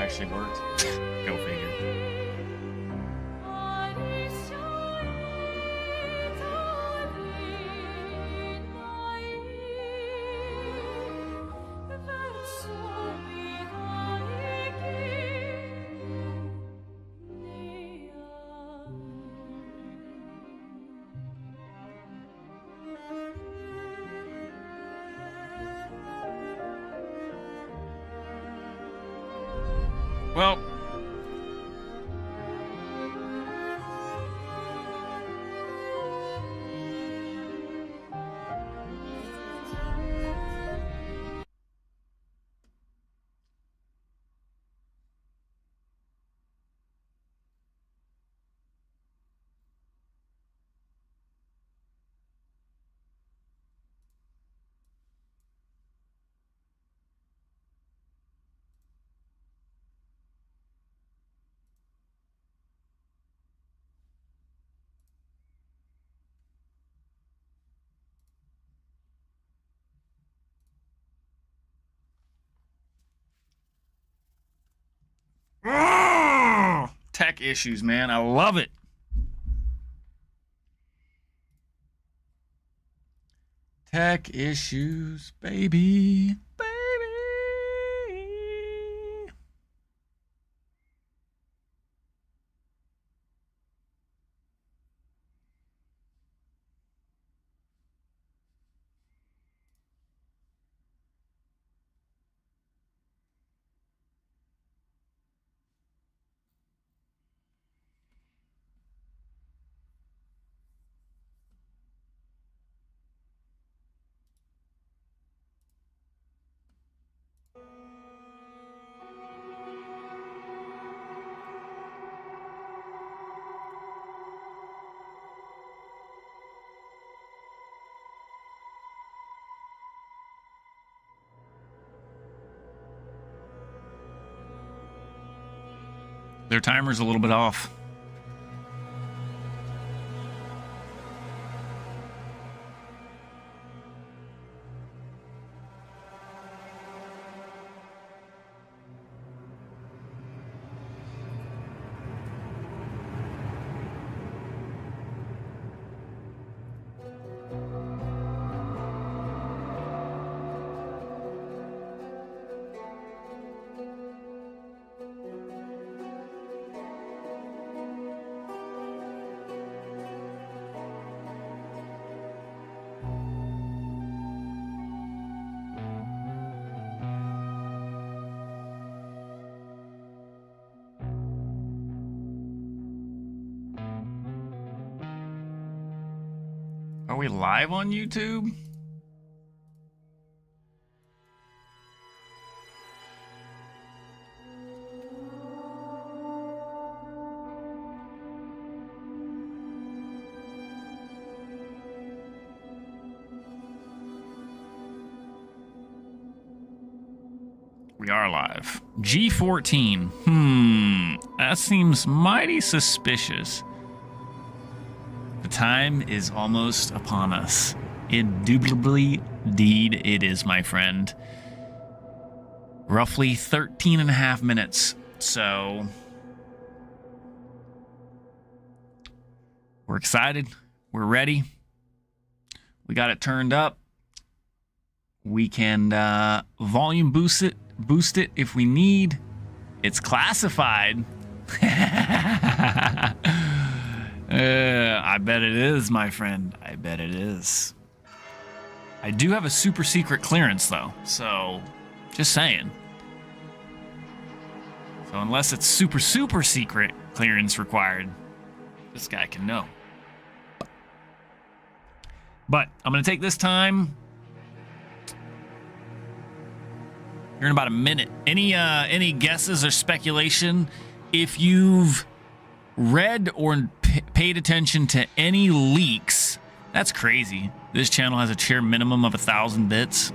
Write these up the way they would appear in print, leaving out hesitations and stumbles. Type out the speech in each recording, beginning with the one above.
actually worked. Go figure. Well, tech issues, man. I love it. Tech issues, baby. Their timer's a little bit off. Are we live on YouTube? We are live. G14. That seems mighty suspicious. The time is almost upon us. Indubitably, indeed, it is, my friend. Roughly 13 and a half minutes. So, we're excited. We're ready. We got it turned up. We can volume boost it if we need. It's classified. I bet it is, my friend. I bet it is. I do have a super secret clearance, though. So, just saying. So, unless it's super secret clearance required, this guy can know. But I'm going to take this time. Here in about a minute. Any guesses or speculation? If you've read or paid attention to any leaks, that's crazy. This channel has a sheer minimum of 1,000 bits.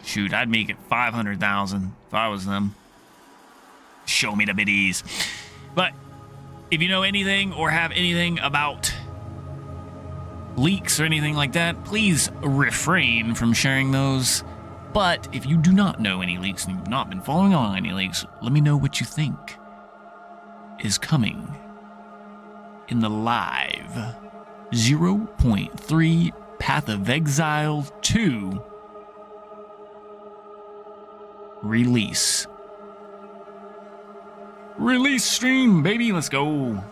Shoot, I'd make it 500,000 if I was them. Show me the biddies. But if you know anything or have anything about leaks or anything like that, please refrain from sharing those But if you do not know any leaks and you've not been following along any leaks, let me know what you think is coming in the live 0.3 Path of Exile 2 release. Release stream, baby. Let's go.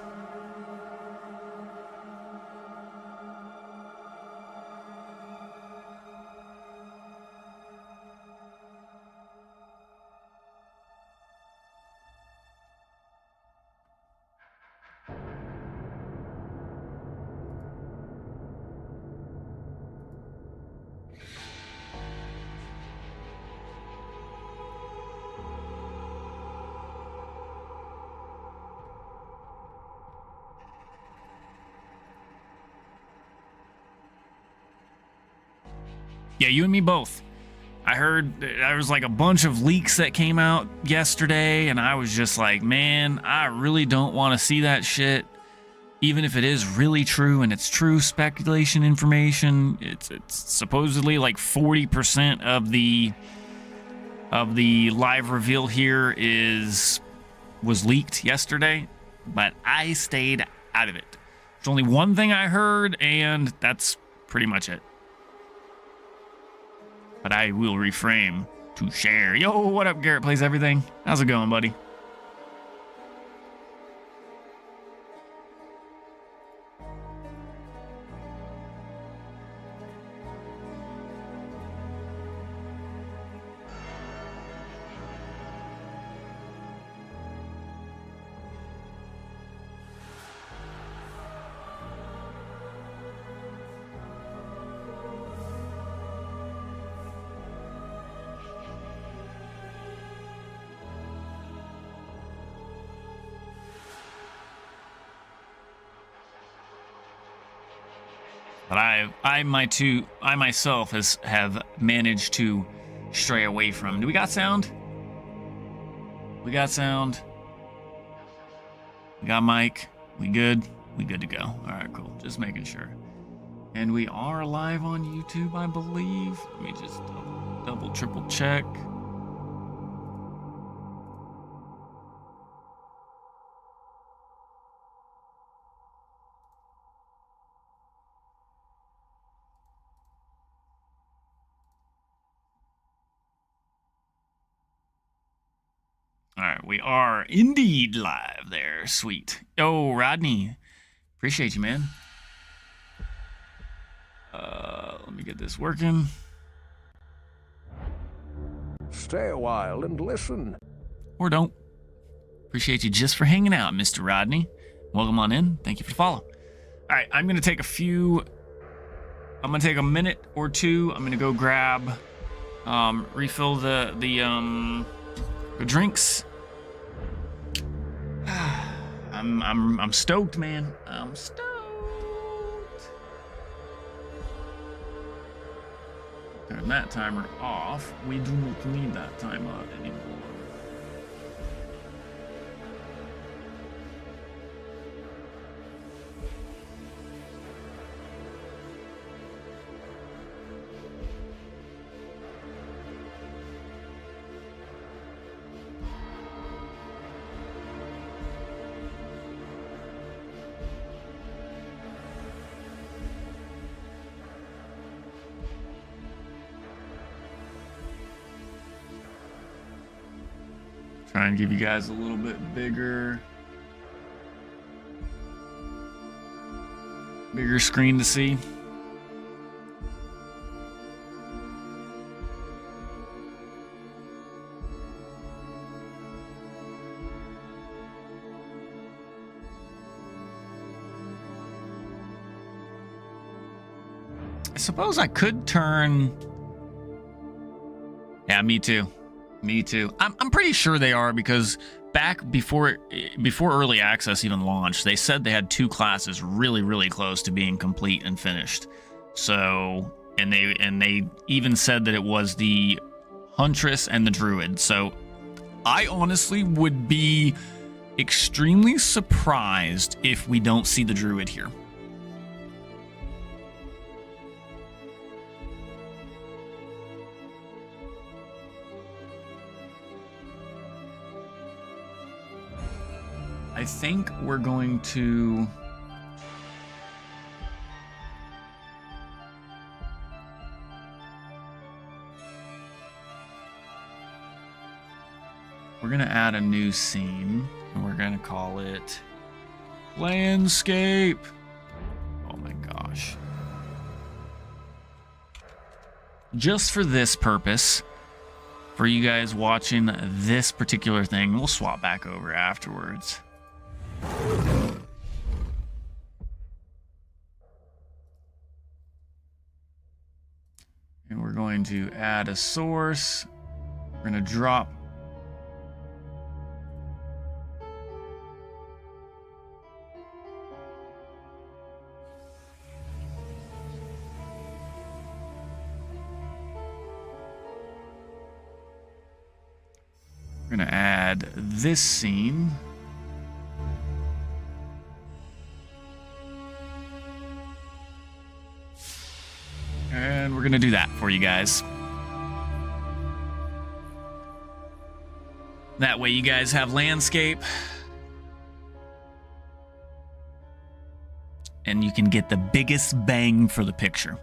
Yeah, you and me both. I heard there was like a bunch of leaks that came out yesterday, and I was just like, man, I really don't want to see that shit. Even if it is really true and it's true speculation information, it's supposedly like 40% of the live reveal here was leaked yesterday, but I stayed out of it. There's only one thing I heard, and that's pretty much it. But I will reframe to share. Yo, what up, Garrett Plays Everything? How's it going, buddy? But I myself have managed to stray away from. Do we got sound? We got sound. We got mic. We good? We good to go. All right, cool. Just making sure. And we are live on YouTube, I believe. Let me just double, triple check. All right, we are indeed live there. Sweet. Yo, Rodney. Appreciate you, man. Let me get this working. Stay a while and listen. Or don't. Appreciate you just for hanging out, Mr. Rodney. Welcome on in. Thank you for the follow. All right, I'm going to take a minute or two. I'm going to go grab, refill the drinks. I'm stoked, man. I'm stoked. Turn that timer off. We do not need that timer anymore. Try and give you guys a little bit bigger screen to see. I suppose I could turn. Yeah, me too. Me too. I'm pretty sure they are, because back before early access even launched, they said they had two classes really close to being complete and finished. So, and they even said that it was the Huntress and the Druid. So, I honestly would be extremely surprised if we don't see the Druid here. I think we're going to... We're going to add a new scene, and we're going to call it Landscape. Oh my gosh. Just for this purpose, for you guys watching this particular thing, we'll swap back over afterwards. And we're going to add a source. We're going to drop We're going to add this scene. And we're going to do that for you guys. That way you guys have landscape. And you can get the biggest bang for the picture.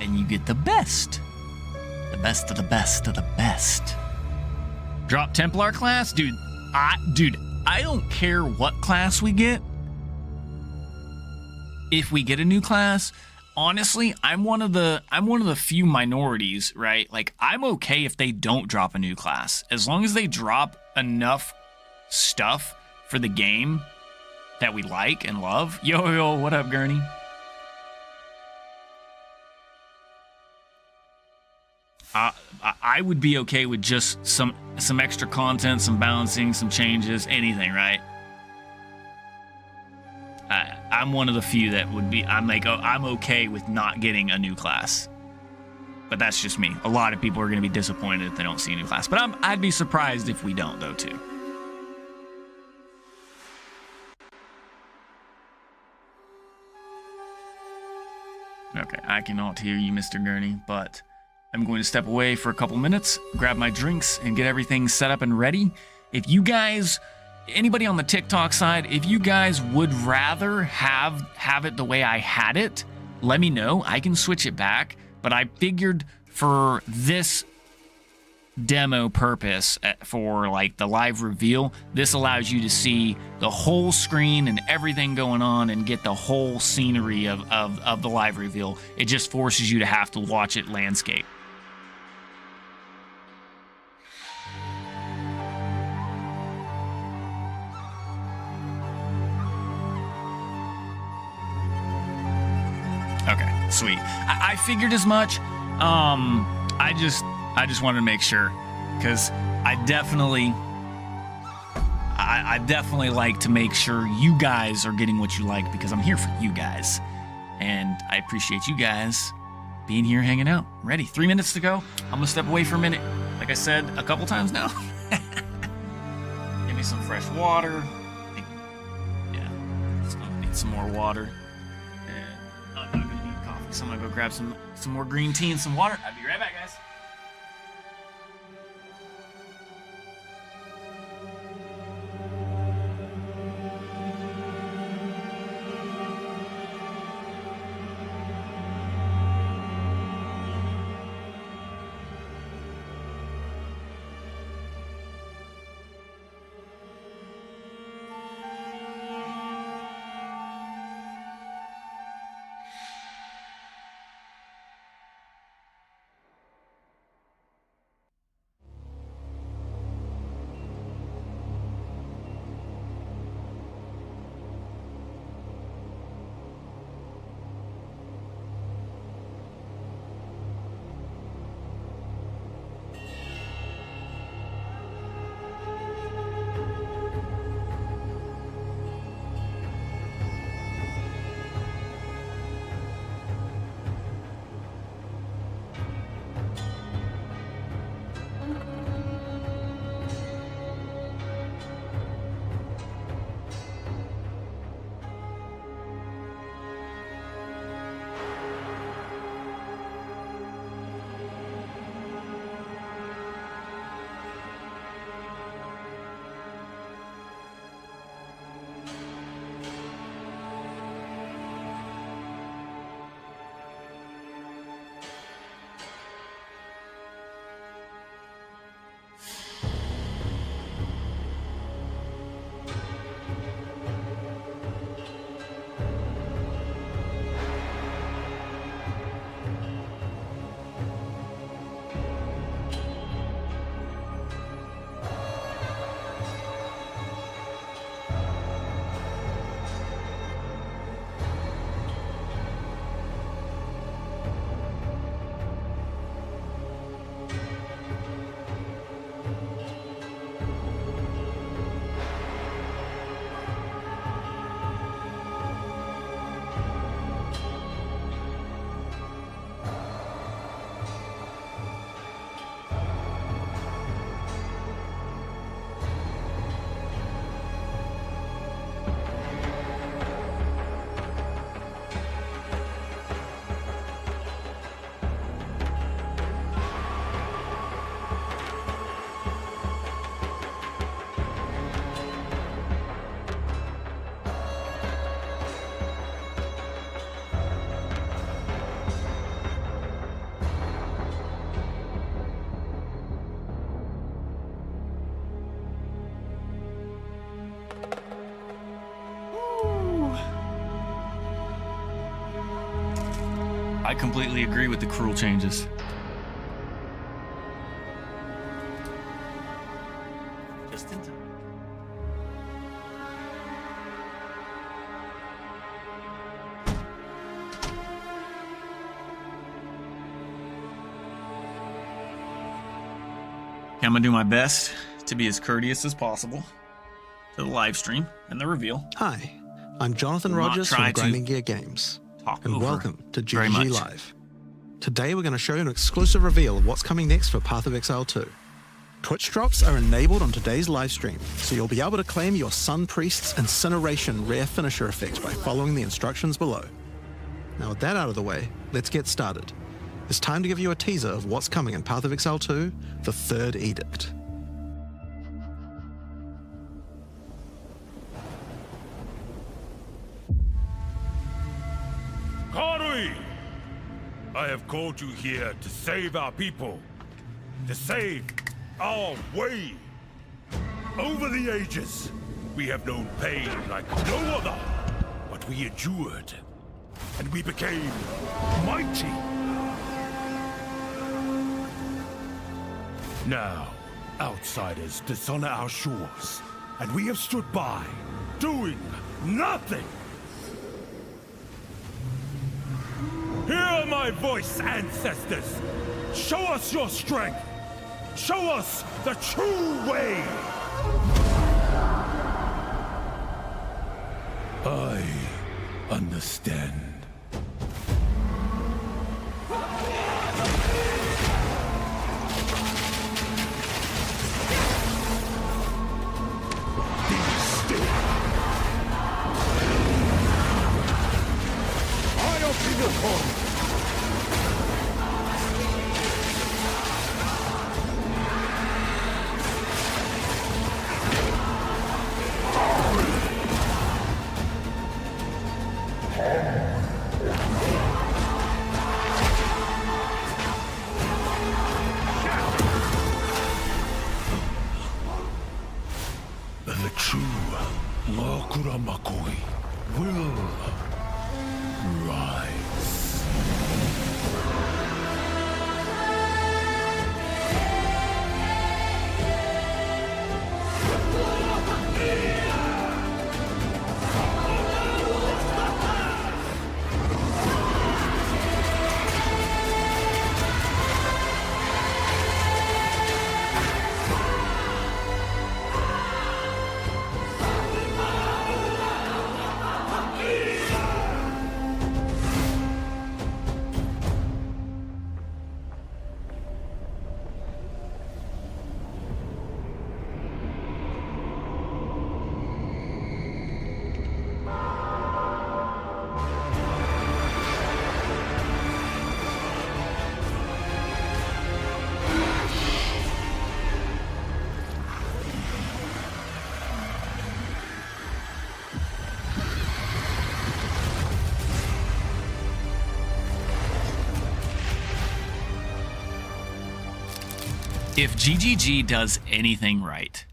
And you get the best. The best of the best of the best. Drop Templar class? Dude, I don't care what class we get. If we get a new class, honestly, I'm one of the few minorities, right? Like, I'm okay if they don't drop a new class. As long as they drop enough stuff for the game that we like and love. Yo, what up, Gurney? I would be okay with just some extra content, some balancing, some changes, anything, right? I'm one of the few that would be, I'm like, oh, I'm okay with not getting a new class. But that's just me. A lot of people are going to be disappointed if they don't see a new class. But I'd be surprised if we don't, though, too. Okay, I cannot hear you, Mr. Gurney, but I'm going to step away for a couple minutes, grab my drinks, and get everything set up and ready. If you guys, anybody on the TikTok side, if you guys would rather have it the way I had it, let me know. I can switch it back. But I figured for this demo purpose, for like the live reveal, this allows you to see the whole screen and everything going on and get the whole scenery of the live reveal. It just forces you to have to watch it landscape. Okay, sweet. I figured as much. I just wanted to make sure, because I definitely like to make sure you guys are getting what you like, because I'm here for you guys, and I appreciate you guys being here hanging out. Ready? 3 minutes to go. I'm gonna step away for a minute. Like I said a couple times now. Give me some fresh water. Yeah, just gonna need some more water. I'm not gonna need coffee, so I'm gonna go grab some more green tea and some water. I'll be right back, guys. completely agree with the cruel changes. Just in time. I'm gonna do my best to be as courteous as possible to the live stream and the reveal. Hi, I'm Jonathan Rogers from Grinding Gear Games, and welcome to GGG Live. Today we're going to show you an exclusive reveal of what's coming next for Path of Exile 2. Twitch drops are enabled on today's live stream, so you'll be able to claim your Sun Priest's Incineration rare finisher effects by following the instructions below. Now with that out of the way, let's get started. It's time to give you a teaser of what's coming in Path of Exile 2, the Third Edict. Karui! I have called you here to save our people, to save our way. Over the ages, we have known pain like no other, but we endured, and we became mighty. Now, outsiders dishonor our shores, and we have stood by, doing nothing. Hear my voice, ancestors! Show us your strength! Show us the true way! I understand. The true Makoi will rise. If GGG does anything right,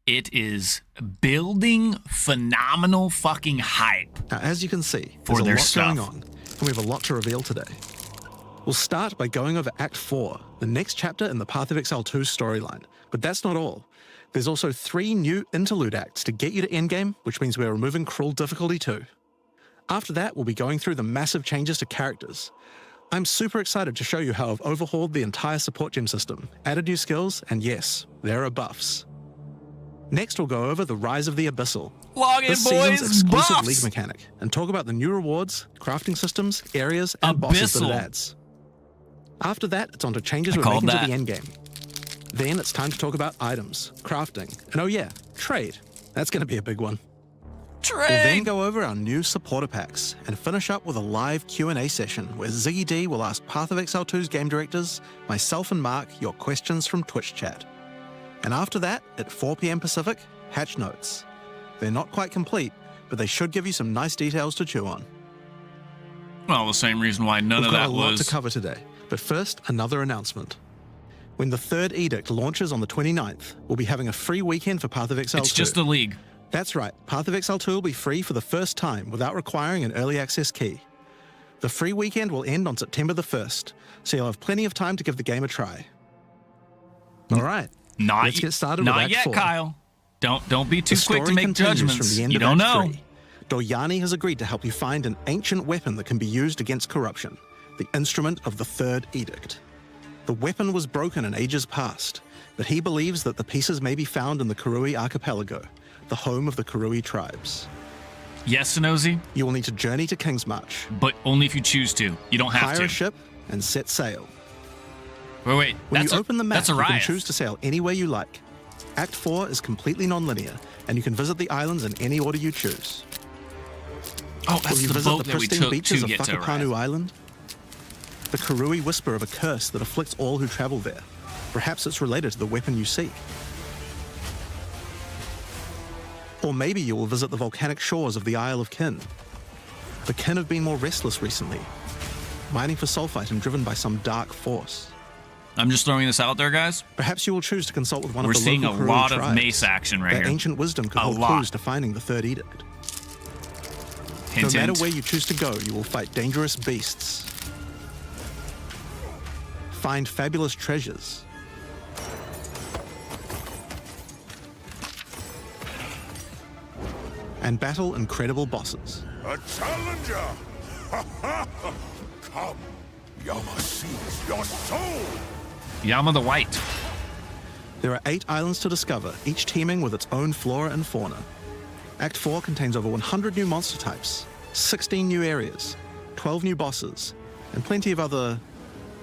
it is building phenomenal fucking hype. Now, as you can see, for there's a their lot stuff going on, and we have a lot to reveal today. We'll start by going over Act 4, the next chapter in the Path of Exile 2 storyline. But that's not all. There's also 3 new interlude acts to get you to endgame, which means we're removing Cruel difficulty too. After that, we'll be going through the massive changes to characters. I'm super excited to show you how I've overhauled the entire support gem system, added new skills, and yes, there are buffs. Next, we'll go over the Rise of the Abyssal, Login season's boys, exclusive buffs. league mechanic, and talk about the new rewards, crafting systems, areas, and bosses that it Abyssal. adds. After that, it's on to changes we're called making to that. the endgame. Then it's time to talk about items, crafting, and oh yeah, trade. That's going to be a big one. We'll then go over our new supporter packs and finish up with a live Q&A session where Ziggy D will ask Path of Exile 2's game directors, myself and Mark, your questions from Twitch chat. And after that, at 4 p.m. Pacific, hatch notes. They're not quite complete, but they should give you some nice details to chew on. Well, the same reason why none We've of got that a lot was... to cover today, but first, another announcement. When the Third Edict launches on the 29th, we'll be having a free weekend for Path of Exile 2. It's just a league. That's right, Path of Exile 2 will be free for the first time without requiring an early access key. The free weekend will end on September the 1st, so you'll have plenty of time to give the game a try. All right, let's get started with Not Act yet, 4. Kyle. Don't be too The quick to story make continues judgments. From the end You of don't Act know. 3. Doryani has agreed to help you find an ancient weapon that can be used against corruption, the instrument of the Third Edict. The weapon was broken in ages past, but he believes that the pieces may be found in the Karui archipelago, the home of the Karui tribes. Yes, Sonozi, You will need to journey to Kingsmarch, but only if you choose to. You don't have hire to. a ship, and set sail. Wait. When That's you open the map, that's a you can riot. choose to sail anywhere you like. Act 4 is completely non-linear, and you can visit the islands in any order you choose. Oh, Will that's you the visit boat the that we pristine took beaches to of get to Whakapanu Riot. Island? The Karui whisper of a curse that afflicts all who travel there. Perhaps it's related to the weapon you seek. Or maybe you will visit the volcanic shores of the Isle of Kin. The Kin have been more restless recently, mining for sulfite and driven by some dark force. I'm just throwing this out there, guys. Perhaps you will choose to consult with one We're of the seeing local a Karui lot of tribes. mace action right Their here. ancient wisdom could A hold lot. clues to finding the Third Edict. Hint, No matter hint. where you choose to go, you will fight dangerous beasts, find fabulous treasures, and battle incredible bosses. A challenger! Come, Yama seeks your soul! Yama the White. There are 8 islands to discover, each teeming with its own flora and fauna. Act 4 contains over 100 new monster types, 16 new areas, 12 new bosses, and plenty of other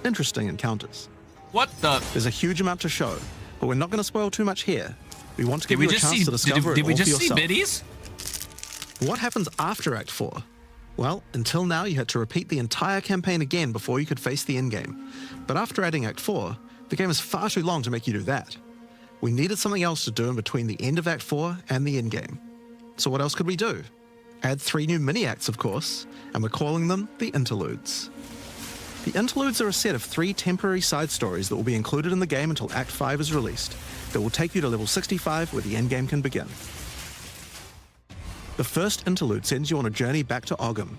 interesting encounters. What the? There's a huge amount to show, but we're not going to spoil too much here. We want to give Did we you a just chance see? to discover Did it we all just for see yourself. biddies? What happens after Act 4? Well, until now you had to repeat the entire campaign again before you could face the endgame. But after adding Act 4, the game is far too long to make you do that. We needed something else to do in between the end of Act 4 and the endgame. So what else could we do? Add 3 new mini-acts, of course, and we're calling them the Interludes. The Interludes are a set of 3 temporary side stories that will be included in the game until Act 5 is released, that will take you to level 65 where the endgame can begin. The first interlude sends you on a journey back to Ogham.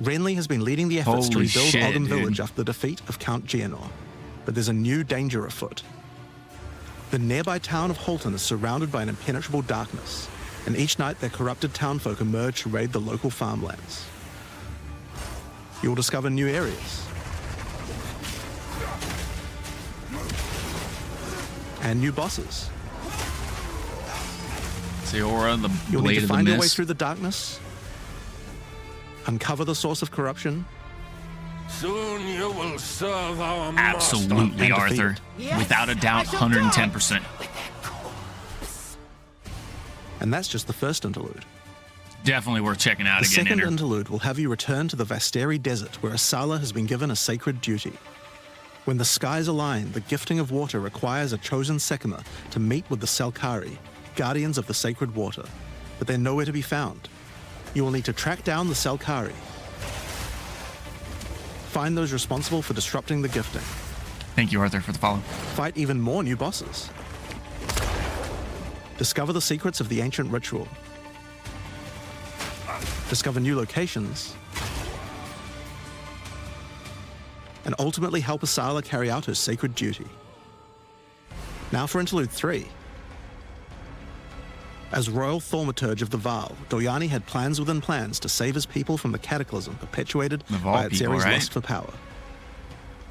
Renly has been leading the efforts to Holy rebuild shit, Ogham dude. Village after the defeat of Count Geonor, but there's a new danger afoot. The nearby town of Holton is surrounded by an impenetrable darkness, and each night their corrupted townfolk emerge to raid the local farmlands. You will discover new areas and new bosses. Seora, the You'll need Blade to of the find your way Mist. through the darkness, uncover the source of corruption, Soon you will serve our master. Absolutely, and Arthur. defeat Without a doubt, 110%. and that's just the first interlude. Definitely worth checking out The again, second Ender. interlude will have you return to the Vasteri Desert, where Asala has been given a sacred duty. When the skies align, the gifting of water requires a chosen Sekima to meet with the Selkari, guardians of the sacred water, but they're nowhere to be found. You will need to track down the Selkari, find those responsible for disrupting the gifting, Thank you, Arthur, for the follow. fight even more new bosses, discover the secrets of the ancient ritual, discover new locations, and ultimately help Asala carry out her sacred duty. Now for Interlude 3. As Royal Thaumaturge of the Val, Doryani had plans within plans to save his people from the cataclysm perpetuated The Val by people, Atzeri's right? lust for power.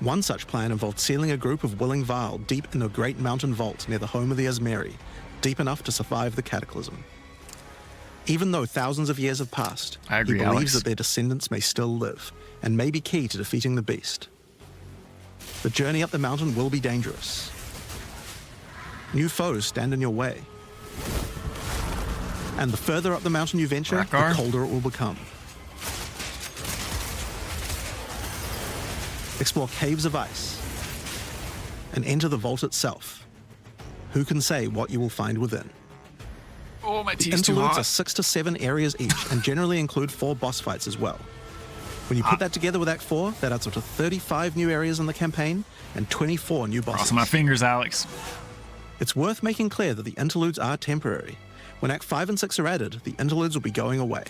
One such plan involved sealing a group of willing Val deep in a great mountain vault near the home of the Asmeri, deep enough to survive the cataclysm. Even though thousands of years have passed, I agree, he believes Alex. that their descendants may still live, and may be key to defeating the beast. The journey up the mountain will be dangerous. New foes stand in your way. And the further up the mountain you venture, Rakkar? the colder it will become. Explore caves of ice and enter the vault itself. Who can say what you will find within? Oh, my The teeth's too interludes hot. are 6 to 7 areas each and generally include 4 boss fights as well. When you put that together with Act 4, that adds up to 35 new areas in the campaign and 24 new bosses. Crossing my fingers, Alex. It's worth making clear that the interludes are temporary. When Act 5 and 6 are added, the interludes will be going away.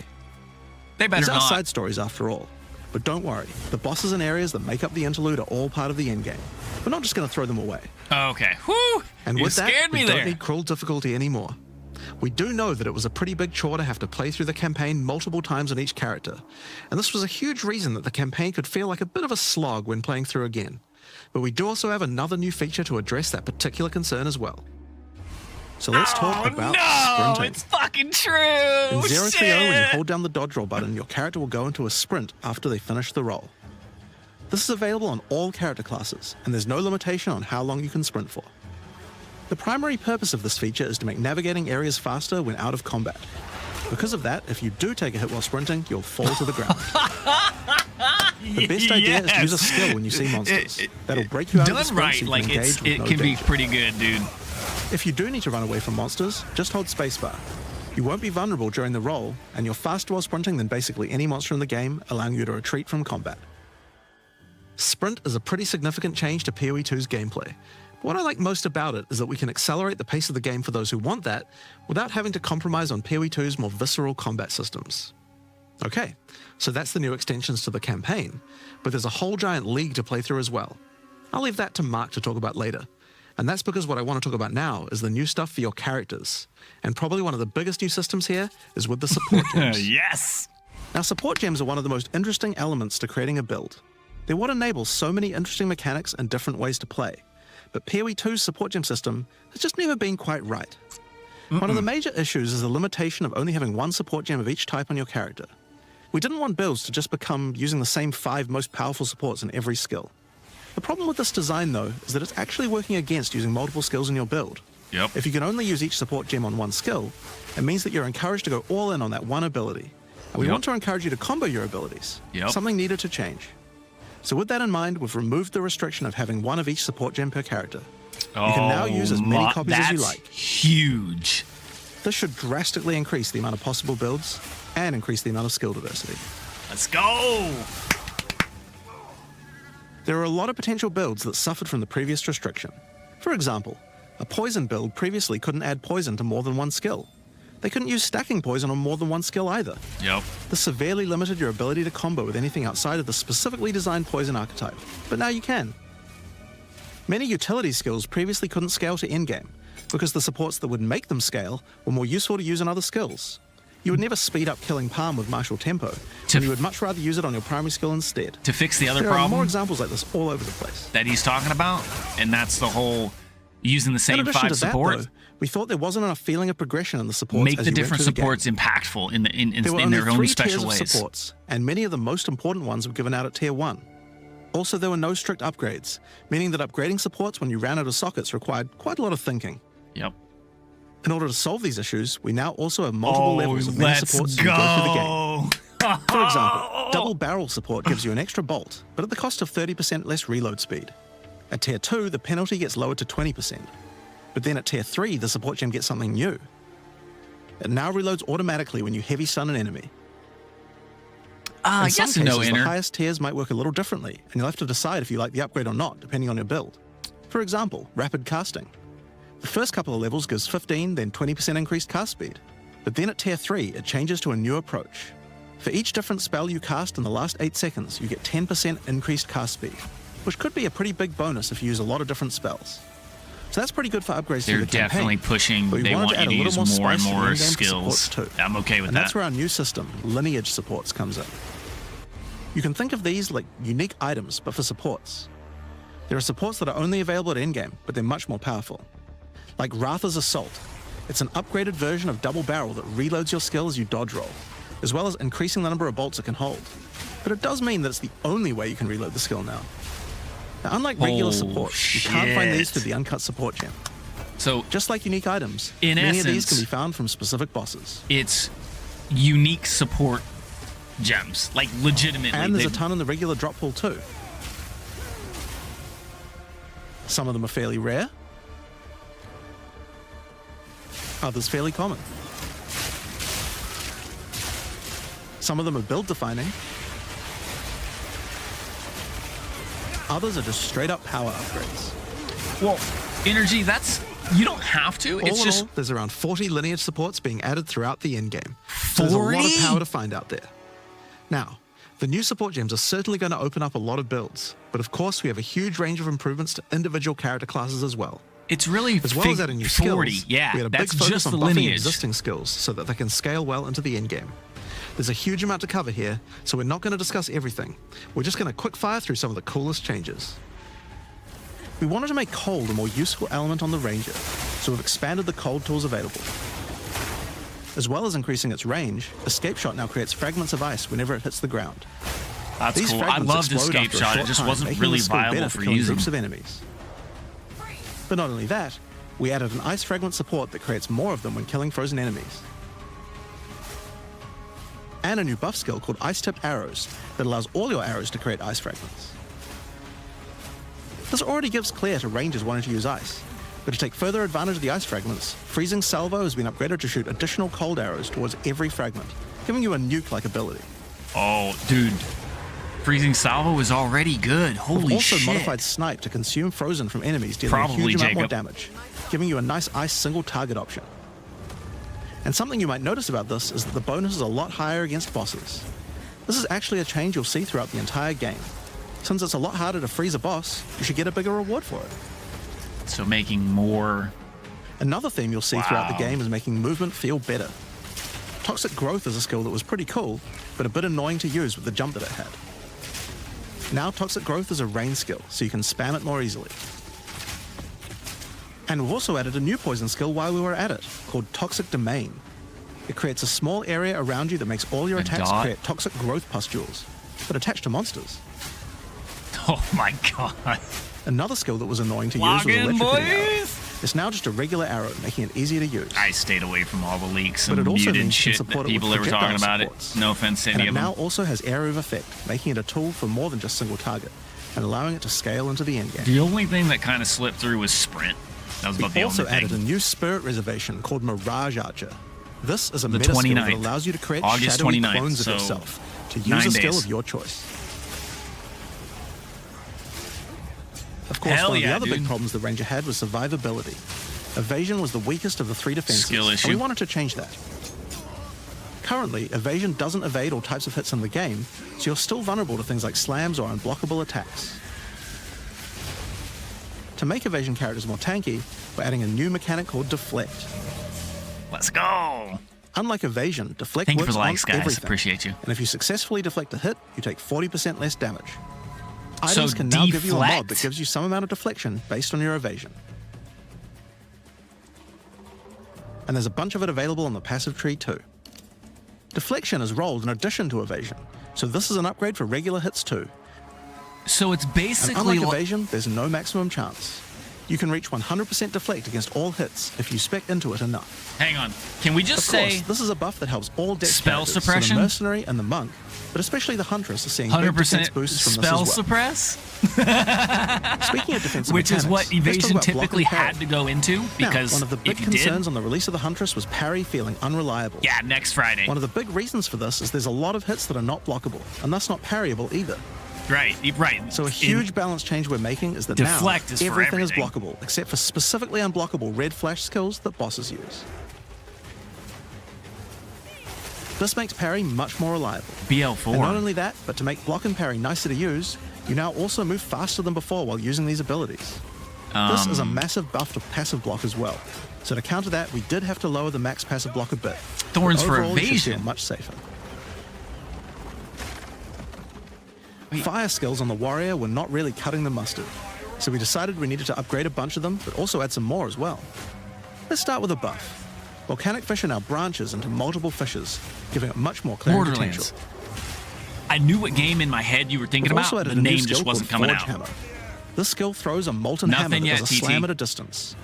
They These better are not. side stories after all. But don't worry, the bosses and areas that make up the interlude are all part of the endgame. We're not just going to throw them away. Okay. Whew! And You with that, scared me we there. don't need cruel difficulty anymore. We do know that it was a pretty big chore to have to play through the campaign multiple times on each character, and this was a huge reason that the campaign could feel like a bit of a slog when playing through again. But we do also have another new feature to address that particular concern as well. So let's talk about sprinting. It's fucking true. In 030, when you Shit. hold down the dodge roll button, your character will go into a sprint after they finish the roll. This is available on all character classes, and there's no limitation on how long you can sprint for. The primary purpose of this feature is to make navigating areas faster when out of combat. Because of that, if you do take a hit while sprinting, you'll fall to the ground. The best idea is to use a skill when you see monsters. That'll break you out of the Done sprint right, so you like can engage with it no can be danger. pretty good, dude. If you do need to run away from monsters, just hold spacebar. You won't be vulnerable during the roll, and you're faster while sprinting than basically any monster in the game, allowing you to retreat from combat. Sprint is a pretty significant change to POE 2's gameplay. What I like most about it is that we can accelerate the pace of the game for those who want that, without having to compromise on POE 2's more visceral combat systems. Okay, so that's the new extensions to the campaign, but there's a whole giant league to play through as well. I'll leave that to Mark to talk about later. And that's because what I want to talk about now is the new stuff for your characters. And probably one of the biggest new systems here is with the support gems. Yes. Now, support gems are one of the most interesting elements to creating a build. They're what enables so many interesting mechanics and different ways to play. But POE 2's support gem system has just never been quite right. One of the major issues is the limitation of only having one support gem of each type on your character. We didn't want builds to just become using the same 5 most powerful supports in every skill. The problem with this design, though, is that it's actually working against using multiple skills in your build. Yep. If you can only use each support gem on one skill, it means that you're encouraged to go all in on that one ability. And we Yep. want to encourage you to combo your abilities. Yep. Something needed to change. So with that in mind, we've removed the restriction of having one of each support gem per character. You can now use as many copies as you that's like. Huge. This should drastically increase the amount of possible builds and increase the amount of skill diversity. Let's go. There are a lot of potential builds that suffered from the previous restriction. For example, a poison build previously couldn't add poison to more than one skill. They couldn't use stacking poison on more than one skill either. Yep. This severely limited your ability to combo with anything outside of the specifically designed poison archetype, but now you can. Many utility skills previously couldn't scale to endgame, because the supports that would make them scale were more useful to use in other skills. You would never speed up killing Palm with martial tempo, and you would much rather use it on your primary skill instead. To fix the other There are more problem examples like this all over the place. that he's talking about, and that's the whole using the In same addition 5 to that, supports. though, we thought there wasn't enough feeling of progression in the supports Make as the you went different through the game. supports impactful in There were in only their own 3 special tiers of ways. supports, and many of the most important ones were given out at Tier 1. Also, there were no strict upgrades, meaning that upgrading supports when you ran out of sockets required quite a lot of thinking. Yep. In order to solve these issues, we now also have multiple levels of many let's supports as you go through the game. go. For example, double barrel support gives you an extra bolt, but at the cost of 30% less reload speed. At Tier 2, the penalty gets lowered to 20%. But then at Tier 3, the support gem gets something new. It now reloads automatically when you heavy stun an enemy. In some yes and no, cases, the Inner. highest tiers might work a little differently, and you'll have to decide if you like the upgrade or not, depending on your build. For example, rapid casting. The first couple of levels gives 15, then 20% increased cast speed. But then at Tier 3, it changes to a new approach. For each different spell you cast in the last 8 seconds, you get 10% increased cast speed, which could be a pretty big bonus if you use a lot of different spells. So that's pretty good for upgrades They're through the campaign. definitely pushing. But we They wanted want to add you a to little use more and spice to more in-game skills. supports too. I'm okay with And that. that's where our new system, lineage supports, comes in. You can think of these like unique items, but for supports. There are supports that are only available at endgame, but they're much more powerful. Like Ratha's Assault. It's an upgraded version of Double Barrel that reloads your skill as you dodge roll, as well as increasing the number of bolts it can hold. But it does mean that it's the only way you can reload the skill now. Now, unlike regular supports, you can't find these shit. through the uncut support gem. So Just like unique items, In many of these essence- can be found from specific bosses. it's unique support gems, like legitimately. And there's a they- ton in the regular drop pool too. Some of them are fairly rare. Others fairly common. Some of them are build defining. Others are just straight up power upgrades. well, energy. That's you don't have to. All It's in just all, there's around 40 lineage supports being added throughout the endgame. So there's a lot of 40? power to find out there. Now, The new support gems are certainly going to open up a lot of builds, but of course we have a huge range of improvements to individual character classes as well. It's really As well as adding new 40. skills, Yeah, we had a big that's focus just on the buffing lineage. existing skills so that they can scale well into the endgame. There's a huge amount to cover here, so we're not going to discuss everything. We're just going to quick fire through some of the coolest changes. We wanted to make cold a more useful element on the Ranger, so we've expanded the cold tools available. As well as increasing its range, Escape Shot now creates fragments of ice whenever it hits the ground. That's These cool. I fragments loved explode Escape after a Shot. It short just time, wasn't making really the skill viable better for killing using. groups of enemies. But not only that, we added an ice fragment support that creates more of them when killing frozen enemies. And a new buff skill called Ice-Tipped Arrows that allows all your arrows to create ice fragments. This already gives clear to rangers wanting to use ice, but to take further advantage of the ice fragments, Freezing Salvo has been upgraded to shoot additional cold arrows towards every fragment, giving you a nuke-like ability. Oh, dude. Freezing Salvo is already good. We've Holy also shit. modified Snipe to consume frozen from enemies, dealing Probably, a huge amount more Jacob. damage, giving you a nice ice single target option. And something you might notice about this is that the bonus is a lot higher against bosses. This is actually a change you'll see throughout the entire game. Since it's a lot harder to freeze a boss, you should get a bigger reward for it. So making more... Another theme you'll see throughout the Wow. game is making movement feel better. Toxic Growth is a skill that was pretty cool, but a bit annoying to use with the jump that it had. Now Toxic Growth is a range skill, so you can spam it more easily. And we've also added a new poison skill while we were at it, called Toxic Domain. It creates a small area around you that makes all your A attacks dot? create toxic growth pustules, but attached to monsters. Oh my god. Another skill that was annoying to Log use was in, Electrocuting Arrow. boys! It's now just a regular arrow, making it easier to use. I stayed away from all the leaks But and it also muted means you can shit support that it people with that were talking projectile about supports. it. No offense to And any it of now them. also has area of effect, making it a tool for more than just single target, and allowing it to scale into the endgame. The only thing that kind of slipped through was sprint. That was about We the also only added a thing. new spirit reservation called Mirage Archer. This is a The meta skill that 29th. allows you to create August shadowy 29th, clones of so yourself to use 9 a skill days. of your choice. Of course, Hell one of the yeah, other dude. big problems the Ranger had was survivability. Evasion was the weakest of the three defenses, Skill and issue. we wanted to change that. Currently, evasion doesn't evade all types of hits in the game, so you're still vulnerable to things like slams or unblockable attacks. To make evasion characters more tanky, we're adding a new mechanic called Deflect. Let's go. Unlike evasion, Deflect Thank you for works the likes, on guys. everything. Appreciate you. And if you successfully deflect a hit, you take 40% less damage. So Items can now give you a mod deflect? that gives you some amount of deflection based on your evasion. And there's a bunch of it available on the passive tree too. Deflection is rolled in addition to evasion, so this is an upgrade for regular hits too. So it's And basically... unlike evasion, there's no maximum chance. You can reach 100% deflect against all hits if you spec into it enough. Hang on. Can we just Of course, say this is a buff that helps all dex Spell characters, so suppression? the mercenary and the monk, but especially the huntress are seeing big 100% defense boosts from spell this as well. suppress? Speaking of defensive Which is what mechanics, let's talk evasion about block typically and parry. had to go into, because now, one of the big if you concerns did... on the release of the Huntress was parry feeling unreliable. Yeah, next Friday. One of the big reasons for this is there's a lot of hits that are not blockable, and thus not parryable either. Right. So a huge balance change we're making is that Deflect now is for everything is everything. blockable, except for specifically unblockable red flash skills that bosses use. This makes parry much more reliable. BL4. And not only that, but to make block and parry nicer to use, you now also move faster than before while using these abilities. This is a massive buff to passive block as well. So to counter that, we did have to lower the max passive block a bit. Thorns But for overall, you should feel evasion. much safer. Fire skills on the warrior were not really cutting the mustard, so we decided we needed to upgrade a bunch of them, but also add some more as well. Let's start with a buff. Volcanic fish are now branches into multiple fishes, giving it much more clearing Borderlands. potential. I knew what game in my head you were thinking We've about. also The added a new name skill just wasn't called coming Forge out. Hammer. This skill throws a molten Nothing hammer that yet, does a TT. slam at a distance.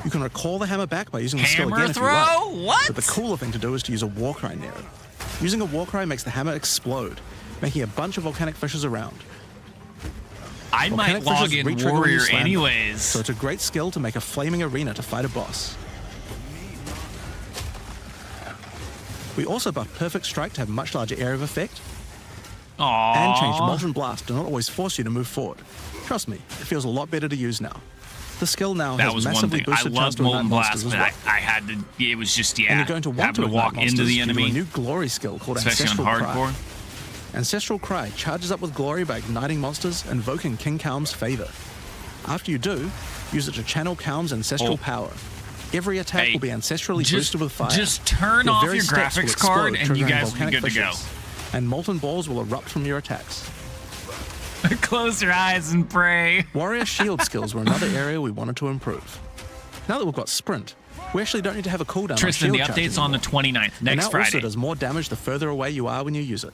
You can recall the hammer back by using the skill Hammer again if you throw? like. What? But the cooler thing to do is to use a war cry near it. Using a war cry makes the hammer explode, making a bunch of volcanic fishes around. I might Volcanic log fishes in re-trigger when you Warrior slam them. anyways. So it's a great skill to make a flaming arena to fight a boss. We also buffed Perfect Strike to have a much larger area of effect, Aww. and changed Molten Blast to not always force you to move forward. Trust me, it feels a lot better to use now. The skill now That has was one massively thing. I boosted chance loved to ignite Molten monsters Blast, as but well. I had to... It was just, yeah. And you're going to want having to to walk ignite into monsters the due to a enemy, new glory skill called especially on Ancestral Cry. hardcore. Ancestral Cry charges up with glory by igniting monsters, invoking King Kaum's favor. After you do, use it to channel Kaum's ancestral power. Every attack will be ancestrally boosted with fire. Just turn off your graphics card and you guys will be good to go. And molten balls will erupt from your attacks. Close your eyes and pray. Warrior shield skills were another area we wanted to improve. Now that we've got sprint, we actually don't need to have a cooldown Tristan, on the shield update's charge on the 29th, next now Friday. Also does more damage the further away you are when you use it.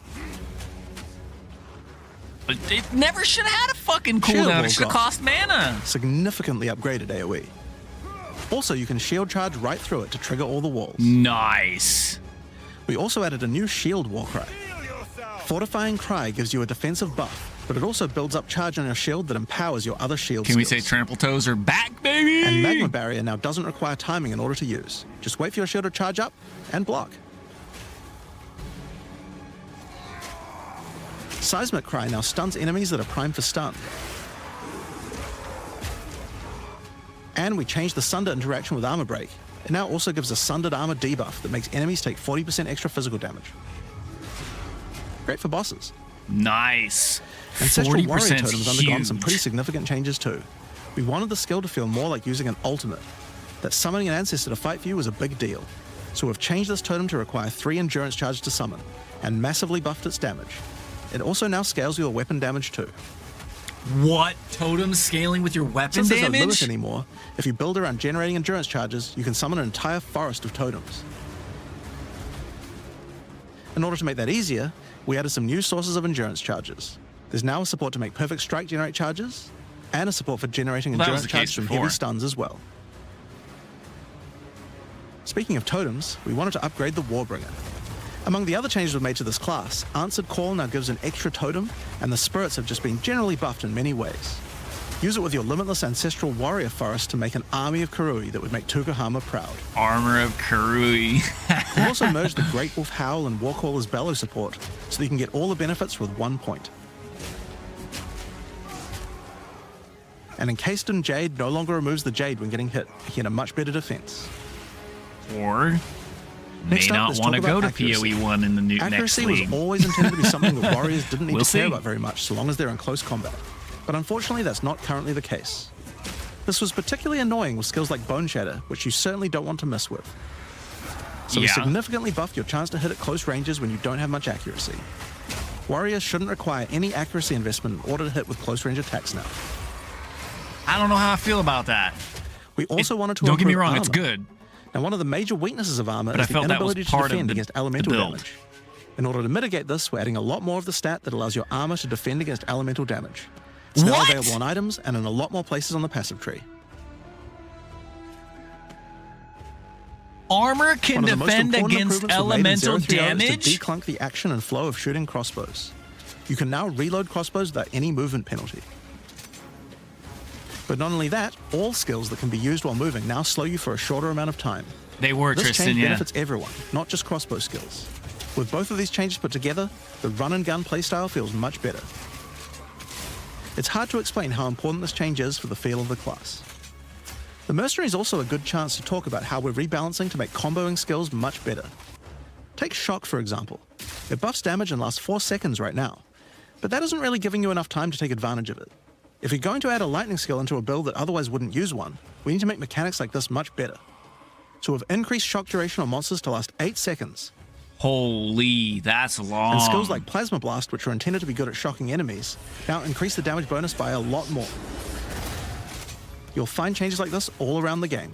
But it never should have had a fucking Shield cooldown. wall It should have got cost mana. significantly upgraded AoE. Also, you can shield charge right through it to trigger all the walls. Nice. We also added a new shield war cry. Fortifying Cry gives you a defensive buff, but it also builds up charge on your shield that empowers your other shield Can we skills. say Trample Toes are back, baby? And Magma Barrier now doesn't require timing in order to use. Just wait for your shield to charge up and block. Seismic Cry now stuns enemies that are primed for stun. And we changed the Sunder interaction with Armor Break. It now also gives a Sundered Armor debuff that makes enemies take 40% extra physical damage. Great for bosses. Nice. Ancestral Warrior 40% Totems undergone huge. some pretty significant changes too. We wanted the skill to feel more like using an ultimate. That summoning an ancestor to fight for you was a big deal. So we've changed this totem to require 3 endurance charges to summon, and massively buffed its damage. It also now scales your weapon damage too. What? Totem scaling with your weapon Since there's no limit damage? anymore, if you build around generating endurance charges, you can summon an entire forest of totems. In order to make that easier, we added some new sources of endurance charges. There's now a support to make Perfect Strike generate charges, and a support for generating Well, that was endurance the case charges from before. heavy stuns as well. Speaking of totems, we wanted to upgrade the Warbringer. Among the other changes we've made to this class, Answered Call now gives an extra totem, and the spirits have just been generally buffed in many ways. Use it with your limitless ancestral warrior forest to make an army of Karui that would make Tukahama proud. Armor of Karui. We've also merged the Great Wolf Howl and Warcaller's Bellow support, so that you can get all the benefits with 1 point. And Encased in Jade no longer removes the Jade when getting hit, making it a much better defense. Or may Next up, not let's want to talk go about to accuracy. POE 1 in the next Accuracy league. was always intended to be something that warriors didn't need We'll to care see. about very much, so long as they're in close combat. But unfortunately, that's not currently the case. This was particularly annoying with skills like Bone Shatter, which you certainly don't want to mess with. So we Yeah. significantly buffed your chance to hit at close ranges when you don't have much accuracy. Warriors shouldn't require any accuracy investment in order to hit with close range attacks now. I don't know how I feel about that. We also wanted to Don't get me improve wrong, it's armor. good. Now, one of the major weaknesses of armor But I is the felt that was inability to part of defend the- against the elemental build. damage. In order to mitigate this, we're adding a lot more of the stat that allows your armor to defend against elemental damage. It's now What? available on items and in a lot more places on the passive tree. Armor can One of the most defend important against improvements we've made in elemental 030 damage? is to declunk the action and flow of shooting crossbows. You can now reload crossbows without any movement penalty. But not only that, all skills that can be used while moving now slow you for a shorter amount of time. They were, This Tristan, change yeah. benefits everyone, not just crossbow skills. With both of these changes put together, the run and gun playstyle feels much better. It's hard to explain how important this change is for the feel of the class. The Mercenary is also a good chance to talk about how we're rebalancing to make comboing skills much better. Take Shock, for example. It buffs damage and lasts 4 seconds right now, but that isn't really giving you enough time to take advantage of it. If you're going to add a lightning skill into a build that otherwise wouldn't use one, we need to make mechanics like this much better. So we've increased shock duration on monsters to last 8 seconds, Holy, that's long. and skills like Plasma Blast, which are intended to be good at shocking enemies, now increase the damage bonus by a lot more. You'll find changes like this all around the game.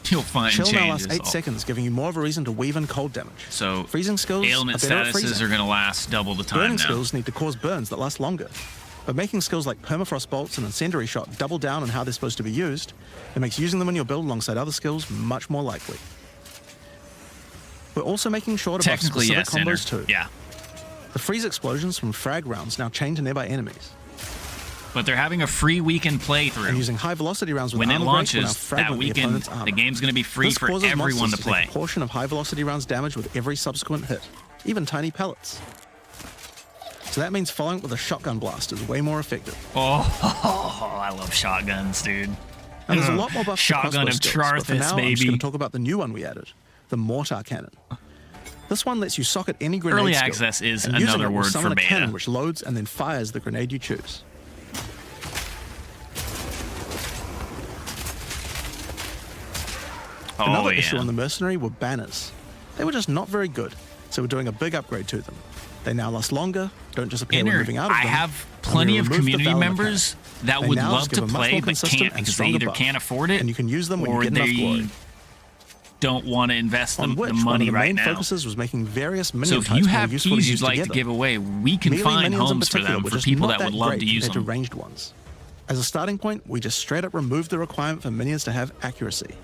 You'll find Chill now lasts changes. 8 seconds, giving you more of a reason to weave in cold damage. So Freezing skills ailment are better at statuses freezing. are going to last double the time Burning now. skills need to cause burns that last longer. But making skills like Permafrost Bolts and Incendiary Shot double down on how they're supposed to be used, it makes using them in your build alongside other skills much more likely. We're also making sure to buff Technically, specific yes, Ender. combos too. Yeah. The freeze explosions from frag rounds now chain to nearby enemies. But they're having a free weekend And playthrough. using high velocity rounds with When it armor break will now launches that fragment the weekend, opponent's armor. the game's going to be free This for causes everyone monsters to take play. a portion of high velocity rounds damage with every subsequent hit, even tiny pellets. So that means following it with a shotgun blast is way more effective. Oh, I love shotguns, dude. And there's a lot more buffs to Shotgun crossbow of skills, but for Charthus, now, I'm just baby. going to talk about the new one we added, the Mortar Cannon. This one lets you socket any grenade Early skill, access is and using another it will word for summon a cannon beta. which loads and then fires the grenade you choose. Another issue on the Mercenary were banners. They were just not very good, so we're doing a big upgrade to them. They now last longer, don't disappear when moving out of I them. have plenty of community members that They would now love just to give a much play more but consistent can't and because they stronger either buff, can't afford it and you can use them when or you get enough they glory. don't want to invest the On which, money one of the right main now. focuses was making various So minion if types you more have useful to keys use you'd like to together. give away, we can Melee find minions in homes for particular them were for just people not that would love great to use compared to them. ranged ones. As a starting point, we just straight up removed the requirement for minions to have accuracy.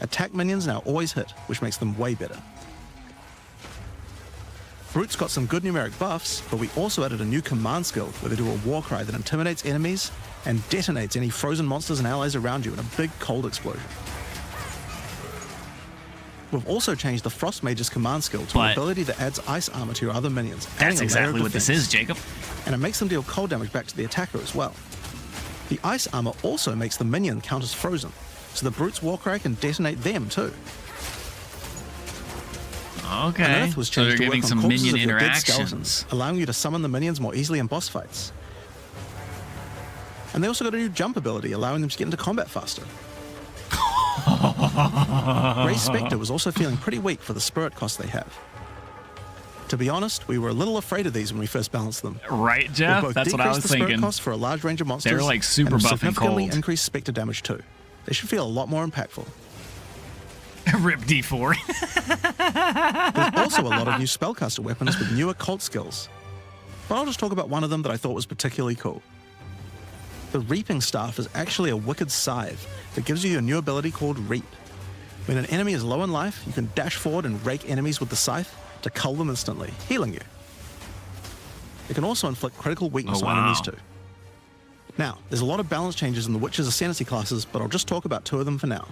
Attack minions now always hit, which makes them way better. Brutes got some good numeric buffs, but we also added a new command skill where they do a war cry that intimidates enemies and detonates any frozen monsters and allies around you in a big cold explosion. We've also changed the Frost Mage's command skill to an But ability that adds ice armor to your other minions. That's adding a layer exactly of what this defense. is, Jacob. And it makes them deal cold damage back to the attacker as well. The ice armor also makes the minion count as frozen, so the Brute's Warcry can detonate them too. Okay. And Earth was So they're changed to giving work some on corpses minion of your dead interactions. skeletons, allowing you to summon the minions more easily in boss fights. And they also got a new jump ability, allowing them to get into combat faster. Ray Spectre was also feeling pretty weak for the spirit cost they have. To be honest, we were a little afraid of these when we first balanced them. Right, We've Jeff? both That's what I decreased was the spirit thinking. cost for a large range of monsters. They're like super and buff and significantly cold. increased Spectre damage too. They should feel a lot more impactful. Rip D4. There's also a lot of new spellcaster weapons with newer cult skills. But I'll just talk about one of them that I thought was particularly cool. The Reaping Staff is actually a wicked scythe that gives you a new ability called Reap. When an enemy is low in life, you can dash forward and rake enemies with the scythe to cull them instantly, healing you. It can also inflict critical weakness Oh, on wow. enemies too. Now, there's a lot of balance changes in the Witcher's Ascendancy classes, but I'll just talk about two of them for now.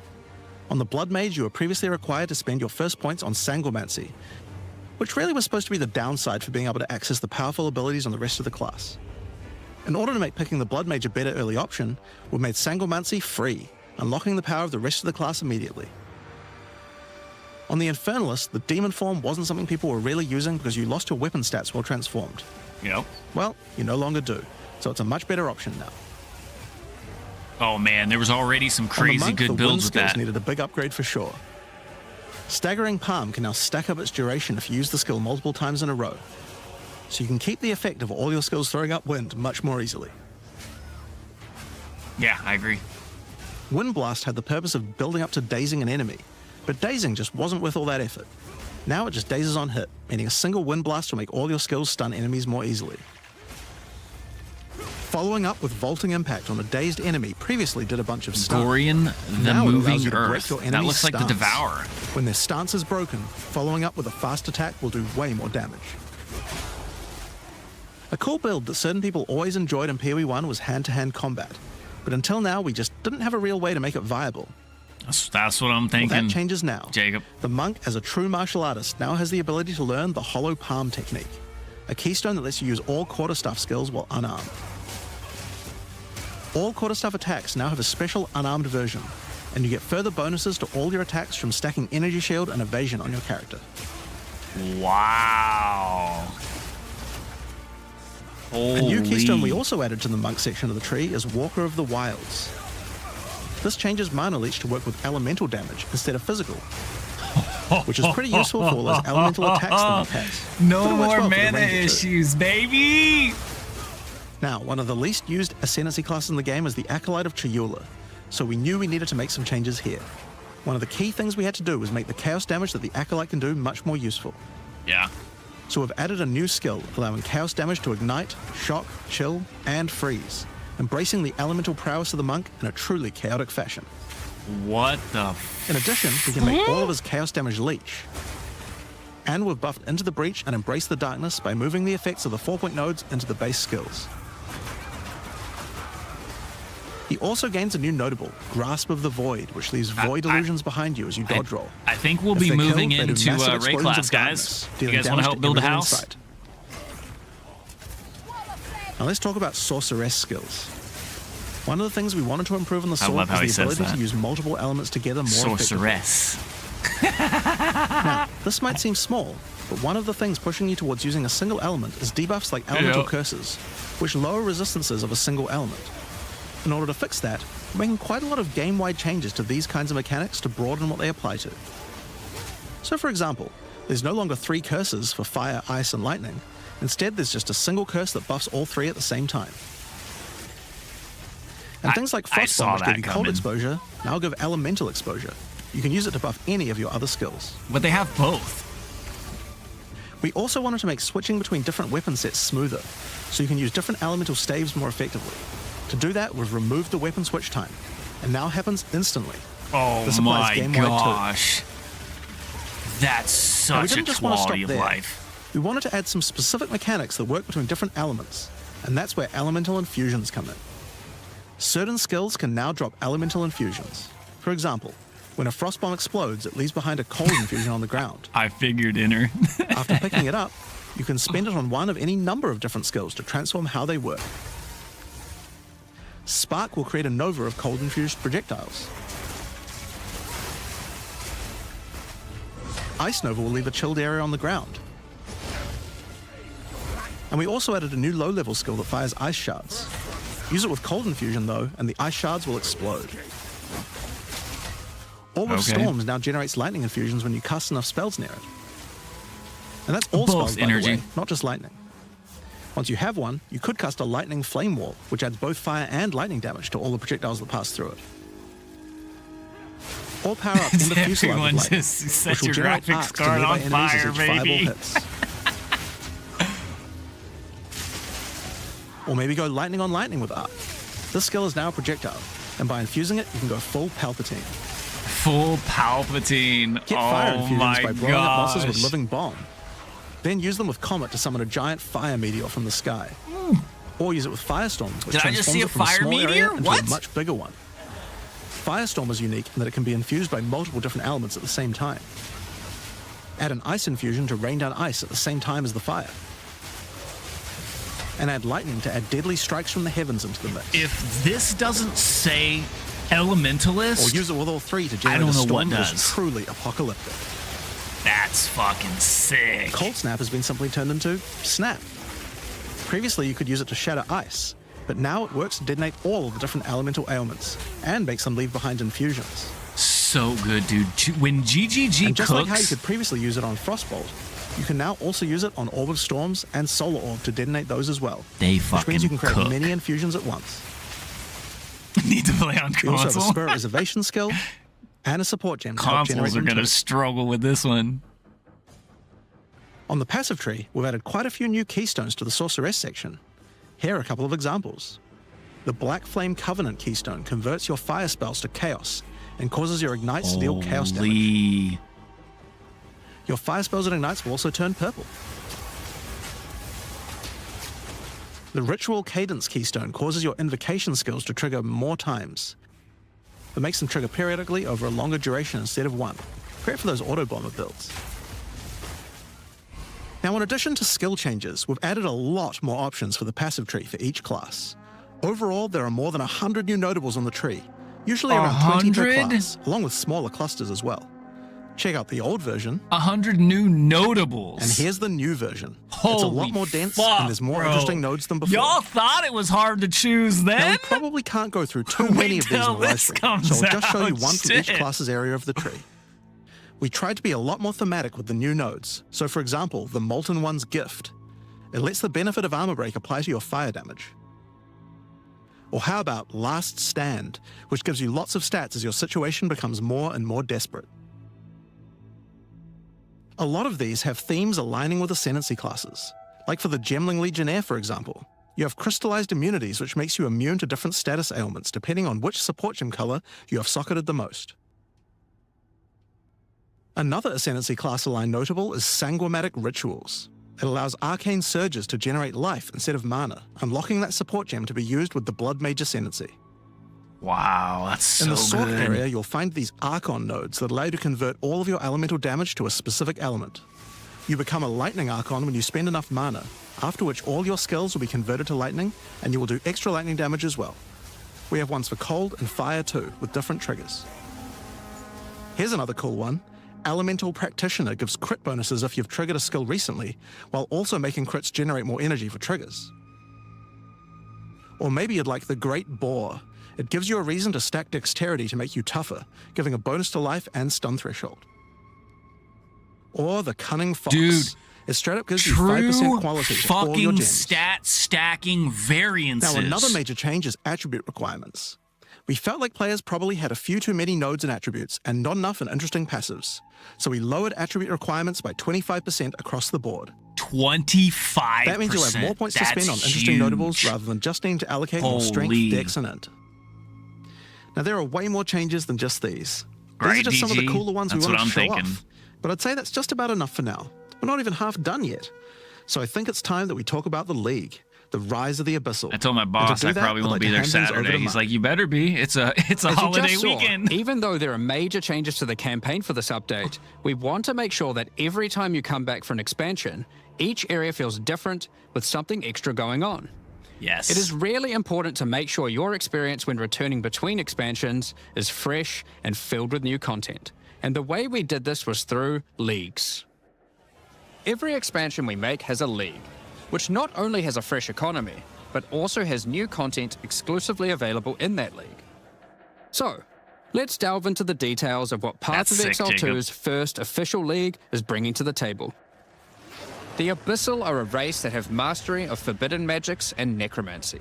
On the Blood Mage, you were previously required to spend your first points on Sangomancy, which really was supposed to be the downside for being able to access the powerful abilities on the rest of the class. In order to make picking the Blood Mage a better early option, we've made Sangomancy free, unlocking the power of the rest of the class immediately. On the Infernalist, the Demon form wasn't something people were really using because you lost your weapon stats while transformed. Yep. Well, you no longer do, so it's a much better option now. Oh man, there was already some On the crazy Monk, good the builds wind with skills that. needed a big upgrade for sure. Staggering Palm can now stack up its duration if you use the skill multiple times in a row, so you can keep the effect of all your skills throwing up wind much more easily. Yeah, I agree. Wind Blast had the purpose of building up to dazing an enemy, but dazing just wasn't worth all that effort. Now it just dazes on hit, meaning a single Wind Blast will make all your skills stun enemies more easily. Following up with Vaulting Impact on a dazed enemy previously did a bunch of stun. Gorian the Now it allows Moving you to break Earth. your That enemy's looks like the stance. Devourer. When their stance is broken, following up with a fast attack will do way more damage. A cool build that certain people always enjoyed in POE 1 was hand-to-hand combat, but until now we just didn't have a real way to make it viable. That's what I'm Well, thinking. that changes now. Jacob. The Monk, as a true martial artist, now has the ability to learn the Hollow Palm technique, a keystone that lets you use all quarterstaff skills while unarmed. All quarterstaff attacks now have a special unarmed version, and you get further bonuses to all your attacks from stacking Energy Shield and Evasion on your character. Wow. A new Holy. keystone we also added to the Monk section of the tree is Walker of the Wilds. This changes Mana Leech to work with elemental damage instead of physical, which is pretty useful for all those elemental attacks the Monk has. No But it works more well for the mana Ranger too. issues, baby. Now, one of the least used Ascendancy classes in the game is the Acolyte of Chayula, so we knew we needed to make some changes here. One of the key things we had to do was make the chaos damage that the Acolyte can do much more useful. Yeah. So we've added a new skill, allowing chaos damage to ignite, shock, chill, and freeze, embracing the elemental prowess of the Monk in a truly chaotic fashion. What the In addition, we can make all of his chaos damage leech. And we've buffed Into the Breach and Embrace the Darkness by moving the effects of the 4-point nodes into the base skills. He also gains a new notable, Grasp of the Void, which leaves void illusions behind you as you dodge roll. I think we'll If be they're moving killed, they do into massive Ray explosions class, of guys. darkness, You dealing guys want to damage help build a everything in house? sight. Now let's talk about Sorceress skills. One of the things we wanted to improve on the I sword love how he is the says ability that. to use multiple elements together more effectively. Sorceress. Now, This might seem small, but one of the things pushing you towards using a single element is debuffs like elemental curses, which lower resistances of a single element. In order to fix that, we're making quite a lot of game-wide changes to these kinds of mechanics to broaden what they apply to. So for example, there's no longer 3 curses for fire, ice, and lightning. Instead, there's just a single curse that buffs all 3 at the same time. And things like Frostbomb, which give you cold exposure, now give elemental exposure. You can use it to buff any of your other skills. But they have both. We also wanted to make switching between different weapon sets smoother, so you can use different elemental staves more effectively. To do that, we've removed the weapon switch time, and now happens instantly. Oh This applies my game-wide too. gosh. That's Now, we such a didn't just want to quality stop of there. life. We wanted to add some specific mechanics that work between different elements, and that's where elemental infusions come in. Certain skills can now drop elemental infusions. For example, when a frostbomb explodes, it leaves behind a cold infusion on the ground. I figured in her. After picking it up, you can spend it on one of any number of different skills to transform how they work. Spark will create a nova of cold-infused projectiles. Ice Nova will leave a chilled area on the ground. And we also added a new low-level skill that fires ice shards. Use it with cold infusion though, and the ice shards will explode. Orb of Storms now generates lightning infusions when you cast enough spells near it. And that's all Both spells, by energy. the way, not just lightning. Once you have one, you could cast a lightning flame wall, which adds both fire and lightning damage to all the projectiles that pass through it. Or power up in the Fusillade Everyone with lightning, just set which will your generate graphics arcs to card nearby on enemies fire, as each fireball baby. hits. Or maybe go lightning on lightning with arc. This skill is now a projectile, and by infusing it, you can go full Palpatine. Full Palpatine. Get fire Oh infusions my by blowing up bosses with gosh. living bomb. Then use them with Comet to summon a giant fire meteor from the sky. Or use it with Firestorm, which Did I just see transforms a it from a fire small meteor? area into What? a much bigger one. Firestorm is unique in that it can be infused by multiple different elements at the same time. Add an ice infusion to rain down ice at the same time as the fire. And add lightning to add deadly strikes from the heavens into the mix. If this doesn't say Elementalist, Or use it with all 3 to I generate don't a know storm what that is does. truly apocalyptic. that's fucking sick. Cold Snap has been simply turned into Snap. Previously, you could use it to shatter ice, but now it works to detonate all of the different elemental ailments and makes them leave behind infusions. So good, dude. When GGG And just like how you cooks, could previously use it on Frostbolt, you can now also use it on Orb of Storms and Solar Orb to detonate those as well. they Which fucking means you can create cook. many infusions at once. Need to play on We also have a console. Spirit Reservation skill and a Support Gem to help generate Consoles are them gonna too. struggle with this one. On the passive tree, we've added quite a few new keystones to the Sorceress section. Here are a couple of examples. The Black Flame Covenant keystone converts your fire spells to chaos and causes your ignites to deal chaos damage. Holy. Your fire spells and ignites will also turn purple. The Ritual Cadence keystone causes your invocation skills to trigger more times. It makes them trigger periodically over a longer duration instead of one. Great for those auto-bomber builds. Now, in addition to skill changes, we've added a lot more options for the passive tree for each class. Overall, there are more than 100 new notables on the tree, usually around 20 per 100? class, along with smaller clusters as well. Check out the old version, 100 new notables. and here's the new version. It's a Holy lot more dense, fuck, and there's more bro. interesting nodes than before. Y'all thought it was hard to choose Now, then? we probably can't go through too Wait many of these in till the live this stream, comes so I'll just show you out. one from each Shit. class's area of the tree. We tried to be a lot more thematic with the new nodes. So for example, the Molten One's Gift. It lets the benefit of Armor Break apply to your fire damage. Or how about Last Stand, which gives you lots of stats as your situation becomes more and more desperate. A lot of these have themes aligning with ascendancy classes. Like for the Gemling Legionnaire, for example. You have crystallized immunities, which makes you immune to different status ailments depending on which support gem color you have socketed the most. Another ascendancy class aligned notable is Sanguimatic Rituals. It allows arcane surges to generate life instead of mana, unlocking that support gem to be used with the Blood Mage Ascendancy. Wow, that's so In the Sword good. area, you'll find these Archon nodes that allow you to convert all of your elemental damage to a specific element. You become a Lightning Archon when you spend enough mana, after which all your skills will be converted to lightning, and you will do extra lightning damage as well. We have ones for cold and fire too, with different triggers. Here's another cool one, Elemental Practitioner gives crit bonuses if you've triggered a skill recently, while also making crits generate more energy for triggers. Or maybe you'd like the Great Boar. It gives you a reason to stack dexterity to make you tougher, giving a bonus to life and stun threshold. Or the Cunning Fox. Dude, it straight up gives you true 5% quality to all your fucking gems. stat stacking variances. Now, another major change is attribute requirements. We felt like players probably had a few too many nodes and attributes and not enough in interesting passives. So we lowered attribute requirements by 25% across the board. 25%. That means you'll have more points to spend on interesting huge. notables rather than just needing to allocate more strength, Holy. dex, and int. Now, there are way more changes than just these. These Right, are just some of the DG? cooler ones That's we what want to I'm show thinking. off. But I'd say that's just about enough for now. We're not even half done yet. So I think it's time that we talk about the League, the rise of the Abyssal. I told my And to boss do I that, probably I'd won't like be to there hand things over Saturday. to He's Mark. like, you better be. It's a As you holiday just saw, weekend. even though there are major changes to the campaign for this update, we want to make sure that every time you come back for an expansion, each area feels different with something extra going on. Yes. It is really important to make sure your experience when returning between expansions is fresh and filled with new content. And the way we did this was through leagues. Every expansion we make has a league, which not only has a fresh economy, but also has new content exclusively available in that league. So, let's delve into the details of what Path That's of sick, Exile Jacob. 2's first official league is bringing to the table. The Abyssal are a race that have mastery of forbidden magics and necromancy.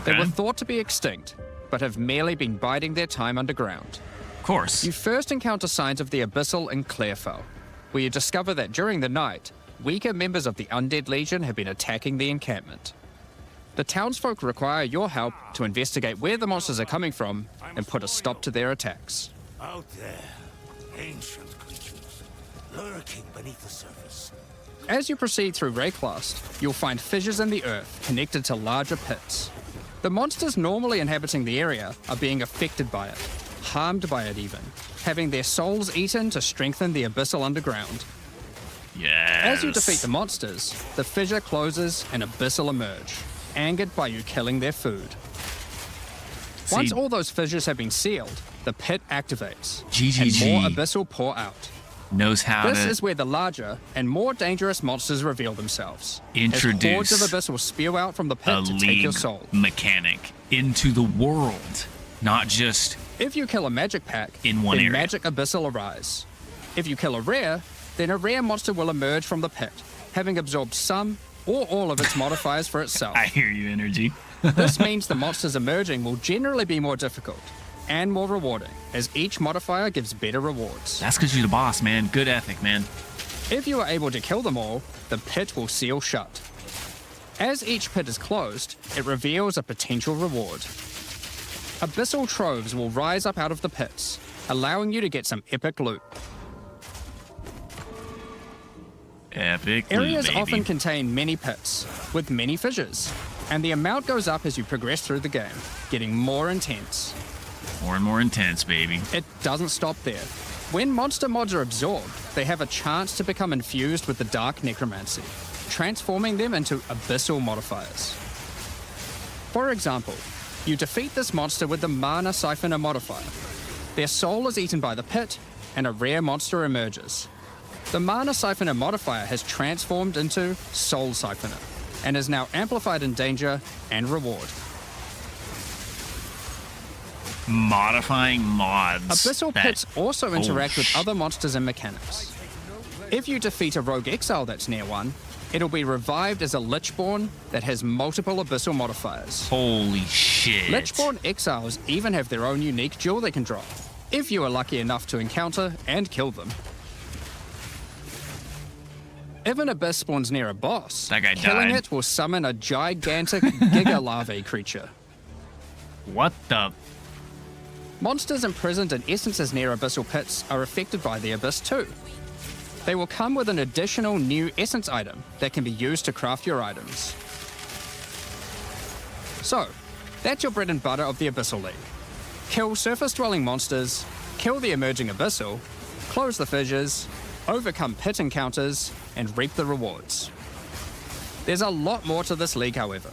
They Okay. were thought to be extinct, but have merely been biding their time underground. Of course. You first encounter signs of the Abyssal in Clairfell, where you discover that during the night, weaker members of the Undead Legion have been attacking the encampment. The townsfolk require your help to investigate where the monsters are coming from and put a stop to their attacks. Out there, ancient creatures, lurking beneath the surface. As you proceed through Rayclast, you'll find fissures in the earth connected to larger pits. The monsters normally inhabiting the area are being affected by it, harmed by it even, having their souls eaten to strengthen the Abyssal underground. yes. As you defeat the monsters, the fissure closes and Abyssal emerge, angered by you killing their food. Once all those fissures have been sealed, the pit activates, GGG. and more Abyssal pour out. knows how This to is where the larger and more dangerous monsters reveal themselves. Introduce as hordes of Abyss will spew out from the a pit to take your league soul. mechanic into the world, not just If you kill a magic pack, In one then area. magic Abyss will arise. If you kill a rare, then a rare monster will emerge from the pit, having absorbed some or all of its modifiers for itself. I hear you, energy. This means the monsters emerging will generally be more difficult and more rewarding, as each modifier gives better rewards. That's because you're the boss, man. Good ethic, man. If you are able to kill them all, the pit will seal shut. As each pit is closed, it reveals a potential reward. Abyssal troves will rise up out of the pits, allowing you to get some epic loot. Epic Areas loot, baby. often contain many pits, with many fissures, and the amount goes up as you progress through the game, getting more intense. More and more intense, baby. It doesn't stop there. When monster mods are absorbed, they have a chance to become infused with the dark necromancy, transforming them into abyssal modifiers. For example, you defeat this monster with the Mana Siphoner modifier. Their soul is eaten by the pit, and a rare monster emerges. The Mana Siphoner modifier has transformed into Soul Siphoner, and is now amplified in danger and reward. Modifying mods. Abyssal that- pits also Oh, interact with sh- other monsters and mechanics. If you defeat a rogue exile that's near one, it'll be revived as a Lichborn that has multiple abyssal modifiers. Holy shit. Lichborn exiles even have their own unique jewel they can drop, if you are lucky enough to encounter and kill them. If an abyss spawns near a boss, That guy killing died. it will summon a gigantic Giga Larvae creature. What the? Monsters imprisoned in essences near abyssal pits are affected by the abyss too. They will come with an additional new essence item that can be used to craft your items. So, that's your bread and butter of the Abyssal League. Kill surface-dwelling monsters, kill the emerging abyssal, close the fissures, overcome pit encounters, and reap the rewards. There's a lot more to this league, however.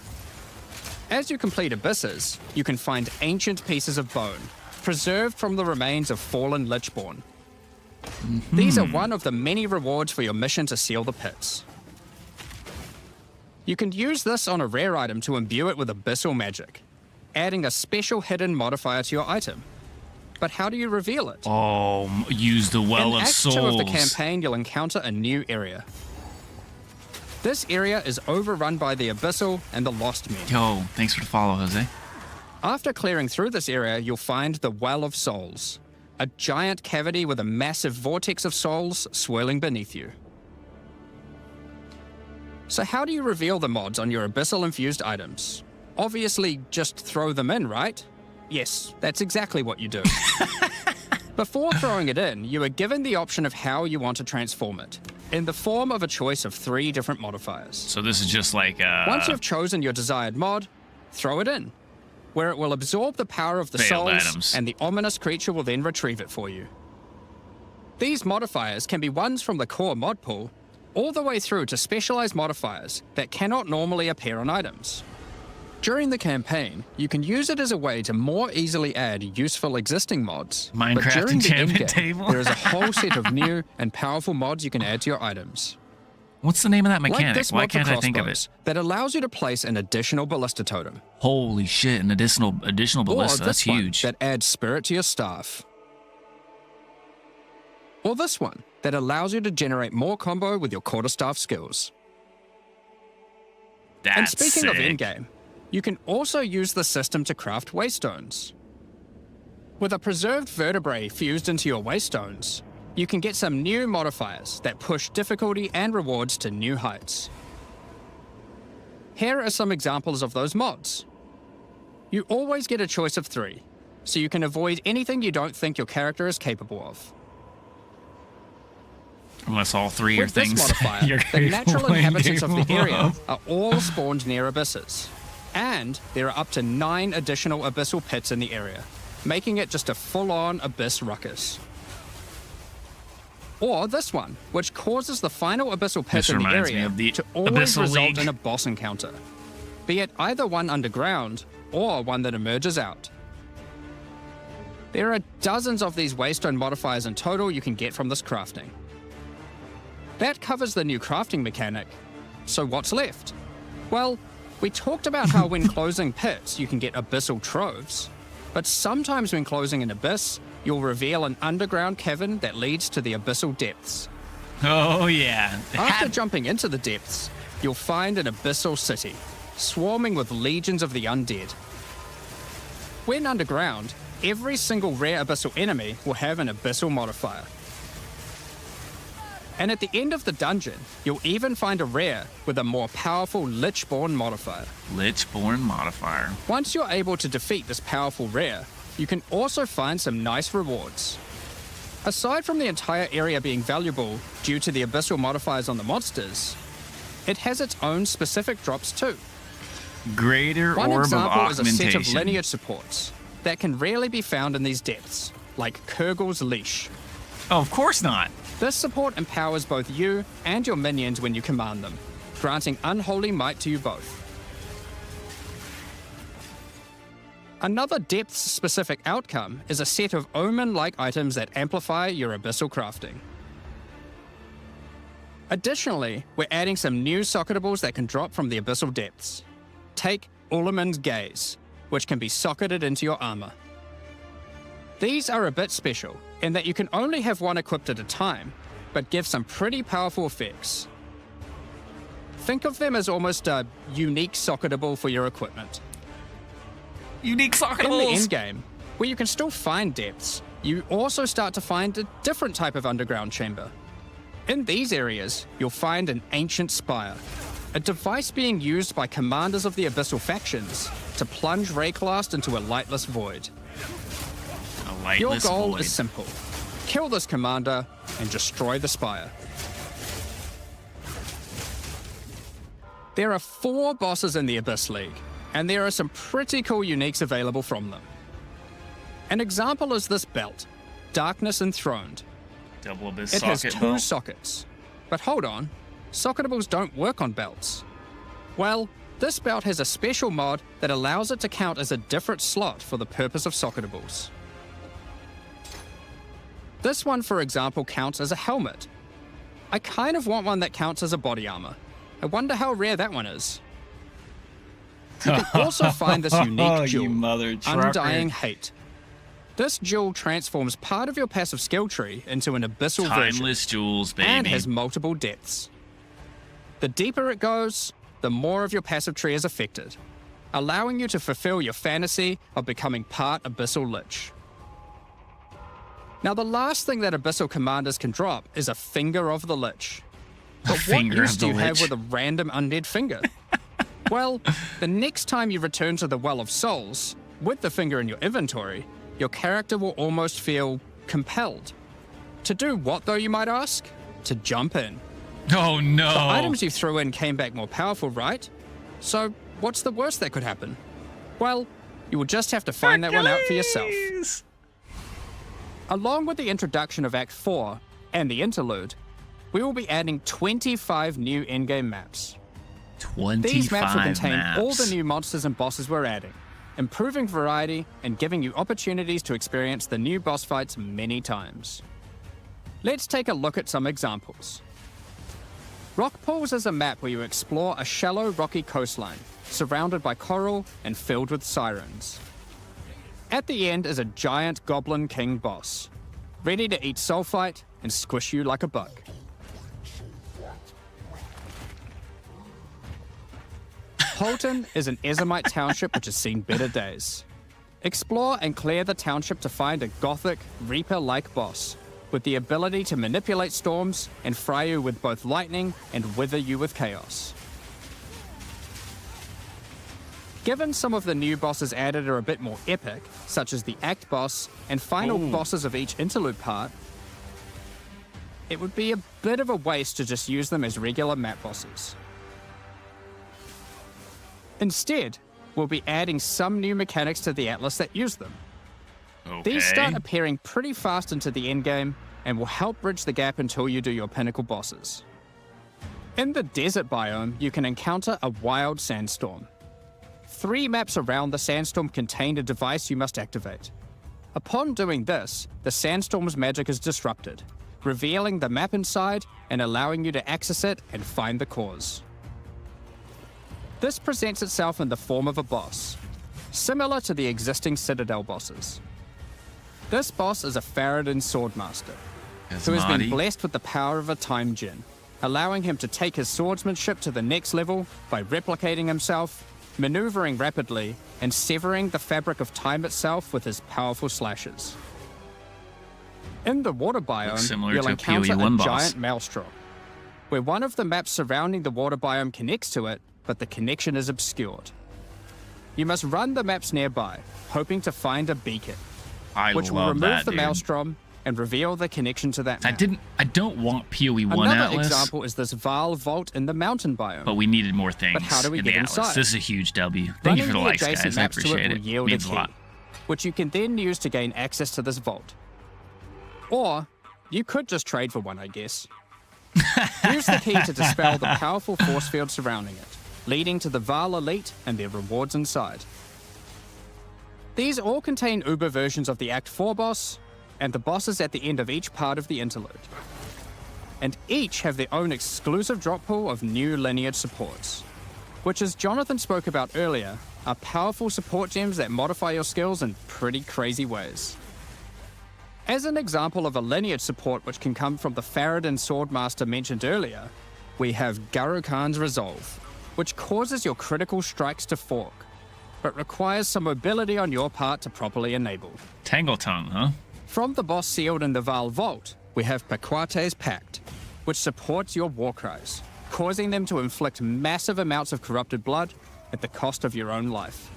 As you complete abysses, you can find ancient pieces of bone, preserved from the remains of fallen Lichborn. These are one of the many rewards for your mission to seal the pits. You can use this on a rare item to imbue it with abyssal magic, adding a special hidden modifier to your item. But how do you reveal it? Oh, use the Well In of Act Souls. 2 of the campaign, you'll encounter a new area. This area is overrun by the Abyssal and the Lost Men. Yo, thanks for the follow, Jose. After clearing through this area, you'll find the Well of Souls, a giant cavity with a massive vortex of souls swirling beneath you. So how do you reveal the mods on your Abyssal-infused items? Obviously, just throw them in, right? Yes, that's exactly what you do. Before throwing it in, you are given the option of how you want to transform it, in the form of a choice of 3 different modifiers. So this is just like Once you've chosen your desired mod, throw it in, where it will absorb the power of the Failed souls, items. and the ominous creature will then retrieve it for you. These modifiers can be ones from the core mod pool, all the way through to specialized modifiers that cannot normally appear on items. During the campaign, you can use it as a way to more easily add useful existing mods. But Minecraft during the enchantment endgame, table. there is a whole set of new and powerful mods you can add to your items. What's the name of that Like mechanic? this Why mod for can't I think of crossbows it? that allows you to place an additional ballista totem. Holy shit, an additional ballista. Or That's this one huge. that adds spirit to your staff. Or this one that allows you to generate more combo with your quarterstaff skills. That's And speaking of sick. endgame, you can also use the system to craft waystones. With a preserved vertebrae fused into your waystones, you can get some new modifiers that push difficulty and rewards to new heights. Here are some examples of those mods. You always get a choice of 3, so you can avoid anything you don't think your character is capable of. Unless all 3 are With this things modifier, you're the natural capable and inhabitants of the capable area of. are all spawned near abysses. And there are up to 9 additional abyssal pits in the area, making it just a full-on abyss ruckus. Or this one, which causes the final abyssal pit This in the reminds me area of the to always Abyssal result League. in a boss encounter, be it either one underground or one that emerges out. There are dozens of these waystone modifiers in total you can get from this crafting. That covers the new crafting mechanic. So what's left? Well, we talked about how when closing pits you can get abyssal troves, but sometimes when closing an abyss, you'll reveal an underground cavern that leads to the abyssal depths. Oh, yeah. After jumping into the depths, you'll find an abyssal city, swarming with legions of the undead. When underground, every single rare abyssal enemy will have an abyssal modifier. And at the end of the dungeon, you'll even find a rare with a more powerful Lichborn modifier. Lichborn modifier. Once you're able to defeat this powerful rare, you can also find some nice rewards. Aside from the entire area being valuable due to the abyssal modifiers on the monsters, it has its own specific drops too. Greater One orb of example is a set of augmentation. lineage supports that can rarely be found in these depths, like Kurgel's Leash. Oh, of course not. This support empowers both you and your minions when you command them, granting unholy might to you both. Another depths-specific outcome is a set of omen-like items that amplify your abyssal crafting. Additionally, we're adding some new socketables that can drop from the abyssal depths. Take Ulaman's Gaze, which can be socketed into your armor. These are a bit special, in that you can only have one equipped at a time, but give some pretty powerful effects. Think of them as almost a unique socketable for your equipment. Unique In the socketables. endgame, where you can still find depths, you also start to find a different type of underground chamber. In these areas, you'll find an ancient spire, a device being used by commanders of the abyssal factions to plunge Rayclast into a lightless void. A Your lightless goal void. is simple. Kill this commander and destroy the spire. There are 4 bosses in the Abyss League, and there are some pretty cool uniques available from them. An example is this belt, Darkness Enthroned. Double abyss It has socket 2 belt. sockets. But hold on, socketables don't work on belts. Well, this belt has a special mod that allows it to count as a different slot for the purpose of socketables. This one, for example, counts as a helmet. I kind of want one that counts as a body armor. I wonder how rare that one is. You can also find this unique You jewel, mother trucker. Undying Hate. This jewel transforms part of your passive skill tree into an abyssal version Timeless jewels, baby. and has multiple depths. The deeper it goes, the more of your passive tree is affected, allowing you to fulfill your fantasy of becoming part Abyssal Lich. Now, the last thing that Abyssal Commanders can drop is a Finger of the Lich. But what Finger use of do the you have Lich. with a random undead finger? Well, the next time you return to the Well of Souls, with the finger in your inventory, your character will almost feel compelled. To do what, though, you might ask? To jump in. Oh no. The items you threw in came back more powerful, right? So, what's the worst that could happen? Well, you will just have to find that one out for yourself. Hercules! Along with the introduction of Act 4 and the interlude, we will be adding 25 new in-game maps. 25 These maps will contain maps. all the new monsters and bosses we're adding, improving variety and giving you opportunities to experience the new boss fights many times. Let's take a look at some examples. Rock Pools is a map where you explore a shallow rocky coastline, surrounded by coral and filled with sirens. At the end is a giant Goblin King boss, ready to eat sulfite and squish you like a bug. Holton is an Ezomite township which has seen better days. Explore and clear the township to find a gothic, Reaper-like boss, with the ability to manipulate storms and fry you with both lightning and wither you with chaos. Given some of the new bosses added are a bit more epic, such as the Act boss and final bosses of each interlude part, it would be a bit of a waste to just use them as regular map bosses. Instead, we'll be adding some new mechanics to the Atlas that use them. Okay. These start appearing pretty fast into the endgame and will help bridge the gap until you do your pinnacle bosses. In the desert biome, you can encounter a wild sandstorm. 3 maps around the sandstorm contain a device you must activate. Upon doing this, the sandstorm's magic is disrupted, revealing the map inside and allowing you to access it and find the cause. This presents itself in the form of a boss, similar to the existing Citadel bosses. This boss is a Faradin Swordmaster, who has been blessed with the power of a Time Djinn, allowing him to take his swordsmanship to the next level by replicating himself, maneuvering rapidly, and severing the fabric of time itself with his powerful slashes. In the water biome, similar you'll to a encounter POE1 a boss. giant maelstrom, where one of the maps surrounding the water biome connects to it, but the connection is obscured. You must run the maps nearby, hoping to find a beacon, which will love remove that, the dude. maelstrom and reveal the connection to that map. I don't want POE1 Another Atlas, example is this Vaal vault in the mountain biome. but we needed more things But how do we in get the Atlas. inside? This is a huge W. Thank you for the Running likes, adjacent guys. I maps to appreciate will it. yield Means a a key, lot. which you can then use to gain access to this vault. Or you could just trade for one, I guess. Use the key to dispel the powerful force field surrounding it, leading to the Vaal Elite and their rewards inside. These all contain Uber versions of the Act 4 boss, and the bosses at the end of each part of the interlude. And each have their own exclusive drop pool of new lineage supports, which, as Jonathan spoke about earlier, are powerful support gems that modify your skills in pretty crazy ways. As an example of a lineage support which can come from the Faradin Swordmaster mentioned earlier, we have Guru Khan's Resolve, which causes your critical strikes to fork, but requires some mobility on your part to properly enable. Tangle Tongue, huh? From the boss sealed in the Vaal Vault, we have Paquate's Pact, which supports your war cries, causing them to inflict massive amounts of corrupted blood at the cost of your own life.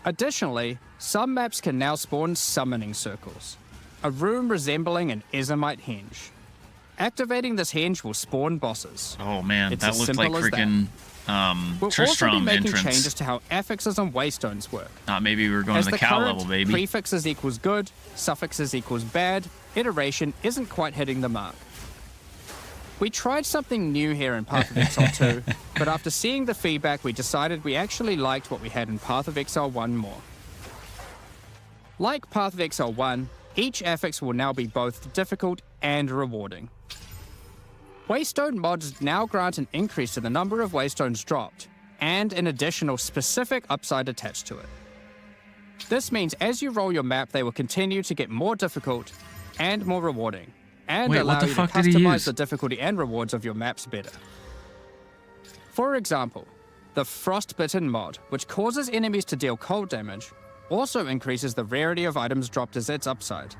Additionally, some maps can now spawn summoning circles, a room resembling an Ezomite henge. Activating this henge will spawn bosses. Oh man, It's that as looked like simple as that. freaking We'll also be Tristram making entrance. changes to how affixes and waystones work. Maybe we were going As to the the cow current level, baby. prefixes equals good, suffixes equals bad, iteration isn't quite hitting the mark. We tried something new here in Path of Exile 2, but after seeing the feedback, we decided we actually liked what we had in Path of Exile 1 more. Like Path of Exile 1, each affix will now be both difficult and rewarding. Waystone mods now grant an increase to the number of waystones dropped, and an additional specific upside attached to it. This means as you roll your map, they will continue to get more difficult and more rewarding, and Wait, allow what the you to fuck did he use? customize the difficulty and rewards of your maps better. For example, the Frostbitten mod, which causes enemies to deal cold damage, also increases the rarity of items dropped as its upside.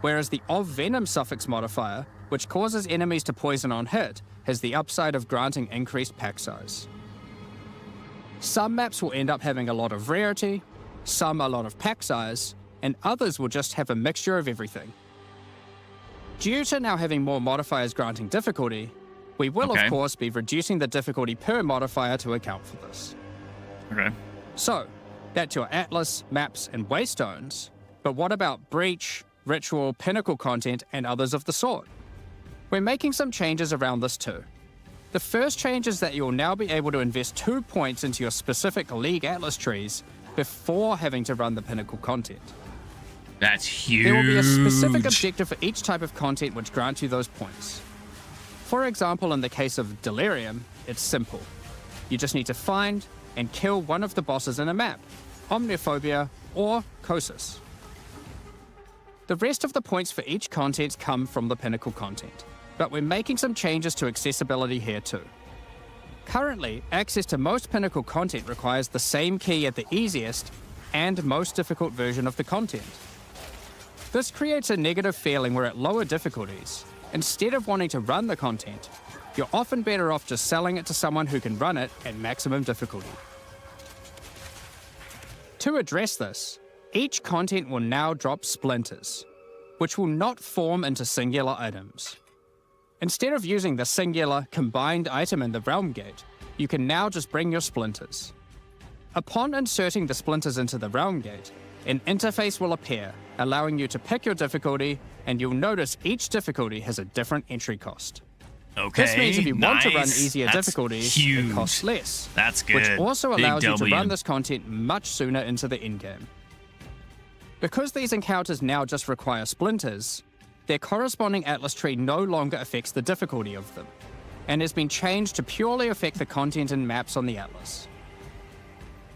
Whereas the Of Venom suffix modifier, which causes enemies to poison on hit, has the upside of granting increased pack size. Some maps will end up having a lot of rarity, some a lot of pack size, and others will just have a mixture of everything. Due to now having more modifiers granting difficulty, we will Okay. of course be reducing the difficulty per modifier to account for this. Okay. So, that's your Atlas, maps, and Waystones, but what about Breach, Ritual, Pinnacle content, and others of the sort? We're making some changes around this too. The first change is that you'll now be able to invest 2 points into your specific League Atlas trees before having to run the Pinnacle content. That's huge. There will be a specific objective for each type of content which grants you those points. For example, in the case of Delirium, it's simple. You just need to find and kill one of the bosses in a map, Omniphobia or Kosis. The rest of the points for each content come from the Pinnacle content, but we're making some changes to accessibility here too. Currently, access to most Pinnacle content requires the same key at the easiest and most difficult version of the content. This creates a negative feeling where at lower difficulties, instead of wanting to run the content, you're often better off just selling it to someone who can run it at maximum difficulty. To address this, each content will now drop splinters, which will not form into singular items. Instead of using the singular combined item in the realm gate, you can now just bring your splinters. Upon inserting the splinters into the realm gate, an interface will appear, allowing you to pick your difficulty, and you'll notice each difficulty has a different entry cost. Okay. This means if you want to run nice. easier That's difficulties, huge. it costs less. That's good. Which also Big allows you to W. run this content much sooner into the endgame. Because these encounters now just require splinters, their corresponding Atlas tree no longer affects the difficulty of them, and has been changed to purely affect the content and maps on the Atlas.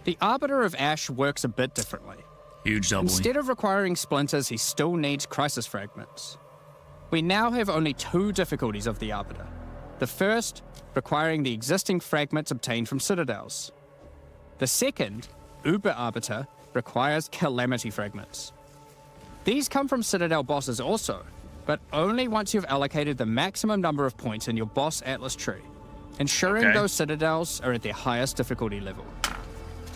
The Arbiter of Ash works a bit differently. Huge W. Instead of requiring splinters, he still needs crisis fragments. We now have only 2 difficulties of the Arbiter. The first, requiring the existing fragments obtained from citadels. The second, Uber Arbiter, requires calamity fragments. These come from citadel bosses also, but only once you've allocated the maximum number of points in your boss Atlas tree, ensuring Okay. those citadels are at their highest difficulty level.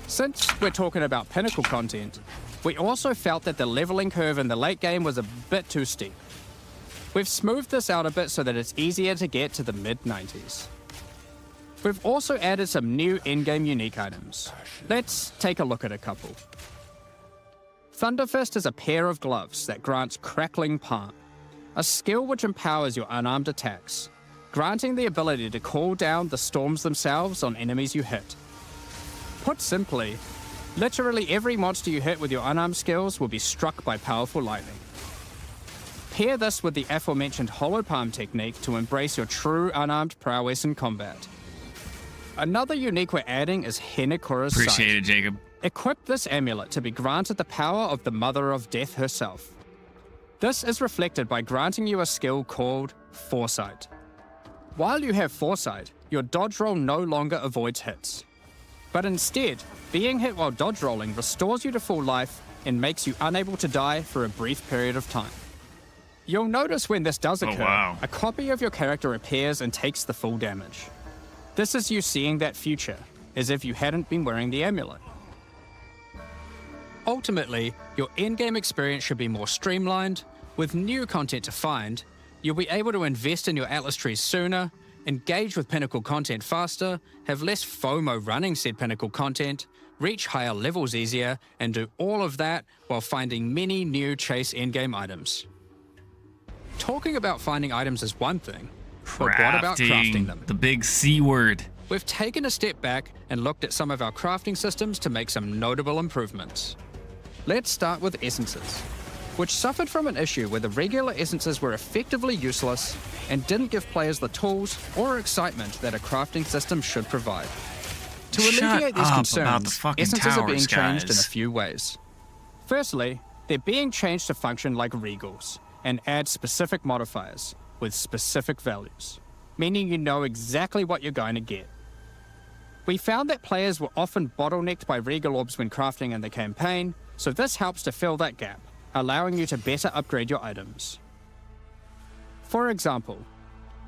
Since we're talking about Pinnacle content, we also felt that the leveling curve in the late game was a bit too steep. We've smoothed this out a bit so that it's easier to get to the mid-90s. We've also added some new in-game unique items. Let's take a look at a couple. Thunderfist is a pair of gloves that grants Crackling Palm, a skill which empowers your unarmed attacks, granting the ability to call down the storms themselves on enemies you hit. Put simply, literally every monster you hit with your unarmed skills will be struck by powerful lightning. Pair this with the aforementioned Hollow Palm technique to embrace your true unarmed prowess in combat. Another unique we're adding is Henekura's Sight. Appreciate it, Jacob. Equip this amulet to be granted the power of the Mother of Death herself. This is reflected by granting you a skill called Foresight. While you have Foresight, your dodge roll no longer avoids hits. But instead, being hit while dodge rolling restores you to full life and makes you unable to die for a brief period of time. You'll notice when this does occur, wow. a copy of your character appears and takes the full damage. This is you seeing that future, as if you hadn't been wearing the amulet. Ultimately, your in-game experience should be more streamlined. With new content to find, you'll be able to invest in your Atlas trees sooner, engage with Pinnacle content faster, have less FOMO running said Pinnacle content, reach higher levels easier, and do all of that while finding many new chase endgame items. Talking about finding items is one thing, but what about crafting them? The big C word. We've taken a step back and looked at some of our crafting systems to make some notable improvements. Let's start with essences. which suffered from an issue where the regular essences were effectively useless and didn't give players the tools or excitement that a crafting system should provide. To alleviate these concerns, essences are being changed in a few ways. Firstly, they're being changed to function like regals and add specific modifiers with specific values, meaning you know exactly what you're going to get. We found that players were often bottlenecked by regal orbs when crafting in the campaign, so this helps to fill that gap, allowing you to better upgrade your items. For example,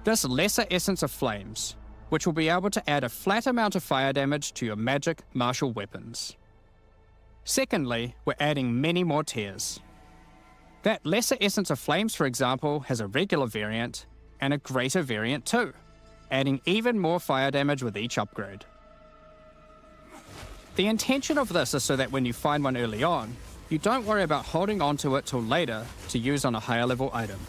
this Lesser Essence of Flames, which will be able to add a flat amount of fire damage to your magic martial weapons. Secondly, we're adding many more tiers. That Lesser Essence of Flames, for example, has a regular variant and a greater variant too, adding even more fire damage with each upgrade. The intention of this is so that when you find one early on, you don't worry about holding on to it till later to use on a higher level item.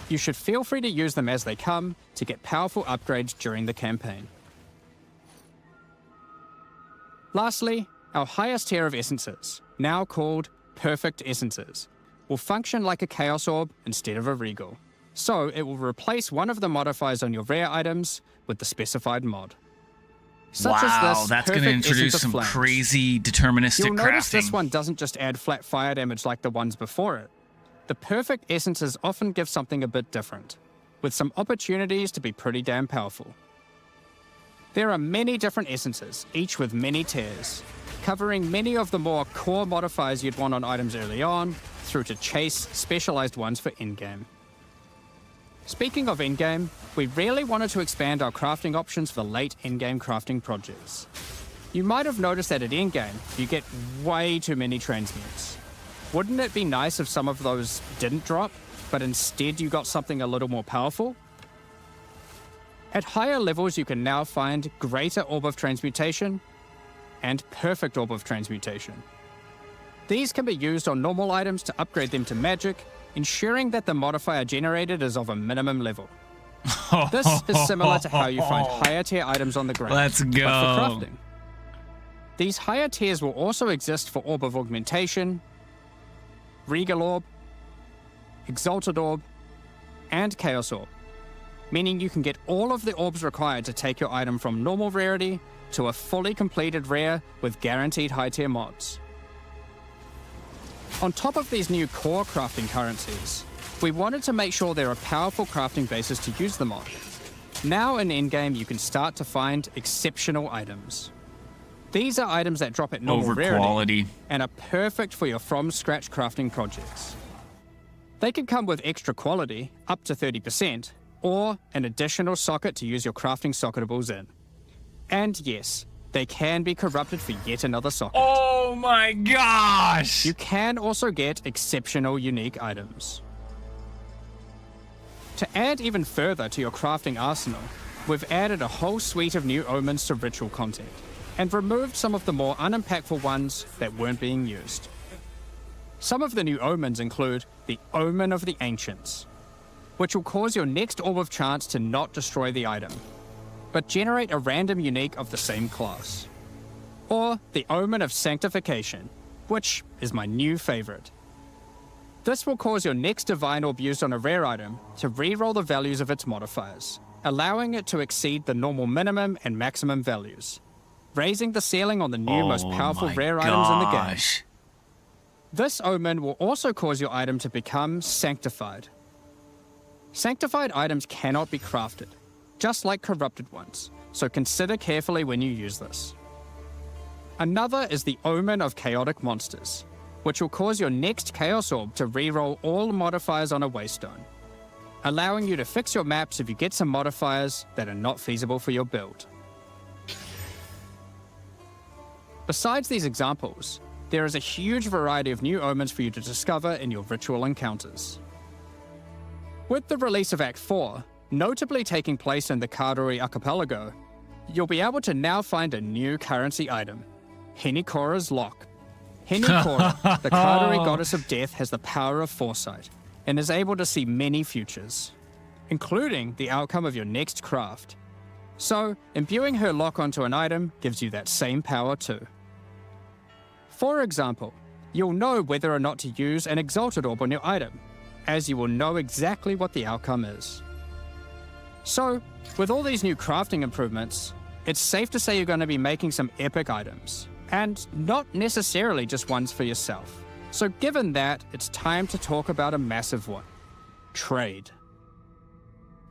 You should feel free to use them as they come to get powerful upgrades during the campaign. Lastly, our highest tier of essences, now called Perfect Essences, will function like a Chaos Orb instead of a Regal. So it will replace one of the modifiers on your rare items with the specified mod. Such as this that's going to introduce some crazy deterministic You'll notice crafting. this one doesn't just add flat fire damage like the ones before it. The perfect essences often give something a bit different, with some opportunities to be pretty damn powerful. There are many different essences, each with many tiers, covering many of the more core modifiers you'd want on items early on, through to chase specialized ones for in-game. Speaking of in-game, we really wanted to expand our crafting options for late in-game crafting projects. You might have noticed that at in-game, you get way too many transmutes. Wouldn't it be nice if some of those didn't drop, but instead you got something a little more powerful? At higher levels, you can now find Greater Orb of Transmutation and Perfect Orb of Transmutation. These can be used on normal items to upgrade them to magic, ensuring that the modifier generated is of a minimum level. This is similar to how you find higher tier items on the ground, Let's go. but for crafting. These higher tiers will also exist for Orb of Augmentation, Regal Orb, Exalted Orb, and Chaos Orb, meaning you can get all of the orbs required to take your item from normal rarity to a fully completed rare with guaranteed high tier mods. On top of these new core crafting currencies, we wanted to make sure there are powerful crafting bases to use them on. Now in endgame, you can start to find exceptional items. These are items that drop at normal rarity quality and are perfect for your from-scratch crafting projects. They can come with extra quality, up to 30%, or an additional socket to use your crafting socketables in. And yes, they can be corrupted for yet another socket. Oh my gosh! You can also get exceptional unique items. To add even further to your crafting arsenal, we've added a whole suite of new omens to ritual content, and removed some of the more unimpactful ones that weren't being used. Some of the new omens include the Omen of the Ancients, which will cause your next Orb of Chance to not destroy the item, but generate a random unique of the same class. Or the Omen of Sanctification, which is my new favorite. This will cause your next Divine Orb used on a rare item to reroll the values of its modifiers, allowing it to exceed the normal minimum and maximum values, raising the ceiling on the new most powerful rare items in the game. This omen will also cause your item to become sanctified. Sanctified items cannot be crafted, just like corrupted ones, so consider carefully when you use this. Another is the Omen of Chaotic Monsters, which will cause your next Chaos Orb to reroll all modifiers on a Waystone, allowing you to fix your maps if you get some modifiers that are not feasible for your build. Besides these examples, there is a huge variety of new omens for you to discover in your ritual encounters. With the release of Act 4, notably taking place in the Karori Archipelago, you'll be able to now find a new currency item, Henikora's Lock. Henikora, the Karori goddess of death, has the power of foresight, and is able to see many futures, including the outcome of your next craft. So, imbuing her lock onto an item gives you that same power too. For example, you'll know whether or not to use an Exalted Orb on your item, as you will know exactly what the outcome is. So, with all these new crafting improvements, it's safe to say you're going to be making some epic items, and not necessarily just ones for yourself. So given that, it's time to talk about a massive one. Trade.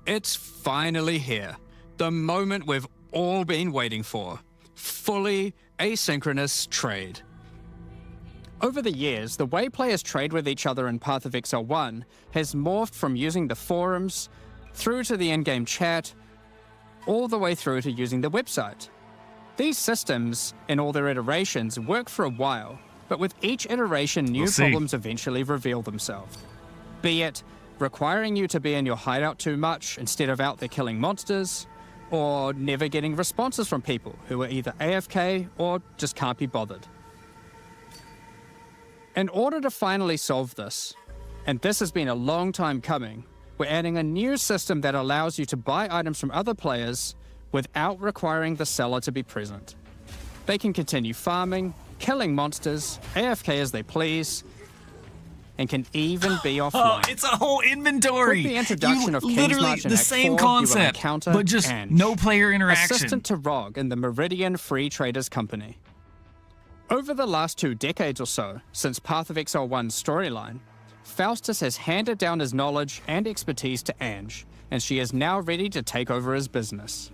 It's finally here. The moment we've all been waiting for. Fully asynchronous trade. Over the years, the way players trade with each other in Path of Exile 1 has morphed from using the forums, through to the in-game chat, all the way through to using the website. These systems, in all their iterations, work for a while, but with each iteration, new problems eventually reveal themselves. Be it requiring you to be in your hideout too much instead of out there killing monsters, or never getting responses from people who are either AFK or just can't be bothered. In order to finally solve this, and this has been a long time coming, we're adding a new system that allows you to buy items from other players without requiring the seller to be present. They can continue farming, killing monsters, AFK as they please, and can even be offline. Oh, it's a whole inventory. With the introduction of literally Kingsmarch in the Act same 4, concept, you will encounter but just Ange, no player interaction. assistant to Rog in the Meridian Free Traders Company. Over the last 2 decades or so, since Path of Exile 1's storyline, Faustus has handed down his knowledge and expertise to Ange, and she is now ready to take over his business.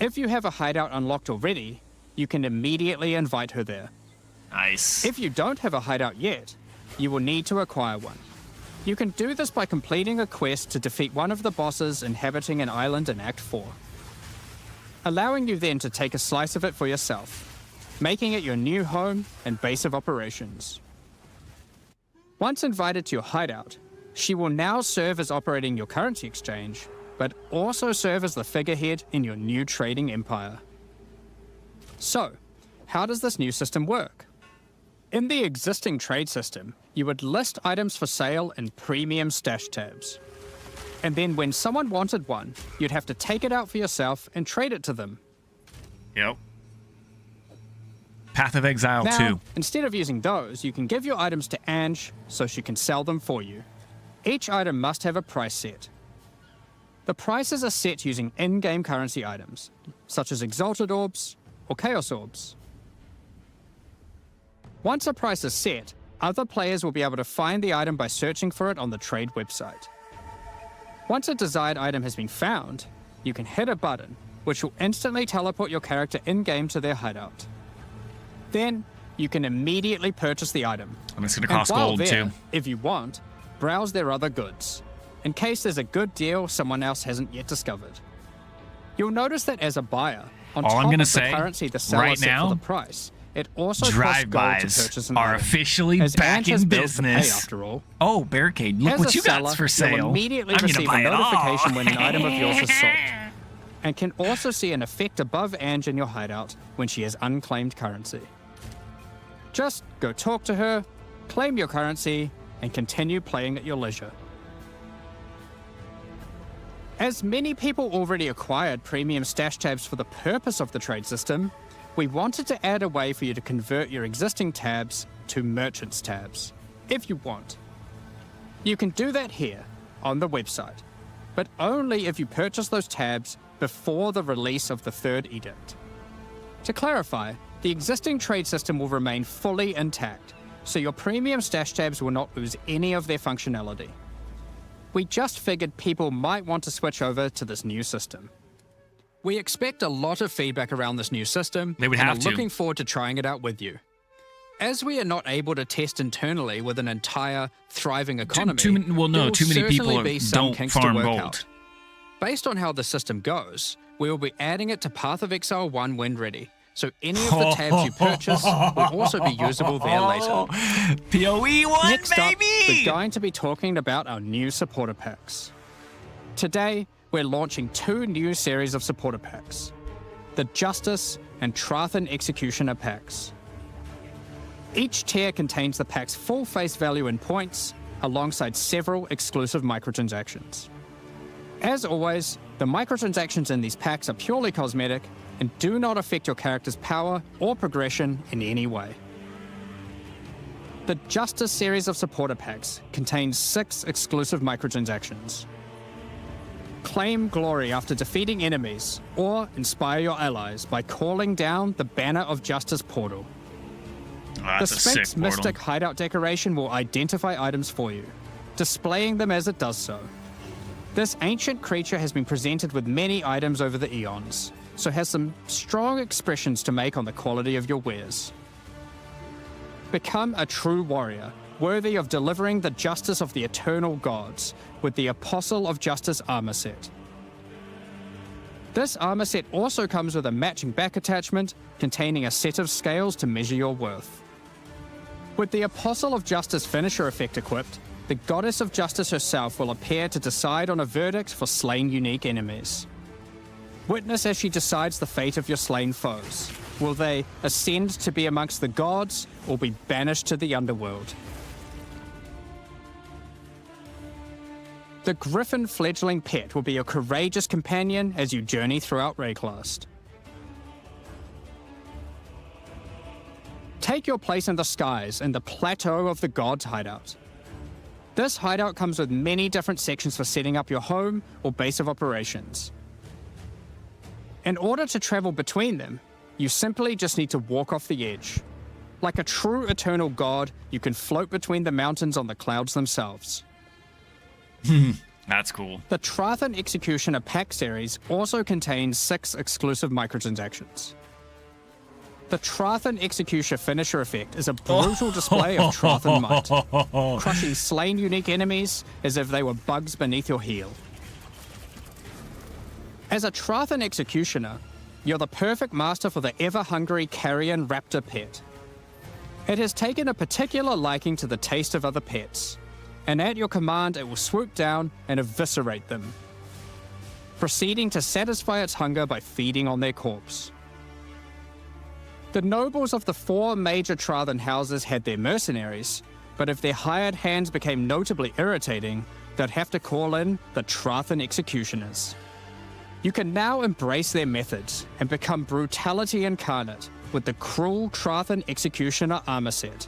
If you have a hideout unlocked already, you can immediately invite her there. Nice. If you don't have a hideout yet, you will need to acquire one. You can do this by completing a quest to defeat one of the bosses inhabiting an island in Act 4, allowing you then to take a slice of it for yourself, making it your new home and base of operations. Once invited to your hideout, she will now serve as operating your currency exchange, but also serve as the figurehead in your new trading empire. So, how does this new system work? In the existing trade system, you would list items for sale in premium stash tabs. And then when someone wanted one, you'd have to take it out for yourself and trade it to them. Yep. Path of Exile Now, 2. instead of using those, you can give your items to Ange so she can sell them for you. Each item must have a price set. The prices are set using in-game currency items, such as Exalted Orbs or Chaos Orbs. Once a price is set, other players will be able to find the item by searching for it on the trade website. Once a desired item has been found, you can hit a button, which will instantly teleport your character in-game to their hideout. Then, you can immediately purchase the item. And it's going to cost And while gold, there, too. if you want, browse their other goods, in case there's a good deal someone else hasn't yet discovered. You'll notice that as a buyer, on All top I'm gonna of the say currency the seller right set now, for the price, it also costs gold to Drive-bys purchase an are item, officially as back Ange has in bills to pay business. after all. Oh, Barricade, look As what a you got seller, for sale. you'll immediately I'm gonna receive buy a it all. notification when an item of yours is sold, and can also see an effect above Ange in your hideout when she has unclaimed currency. Just go talk to her, claim your currency, and continue playing at your leisure. As many people already acquired premium stash tabs for the purpose of the trade system, we wanted to add a way for you to convert your existing tabs to merchants tabs, if you want. You can do that here, on the website, but only if you purchase those tabs before the release of the third edict. To clarify, the existing trade system will remain fully intact, so your premium stash tabs will not lose any of their functionality. We just figured people might want to switch over to this new system. We expect a lot of feedback around this new system, They would and have are to. looking forward to trying it out with you. As we are not able to test internally with an entire thriving economy, too many there will people certainly be some don't kinks to farm work gold. out. Based on how the system goes, we will be adding it to Path of Exile 1 when ready, so any of the tabs you purchase will also be usable there later. POE 1, Next up, we're baby! going to be talking about our new supporter packs. Today, we're launching 2 new series of supporter packs, the Justice and Trathan Executioner packs. Each tier contains the pack's full face value in points, alongside several exclusive microtransactions. As always, the microtransactions in these packs are purely cosmetic and do not affect your character's power or progression in any way. The Justice series of supporter packs contains 6 exclusive microtransactions. Claim glory after defeating enemies, or inspire your allies by calling down the Banner of Justice portal. Oh, The that's a sick Sphinx portal. Mystic hideout decoration will identify items for you, displaying them as it does so. This ancient creature has been presented with many items over the eons, so has some strong expressions to make on the quality of your wares. Become a true warrior, worthy of delivering the justice of the eternal gods with the Apostle of Justice armor set. This armor set also comes with a matching back attachment containing a set of scales to measure your worth. With the Apostle of Justice finisher effect equipped, the Goddess of Justice herself will appear to decide on a verdict for slain unique enemies. Witness as she decides the fate of your slain foes. Will they ascend to be amongst the gods or be banished to the underworld? The Griffin fledgling pet will be a courageous companion as you journey throughout Rayclast. Take your place in the skies in the Plateau of the Gods hideout. This hideout comes with many different sections for setting up your home or base of operations. In order to travel between them, you simply just need to walk off the edge. Like a true eternal god, you can float between the mountains on the clouds themselves. That's cool. The Trathan Executioner pack series also contains 6 exclusive microtransactions. The Trathan Executioner finisher effect is a brutal display of Trathan might, crushing slain unique enemies as if they were bugs beneath your heel. As a Trathan Executioner, you're the perfect master for the ever-hungry carrion raptor pet. It has taken a particular liking to the taste of other pets, and at your command it will swoop down and eviscerate them, proceeding to satisfy its hunger by feeding on their corpse. The nobles of the 4 major Trathan houses had their mercenaries, but if their hired hands became notably irritating, they'd have to call in the Trathan Executioners. You can now embrace their methods and become brutality incarnate with the Cruel Trathan Executioner armor set.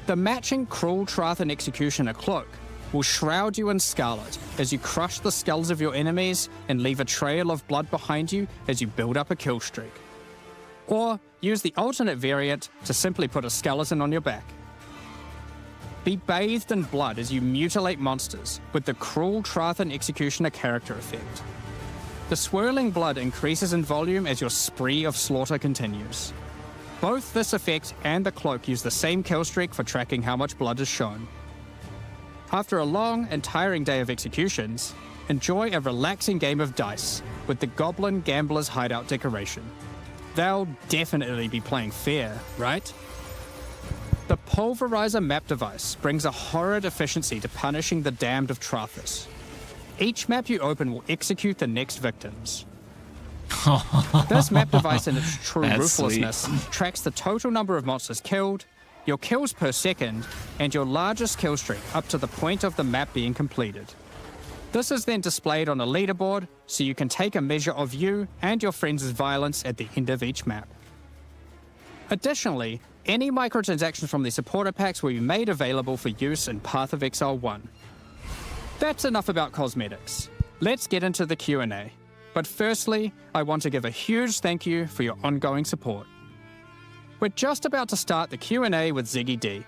The matching Cruel Trathan Executioner cloak will shroud you in scarlet as you crush the skulls of your enemies and leave a trail of blood behind you as you build up a kill streak. Or use the alternate variant to simply put a skeleton on your back. Be bathed in blood as you mutilate monsters with the Cruel Trathan Executioner character effect. The swirling blood increases in volume as your spree of slaughter continues. Both this effect and the cloak use the same kill streak for tracking how much blood is shown. After a long and tiring day of executions, enjoy a relaxing game of dice with the Goblin Gambler's Hideout decoration. They'll definitely be playing fair, right? The Pulverizer map device brings a horrid efficiency to punishing the damned of Trathis. Each map you open will execute the next victims. This map device in its true That's ruthlessness tracks the total number of monsters killed, your kills per second, and your largest kill streak up to the point of the map being completed. This is then displayed on a leaderboard so you can take a measure of you and your friends' violence at the end of each map. Additionally, any microtransactions from the supporter packs will be made available for use in Path of Exile 1. That's enough about cosmetics. Let's get into the Q&A. But firstly, I want to give a huge thank you for your ongoing support. We're just about to start the Q&A with Ziggy D.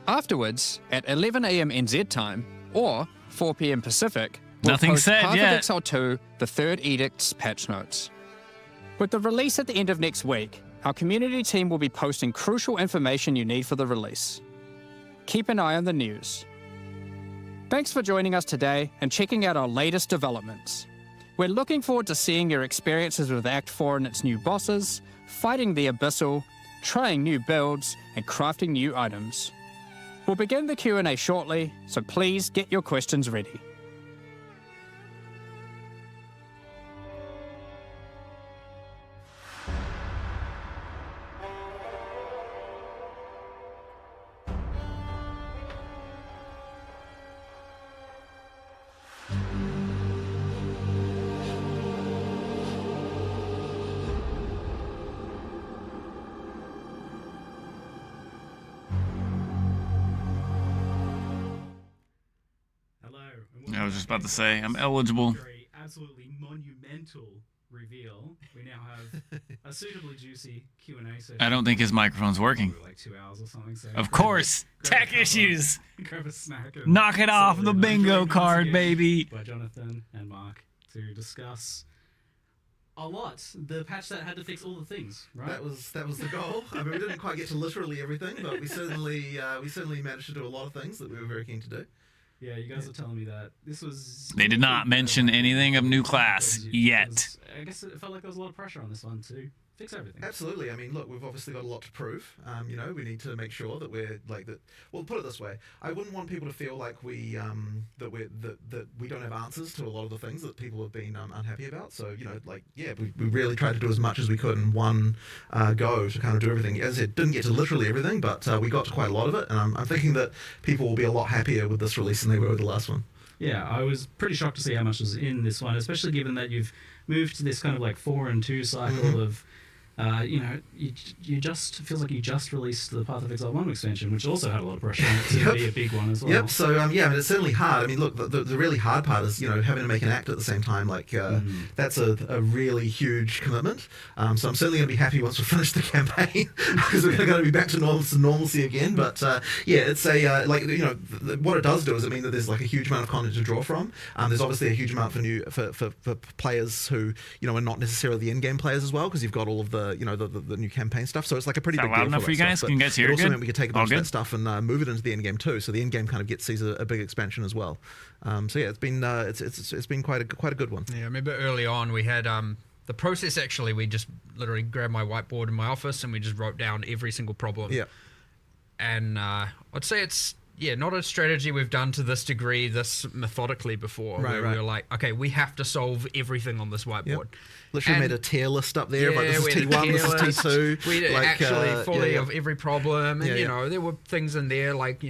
Afterwards, at 11 AM NZ time, or 4 PM Pacific, we'll Nothing post said Path yet. of Exile 2, the Third Edict's patch notes. With the release at the end of next week, our community team will be posting crucial information you need for the release. Keep an eye on the news. Thanks for joining us today and checking out our latest developments. We're looking forward to seeing your experiences with Act 4 and its new bosses, fighting the Abyssal, trying new builds, and crafting new items. We'll begin the Q&A shortly, so please get your questions ready. I was just about to say, I'm eligible. Very absolutely monumental reveal. We now have a suitably juicy Q&A session. I don't think his microphone's working. Like 2 hours or something. So Of course, tech issues. Grab a snack. And Knock it off settle the in. bingo Once card, again baby. By Jonathan and Mark to discuss a lot. The patch that had to fix all the things, right? That was the goal. I mean, we didn't quite get to literally everything, but we certainly managed to do a lot of things that we were very keen to do. Yeah, you guys were telling me that this was... They did not mention anything of new class yet. I guess it felt like there was a lot of pressure on this one to fix everything. Absolutely. I mean, look, we've obviously got a lot to prove. We need to make sure that we're like that. Well, put it this way: I wouldn't want people to feel like we don't have answers to a lot of the things that people have been unhappy about. So we really tried to do as much as we could in one go to kind of do everything. As it didn't get to literally everything, but we got to quite a lot of it, and I'm thinking that people will be a lot happier with this release than they were with the last one. Yeah, I was pretty shocked to see how much was in this one, especially given that you've moved to this kind of like 4 and 2 cycle of, you just feels like you just released the Path of Exile 1 expansion, which also had a lot of pressure on it to be a big one as well. Yep. So I mean, it's certainly hard. I mean, look, the really hard part is having to make an act at the same time. Like that's a really huge commitment. So I'm certainly going to be happy once we finish the campaign because we're going to be back to normalcy again. But it's a what it does do is it mean that there's like a huge amount of content to draw from. There's obviously a huge amount for players who are not necessarily the in-game players as well, because you've got all of the new campaign stuff. So it's like a pretty big deal enough for you guys? Can you guys hear it? Also good? meant we could take a bunch of that stuff and move it into the in-game too. So the in-game kind of sees a big expansion as well. It's been quite a good one. Yeah, I remember early on we had the process. Actually, we just literally grabbed my whiteboard in my office and we just wrote down every single problem. Yeah, and I'd say it's not a strategy we've done to this degree, this methodically before. Right. We were like, okay, we have to solve everything on this whiteboard. Yep. Literally made a tier list up there. Yeah, this is T1, this is T2. We did actually fully of every problem. And, there were things in there like,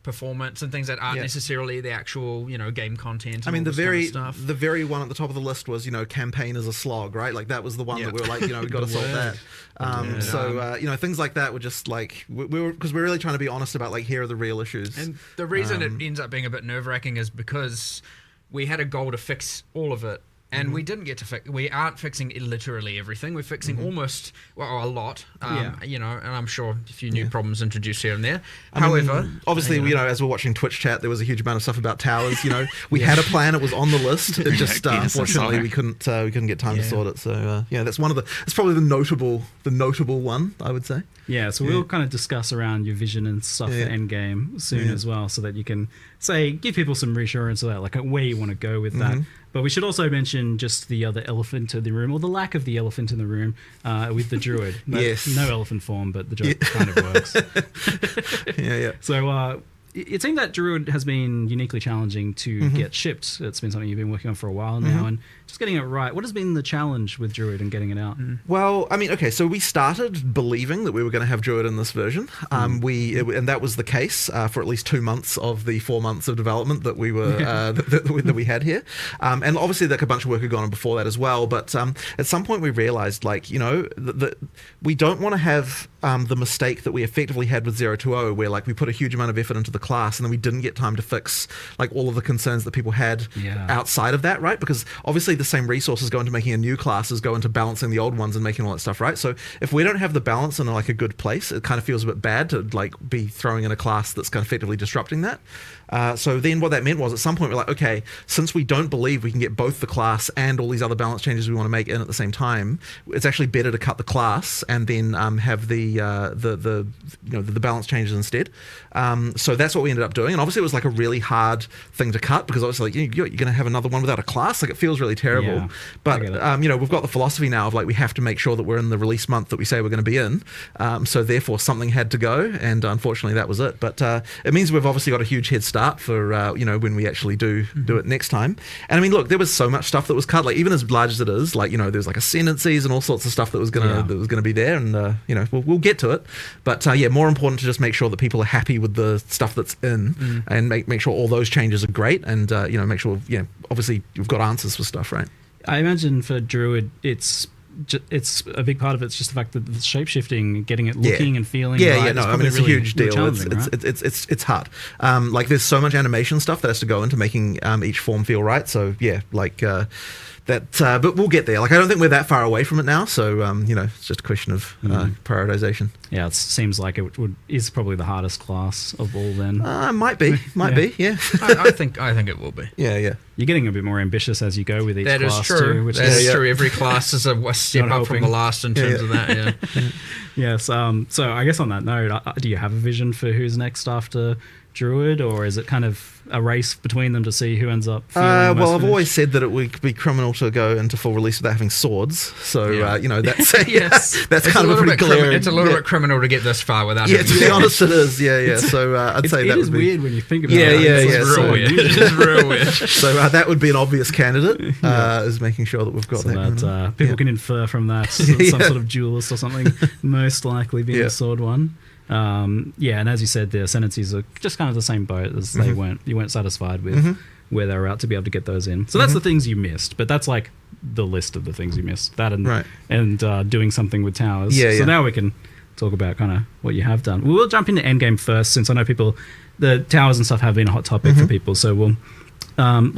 performance and things that aren't necessarily the actual, game content. I mean, the very one at the top of the list was, campaign is a slog, right? Like that was the one that we were like, we got to solve that. Things like that were just like, because we're really trying to be honest about like, here are the real issues. And the reason it ends up being a bit nerve-wracking is because we had a goal to fix all of it. And we didn't get to fix. We aren't fixing literally everything. We're fixing almost, a lot. And I'm sure a few new problems introduced here and there. However, obviously, as we're watching Twitch chat, there was a huge amount of stuff about towers. We had a plan; it was on the list. It just unfortunately we couldn't get time to sort it. So that's one of it's probably the notable one, I would say. Yeah, so we'll kind of discuss around your vision and stuff for Endgame soon as well, so that you can give people some reassurance about like where you want to go with that. But we should also mention just the other elephant in the room, or the lack of the elephant in the room, with the druid. No elephant form, but the joke kind of works. So it seemed that druid has been uniquely challenging to get shipped. It's been something you've been working on for a while now, and just getting it right. What has been the challenge with druid and getting it out? Well, I mean, okay, so we started believing that we were going to have druid in this version. And that was the case for at least 2 months of the 4 months of development that we were that we had here. And obviously, like a bunch of work had gone on before that as well. But at some point, we realized, that we don't want to have the mistake that we effectively had with 020, where like we put a huge amount of effort into the class and then we didn't get time to fix like all of the concerns that people had outside of that, right? Because obviously the same resources go into making a new class as go into balancing the old ones and making all that stuff, right? So if we don't have the balance in like a good place, it kind of feels a bit bad to like be throwing in a class that's kind of effectively disrupting that. So then what that meant was at some point we're like, okay, since we don't believe we can get both the class and all these other balance changes we want to make in at the same time, it's actually better to cut the class and then have the balance changes instead. So that's what we ended up doing. And obviously it was like a really hard thing to cut, because obviously like, you're going to have another one without a class. Like it feels really terrible. Yeah, but we've got the philosophy now of like we have to make sure that we're in the release month that we say we're going to be in. So therefore something had to go, and unfortunately that was it. But it means we've obviously got a huge head start for when we actually do it next time. And I mean, look, there was so much stuff that was cut. Like even as large as it is, like there's like ascendancies and all sorts of stuff that was gonna be there, and we'll get to it. But more important to just make sure that people are happy with the stuff that's in, and make sure all those changes are great, and make sure obviously you've got answers for stuff, right? I imagine for druid it's it's a big part of it's just the fact that the shape shifting, getting it looking and feeling. Yeah, right, yeah, no, I mean it's a huge deal. It's hard. Like there's so much animation stuff that has to go into making each form feel right. So yeah, like but we'll get there. Like I don't think we're that far away from it now. So it's just a question of prioritization. Yeah, it seems like it is probably the hardest class of all. Then might be. Yeah. I think it will be. Yeah. You're getting a bit more ambitious as you go with each class. That is true. Which is true. Every class is a step up from the last in terms of that. Yeah. Yes. So I guess on that note, do you have a vision for who's next after Druid, or is it kind of a race between them to see who ends up feeling I've finished? always said that it would be criminal to go into full release without having swords. So that's that's kind of a pretty clear. It's a little bit criminal to get this far without. Yeah, to be honest, it is. Yeah. So I'd say that is would be weird when you think about it. It's real weird. It's real weird. So that would be an obvious candidate. Is making sure that we've got so that. People can infer from that some sort of duelist or something. Most likely being a sword one. And as you said, the ascendancies are just kind of the same boat as you weren't satisfied with where they were at to be able to get those in. So that's the things you missed, but that's like the list of the things you missed. That and doing something with towers. So now we can talk about kind of what you have done. We'll jump into endgame first, since I know the towers and stuff have been a hot topic for people. So we'll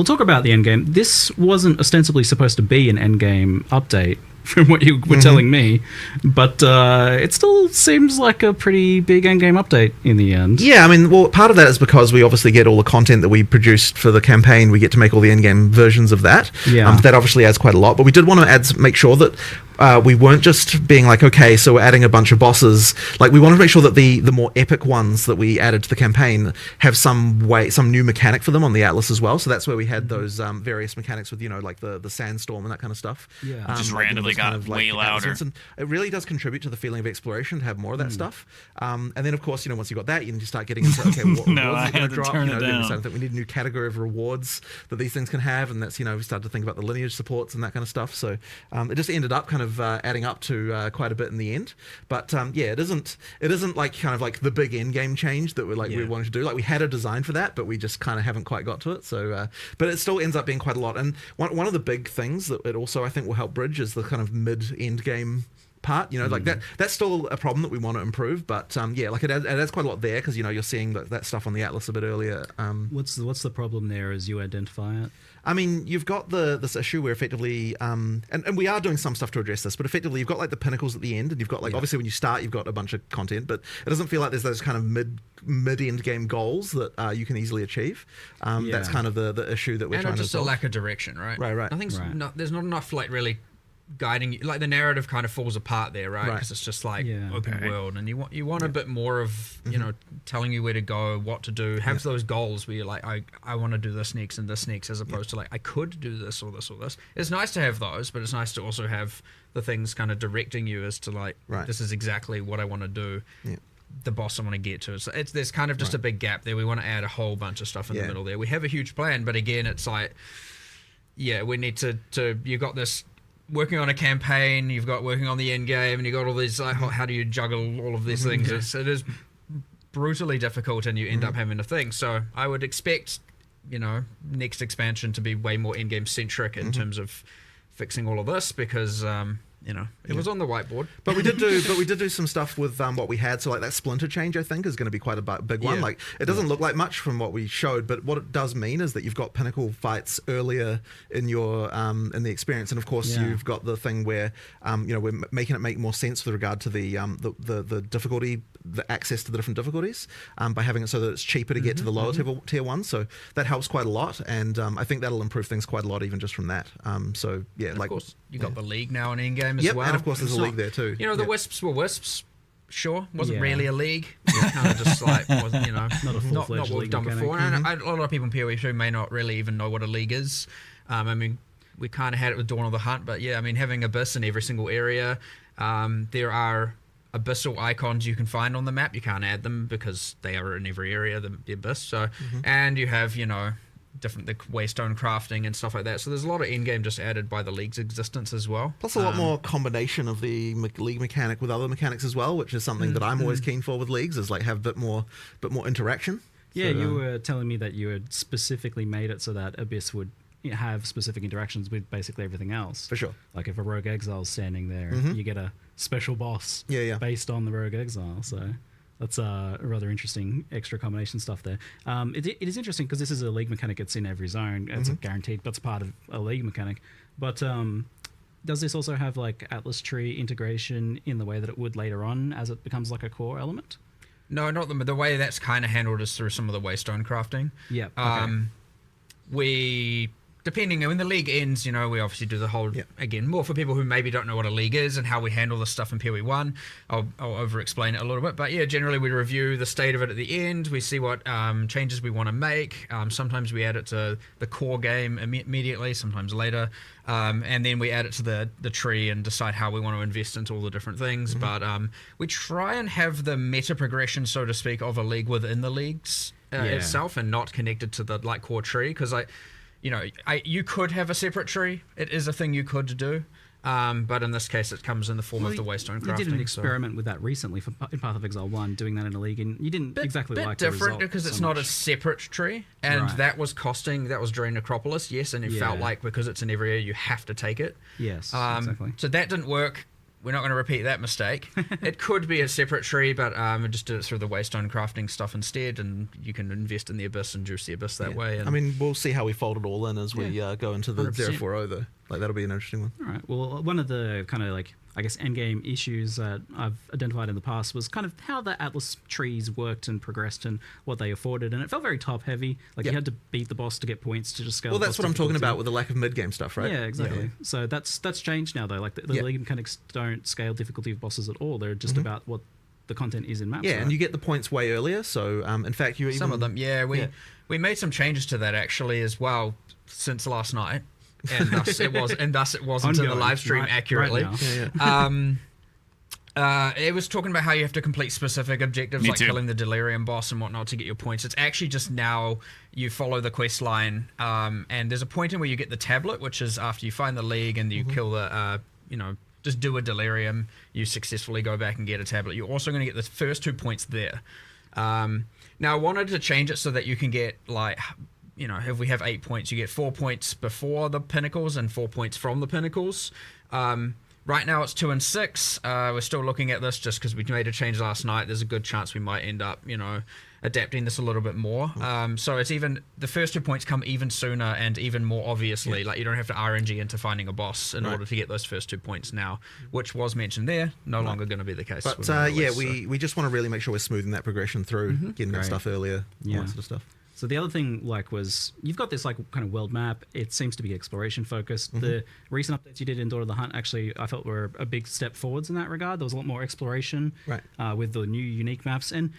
talk about the endgame. This wasn't ostensibly supposed to be an endgame update, from what you were telling me, but it still seems like a pretty big endgame update in the end. Yeah, I mean, well, part of that is because we obviously get all the content that we produced for the campaign. We get to make all the endgame versions of that. Yeah. That obviously adds quite a lot, but we did want to make sure that we weren't just being like, okay, so we're adding a bunch of bosses. Like, we wanted to make sure that the more epic ones that we added to the campaign have some new mechanic for them on the Atlas as well. So that's where we had those various mechanics with, like the sandstorm and that kind of stuff. Yeah. Just randomly got way louder. And it really does contribute to the feeling of exploration to have more of that stuff. And then, of course, once you got that, you start getting into, okay, what rewards are going to drop? Turn it down. We started that we need a new category of rewards that these things can have. And that's, we started to think about the lineage supports and that kind of stuff. So it just ended up kind of adding up to quite a bit in the end. But it isn't like kind of like the big end game change that we wanted to do. Like, we had a design for that, but we just kind of haven't quite got to it. So but it still ends up being quite a lot. And one of the big things that it also, I think, will help bridge is the kind of mid-end game part. Like that's still a problem that we want to improve, but like it adds quite a lot there, because you're seeing that stuff on the Atlas a bit earlier. What's the problem there as you identify it? I mean, you've got this issue where effectively, and we are doing some stuff to address this, but effectively you've got like the pinnacles at the end, and you've got like obviously when you start you've got a bunch of content, but it doesn't feel like there's those kind of mid-end game goals that you can easily achieve. That's kind of the issue that we're trying to solve. And just a lack of direction, right? Right. I think there's not enough like really guiding you. Like, the narrative kind of falls apart there, right? Because it's just like open world, and you want a bit more of telling you where to go, what to do, have those goals where you're like, I want to do this next and this next, as opposed to like, I could do this or this or this. It's nice to have those, but it's nice to also have the things kind of directing you as to like, this is exactly what I want to do. The boss I want to get to. So there's kind of just a big gap there. We want to add a whole bunch of stuff in the middle there. We have a huge plan, but again, it's like, we need to you got this working on a campaign, you've got working on the end game, and you've got all these, like, how do you juggle all of these things? It is brutally difficult, and you end up having to think. So I would expect, next expansion to be way more end game centric in terms of fixing all of this, because it was on the whiteboard. But we did do some stuff with what we had. So like that splinter change, I think, is going to be quite a big one. Like, it doesn't look like much from what we showed, but what it does mean is that you've got pinnacle fights earlier in your in the experience, and of course you've got the thing where we're making it make more sense with regard to the difficulty, the access to the different difficulties, by having it so that it's cheaper to get to the lower tier ones. So that helps quite a lot, and I think that'll improve things quite a lot even just from that. So yeah, and like, of course you got the league now in endgame as well. And of course there's a league there too. The Wisps were Wisps. Sure, wasn't really a league. Kind of just like, wasn't, not what we've done before. And a lot of people in POE 2 may not really even know what a league is. I mean, we kind of had it with Dawn of the Hunt, but I mean, having Abyss in every single area. There are abyssal icons you can find on the map. You can't add them because they are in every area, the Abyss. So, and you have, different the waystone crafting and stuff like that. So there's a lot of endgame just added by the league's existence as well. Plus a lot more combination of the league mechanic with other mechanics as well, which is something that I'm always keen for with leagues, is like have a bit more interaction. Yeah, so, you were telling me that you had specifically made it so that Abyss would have specific interactions with basically everything else. For sure. Like if a rogue exile's standing there, you get a special boss based on the rogue exile. So that's rather interesting extra combination stuff there. It is interesting because this is a league mechanic that's in every zone. It's guaranteed, that's part of a league mechanic. But does this also have like Atlas tree integration in the way that it would later on as it becomes like a core element? No, not the way that's kind of handled is through some of the waystone crafting. Yeah. Okay. We, depending when the league ends, we obviously do the whole, again, more for people who maybe don't know what a league is and how we handle this stuff in POE 1. I'll over-explain it a little bit. But yeah, generally we review the state of it at the end. We see what changes we want to make. Sometimes we add it to the core game immediately, sometimes later. And then we add it to the tree and decide how we want to invest into all the different things. But we try and have the meta progression, so to speak, of a league within the leagues itself and not connected to the core tree. Because you could have a separate tree. It is a thing you could do. But in this case, it comes in the form of the waystone crafting. You did an experiment with that recently in Path of Exile 1, doing that in a league, and you didn't exactly like the result. Different because it's not a separate tree, and that was during Necropolis, yes, and it felt like because it's in every area, you have to take it. Yes, exactly. So that didn't work. We're not going to repeat that mistake. It could be a separate tree, but we just did it through the waystone crafting stuff instead, and you can invest in the Abyss and juice the Abyss that way. And I mean, we'll see how we fold it all in as we go into the 040, though. Like, that'll be an interesting one. All right. Well, one of the kind of like, I guess, endgame issues that I've identified in the past was kind of how the Atlas trees worked and progressed and what they afforded. And it felt very top heavy. Like you had to beat the boss to get points to just scale. Well, that's what I'm talking about with the lack of mid-game stuff, right? Yeah, exactly. Yeah. So that's changed now, though. Like the league mechanics don't scale difficulty of bosses at all. They're just about what the content is in maps. Yeah, right? And you get the points way earlier. So, in fact, you even... Some of them, we made some changes to that, actually, as well, since last night. And thus it wasn't in the live stream accurately. It was talking about how you have to complete specific objectives, killing the Delirium boss and whatnot to get your points. It's actually just now you follow the quest line, and there's a point in where you get the tablet, which is after you find the league and you kill the, just do a Delirium, you successfully go back and get a tablet. You're also going to get the first 2 points there. Now, I wanted to change it so that you can get, like... if we have 8 points, you get 4 points before the pinnacles and 4 points from the pinnacles. Right now it's 2 and 6. We're still looking at this just because we made a change last night. There's a good chance we might end up, adapting this a little bit more. So it's even, the first 2 points come even sooner and even more obviously. Like you don't have to RNG into finding a boss in order to get those first 2 points now, which was mentioned there. No longer going to be the case. But we just want to really make sure we're smoothing that progression through, getting that stuff earlier, all that sort of stuff. So the other thing, was you've got this kind of world map. It seems to be exploration focused. The recent updates you did in Daughter of the Hunt actually, I felt were a big step forwards in that regard. There was a lot more exploration with the new unique maps, and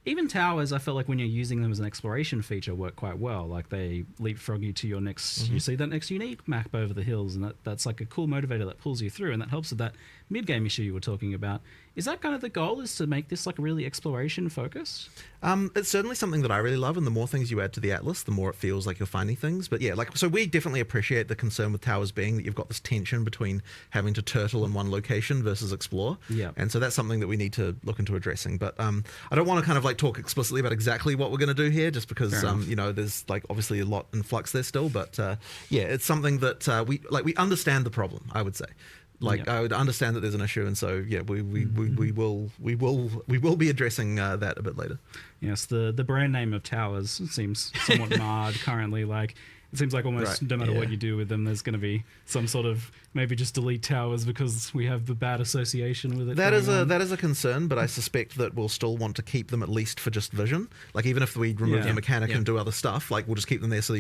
even towers. I felt like when you're using them as an exploration feature, work quite well. Like they leapfrog you to your next. You see that next unique map over the hills, and that's like a cool motivator that pulls you through, and that helps with that mid game issue you were talking about. Is that kind of the goal? Is to make this like really exploration focused? It's certainly something that I really love, and the more things you add to the Atlas, the more it feels like you're finding things. But yeah, so we definitely appreciate the concern with towers being that you've got this tension between having to turtle in one location versus explore. Yeah. And so that's something that we need to look into addressing. But I don't want to kind of talk explicitly about exactly what we're going to do here, just because there's obviously a lot in flux there still. But it's something that we understand the problem, I would say. I would understand that there's an issue, and so we will be addressing that a bit later. Yes, the brand name of towers seems somewhat marred currently. It seems like almost no matter what you do with them, there's going to be some sort of maybe just delete towers because we have the bad association with it. That is a concern, but I suspect that we'll still want to keep them at least for just vision. Even if we remove the mechanic and do other stuff, we'll just keep them there. So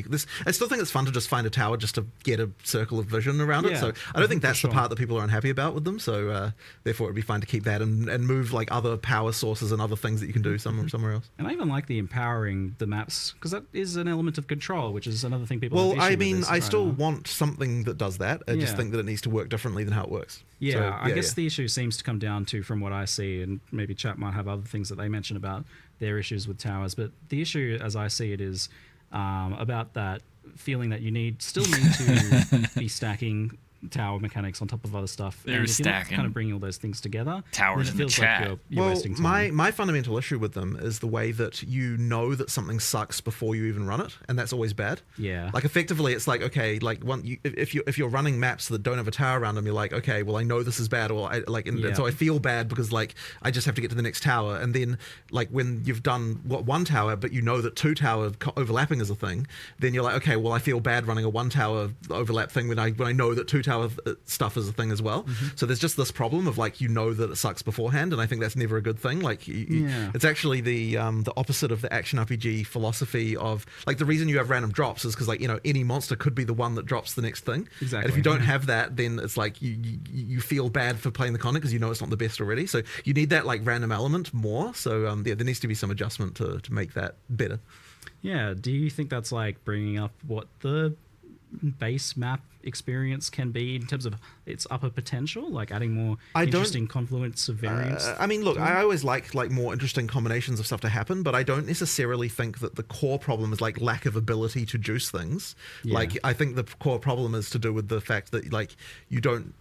I still think it's fun to just find a tower just to get a circle of vision around it. So I don't think that's the part that people are unhappy about with them. So therefore, it'd be fine to keep that and move other power sources and other things that you can do somewhere else. And I even like the empowering the maps because that is an element of control, which is another thing people. Well, I mean, I still want something that does that. I just think that it needs to work differently than how it works. I guess the issue seems to come down to, from what I see, and maybe chat might have other things that they mention about their issues with towers, but the issue, as I see it, is about that feeling that you still need to be stacking tower mechanics on top of other stuff. They're and if you're not stacking kind of bringing all those things together, towers then in it the feels chat. like you're Well, wasting time. my fundamental issue with them is the way that you know that something sucks before you even run it, and that's always bad. Yeah. Like effectively, it's like, okay, like if you're running maps that don't have a tower around them, you're like, okay, well I know this is bad, or and so I feel bad because like I just have to get to the next tower, and then like when you've done one tower, but you know that two tower overlapping is a thing, then you're like, okay, well I feel bad running a one tower overlap thing when I know that two tower stuff is a thing as well. So there's just this problem of like, you know that it sucks beforehand, and I think that's never a good thing. Like it's actually the opposite of the action RPG philosophy of like, the reason you have random drops is because like, you know, any monster could be the one that drops the next thing. Exactly. And if you don't have that, then it's like you feel bad for playing the content because you know it's not the best already. So you need that like random element more. So there needs to be some adjustment to make that better. Yeah. Do you think that's like bringing up what the base map experience can be in terms of its upper potential, like adding more interesting confluence of variants? I mean, look, I always like more interesting combinations of stuff to happen, but I don't necessarily think that the core problem is like lack of ability to juice things. Like I think the core problem is to do with the fact that like you don't,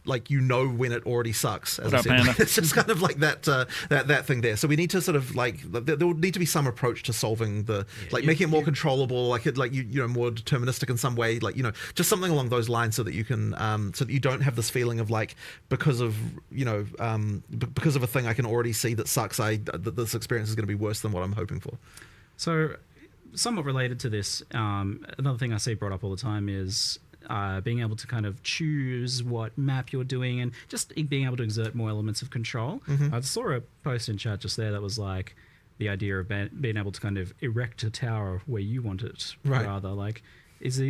like, you know when it already sucks. As I said. It's just kind of like that thing there. So we need to sort of like, there will need to be some approach to solving the making it more controllable, like it, like you know, more deterministic in some way, like, you know, just something along those lines, so that you can so that you don't have this feeling of like, because of, you know, because of a thing I can already see that sucks, that this experience is going to be worse than what I'm hoping for. So, somewhat related to this, another thing I see brought up all the time is being able to kind of choose what map you're doing, and just being able to exert more elements of control. I saw a post in chat just there that was like the idea of being able to kind of erect a tower where you want it, rather. Like, is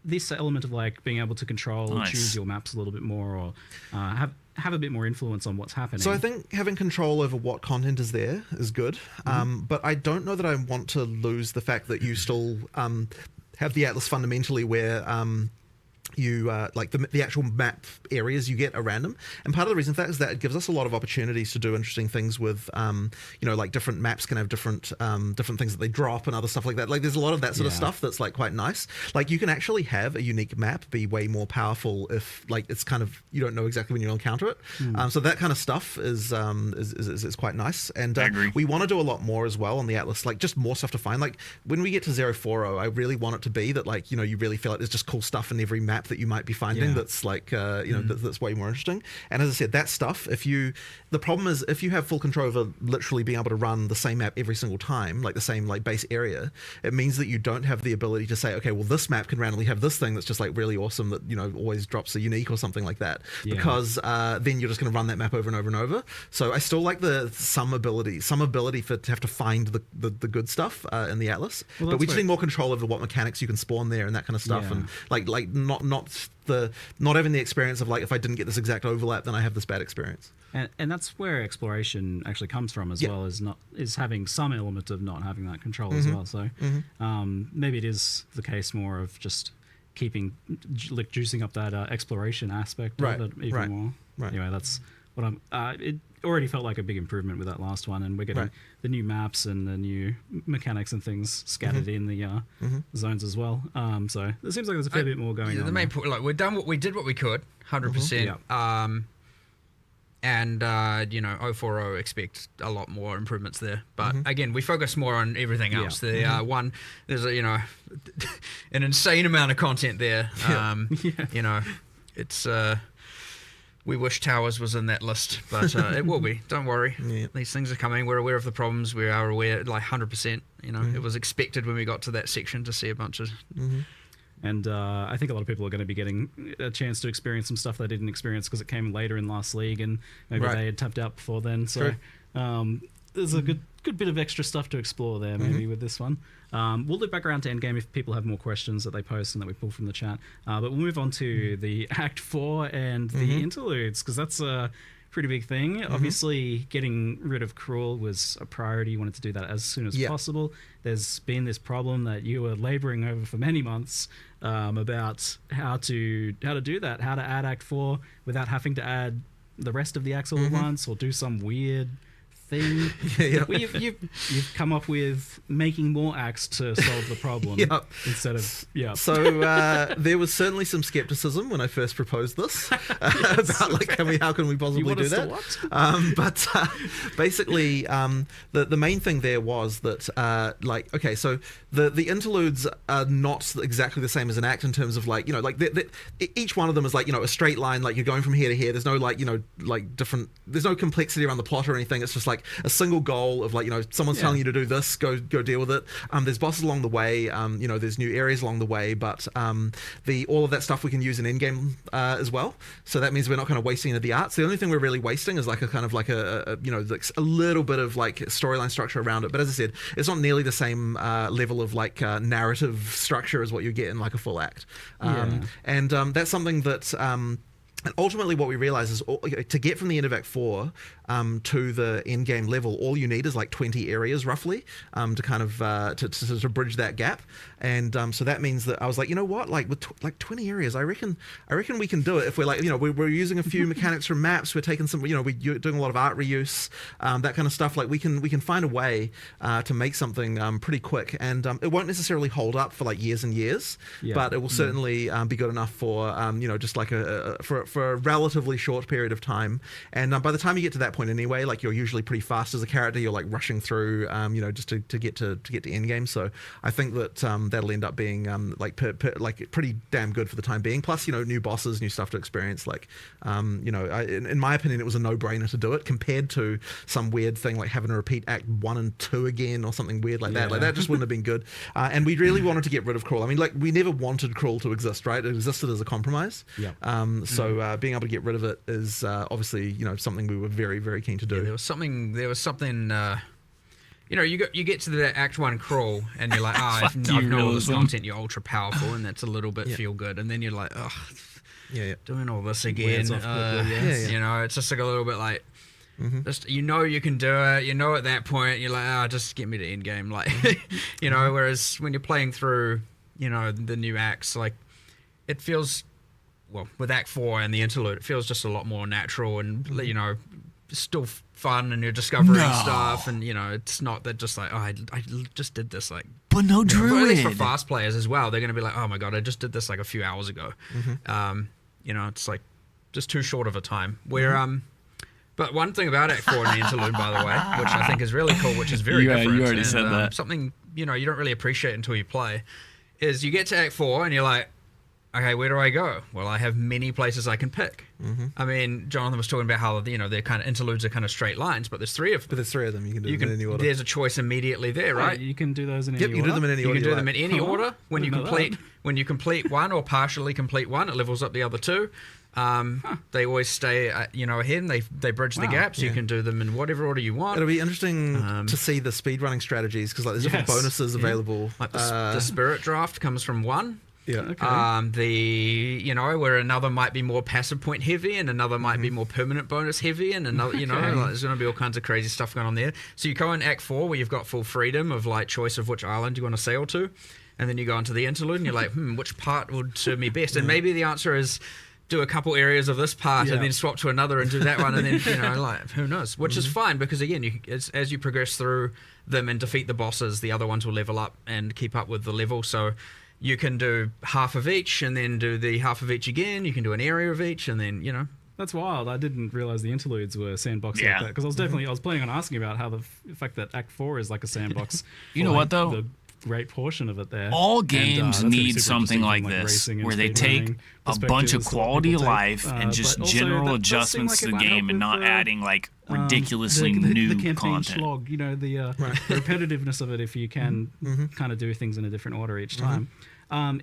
this element of like being able to control and choose your maps a little bit more, or have a bit more influence on what's happening? So I think having control over what content is there is good, but I don't know that I want to lose the fact that you still have the Atlas fundamentally where you like the actual map areas you get are random, and part of the reason for that is that it gives us a lot of opportunities to do interesting things with you know, like different maps can have different things that they drop and other stuff like that. Like there's a lot of that sort of stuff that's like quite nice. Like you can actually have a unique map be way more powerful if like it's kind of, you don't know exactly when you'll encounter it. So that kind of stuff is quite nice, and we want to do a lot more as well on the Atlas, like just more stuff to find. Like when we get to 040, I really want it to be that, like, you know, you really feel like there's just cool stuff in every map that you might be finding that's like you know, that's way more interesting. And as I said, that stuff, the problem is if you have full control over literally being able to run the same map every single time, like the same like base area, it means that you don't have the ability to say, okay, well this map can randomly have this thing that's just like really awesome that, you know, always drops a unique or something like that, because then you're just going to run that map over and over and over. So I still like some ability to have to find the good stuff in the Atlas, but we just need more control over what mechanics you can spawn there and that kind of stuff, and like not having the experience of like, if I didn't get this exact overlap, then I have this bad experience. And that's where exploration actually comes from as well, is having some element of not having that control as well. So maybe it is the case more of just keeping, like, juicing up that exploration aspect of it even more. Anyway, that's what I'm. It already felt like a big improvement with that last one, and we're getting the new maps and the new mechanics and things scattered in the zones as well. So it seems like there's a fair bit more going on. The main point, like, we did what we could, 100%. And you know, 040 expect a lot more improvements there. But again, we focus more on everything else. There's a, you know, an insane amount of content there. You know, it's we wish Towers was in that list, but it will be. Don't worry. These things are coming. We're aware of the problems. We are aware, like 100%. You know, it was expected when we got to that section to see a bunch of. And I think a lot of people are going to be getting a chance to experience some stuff they didn't experience because it came later in last league, and maybe they had tapped out before then. So there's a good bit of extra stuff to explore there, maybe with this one. We'll loop back around to Endgame if people have more questions that they post and that we pull from the chat. But we'll move on to the Act 4 and the interludes, because that's a pretty big thing. Obviously, getting rid of Cruel was a priority. You wanted to do that as soon as possible. There's been this problem that you were laboring over for many months about how to do that, how to add Act 4 without having to add the rest of the acts all at once, or do some weird thing. Yeah. Well, you've come up with making more acts to solve the problem Yep. instead of So there was certainly some skepticism when I first proposed this about like how can we possibly do that? But basically, the main thing there was that okay, so the interludes are not exactly the same as an act in terms of like each one of them is like a straight line, like you're going from here to here. There's no there's no complexity around the plot or anything. It's just like a single goal of someone's telling you to do this, go deal with it. There's bosses along the way, there's new areas along the way, but all of that stuff we can use in in-game as well. So that means we're not kind of wasting any of the arts. The only thing we're really wasting is like a kind of like a little bit of like storyline structure around it. But as I said, it's not nearly the same level of like narrative structure as what you get in like a full act. And that's something that and ultimately what we realize is to get from the end of Act 4 to the end game level, all you need is like 20 areas roughly to kind of to bridge that gap. And so that means that I was like, you know what, like with 20 areas, I reckon we can do it if we're like, we're using a few mechanics from maps, we're taking some, we're doing a lot of art reuse, that kind of stuff. Like we can find a way to make something pretty quick, and it won't necessarily hold up for like years and years, but it will certainly be good enough for just like for a relatively short period of time. And by the time you get to that point anyway, like you're usually pretty fast as a character. You're like rushing through, just to get to end game. So I think that that'll end up being like pretty damn good for the time being. Plus, new bosses, new stuff to experience. Like, in my opinion, it was a no-brainer to do it compared to some weird thing like having to repeat Act 1 and 2 again or something weird like that. Like that just wouldn't have been good. And we really wanted to get rid of Crawl. I mean, like we never wanted Crawl to exist, right? It existed as a compromise. So being able to get rid of it is obviously something we were very, very keen to do. Yeah, there was something you get to the Act 1 Crawl and you're like, I've known all this content, you're ultra powerful, and that's a little bit feel good, and then you're like, doing all this again. It's just like a little bit like, just you can do it. At that point you're like, just get me to end game, like Whereas when you're playing through, the new acts, like it feels, well, with Act 4 and the interlude, it feels just a lot more natural and still fun, and you're discovering stuff, and it's not that just like, I just did this like, but no druid. At least for fast players as well, they're gonna be like, oh my god, I just did this like a few hours ago. It's like just too short of a time. Where but one thing about Act 4 and the interlude, by the way, which I think is really cool, which is very different. You already said that. Something you don't really appreciate until you play, is you get to Act 4 and you're like, okay, where do I go? Well, I have many places I can pick. I mean, Jonathan was talking about how their kind of interludes are kind of straight lines, but there's three of them. But there's three of them. You can do them in any order. There's a choice immediately there, right? You can do those in any order. You can do them in any order. You can do them in any order. When you complete one or partially complete one, it levels up the other two. They always stay ahead, and they bridge the gaps. You can do them in whatever order you want. It'll be interesting to see the speedrunning strategies, because there's different bonuses available. Like the spirit draft comes from one. Yeah. Okay. Where another might be more passive point heavy, and another might be more permanent bonus heavy, and another, there's going to be all kinds of crazy stuff going on there. So you go in Act 4 where you've got full freedom of like choice of which island you want to sail to, and then you go into the interlude and you're like, which part would serve me best? And maybe the answer is do a couple areas of this part and then swap to another and do that one, and then like who knows? Which is fine, because again, as you progress through them and defeat the bosses, the other ones will level up and keep up with the level. So you can do half of each and then do the half of each again. You can do an area of each, and then That's wild. I didn't realize the interludes were sandbox like that, because I was planning on asking about how the fact that Act 4 is like a sandbox. You know what though? The great portion of it there. All games need something like this, where they take a bunch of quality of life and just general adjustments to the game, and not adding like ridiculously new the campaign content. Slog, the repetitiveness of it, if you can kind of do things in a different order each time.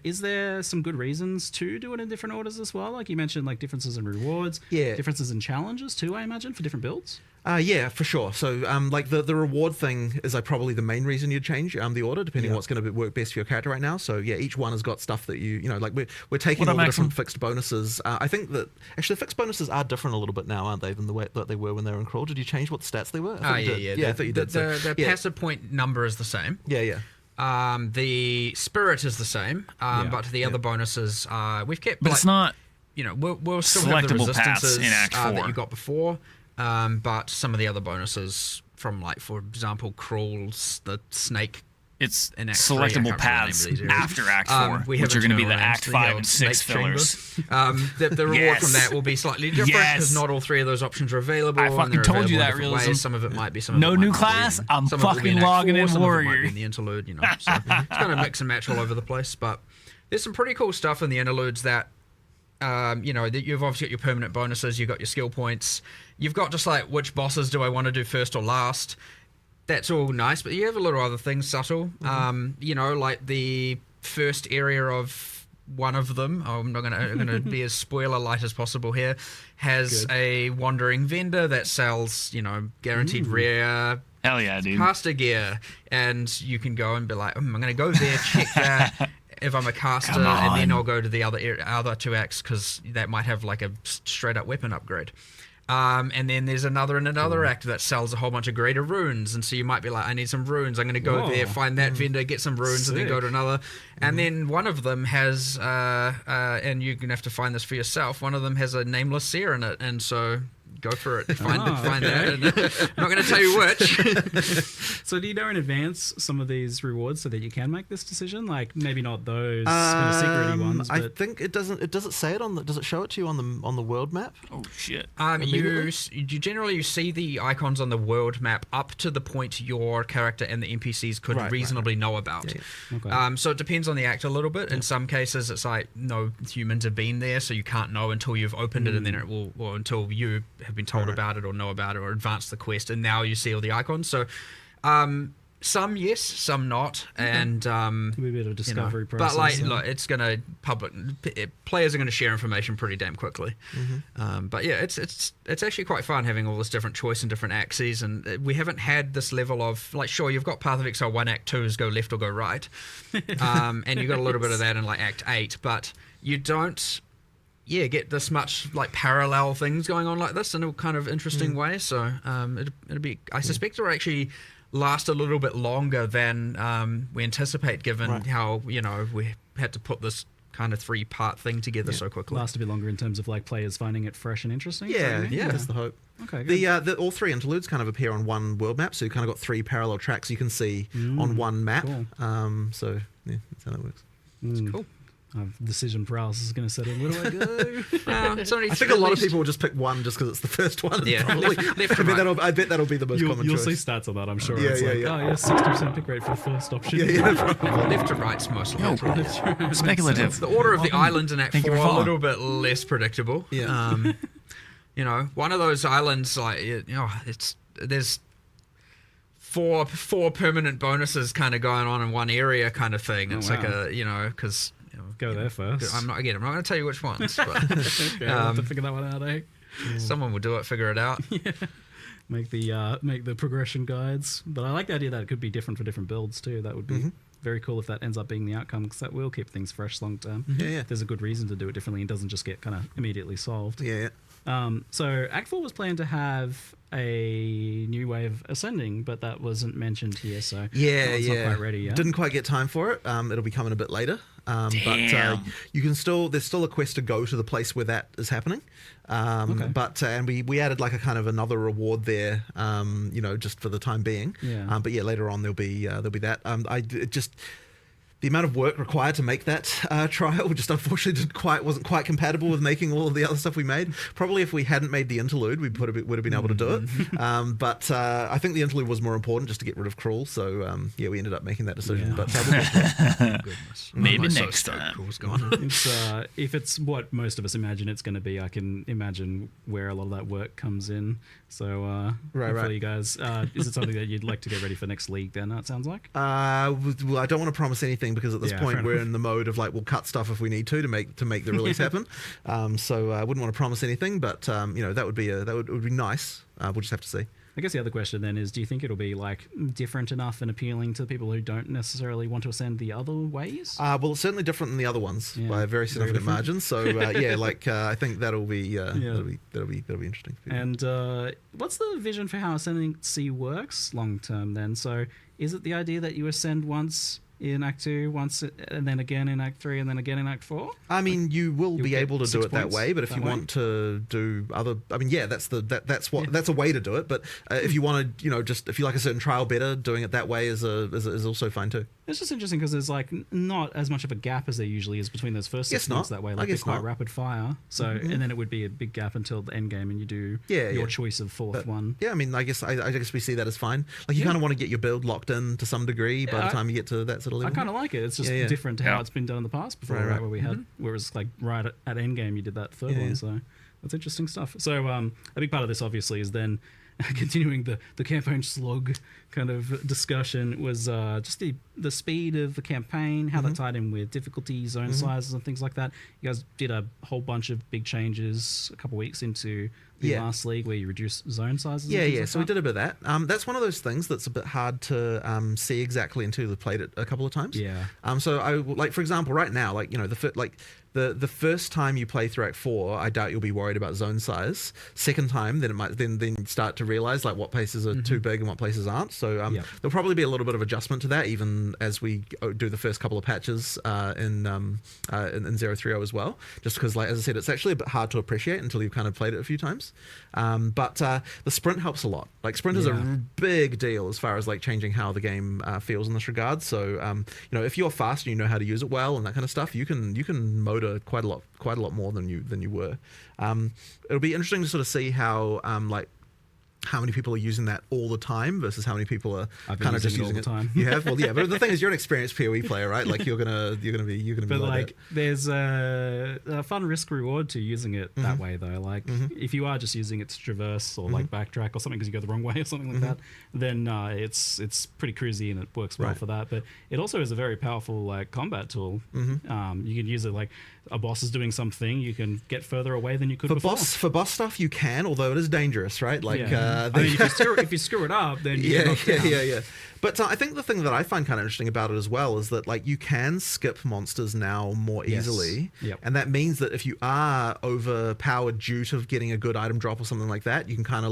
Is there some good reasons to do it in different orders as well? Like you mentioned, like differences in rewards, differences in challenges too, I imagine, for different builds? Yeah, for sure. So, like the reward thing is probably the main reason you'd change the order, depending on what's going to work best for your character right now. So, yeah, each one has got stuff that like we're taking all the different fixed bonuses. I think that actually the fixed bonuses are different a little bit now, aren't they, than the way that they were when they were in Crawl? Did you change what stats they were? I thought you did. The passive point number is the same. Yeah. The spirit is the same, but the other bonuses we've kept. But it's not. We'll still have the resistances in Act 4 that you got before. But some of the other bonuses from like, for example, Crawls, the snake. It's in Act 3, I selectable can't remember paths the name of these areas. after Act 4, We which have are going to be the internal Act ranks, 5 old and 6 snake chambers. fillers. The reward Yes. from that will be slightly different because Yes. not all 3 of those options are available. I and fucking they're told you available in that, different Realism. ways. Some of it might be, some of No it might new not be, class, and I'm some of it will be fucking in Act logging 4, in some of it might Warrior. be in the interlude, you know. So it's kind of mix and match all over the place. But there's some pretty cool stuff in the interludes that, you know, that you've obviously got your permanent bonuses, you've got your skill points, you've got just like which bosses do I want to do first or last. That's all nice, but you have a little other things subtle. You know, like the first area of one of them, I'm gonna be as spoiler light as possible here, has a wandering vendor that sells, you know, guaranteed rare Hell yeah, dude. caster gear, and you can go and be like, I'm gonna go there, check that. If I'm a caster, Come and then on. I'll go to the other 2 acts because that might have like a straight up weapon upgrade. And then there's another act that sells a whole bunch of greater runes, and so you might be like, I need some runes, I'm going to go there, find that vendor, get some runes, and then go to another. And then one of them has, and you're going to have to find this for yourself, one of them has a nameless seer in it, and so go for it, find that. And I'm not going to tell you which. So do you know in advance some of these rewards so that you can make this decision? Like maybe not those kind of secret ones, I but think it doesn't. Does it say it on the? Does it show it to you on the world map? Oh, shit. You generally see the icons on the world map up to the point your character and the NPCs could reasonably know about. Yeah, okay. So it depends on the act a little bit. In some cases, it's like no humans have been there, so you can't know until you've opened it, and then it will, or until you have been told about it or know about it or advanced the quest, and now you see all the icons. So some yes, some not, and It'll be a bit of a discovery process. But like, so. look, it's gonna players are gonna share information pretty damn quickly. But yeah, it's actually quite fun having all this different choice and different axes, and we haven't had this level of like, sure, you've got Path of Exile 1 Act 2 is go left or go right, and you got a little bit of that in like Act 8, but you don't get this much like parallel things going on like this in a kind of interesting way. So it'll be, I suspect it'll actually last a little bit longer than we anticipate, given how, you know, we had to put this kind of 3-part thing together so quickly. Last a bit longer in terms of like players finding it fresh and interesting. Yeah, that's the hope. Okay, good. The all 3 interludes kind of appear on one world map, so you kind of got 3 parallel tracks you can see on one map. Cool. So yeah, that's how that works. Cool. Decision paralysis is going to set in. Where do I go? It's only I think a lot of people will just pick one just because it's the first one. Yeah. Probably. Left and right. I bet that'll be the most common You'll choice. see stats on that, I'm sure. Yeah, It's yeah, like, yeah. oh, yeah, 60% pick rate for the first option. Left to right's mostly. Speculative. The order of the islands in Act Thank you 4 for a following. little bit less predictable. Yeah. You know, one of those islands, like, you know, there's four permanent bonuses kind of going on in one area kind of thing. It's like wow. a, you know, because... Go there first. I'm not going to tell you which ones, but Okay, I'll have to figure that one out, eh? someone will do it, figure it out. Make the progression guides. But I like the idea that it could be different for different builds too. That would be very cool if that ends up being the outcome, because that will keep things fresh long term. Yeah. There's a good reason to do it differently and doesn't just get kind of immediately solved. Yeah. So Act 4 was planned to have a new way of ascending, but that wasn't mentioned here, so it's not quite ready yet. Didn't quite get time for it. It'll be coming a bit later. But you can there's still a quest to go to the place where that is happening. But and we added like a kind of another reward there, you know, just for the time being. Yeah. But yeah, later on there'll be that. The amount of work required to make that trial just unfortunately wasn't quite compatible with making all of the other stuff we made. Probably if we hadn't made the interlude, we would have been able to do it. But I think the interlude was more important just to get rid of Cruel. So we ended up making that decision. But Goodness. Maybe I'm so next stoked time. Cruel's gone. It's if it's what most of us imagine it's going to be, I can imagine where a lot of that work comes in. So hopefully you guys, is it something that you'd like to get ready for next league then, it sounds like? well, I don't want to promise anything because at this Yeah, point fair we're enough. in the mode of like we'll cut stuff if we need to make the release happen. So I wouldn't want to promise anything, but you know, that would be nice. We'll just have to see. I guess the other question then is, do you think it'll be like different enough and appealing to people who don't necessarily want to ascend the other ways? Well, it's certainly different than the other ones by a very significant different. margin. So I think that'll be interesting. And what's the vision for how Ascendancy works long term then? So is it the idea that you ascend once in Act 2 once, and then again in Act 3, and then again in Act 4? I mean, you will You'll be get able to do 6 it that points way, but if that you way? want to do other, I mean, yeah, that's a way to do it. But if you want to, just if you like a certain trial better, doing it that way is also fine too. It's just interesting because there's like not as much of a gap as there usually is between those first 6 Guess months not. that way. I Like they're guess quite not. rapid fire. So and then it would be a big gap until the end game, and you do your choice of fourth one. Yeah, I mean, I guess we see that as fine. Like you kind of want to get your build locked in to some degree by the time you get to that sort of level. I kind of like it. It's just different to how it's been done in the past before, right? Where we had, where it was like right at end game, you did that third one. So that's interesting stuff. So a big part of this obviously is then continuing the campaign slog kind of discussion was just the speed of the campaign, how that tied in with difficulty, zone sizes, and things like that. You guys did a whole bunch of big changes a couple weeks into the last league where you reduced zone sizes. So we did a bit of that. That's one of those things that's a bit hard to see exactly until you've played it a couple of times. Yeah. So I like, for example, right now, like the first time you play through Act 4, I doubt you'll be worried about zone size. Second time, then it might then start to realize like what places are too big and what places aren't. So there'll probably be a little bit of adjustment to that, even as we do the first couple of patches in 030 as well. Just because, like as I said, it's actually a bit hard to appreciate until you've kind of played it a few times. But the sprint helps a lot. Like sprint is a big deal as far as like changing how the game feels in this regard. So if you're fast and you know how to use it well and that kind of stuff, you can motor quite a lot more than you were. It'll be interesting to sort of see how how many people are using that all the time versus how many people are kind of just using it all the time. You have, well, yeah, but the thing is, you're an experienced POE player, right? Like you're gonna be But like that. there's a fun risk reward to using it that way though. Like if you are just using it to traverse or like backtrack or something because you go the wrong way or something like that, then it's pretty cruisy and it works well for that. But it also is a very powerful like combat tool. You can use it like a boss is doing something, you can get further away than you could before. For boss stuff, you can, although it is dangerous, right? Like, I mean, if you screw it up, then you get knocked down. yeah. But I think the thing that I find kind of interesting about it as well is that like you can skip monsters now more easily, and that means that if you are overpowered due to getting a good item drop or something like that, you can kind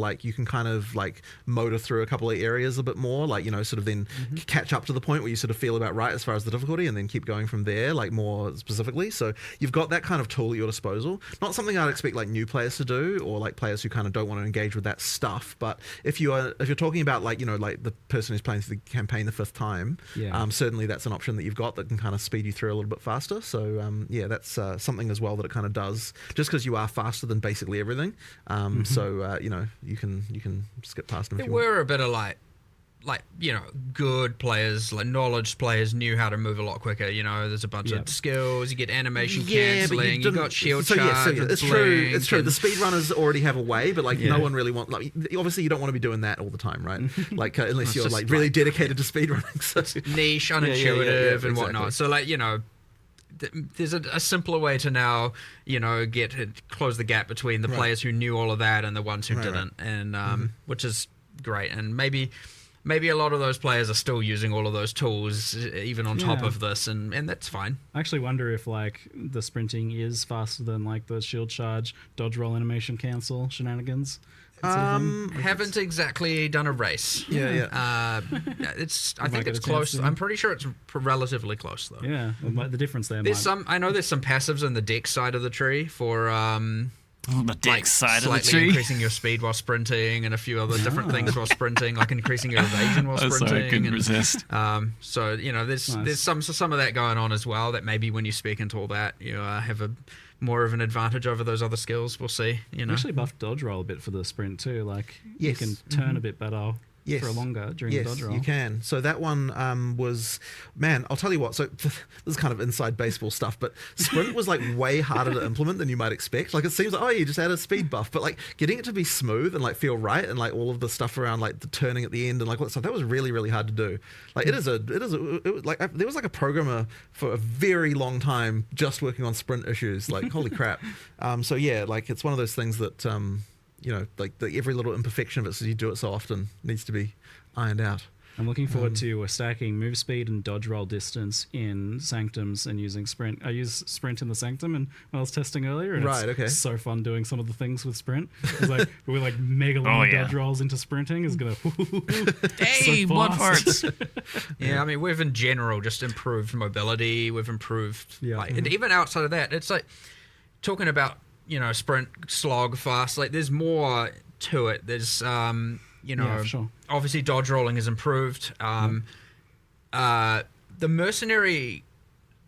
of like motor through a couple of areas a bit more, like sort of then catch up to the point where you sort of feel about right as far as the difficulty, and then keep going from there, like more specifically. So you've got that kind of tool at your disposal. Not something I'd expect like new players to do, or like players who kind of don't want to engage with that stuff. But if you're talking about like like the person who's playing through the campaign the fifth time, certainly that's an option that you've got that can kind of speed you through a little bit faster. So that's something as well that it kind of does, just because you are faster than basically everything. So you can skip past them. There were a bit of like good players, like knowledge players knew how to move a lot quicker. There's a bunch of skills. You get animation cancelling. You got shield charge. It's true. It's true. The speedrunners already have a way, but like no one really wants. Like, obviously, you don't want to be doing that all the time, right? Like unless you're like really dedicated to speedrunning. So. It's niche, unintuitive, and whatnot. So like there's a simpler way to now close the gap between the players who knew all of that and the ones who didn't, and which is great. And maybe a lot of those players are still using all of those tools even on top of this, and that's fine. I actually wonder if like the sprinting is faster than like the shield charge, dodge roll, animation cancel shenanigans. Haven't exactly done a race. I think it's close. I'm pretty sure it's relatively close though. Yeah, well, the difference there. I know there's some passives on the deck side of the tree for the deck side of the slightly tree, increasing your speed while sprinting, and a few other different things while sprinting, like increasing your evasion while sprinting. So I couldn't resist. So there's some of that going on as well. That maybe when you speak into all that, you have more of an advantage over those other skills. We'll see. Actually buffed dodge roll a bit for the sprint too. Like you can turn a bit better. For longer during the dodge roll. Yes, you can. So that one was, man, I'll tell you what. So this is kind of inside baseball stuff, but sprint was like way harder to implement than you might expect. Like it seems like, you just add a speed buff, but like getting it to be smooth and like feel right, and like all of the stuff around like the turning at the end and like all that stuff, that was really, really hard to do. Like it was like there was like a programmer for a very long time just working on sprint issues. Like holy crap. So yeah, like it's one of those things that like every little imperfection of it, so you do it so often, needs to be ironed out. I'm looking forward to stacking move speed and dodge roll distance in Sanctums and using sprint. I use sprint in the Sanctum and when I was testing earlier, and it's so fun doing some of the things with sprint. It's like with like mega long dodge rolls into sprinting is gonna hey, blood farts. Yeah, I mean we've in general just improved mobility. We've improved and even outside of that, it's like talking about sprint, slog, fast. Like there's more to it. There's obviously dodge rolling has improved. The mercenary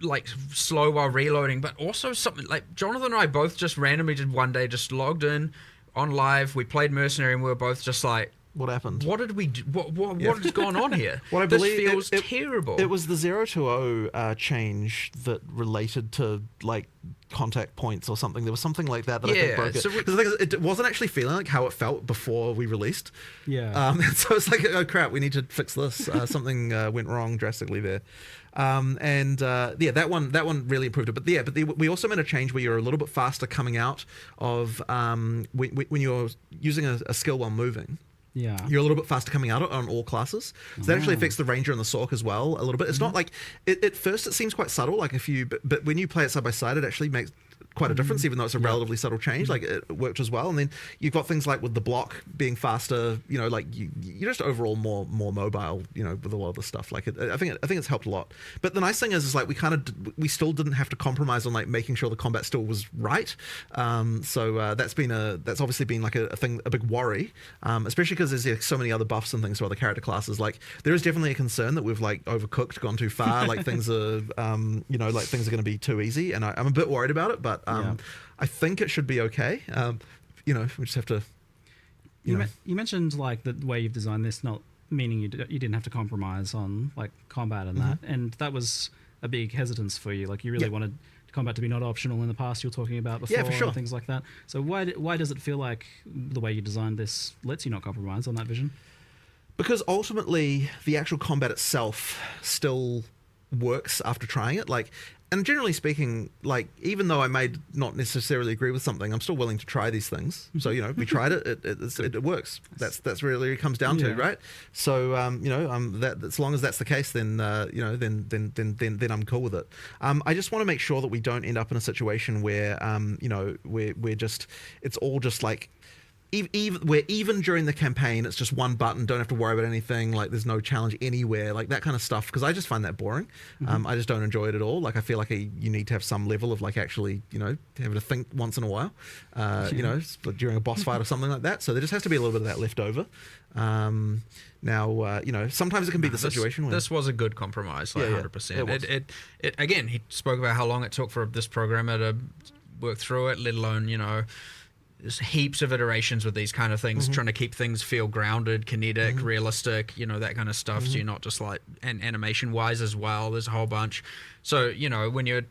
like slow while reloading, but also something like Jonathan and I both just randomly did one day, just logged in on live. We played mercenary and we were both just like, what happened? What did we do? What has gone on here? What I believe this feels terrible. It was the 0-0 change that related to like contact points or something. There was something like that I think broke it. Because the thing is, it wasn't actually feeling like how it felt before we released. Yeah. So it's like, oh crap, we need to fix this. Something went wrong drastically there. That one really improved it. But we also made a change where you're a little bit faster coming out of when you're using a skill while moving. Yeah, you're a little bit faster coming out on all classes. So that actually affects the Ranger and the Sork as well a little bit. It's not like at first it seems quite subtle. Like but when you play it side by side, it actually makes quite a difference, even though it's a relatively subtle change. Like it worked as well. And then you've got things like with the block being faster. Like you're just overall more mobile. With a lot of the stuff. Like I think it's helped a lot. But the nice thing is like we still didn't have to compromise on like making sure the combat still was right. So that's obviously been like a thing, a big worry, especially because there's so many other buffs and things for other character classes. Like there is definitely a concern that we've like overcooked, gone too far. Like things are like things are going to be too easy, and I'm a bit worried about it. But I think it should be okay. We just have to. You mentioned like the way you've designed this, not meaning you didn't have to compromise on like combat and that, and that was a big hesitance for you. Like you really wanted combat to be not optional in the past. You were talking about before, for sure. And things like that. So why does it feel like the way you designed this lets you not compromise on that vision? Because ultimately, the actual combat itself still works after trying it. Like. And generally speaking, like even though I may not necessarily agree with something, I'm still willing to try these things. So we tried it; it works. That's really it comes down to, right? So that as long as that's the case, then then I'm cool with it. I just want to make sure that we don't end up in a situation where we're just it's all just like. Even during the campaign, it's just one button, don't have to worry about anything, like there's no challenge anywhere, like that kind of stuff, because I just find that boring. I just don't enjoy it at all. Like I feel like you need to have some level of like actually having to think once in a while, during a boss fight or something like that. So there just has to be a little bit of that left over. Sometimes it can be the situation where this was a good compromise, like 100%. It again, he spoke about how long it took for this programmer to work through it, let alone there's heaps of iterations with these kind of things, trying to keep things feel grounded, kinetic, realistic, that kind of stuff. So you're not just like, and animation wise as well, there's a whole bunch. So, when you're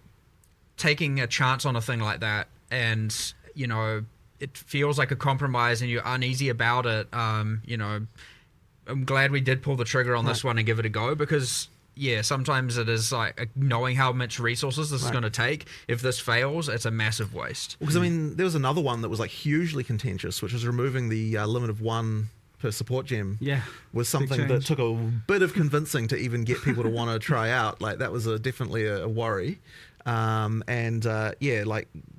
taking a chance on a thing like that and, it feels like a compromise and you're uneasy about it, I'm glad we did pull the trigger on this one and give it a go, because sometimes it is like knowing how much resources this is going to take. If this fails, it's a massive waste. Because there was another one that was like hugely contentious, which was removing the limit of 1 per support gem. Was something that took a bit of convincing to even get people to want to try out. Like that was definitely a worry. Like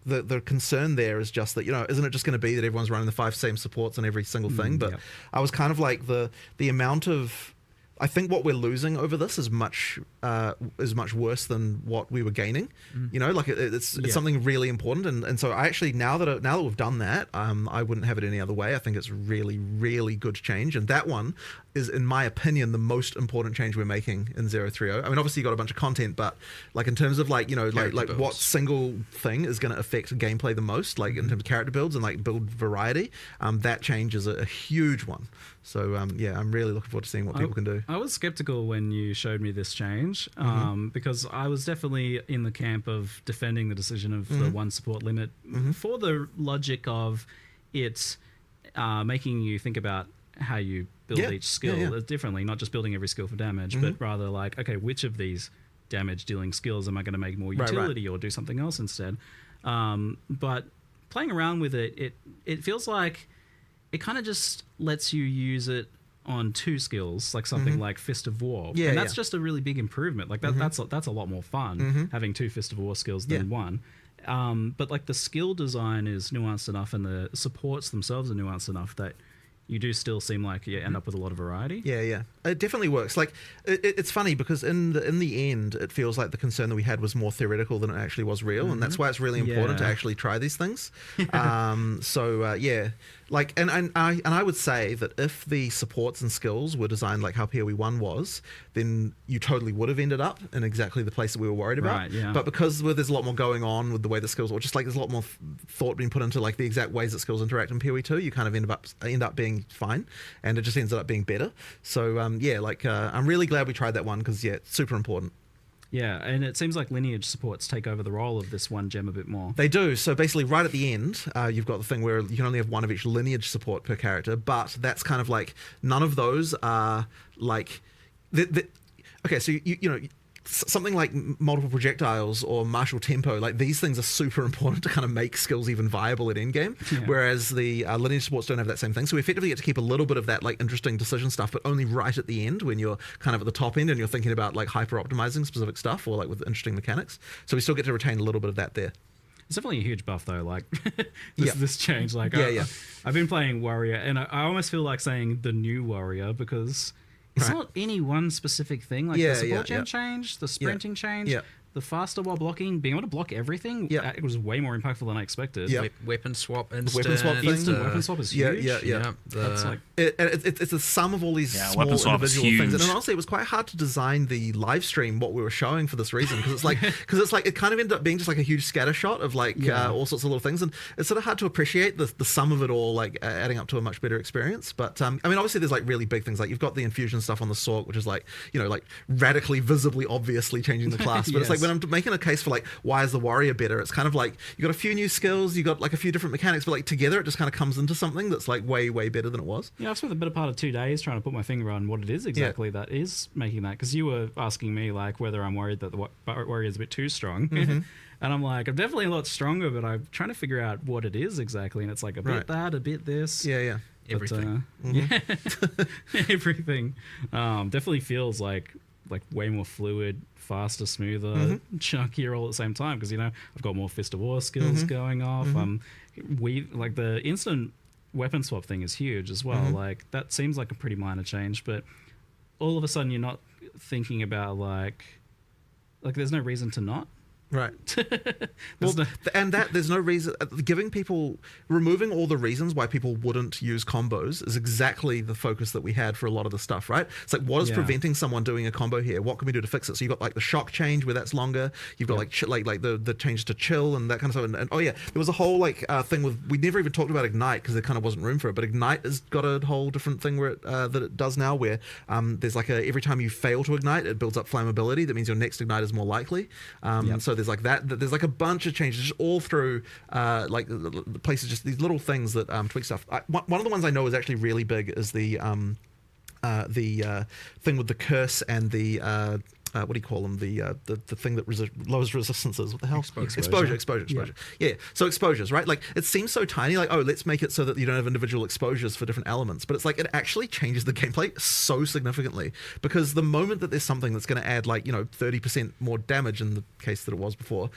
the concern there is just that isn't it just going to be that everyone's running the 5 same supports on every single thing? But I was kind of like the amount of. I think what we're losing over this is much worse than what we were gaining. Like it's something really important, and so I actually now that we've done that, I wouldn't have it any other way. I think it's really, really good change, and that one is, in my opinion, the most important change we're making in 030. I mean, obviously you got a bunch of content, but like in terms of like what single thing is going to affect gameplay the most, like in terms of character builds and like build variety, that change is a huge one. So I'm really looking forward to seeing what people can do. I was skeptical when you showed me this change, because I was definitely in the camp of defending the decision of the 1 support limit for the logic of it making you think about how you build each skill differently, not just building every skill for damage, but rather like, okay, which of these damage dealing skills am I going to make more utility or do something else instead? But playing around with it feels like it kind of just lets you use it on 2 skills, like something like Fist of War. Yeah, and that's just a really big improvement. Like that's a lot more fun having 2 Fist of War skills than one. But like the skill design is nuanced enough and the supports themselves are nuanced enough that you do still seem like you end up with a lot of variety. Yeah. It definitely works. Like, it's funny because in the end, it feels like the concern that we had was more theoretical than it actually was real, and that's why it's really important to actually try these things. Like, and I would say that if the supports and skills were designed like how POE 1 was, then you totally would have ended up in exactly the place that we were worried about. Right, yeah. But because there's a lot more going on with the way the skills, or just like there's a lot more thought being put into like the exact ways that skills interact in POE 2, you kind of end up being fine, and it just ends up being better. So I'm really glad we tried that one because it's super important. Yeah, and it seems like lineage supports take over the role of this one gem a bit more. They do. So basically, right at the end, you've got the thing where you can only have one of each lineage support per character, but that's kind of like none of those are like okay. So you know. Something like multiple projectiles or martial tempo, like these things are super important to kind of make skills even viable at endgame, whereas the lineage supports don't have that same thing. So we effectively get to keep a little bit of that like interesting decision stuff, but only right at the end when you're kind of at the top end and you're thinking about like hyper optimizing specific stuff or like with interesting mechanics. So we still get to retain a little bit of that there. It's definitely a huge buff though, like this change. Like I've been playing Warrior and I almost feel like saying the new Warrior because it's not any one specific thing. Like the support gem change, the sprinting change, the faster while blocking, being able to block everything. It was way more impactful than I expected. Weapon swap instant. Weapon swap is huge. That's like it's the sum of all these small individual things. And honestly, it was quite hard to design the live stream what we were showing for this reason because it's like it kind of ended up being just like a huge scatter shot of like all sorts of little things, and it's sort of hard to appreciate the sum of it all like adding up to a much better experience. But I mean, obviously, there's like really big things like you've got the infusion stuff on the Sork, which is like like radically, visibly, obviously changing the class. But it's like when I'm making a case for like why is the Warrior better, it's kind of like you got a few new skills, you got like a few different mechanics, but like together it just kind of comes into something that's like way better than it was. Yeah, I've spent the better part of 2 days trying to put my finger on what it is exactly that is making that, because you were asking me like whether I'm worried that the Warrior is a bit too strong. And I'm like, I'm definitely a lot stronger, but I'm trying to figure out what it is exactly, and it's like a bit that, a bit this. Everything. Everything. Definitely feels like way more fluid, faster, smoother, chunkier all at the same time because I've got more Fist of War skills going off. We like the instant weapon swap thing is huge as well. Like that seems like a pretty minor change, but all of a sudden you're not thinking about like there's no reason to not. Right. There's no reason removing all the reasons why people wouldn't use combos is exactly the focus that we had for a lot of the stuff, right? It's like what is preventing someone doing a combo here? What can we do to fix it? So you've got like the shock change where that's longer. You've got like the change to chill and that kind of stuff. And there was a whole thing with we never even talked about Ignite because there kind of wasn't room for it. But Ignite has got a whole different thing where that it does now where there's like every time you fail to ignite, it builds up flammability. That means your next ignite is more likely. So there's like that. There's like a bunch of changes just all through like the places, just these little things that tweak stuff. One of the ones I know is actually really big is the thing with the curse and the what do you call them? The thing that lowers resistances. What the hell? Exposure. Yeah. So exposures, right? Like it seems so tiny. Like let's make it so that you don't have individual exposures for different elements. But it's like it actually changes the gameplay so significantly because the moment that there's something that's going to add 30% more damage in the case that it was before,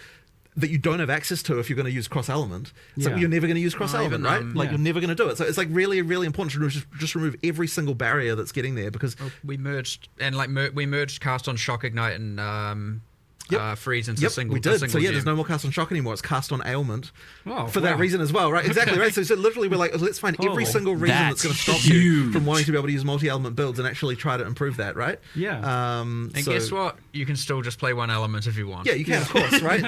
that you don't have access to if you're going to use cross element. It's like you're never going to use cross element, right? You're never going to do it. So it's like really, really important to just remove every single barrier that's getting there because we merged we merged cast on shock ignite and freeze into a single. We did. So gem. there's no more cast on shock anymore. It's cast on ailment for that reason as well, right? Exactly right. So literally we're like, let's find every single reason that's going to stop you from wanting to be able to use multi-element builds and actually try to improve that, right? Yeah. And guess what? You can still just play one element if you want. Yeah, you can, of course, right?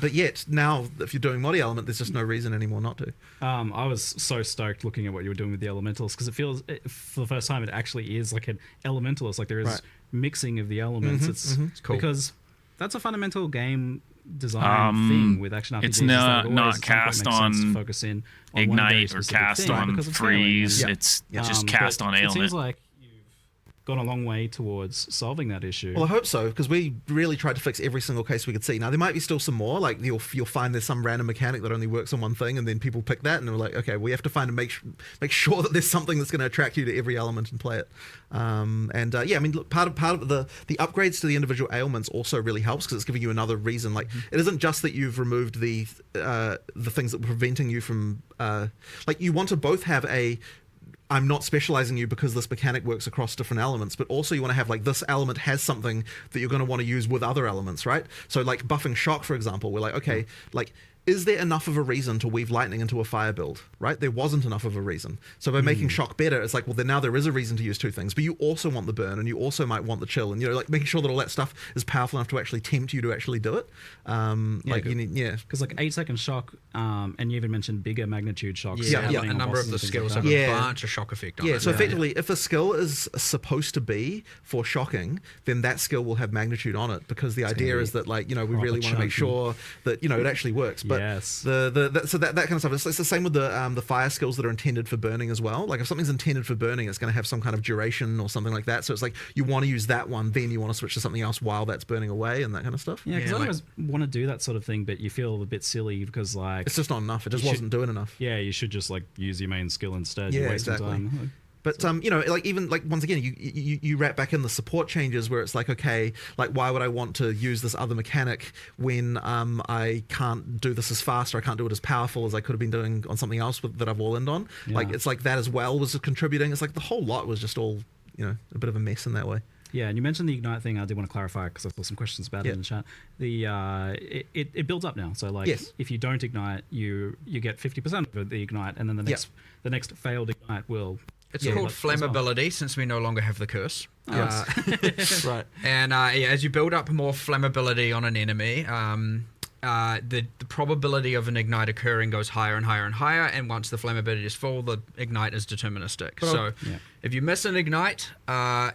but yet now if you're doing multi-element, there's just no reason anymore not to. I was so stoked looking at what you were doing with the elementals because it feels for the first time it actually is like an elementalist. Like there is mixing of the elements. It's cool because that's a fundamental game design thing with action RPGs. It's not cast on focus in ignite or cast on freeze. It's just cast on ailment. It seems like you've gone a long way towards solving that issue. Well, I hope so, because we really tried to fix every single case we could see. Now, there might be still some more, like you'll find there's some random mechanic that only works on one thing, and then people pick that, and we're like, okay, we have to find and make sure that there's something that's going to attract you to every element and play it. I mean, look, part of the upgrades to the individual ailments also really helps, because it's giving you another reason. Like, it isn't just that you've removed the things that were preventing you from, like, you want to both have I'm not specializing you because this mechanic works across different elements, but also you want to have like this element has something that you're going to want to use with other elements, right? So like buffing shock, for example, we're like, okay, like, is there enough of a reason to weave lightning into a fire build, right? There wasn't enough of a reason. So by making shock better, it's like, well, then now there is a reason to use two things, but you also want the burn and you also might want the chill, and, you know, like making sure that all that stuff is powerful enough to actually tempt you to actually do it. Because like 8-second shock, and you even mentioned bigger magnitude shocks. A number of the skills have a bunch of shock effect on it. So effectively, if a skill is supposed to be for shocking, then that skill will have magnitude on it, because the idea is that, like, you know, we really want to make sure that, you know, it actually works. But so that kind of stuff, it's the same with the fire skills that are intended for burning as well. Like if something's intended for burning, it's going to have some kind of duration or something like that. So it's like you want to use that one, then you want to switch to something else while that's burning away and that kind of stuff. Yeah, because I always want to do that sort of thing, but you feel a bit silly because, like, it's just not enough. It just wasn't doing enough. Yeah, you should just like use your main skill instead. Yeah, You're wasting exactly. time. But you know, like, even like, once again, you wrap back in the support changes where it's like, okay, like, why would I want to use this other mechanic when I can't do this as fast, or I can't do it as powerful as I could have been doing on something else that I've all-in on? Yeah. Like, it's like that as well was contributing. It's like the whole lot was just all, you know, a bit of a mess in that way. Yeah, and you mentioned the Ignite thing. I did want to clarify because I saw some questions about it in the chat. It builds up now. So like, if you don't Ignite, you get 50% of the Ignite, and then the next failed Ignite will. It's called flammability, since we no longer have the curse. Right. And as you build up more flammability on an enemy, the probability of an ignite occurring goes higher and higher and higher, and once the flammability is full, the ignite is deterministic. So if you miss an ignite,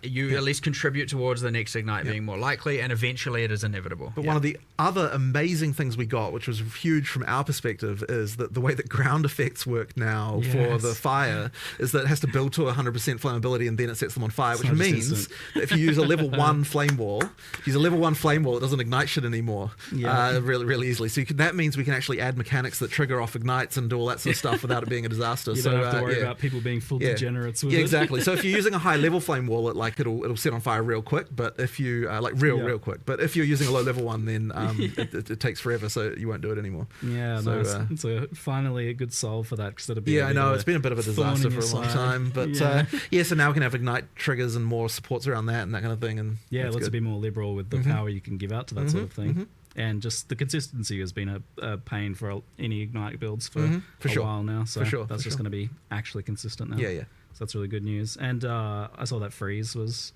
you at least contribute towards the next ignite being more likely, and eventually it is inevitable. But one of the other amazing things we got, which was huge from our perspective, is that the way that ground effects work now for the fire is that it has to build to 100% flammability and then it sets them on fire, which means that if you use a level 1 flame wall, it doesn't ignite shit anymore really easily. So that means we can actually add mechanics that trigger off ignites and do all that sort of stuff without it being a disaster. You don't have to worry about people being full degenerates with it. Exactly. So if you're using a high level flame wall, it'll set on fire real quick. But if you real quick. But if you're using a low level one, then it takes forever, so you won't do it anymore. Yeah, so, nice. It's finally a good solve for that, instead of I know it's been a bit of a disaster for a long time. But so now we can have ignite triggers and more supports around that and that kind of thing. And let's be more liberal with the power you can give out to that sort of thing. And just the consistency has been a pain for any Ignite builds for a while now. So that's just going to be actually consistent now. Yeah. So that's really good news. And I saw that freeze was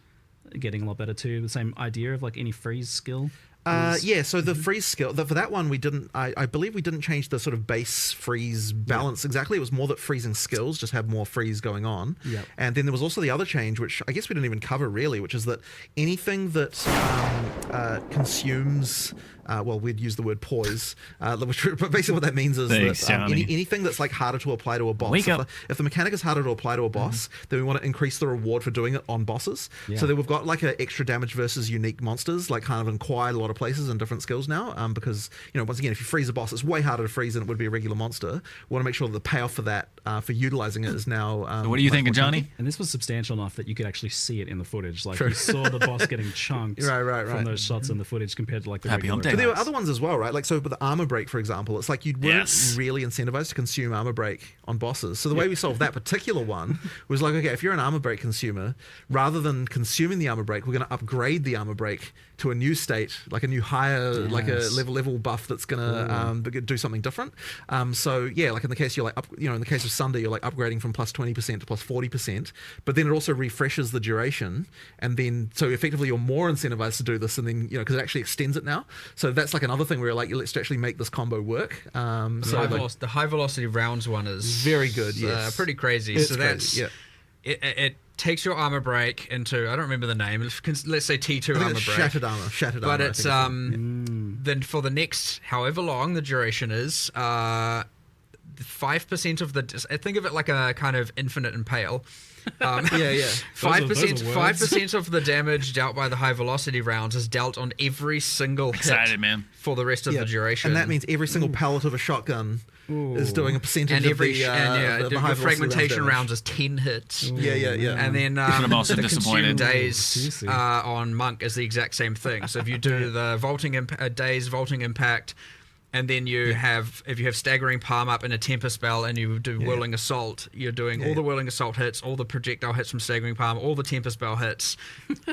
getting a lot better too. The same idea of like any freeze skill. So the freeze skill, for that one, we didn't, I believe we didn't change the sort of base freeze balance exactly. It was more that freezing skills just have more freeze going on. Yep. And then there was also the other change, which I guess we didn't even cover really, which is that anything that consumes, we'd use the word poise, but basically what that means is that anything that's like harder to apply to a boss. If the mechanic is harder to apply to a boss, then we want to increase the reward for doing it on bosses. Yeah. So then we've got like an extra damage versus unique monsters, like kind of in quite a lot of places and different skills now, because, you know, once again, if you freeze a boss, it's way harder to freeze than it would be a regular monster. We want to make sure that the payoff for that, for utilizing it, is now. So what do you think, Johnny? And this was substantial enough that you could actually see it in the footage. Like you saw the boss getting chunked from those shots in the footage compared to like the regular. But there were other ones as well, right? Like, so with the armor break, for example, it's like you weren't really incentivized to consume armor break on bosses. So the way we solved that particular one was like, okay, if you're an armor break consumer, rather than consuming the armor break, we're going to upgrade the armor break to a new state, like a new higher, like a level buff that's going to do something different. Like in the case in the case of Sunder, you're like upgrading from plus 20% to plus 40%, but then it also refreshes the duration, and then so effectively you're more incentivized to do this, and then because it actually extends it now. So that's like another thing where like let's actually make this combo work. The high velocity rounds one is very good. Yes, pretty crazy. It's so that's crazy, it takes your armor break into, I don't remember the name, let's say T2 armor break. Shattered armor. But it's then for the next however long the duration is, 5% of the, I think of it like a kind of infinite impale. Yeah. 5% of the damage dealt by the high velocity rounds is dealt on every single hit Excited, man. for the rest of the duration. And that means every single pellet of a shotgun is doing a percentage and of the high fragmentation velocity rounds is 10 hits. Yeah. And then I'm also the disappointed. consume days on Monk is the exact same thing. So if you do the days vaulting impact, and then you have, if you have staggering palm up in a temper spell and you do whirling assault, you're doing all the whirling assault hits, all the projectile hits from staggering palm, all the temper spell hits,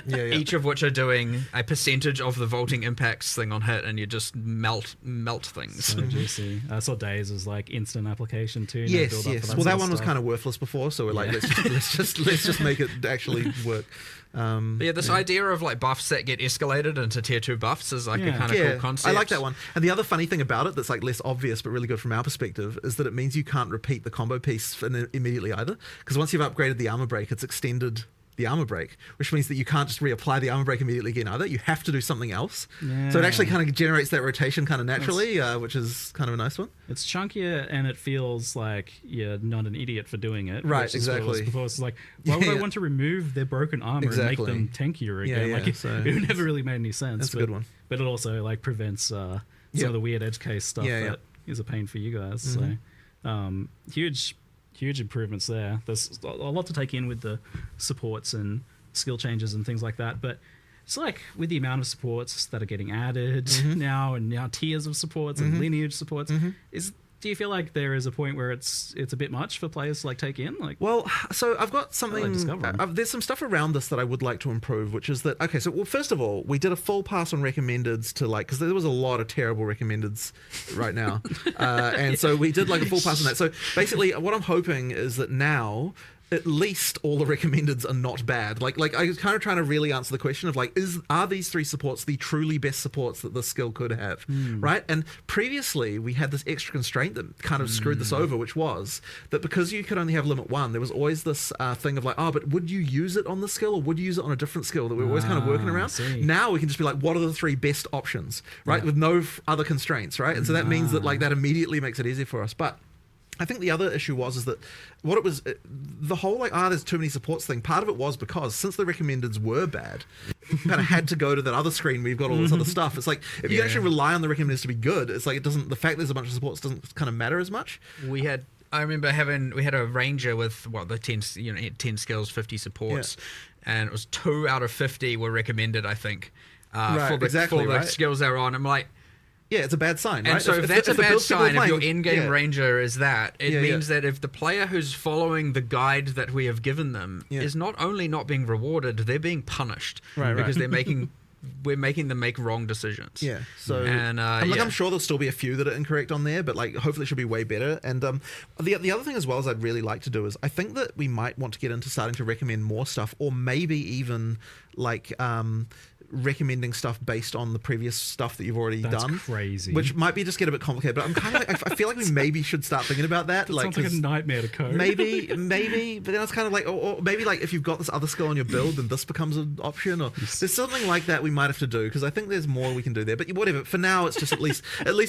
each of which are doing a percentage of the vaulting impacts thing on hit, and you just melt things. So juicy. I saw Days was like instant application too. Yes. Well, that one was kind of worthless before, so we're like, let's just make it actually work. This idea of like buffs that get escalated into tier 2 buffs is like a kind of cool concept. I like that one. And the other funny thing about it that's like less obvious but really good from our perspective is that it means you can't repeat the combo piece immediately either, because once you've upgraded the armor break, it's extended the armor break, which means that you can't just reapply the armor break immediately again either. You have to do something else. So it actually kind of generates that rotation kind of naturally, which is kind of a nice one. It's chunkier and it feels like you're not an idiot for doing it. Right, exactly. Before it's like, why would I want to remove their broken armor and make them tankier again? Like it never really made any sense. That's a good one. But it also like prevents some of the weird edge case stuff that is a pain for you guys. So huge improvements there. There's a lot to take in with the supports and skill changes and things like that, but it's like with the amount of supports that are getting added now, and now tiers of supports and lineage supports, do you feel like there is a point where it's a bit much for players to like take in? Like, well, so I've got something. There's some stuff around this that I would like to improve, which is that first of all, we did a full pass on recommendeds to because there was a lot of terrible recommendeds right now, and so we did like a full pass on that. So basically, what I'm hoping is that now, at least all the recommendeds are not bad. Like I was kind of trying to really answer the question of are these 3 supports the truly best supports that this skill could have, right? And previously we had this extra constraint that kind of screwed this over, which was that because you could only have limit 1, there was always this thing of but would you use it on the skill or would you use it on a different skill that we were always kind of working around. Now we can just be like, what are the 3 best options, right? With no other constraints, right? And so that means that that immediately makes it easier for us. But I think the other issue was that what it was, the whole there's too many supports thing. Part of it was because since the recommendeds were bad, you kind of had to go to that other screen where you've got all this other stuff. It's like if you actually rely on the recommendeds to be good, it's like the fact there's a bunch of supports doesn't kind of matter as much. I remember we had a ranger with 10 skills, 50 supports, and it was 2 out of 50 were recommended, I think, for the skills they were on. I'm like, yeah, it's a bad sign, right? And so if that's a bad sign, if your in-game ranger is that, it means that if the player who's following the guide that we have given them is not only not being rewarded, they're being punished because we're making them make wrong decisions. Yeah. So I'm sure there'll still be a few that are incorrect on there, but hopefully it should be way better. And the other thing as well as I'd really like to do is I think that we might want to get into starting to recommend more stuff, or maybe even recommending stuff based on the previous stuff that you've already done. That's crazy. Which might get a bit complicated, but I'm kind of I feel like we maybe should start thinking about that. Sounds like a nightmare to code. Maybe, but then it's kind of or maybe if you've got this other skill on your build, then this becomes an option, or there's something like that we might have to do, because I think there's more we can do there. But whatever. For now, it's just at least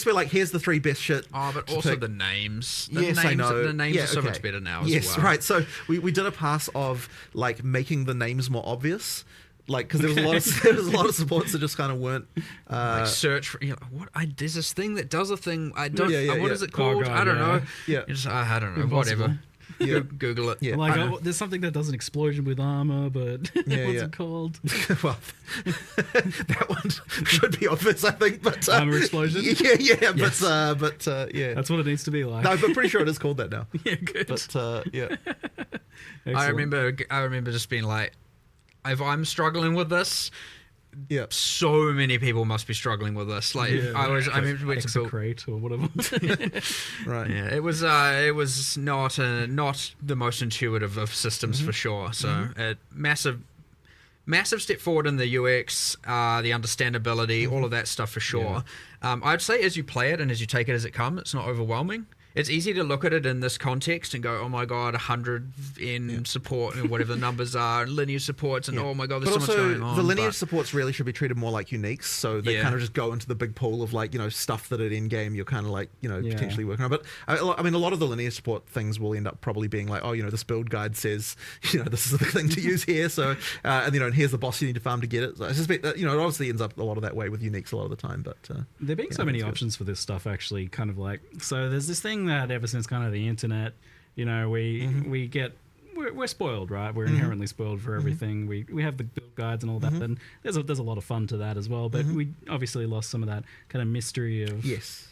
we're here's the 3 best shit. Oh, but also pick. The names. I know. The names are so much better now. Yes, right. So we did a pass of making the names more obvious. Because there was a lot of supports that just kind of weren't search for there's this thing that does a thing I don't what is it called? God, I don't know. I don't know. Whatever. Google it. Yeah. There's something that does an explosion with armor, but what's it called? Well, that one should be obvious, I think. But armor explosion. Yeah. Yes. But yeah, that's what it needs to be like. No, I'm pretty sure it is called that now. Yeah, good. But yeah, I remember just being like, if I'm struggling with this, so many people must be struggling with this. I remember to build or whatever. Right. Yeah, it was not the most intuitive of systems for sure. So massive step forward in the UX, the understandability, all of that stuff for sure. I'd say as you play it and as you take it as it comes, it's not overwhelming. it's easy to look at it in this context and go, oh my god, 100 in support and whatever the numbers are, and lineage supports, and oh my god, there's so much going on. The lineage supports really should be treated more like uniques, so they kind of just go into the big pool of like, you know, stuff that at end game you're kind of like, you know, potentially working on. But I mean, a lot of the lineage support things will end up probably being like, oh, you know, this build guide says, you know, this is the thing to use here, so and you know, and here's the boss you need to farm to get it. So I suspect that, you know, it obviously ends up a lot of that way with uniques a lot of the time. But there being so many options for this stuff, actually, kind of like, so there's this thing that ever since kind of the internet, you know, we get. We're spoiled, right? We're inherently spoiled for everything. We have the build guides and all that, and there's a lot of fun to that as well. But we obviously lost some of that kind of mystery of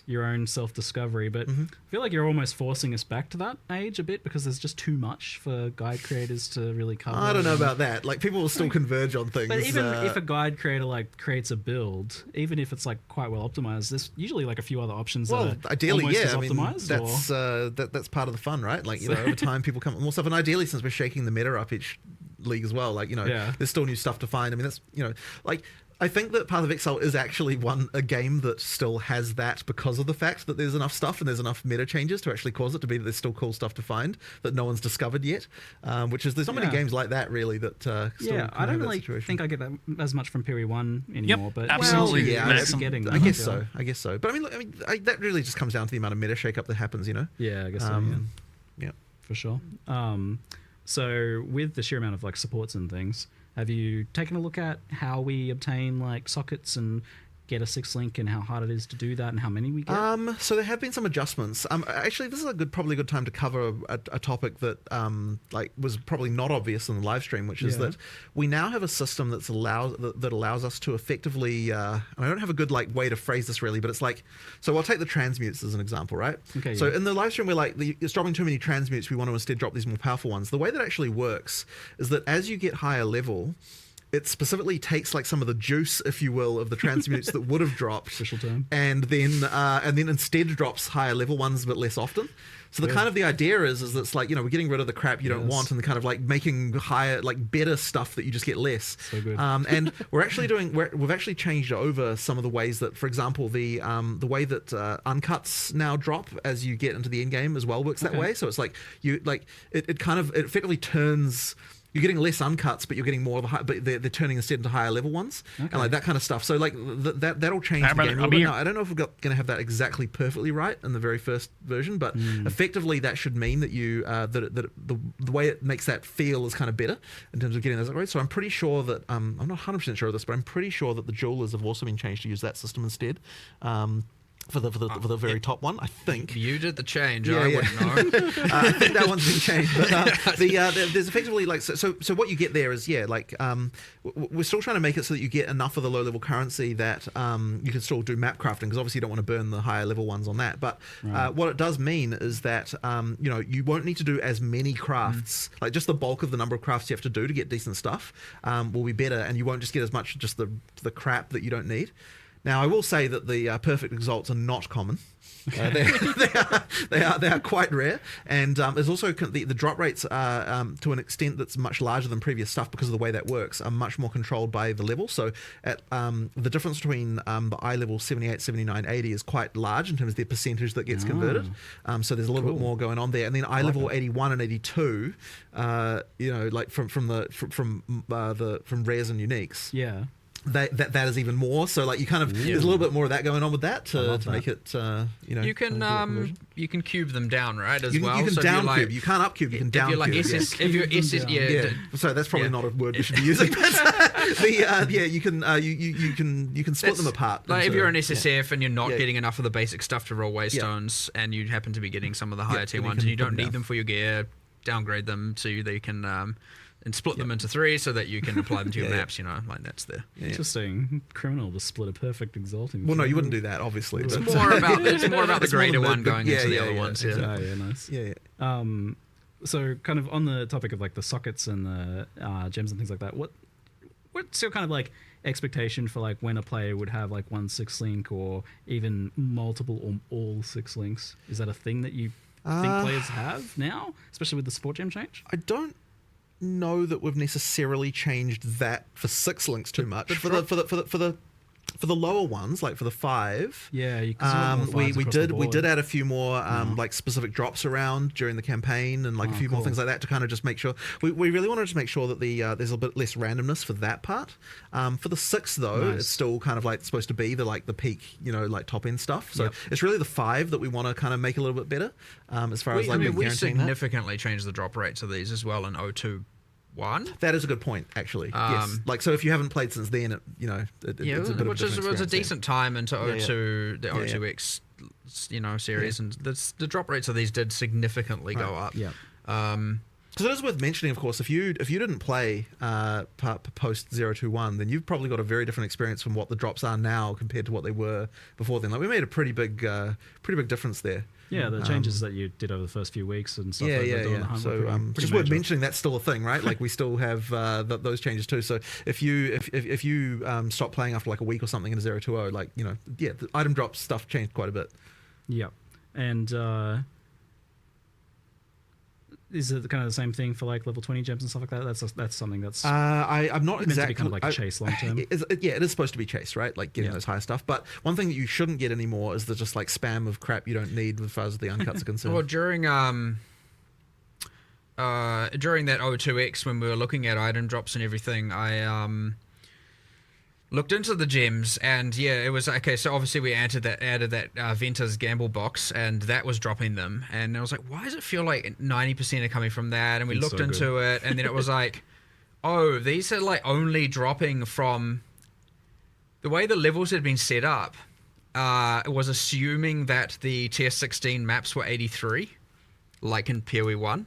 your own self-discovery. But I feel like you're almost forcing us back to that age a bit, because there's just too much for guide creators to really cover. I don't know about that. Like, people will still converge on things. But even if a guide creator like creates a build, even if it's like quite well optimized, there's usually like a few other options. Well, that are ideally, almost yeah. as I mean, optimized, that's part of the fun, right? Like, you know, over time people come up with more stuff, and ideally, since we're shaking the meta up each league as well, like, you know, there's still new stuff to find. I mean, that's, you know, like, I think that Path of Exile is actually a game that still has that because of the fact that there's enough stuff and there's enough meta changes to actually cause it to be that there's still cool stuff to find that no one's discovered yet, which is, there's not many games like that really that still I don't really think I get that as much from POE 1 anymore. But absolutely. I guess so. But I mean, that really just comes down to the amount of meta shake-up that happens, you know? Yeah, I guess so, yeah. For sure. So with the sheer amount of like supports and things, have you taken a look at how we obtain like sockets and get a 6-link, and how hard it is to do that, and how many we get? So there have been some adjustments. Actually, this is probably a good time to cover a topic that like was probably not obvious in the live stream, which is that we now have a system that allows us to effectively. I don't have a good like way to phrase this really, but it's like, so I'll take the transmutes as an example, right? Okay. So in the live stream, we're like, it's dropping too many transmutes. We want to instead drop these more powerful ones. The way that actually works is that as you get higher level, it specifically takes like some of the juice, if you will, of the transmutes that would have dropped, official term, and then instead drops higher level ones but less often. So the kind of the idea is that it's like, you know, we're getting rid of the crap you don't want, and kind of like making higher, like better stuff that you just get less. So good. And we've actually changed over some of the ways that, for example, the way that uncuts now drop as you get into the end game as well works that way. So it's like it effectively turns. You're getting less uncuts, but you're getting more of but they're turning instead into higher level ones, and like that kind of stuff. So like that'll change the game a little bit. Now, I don't know if we're going to have that exactly perfectly right in the very first version, but effectively that should mean that you that the way it makes that feel is kind of better in terms of getting those upgrades. So I'm pretty sure that I'm not 100% sure of this, but I'm pretty sure that the jewelers have also been changed to use that system instead. For the very top one, I think. You did the change. I wouldn't know. I think that one's been changed. But there's effectively like so what you get there is we're still trying to make it so that you get enough of the low level currency that you can still do map crafting, because obviously you don't want to burn the higher level ones on that. But what it does mean is that you know, you won't need to do as many crafts. Like just the bulk of the number of crafts you have to do to get decent stuff will be better, and you won't just get as much just the crap that you don't need. Now, I will say that the perfect exalts are not common. They are quite rare, and there's also the drop rates are, to an extent that's much larger than previous stuff, because of the way that works, are much more controlled by the level. So at the difference between the eye level 78, 79, 80 is quite large in terms of the percentage that gets converted. So there's a little bit more going on there, and then eye level 81 and 82, you know, like from rares and uniques. Yeah. That is even more. So like you kind of there's a little bit more of that going on with that to make it you know, you can cube them down, right, as well. You can so down cube. You can't up cube. You can down cube. If you're SS, So that's probably not a word we should be using. But you can split them apart. Like if you're an SSF and you're not getting enough of the basic stuff to roll waystones, and you happen to be getting some of the higher tier ones, and you don't need them for your gear, downgrade them so they can and split them into 3 so that you can apply them to your maps, you know, like that's there. Interesting. Criminal to split a perfect exalting. Well, no, you wouldn't do that, obviously. It's more about the greater one going into the other ones. Exactly. Yeah, nice. Yeah. So kind of on the topic of like the sockets and the gems and things like that, what's your kind of like expectation for like when a player would have like one 6-link or even multiple or all 6 links? Is that a thing that you think players have now, especially with the support gem change? I don't know that we've necessarily changed that for 6 links too much. For the for the lower ones, like for the 5, Yeah, you can we did add a few more like specific drops around during the campaign, and like a few more things like that to kind of just make sure we really wanted to make sure that there's a bit less randomness for that part. For the 6 though, it's still kind of like supposed to be the peak, like top end stuff. So it's really the 5 that we want to kind of make a little bit better as far as like we guaranteeing significantly changed the drop rates of these as well in 021. That is a good point, actually. Yes, like so if you haven't played since then, it's a bit which was a decent time into 02, the 02X, series, and the drop rates of these did significantly go up. Yeah. Because it is worth mentioning, of course, if you didn't play post 021, then you've probably got a very different experience from what the drops are now compared to what they were before then. Like we made a pretty big difference there. Yeah, the changes that you did over the first few weeks and stuff. So just worth mentioning that's still a thing, right? Like we still have those changes too. So if you stop playing after like a week or something in a 020, the item drop stuff changed quite a bit. Yeah, and is it kind of the same thing for like level 20 gems and stuff like that? That's something that's I'm not meant exactly to be kind of like a chase long term. It is supposed to be chase, right? Like getting those higher stuff. But one thing that you shouldn't get anymore is the just like spam of crap you don't need as far as the uncuts are concerned. Well, during that 02X when we were looking at item drops and everything, I looked into the gems, and it was okay. So obviously we added that Venter's gamble box, and that was dropping them. And I was like, why does it feel like 90% are coming from that? And we looked into it, and then it was like, oh, these are like only dropping from the way the levels had been set up. It was assuming that the tier 16 maps were 83. Like in POE 1,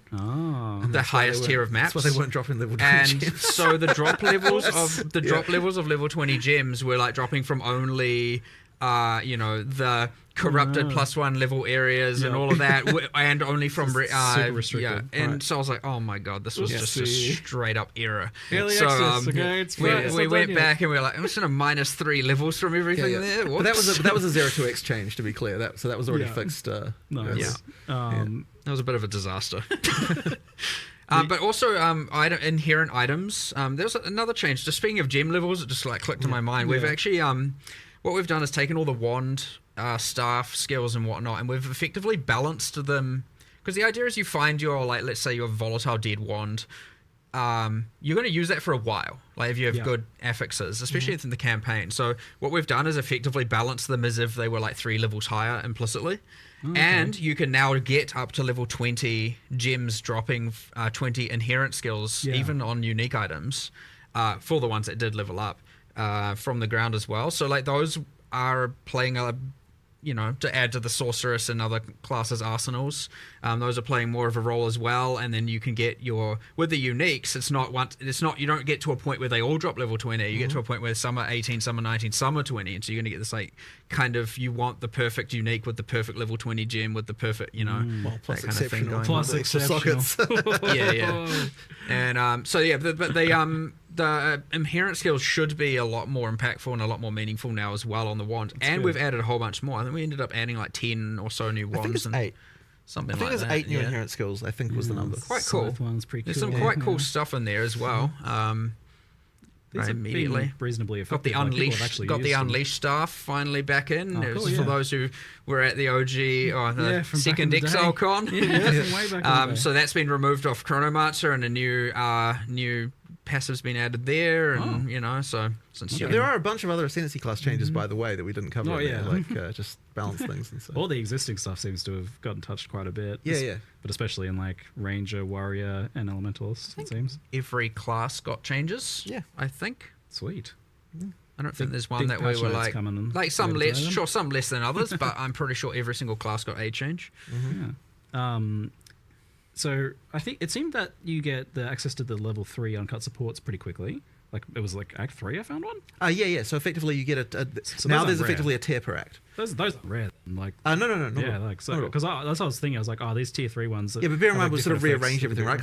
the highest tier of maps. That's why they weren't dropping level 20 and gems. so the drop levels of drop levels of level 20 gems were like dropping from only the corrupted +1 level areas and all of that, and only from super restricted. Yeah, and so I was like, oh my god, this was just a straight up error. Early So access, we went back and we were like, I'm just gonna -3 levels from everything there. But that was a 02X change, to be clear. That was already fixed. Nice. That was a bit of a disaster. But also, inherent items. There's another change. Just speaking of gem levels, it just like clicked in my mind. We've actually, what we've done is taken all the wand, staff, skills, and whatnot, and we've effectively balanced them. Because the idea is you find your, like, let's say your volatile dead wand. You're going to use that for a while, like if you have good affixes, especially in the campaign. So what we've done is effectively balance them as if they were like 3 levels higher implicitly. And you can now get up to level 20 gems dropping 20 inherent skills, even on unique items, for the ones that did level up from the ground as well. So like those are playing to add to the sorceress and other classes' arsenals. Those are playing more of a role as well, and then you can get with the uniques. It's not you don't get to a point where they all drop level 20. You get to a point where some are 18, some are 19, some are 20, and so you're gonna get this like kind of you want the perfect unique with the perfect level 20 gem with the perfect plus that kind of thing going. Plus exceptional. Yeah. And but the inherent skills should be a lot more impactful and a lot more meaningful now as well on the wand. And we've added a whole bunch more. I think we ended up adding like 10 or so new wands. I think it's 8. Something I think like there's that. 8 new inherent skills, I think was the number. Quite cool. One's pretty There's cool. some quite cool stuff in there as well. These have immediately been reasonably got the effective. unleashed staff finally back in. Oh, cool, For those who were at the OG or the from second back in the day. ExileCon. From way back in the day. So that's been removed off Chronomancer, and a new passive's been added there, and so since There are a bunch of other Ascendancy class changes, by the way, that we didn't cover. Oh, in yeah. there, like just balance things and so. All the existing stuff seems to have gotten touched quite a bit. But especially in like Ranger, Warrior, and Elementalist, it seems. every class got changes. Yeah. I think. Sweet. I don't think there's one big that we patch were notes coming like some later less, today, then. sure, some less than others, but I'm pretty sure every single class got a change. Yeah. So I think it seemed that you get the access to the level 3 uncut supports pretty quickly. Like it was like Act 3 I found one. Yeah. So effectively you get So now those there's aren't effectively rare. a tier per act. Those are rare. Like No. yeah, like so because that's what I was thinking. I was like, oh, these tier 3 ones. Yeah, but bear in mind have we've sort of different rearranged effects everything, will right? be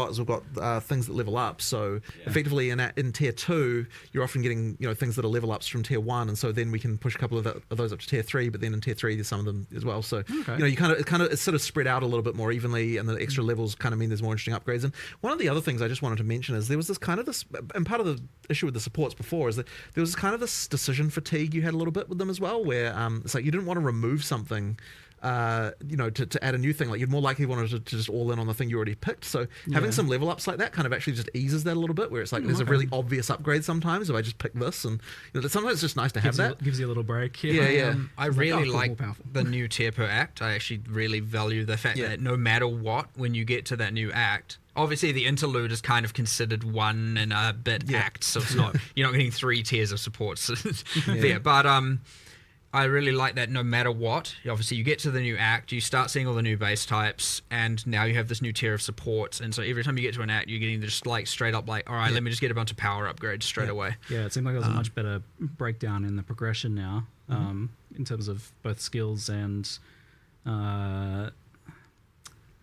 Because we've got things that level up. So effectively in tier 2, you're often getting things that are level ups from tier 1, and so then we can push a couple of those up to tier 3. But then in tier 3, there's some of them as well. So you it's sort of spread out a little bit more evenly, and the extra levels kind of mean there's more interesting upgrades. And one of the other things I just wanted to mention is there was and part of the issue with the supports before is that there was kind of this decision fatigue you had a little bit with them as well, where it's like you didn't want to remove something to add a new thing. Like you'd more likely wanted to just all in on the thing you already picked. So having some level ups like that kind of actually just eases that a little bit, where it's like there's a really obvious upgrade sometimes if I just pick this, and sometimes it's just nice to have that. Gives you a little break. Yeah. I really like the new tier per act. I actually really value the fact that no matter what, when you get to that new act, obviously the interlude is kind of considered one and a bit act, so it's not you're not getting 3 tiers of supports there. But I really like that no matter what, obviously you get to the new act, you start seeing all the new base types, and now you have this new tier of supports, and so every time you get to an act, you're getting just like straight up like, all right, let me just get a bunch of power upgrades straight away. Yeah, it seemed like there was a much better breakdown in the progression now, in terms of both skills and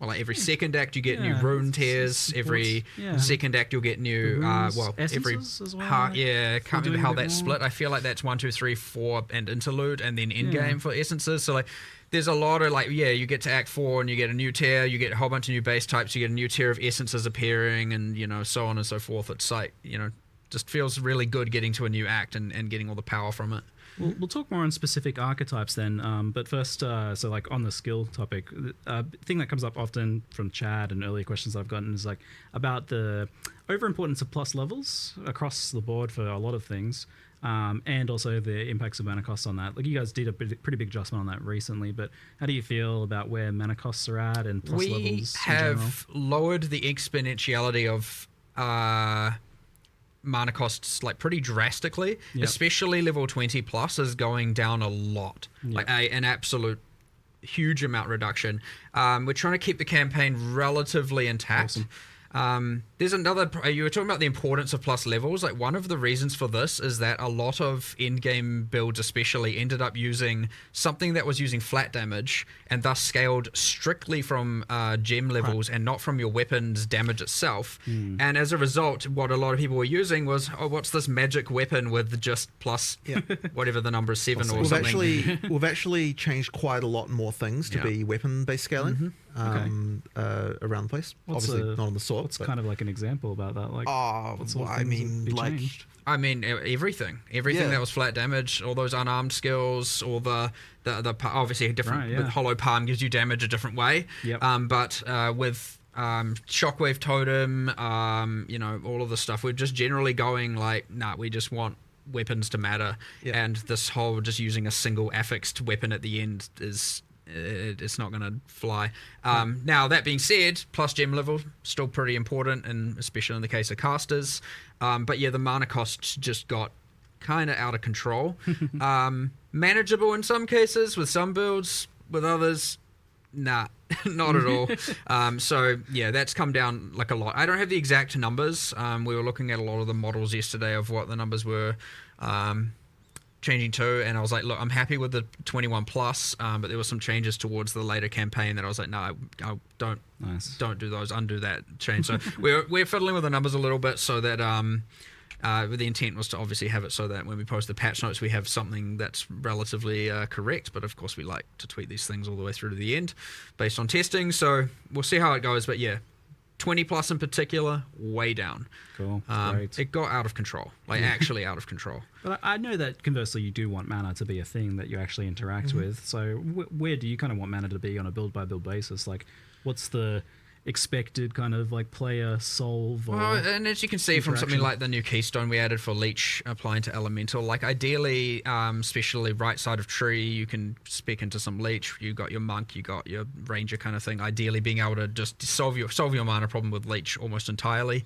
well, like every second act you get new rune tiers. Every second act you'll get new every as well, can't remember how that's split. I feel like that's 1, 2, 3, 4 and interlude, and then end game for essences. So like there's a lot of you get to act 4 and you get a new tier, you get a whole bunch of new base types, you get a new tier of essences appearing, and so on and so forth. It's like just feels really good getting to a new act and getting all the power from it. We'll talk more on specific archetypes then, but first, so like on the skill topic, thing that comes up often from Chad and earlier questions I've gotten is like about the overimportance of plus levels across the board for a lot of things, and also the impacts of mana costs on that. Like you guys did a pretty big adjustment on that recently, but how do you feel about where mana costs are at and plus levels? We have lowered the exponentiality of mana costs like pretty drastically, especially level 20 plus is going down a lot, like an absolute huge amount reduction. We're trying to keep the campaign relatively intact. There's another, you were talking about the importance of plus levels. Like one of the reasons for this is that a lot of in-game builds especially ended up using something that was using flat damage and thus scaled strictly from gem levels and not from your weapon's damage itself. And as a result, what a lot of people were using was, what's this magic weapon with just plus whatever the number is, 7 or something. We've actually changed quite a lot more things to be weapon-based scaling around the place. Obviously not on the sword. What's kind of like an example about that? Like, everything that was flat damage, all those unarmed skills, all the obviously different. With Hollow Palm gives you damage a different way. But with Shockwave Totem, all of the stuff, we're just generally going like, we just want weapons to matter, and this whole just using a single affixed weapon at the end is. It's not going to fly. Now, that being said, plus gem level, still pretty important, and especially in the case of casters. But yeah, the mana costs just got kind of out of control. Manageable in some cases with some builds, with others, not at all. So yeah, that's come down like a lot. I don't have the exact numbers. We were looking at a lot of the models yesterday of what the numbers were. Changing to, and I was like, look, I'm happy with the 21 plus, but there were some changes towards the later campaign that I was like, no, I don't do those, undo that change. So we're fiddling with the numbers a little bit, so that the intent was to obviously have it so that when we post the patch notes, we have something that's relatively correct. But of course, we like to tweak these things all the way through to the end, based on testing. So we'll see how it goes. But yeah, 20 plus in particular, way down. Cool. Great. It got out of control, actually out of control. But I know that conversely, you do want mana to be a thing that you actually interact with. So where do you kind of want mana to be on a build by build basis? Like, what's the expected kind of like player solve? Or and as you can see from something like the new keystone we added for leech applying to elemental, like ideally, especially right side of tree, you can spec into some leech. You got your monk, you got your ranger kind of thing. Ideally, being able to just solve your mana problem with leech almost entirely.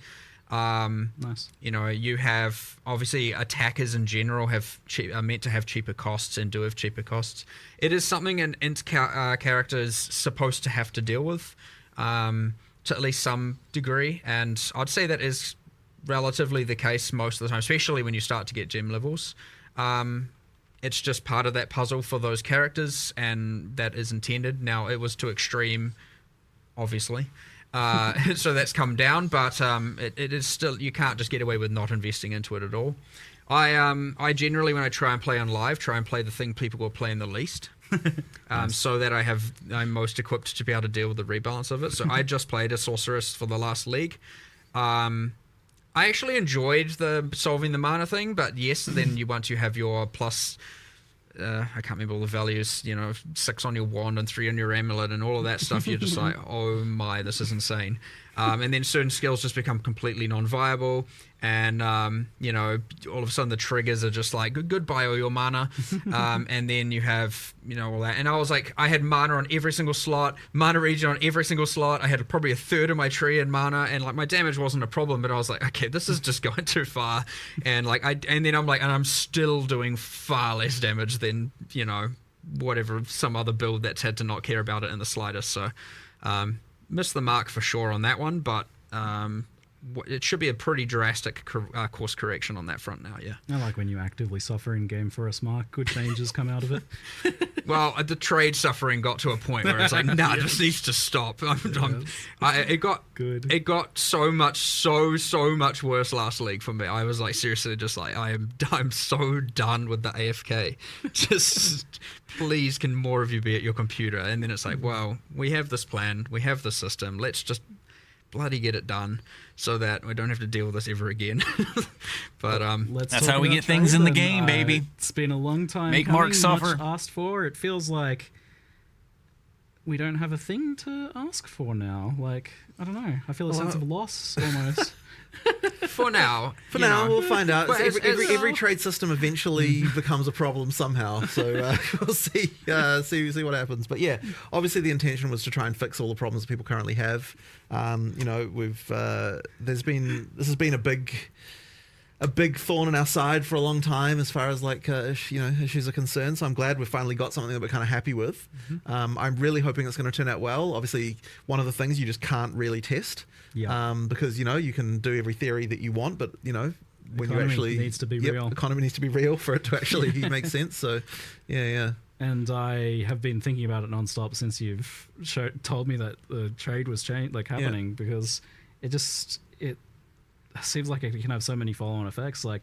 Nice. You have obviously attackers in general are meant to have cheaper costs and do have cheaper costs. It is something an int character is supposed to have to deal with, to at least some degree, and I'd say that is relatively the case most of the time, especially when you start to get gem levels. it's just part of that puzzle for those characters, and that is intended. Now, it was to extreme, obviously. So that's come down, but it is still, you can't just get away with not investing into it at all. I generally, when I try and play on live, try and play the thing people will play in the least. So that I'm most equipped to be able to deal with the rebalance of it. So I just played a sorceress for the last league. I actually enjoyed the solving the mana thing, but yes, then once you have your plus, I can't remember all the values, 6 on your wand and 3 on your amulet and all of that stuff, you're just like, oh my, this is insane. And then certain skills just become completely non-viable, and all of a sudden the triggers are just like, goodbye all your mana. And then you have all that, and I was like, I had mana on every single slot, mana regen on every single slot. I had probably a third of my tree in mana, and like my damage wasn't a problem, but I was like, okay, this is just going too far. And like and I'm still doing far less damage than whatever some other build that's had to not care about it in the slightest. So missed the mark for sure on that one, but it should be a pretty drastic course correction on that front now. Yeah, I like when you actively suffer in game for us, Mark. Good changes come out of it. Well, the trade suffering got to a point where it's like, nah, this needs to stop. It got so much worse last league for me. I was like, seriously, just like, I'm so done with the AFK. Just please, can more of you be at your computer? And then it's like, well, we have this plan, we have this system. Let's just bloody get it done so that we don't have to deal with this ever again. But that's how we get things in the game, baby. It's been a long time. Make Mark suffer. Much asked for. It feels like we don't have a thing to ask for now. Like, I don't know. I feel a sense of loss almost. For now, we'll find out. Every trade system eventually becomes a problem somehow. So we'll see what happens. But yeah, obviously the intention was to try and fix all the problems that people currently have. This has been a big thorn in our side for a long time as far as issues are concerned. So I'm glad we've finally got something that we're kind of happy with. I'm really hoping it's going to turn out well. Obviously, one of the things you just can't really test. Yeah. Because you can do every theory that you want, but when economy you actually needs to be real. Economy needs to be real for it to actually make sense. So yeah. And I have been thinking about it nonstop since you've told me that the trade was happening, because it seems like it can have so many follow-on effects. Like,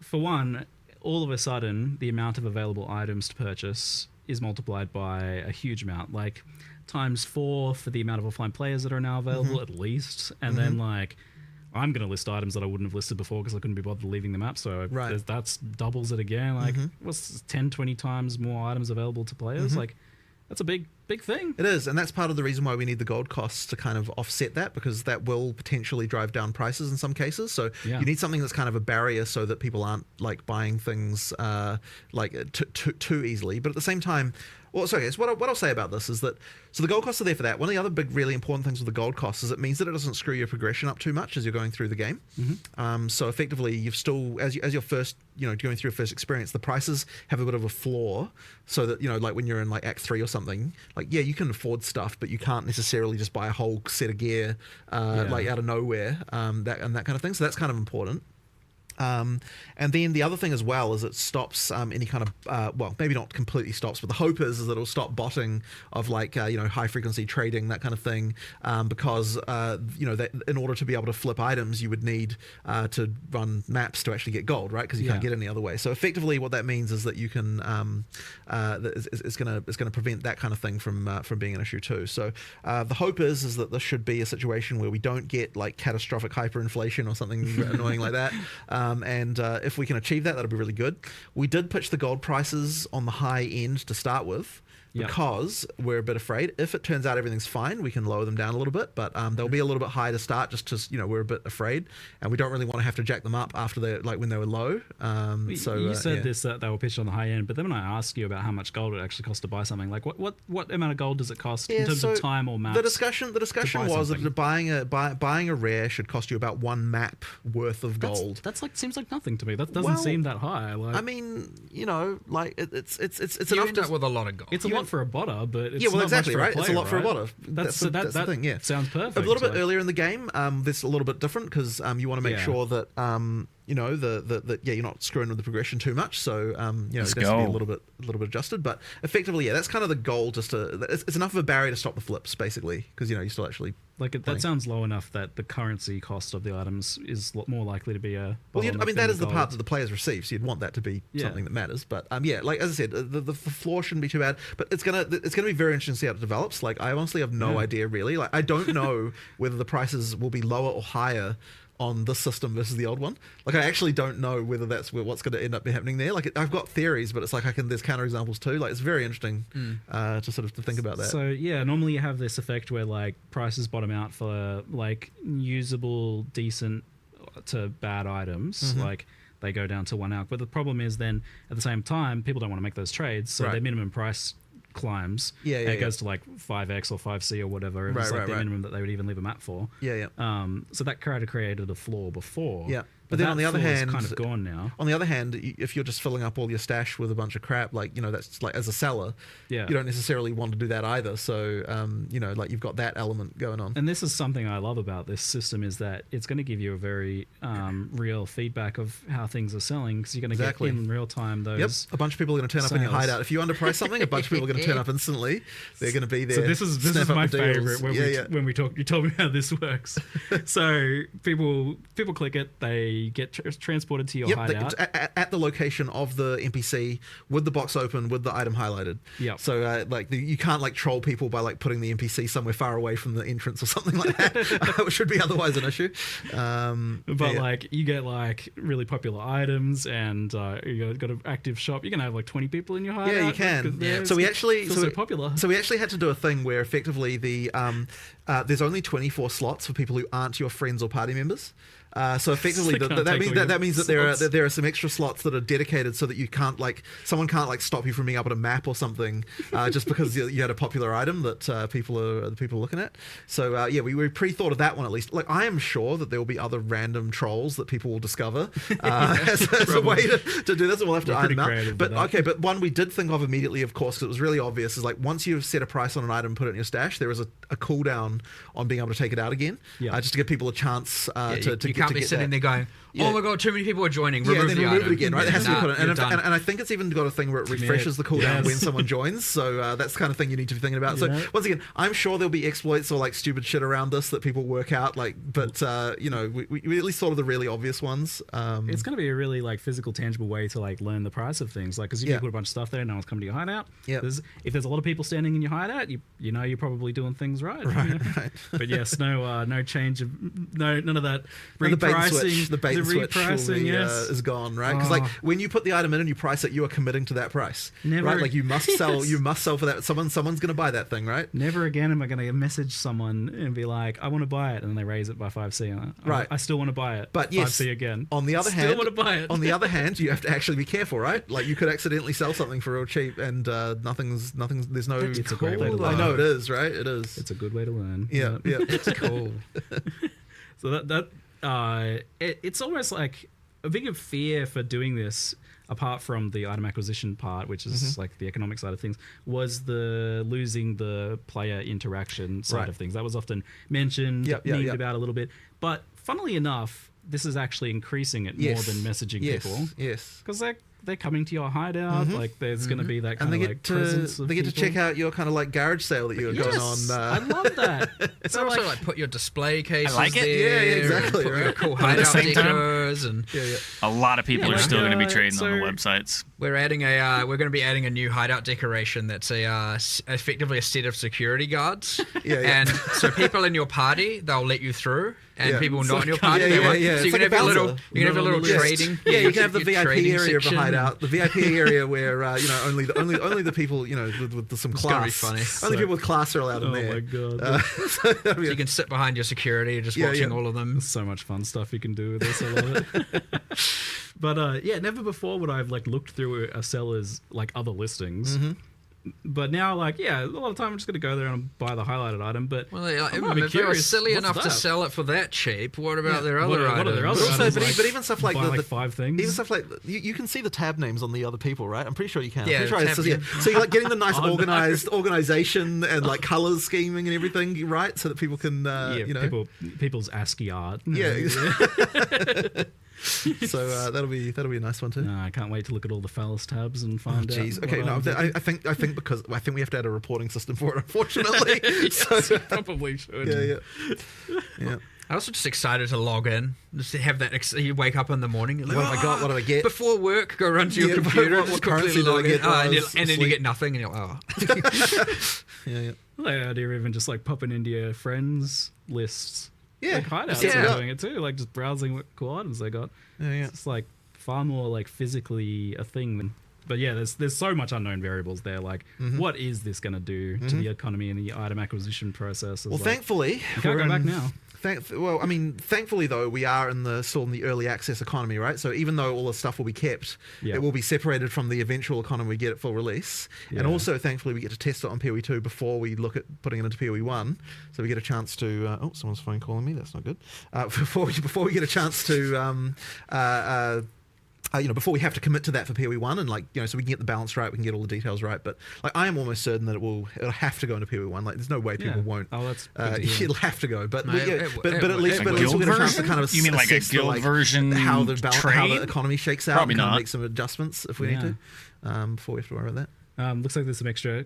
for one, all of a sudden, the amount of available items to purchase is multiplied by a huge amount, like times 4 for the amount of offline players that are now available, at least. And then, like, I'm going to list items that I wouldn't have listed before because I couldn't be bothered leaving them up. So that's doubles it again. Like, what's 10, 20 times more items available to players? Like, that's a big thing. It is, and that's part of the reason why we need the gold costs to kind of offset that, because that will potentially drive down prices in some cases. So you need something that's kind of a barrier so that people aren't like buying things too easily. But at the same time, what I'll say about this is that, so the gold costs are there for that. One of the other big, really important things with the gold costs is it means that it doesn't screw your progression up too much as you're going through the game. So effectively, you've still, as you're first, going through your first experience, the prices have a bit of a floor, so that like when you're in like Act 3 or something, like you can afford stuff, but you can't necessarily just buy a whole set of gear like out of nowhere, that kind of thing. So that's kind of important. And then the other thing as well is it stops any kind of maybe not completely stops, but the hope is that it'll stop botting of high frequency trading, that kind of thing, because that in order to be able to flip items you would need to run maps to actually get gold, right? Because you can't get any other way. So effectively what that means is that you can it's going to prevent that kind of thing from being an issue too. So the hope is that this should be a situation where we don't get like catastrophic hyperinflation or something annoying like that. And if we can achieve that, that'll be really good. We did pitch the gold prices on the high end to start with, because we're a bit afraid. If it turns out everything's fine, we can lower them down a little bit, but they'll be a little bit high to start, just because we're a bit afraid, and we don't really want to have to jack them up after they're when they were low. You said this, that they were pitched on the high end, but then when I asked you about how much gold it actually costs to buy something, like what amount of gold does it cost in terms of time or maps? The discussion was that buying a rare should cost you about 1 map worth of gold. That's seems like nothing to me. That doesn't seem that high. Like, I mean, it's you enough end up with a lot of gold. It's a lot for a botter, but it's not exactly much for right. A player, it's a lot for a botter. That's the thing. Yeah, sounds perfect. A little bit earlier in the game, this is a little bit different because you want to make sure that you know, you're not screwing with the progression too much. So you know, Let's it has to be a go. little bit adjusted. But effectively, yeah, that's kind of the goal. Just to it's enough of a barrier to stop the flips, basically, because you know you still actually Like playing. that sounds low enough that the currency cost of the items is more likely to be a. Well, I bottleneck mean, than that is the gold. part that the players receive, so you'd want that to be Yeah. something that matters. But yeah, like as I said, the floor shouldn't be too bad. But it's gonna be very interesting to see how it develops. Like I honestly have no idea really. Like I don't know whether the prices will be lower or higher on this system versus the old one. Like I actually don't know whether that's what's going to end up happening there. Like I've got theories, but it's like there's counterexamples too. Like it's very interesting to sort of to think about that. So yeah, normally you have this effect where like prices bottom out for like usable, decent to bad items. Mm-hmm. Like they go down to 1 alc. But the problem is then at the same time, people don't want to make those trades, so Right. their minimum price climbs. Yeah, and yeah, it yeah. goes to like 5x or 5c or whatever. It was Right, like the right. minimum that they would even leave a map for. Yeah, yeah. So that kind of created a floor before. Yeah. But then that on the other floor's hand, kind of gone now. On the other hand, if you're just filling up all your stash with a bunch of crap, like, you know, that's like as a seller, Yeah. you don't necessarily want to do that either. So, you know, like you've got that element going on. And this is something I love about this system is that it's going to give you a very real feedback of how things are selling because you're going to Exactly. get in real time those. Yep, a bunch of people are going to turn up in your sales. hideout. If you underprice something, a bunch of people are going to turn up instantly. They're going to be there. So this is snap up my the deals. favorite when Yeah, yeah. when we talk. You told me how this works. So people click it, they get transported to your Yep, hideout. at the location of the NPC with the box open with the item highlighted. Yep. So you can't like troll people by like putting the NPC somewhere far away from the entrance or something like that, which should be otherwise an issue. But yeah. like you get like really popular items and you got an active shop. You can have like 20 people in your hideout. Yeah, you can. Yeah. So we actually so popular. So we actually had to do a thing where effectively there's only 24 slots for people who aren't your friends or party members. So effectively, They can't take all that your means that slots. there are some extra slots that are dedicated so that you can't someone can't stop you from being able to map or something just because you had a popular item that people are looking at. So yeah, we pre-thought of that one at least. Like I am sure that there will be other random trolls that people will discover as a way to do this, and we'll have to We're iron pretty them out. creative But with that. okay, but one we did think of immediately, of course, because it was really obvious, is like once you've set a price on an item, put it in your stash, there is a cooldown on being able to take it out again, Yeah. just to give people a chance you can't be sitting there going, Yeah. oh my god, too many people are joining. Yeah, Remove then the remove item. it again, right? It has to be Nah, put in. you're And, done. and I think it's even got a thing where it refreshes the cooldown Yes. when someone joins. So that's the kind of thing you need to be thinking about. Yeah. So once again, I'm sure there'll be exploits or like stupid shit around this that people work out. But you know, we at least thought of the really obvious ones. It's going to be a really like physical, tangible way to like learn the price of things. Like, because you Yeah. can put a bunch of stuff there, no one's coming to your hideout. Yep. If there's a lot of people standing in your hideout, you know you're probably doing things right. Right. But yes, no change of none of that And the bait and repricing. switch, the bait and switch will repricing, be, yes. is gone, right? Because like Oh. when you put the item in and you price it, you are committing to that price, Never- right? Like you must sell, Yes. you must sell for that. Someone's going to buy that thing, right? Never again am I going to message someone and be like, I want to buy it, and then they raise it by 5c. And Right. I still want to buy it. But yes, 5c again. on the other Still hand, want to buy it. on the other hand, you have to actually be careful, right? Like you could accidentally sell something for real cheap, and nothing's. There's no. It's a great way to I learn. know it is, right? It is. It's a good way to learn. Yeah, yeah. It's cool. So it's almost like a big fear for doing this, apart from the item acquisition part, which is Mm-hmm. like the economic side of things, was the losing the player interaction side Right. of things. That was often mentioned, Yep, yep, memed yep. about a little bit. But funnily enough, this is actually increasing it more than messaging yes, people. Yes. Because they're coming to your hideout. Like there's going to be that And kind they of get like to presence of they get to people. check out your kind of like garage sale that you're going on. Yes, I love that. It's So, also like put your display cases like it. there. Yeah, exactly, Put your right. cool At the hideout same time- decors, and A lot of people Yeah, are like, still going to be trading so- on the websites. we're going to be adding a new hideout decoration that's effectively a set of security guards. Yeah, yeah. And so people in your party, they'll let you through, and Yeah. people It's not like in your a- party, yeah, they yeah, won't. yeah. So It's you can like have a your little, Bowser. you can have your little Yes. trading. Yeah, you can have the your VIP trading area of a section. hideout. The VIP area where you know only the people with some It's gonna be class. funny. Only people with class are allowed in Oh there. my god. So that'd be So you can sit behind your security, just Yeah, watching yeah. all of them. There's so much fun stuff you can do with this. I love it. But yeah, never before would I have like looked through a seller's like other listings. But now, like, yeah, a lot of time I'm just going to go there and buy the highlighted item. But Well, I might be if they were curious, silly what's enough to that? sell it for that cheap, what about their What other are items? their But other also, items, but, like, but even stuff like buy the, like 5 things. even stuff like you can see the tab names on the other people, right? I'm pretty sure you can. Yeah, I'm pretty sure tab- it's, yeah. So you're like getting the nice Oh, no. organized organization and like colors scheming and everything, right? So that people can yeah, you know. people's ASCII art. Yeah. So that'll be a nice one too. No, I can't wait to look at all the Fallace tabs and find out. Jeez. Okay. No, I think because I think we have to add a reporting system for it. Unfortunately. Yes, probably should. Yeah. I'm also just excited to log in, just to have that. You wake up in the morning, you're like, What have I got? What do I get? Before work, go run to your Yeah, computer, what just currency quickly do I log in, get while I and was then you asleep? get nothing, and you're like, oh. Yeah. I like the idea of even just like popping into your friends lists. Yeah, Like hideouts just are set it up. doing it too, like just browsing what cool items they got. Yeah. It's like far more like physically a thing than. But yeah, there's so much unknown variables there. Like, what is this going to do to the economy and the item acquisition process? Well, thankfully, you can't go back now. Thankfully though, we are still in the early access economy, right? So even though all the stuff will be kept, Yeah. it will be separated from the eventual economy we get at full release. And Yeah. also, thankfully, we get to test it on POE 2 before we look at putting it into POE 1. So we get a chance to. Someone's phone calling me. That's not good. Before we get a chance to. Before we have to commit to that for POE 1 and so we can get the balance right, we can get all the details right. But I am almost certain that it'll have to go into POE 1. Like, there's no way people won't. Oh, that's good to hear. It'll have to go. But No, but at least we'll get a chance to kind of You mean like a assess guild version how the trade? economy shakes out. Probably and kind of not. make some adjustments if we need to before we have to worry about that. Looks like there's some extra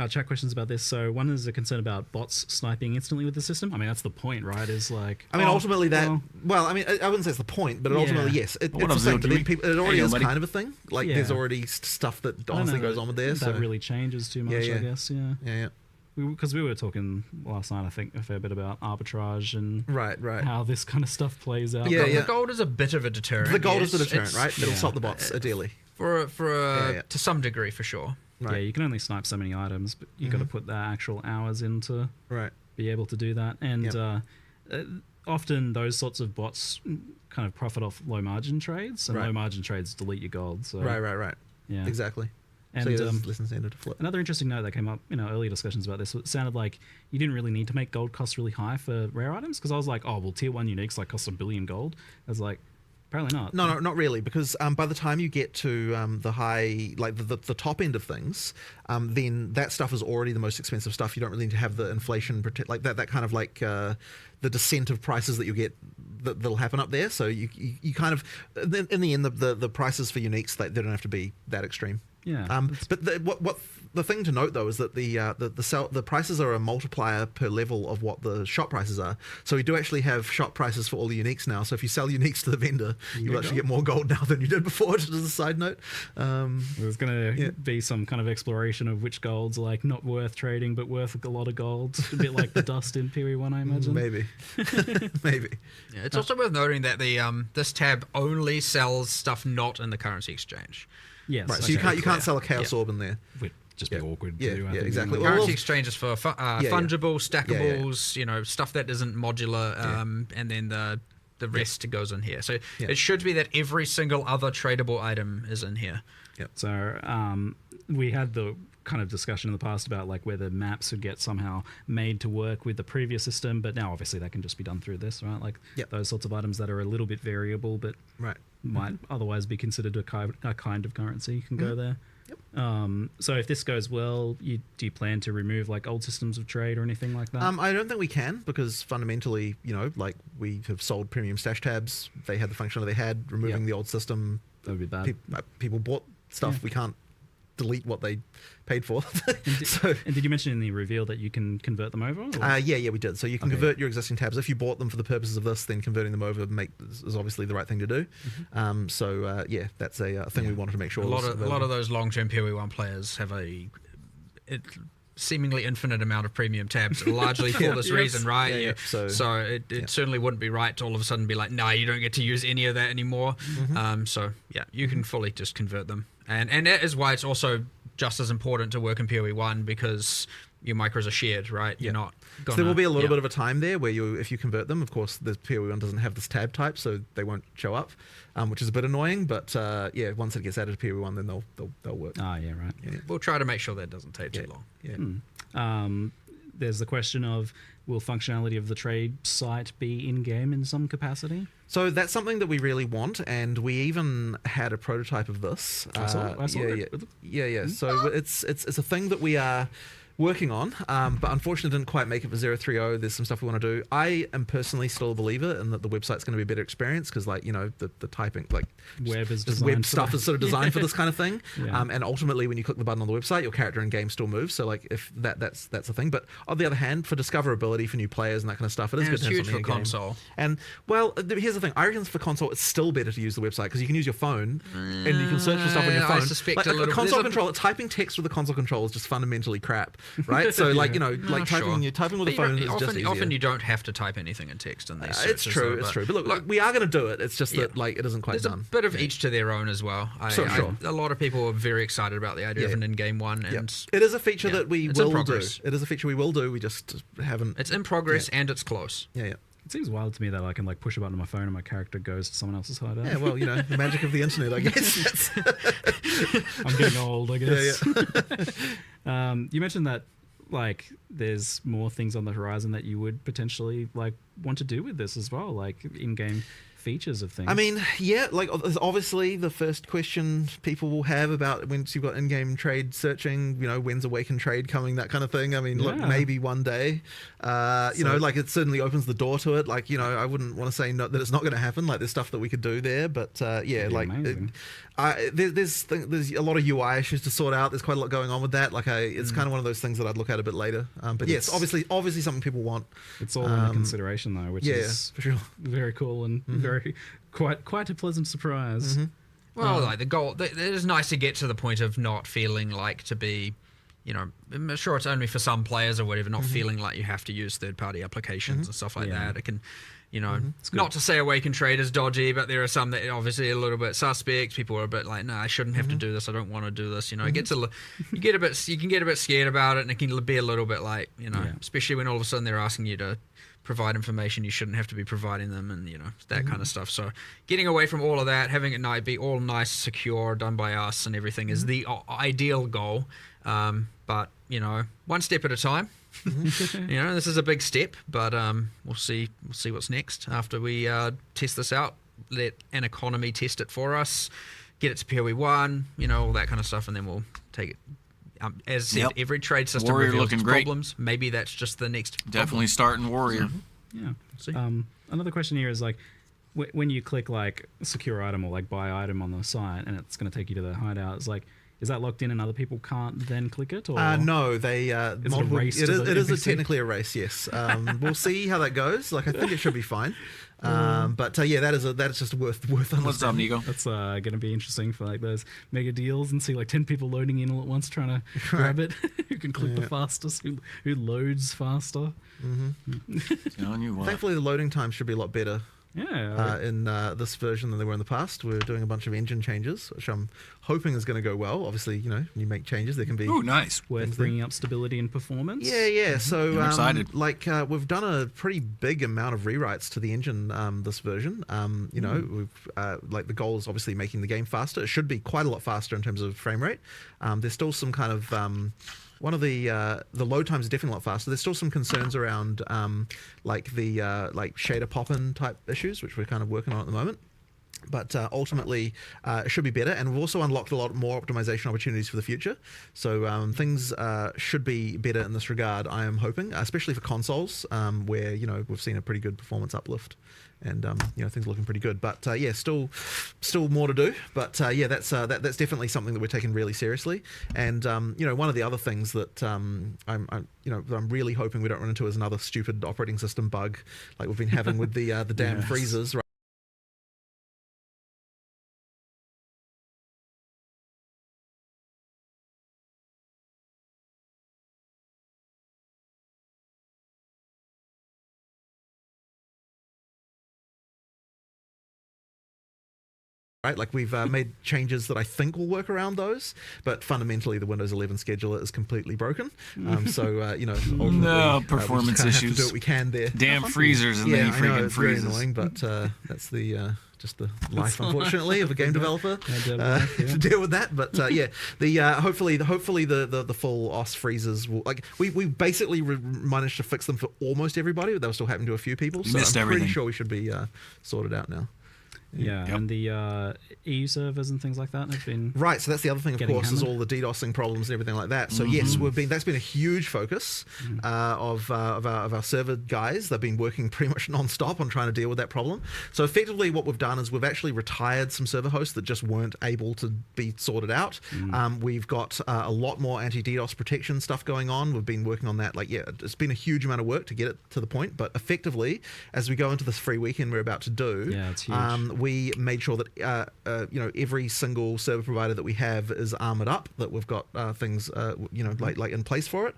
chat questions about this. So one is a concern about bots sniping instantly with the system. I mean, that's the point, right? Is like. Ultimately that. well, I wouldn't say it's the point, but ultimately yes, it's But what the else thing. do But we- people, it already Hey, is buddy. kind of a thing. Like there's already stuff that I don't honestly know goes on with there. That So really changes too much, Yeah. I guess. Yeah. yeah. Because we were talking last night, I think, a fair bit about arbitrage and Right. how this kind of stuff plays out. Yeah, The gold is a bit of a deterrent. The gold yes. is the deterrent, It's- right? It'll stop the bots ideally. To some degree, for sure. Right. Yeah, you can only snipe so many items, but you got to put the actual hours in to Right. be able to do that. And often those sorts of bots kind of profit off low margin trades, and Right. low margin trades delete your gold. So Right. yeah, Exactly. And So there's less incentive to flip. another interesting note that came up in our earlier discussions about this, it sounded like you didn't really need to make gold costs really high for rare items, because I was like, oh well, tier 1 uniques like cost $1 billion gold. I was like, apparently not. No, not really, because by the time you get to the high, like the top end of things, then that stuff is already the most expensive stuff. You don't really need to have the inflation protect, like that kind of like the descent of prices that you get that'll happen up there. So you kind of in the end the prices for uniques they don't have to be that extreme. Yeah. But what the thing to note though is that the prices are a multiplier per level of what the shop prices are. So we do actually have shop prices for all the uniques now. So if you sell uniques to the vendor, you'll actually get more gold now than you did before. Just as a side note. There's going to be some kind of exploration of which gold's like not worth trading but worth a lot of gold. A bit like the dust in POE 1, I imagine. Maybe. Maybe. Yeah, it's also worth noting that the this tab only sells stuff not in the currency exchange. Yes. Right. So you can't sell a chaos orb in there. Would just Yeah. be awkward Yeah, to do. I yeah, think, exactly. you know. Well, Currency exchange is for fungible, stackables, Yeah. Stuff that isn't modular, and then the rest goes in here. So Yeah. it should be that every single other tradable item is in here. So we had the kind of discussion in the past about like whether maps would get somehow made to work with the previous system, but now obviously that can just be done through this, right? Like those sorts of items that are a little bit variable but Right. might otherwise be considered a kind of currency can go there. Yep. So if this goes well, do you plan to remove like old systems of trade or anything like that? I don't think we can, because fundamentally, like we have sold premium stash tabs. They had the functionality they had. Removing the old system, that would be bad. People bought stuff. Yeah. We can't delete what they paid for. And did you mention in the reveal that you can convert them over? Or? Yeah, we did. So you can convert your existing tabs. If you bought them for the purposes of this, then converting them over is obviously the right thing to do. That's a thing we wanted to make sure. A lot of those long-term POE 1 players have a seemingly infinite amount of premium tabs, largely for this reason, right? Yeah, yeah. So it certainly wouldn't be right to all of a sudden be like, nah, you don't get to use any of that anymore. You can fully just convert them. And that is why it's also just as important to work in POE 1, because your micros are shared, right? You're not gonna, So there will be a little bit of a time there where if you convert them, of course, the POE 1 doesn't have this tab type, so they won't show up, which is a bit annoying. But once it gets added to POE 1, then they'll work. Ah, yeah, right. Yeah. We'll try to make sure that doesn't take too long. Yeah. There's the question of, will functionality of the trade site be in-game in some capacity? So that's something that we really want, and we even had a prototype of this. I saw it. Yeah. So it's a thing that we are working on, but unfortunately didn't quite make it for 030. There's some stuff we want to do. I am personally still a believer in that the website's going to be a better experience because, like, you know, the typing, like, Web is just designed web for stuff that. is sort of designed for this kind of thing. Yeah. And ultimately, when you click the button on the website, your character in game still moves. So, like, if that's a thing. But on the other hand, for discoverability for new players and that kind of stuff, it is And good it's to have huge something for in game. console. And well, here's the thing. I reckon for console, it's still better to use the website because you can use your phone and you can search for stuff on your phone. I suspect like, a little console there's a- control, typing text with a console control is just fundamentally crap, right? So, like, you know, like typing with a phone is just easier. Often you don't have to type anything in text in these It's searches, true, though, it's true. But look, we are going to do it. It's just that, like, it isn't quite There's done. a bit of each to their own as well. Sure. A lot of people are very excited about the idea of an in-game one, and It is a feature that we it's in will do. progress. It is a feature we will do. We just haven't. It's in progress and it's close. Yeah. It seems wild to me that I can like push a button on my phone and my character goes to someone else's hideout. Yeah, well, you know, the magic of the internet, I guess. I'm getting old, I guess. Yeah. You mentioned that like there's more things on the horizon that you would potentially like want to do with this as well, like in-game features of things. I mean, yeah, like obviously the first question people will have about once you've got in-game trade searching, you know, when's Awaken Trade coming, that kind of thing. I mean, look, maybe one day, you know, like it certainly opens the door to it. Like, you know, I wouldn't want to say that it's not going to happen. Like there's stuff that we could do there, but yeah, like there's a lot of UI issues to sort out. There's quite a lot going on with that. Like it's kind of one of those things that I'd look at a bit later. But yes, obviously something people want. It's all under consideration though, which is for sure very cool and very quite a pleasant surprise. Well, like the goal, it is nice to get to the point of not feeling like to be, you know, I'm sure it's only for some players or whatever, not feeling like you have to use third-party applications and stuff like that. It can, you know, not to say Awaken Trade is dodgy, but there are some that obviously are a little bit suspect. People are a bit like, no, I shouldn't have to do this. I don't want to do this. You know, it gets you can get a bit scared about it, and it can be a little bit like, you know, especially when all of a sudden they're asking you to provide information you shouldn't have to be providing them, and you know, that kind of stuff. So getting away from all of that, having it be all nice, secure, done by us and everything is the ideal goal. But you know, one step at a time. You know, this is a big step, but we'll see what's next after we test this out. Let an economy test it for us, get it to POE 1, you know, all that kind of stuff, and then we'll take it. As said, every trade system Warrior reveals looking its great. problems. Maybe that's just the next Definitely starting Warrior. Yeah. See. Another question here is like, when you click like secure item or like buy item on the site, and it's going to take you to the hideout, it's like, is that locked in and other people can't then click it? Or no, they is it a race to the it is NPC? technically a race. Yes, we'll see how that goes. Like I think it should be fine. But yeah, that is just worth understanding. What's up, Nico? That's going to be interesting for like those mega deals and see like 10 people loading in all at once trying to grab it. Who can click the fastest? Who loads faster? Telling you what. Thankfully, the loading time should be a lot better. Yeah. In this version than they were in the past. We're doing a bunch of engine changes, which I'm hoping is going to go well. Obviously, you know, when you make changes, there can be... Ooh, nice. Worth bringing up stability and performance. Yeah. So I'm excited. Like we've done a pretty big amount of rewrites to the engine this version. You know, we've like the goal is obviously making the game faster. It should be quite a lot faster in terms of frame rate. There's still some kind of one of the load times is definitely a lot faster. There's still some concerns around like the like shader pop-in type issues, which we're kind of working on at the moment. But ultimately, it should be better, and we've also unlocked a lot more optimization opportunities for the future. So things should be better in this regard, I am hoping, especially for consoles, where you know we've seen a pretty good performance uplift, and you know things are looking pretty good. But yeah, still more to do. But yeah, that's definitely something that we're taking really seriously. And you know, one of the other things that I'm really hoping we don't run into is another stupid operating system bug like we've been having with the damn freezers. Right? Right, like we've made changes that I think will work around those, but fundamentally the Windows 11 scheduler is completely broken. So you know, ultimately, No, we performance just kind of have to issues. do what we can there. Damn freezers and then he I know, freaking it's very freezes. annoying, but that's the just the life, unfortunately, of a game developer life, yeah. to deal with that. But yeah, the hopefully the full OS freezes will like we basically managed to fix them for almost everybody, but they were still happening to a few people. So missed I'm everything. pretty sure we should be sorted out now. Yeah, and the EU servers and things like that have been right. So that's the other thing, of course, is hammered. all the DDoSing problems and everything like that. So yes, that's been a huge focus of our server guys. They've been working pretty much non-stop on trying to deal with that problem. So effectively, what we've done is we've actually retired some server hosts that just weren't able to be sorted out. We've got a lot more anti-DDoS protection stuff going on. We've been working on that. It's been a huge amount of work to get it to the point. But effectively, as we go into this free weekend we're about to do, it's huge. we made sure that every single server provider that we have is armored up. That we've got things like in place for it.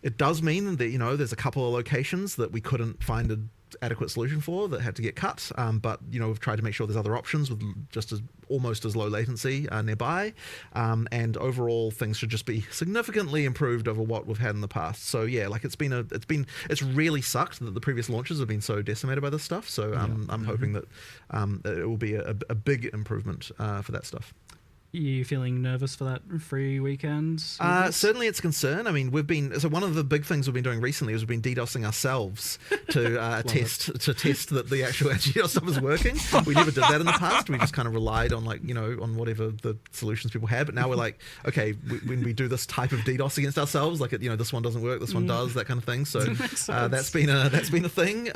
It does mean that there's a couple of locations that we couldn't find an adequate solution for that had to get cut, but we've tried to make sure there's other options with just almost as low latency nearby, and overall things should just be significantly improved over what we've had in the past. So yeah, it's really sucked that the previous launches have been so decimated by this stuff. So I'm hoping that it will be a big improvement for that stuff. Are you feeling nervous for that free weekend? Certainly it's a concern. I mean, so one of the big things we've been doing recently is we've been DDoSing ourselves to test that the actual anti-DDoS stuff is working. We never did that in the past. We just kind of relied on on whatever the solutions people had. But now we're like, okay, when we do this type of DDoS against ourselves, this one doesn't work, this one does, that kind of thing. So that's been a thing.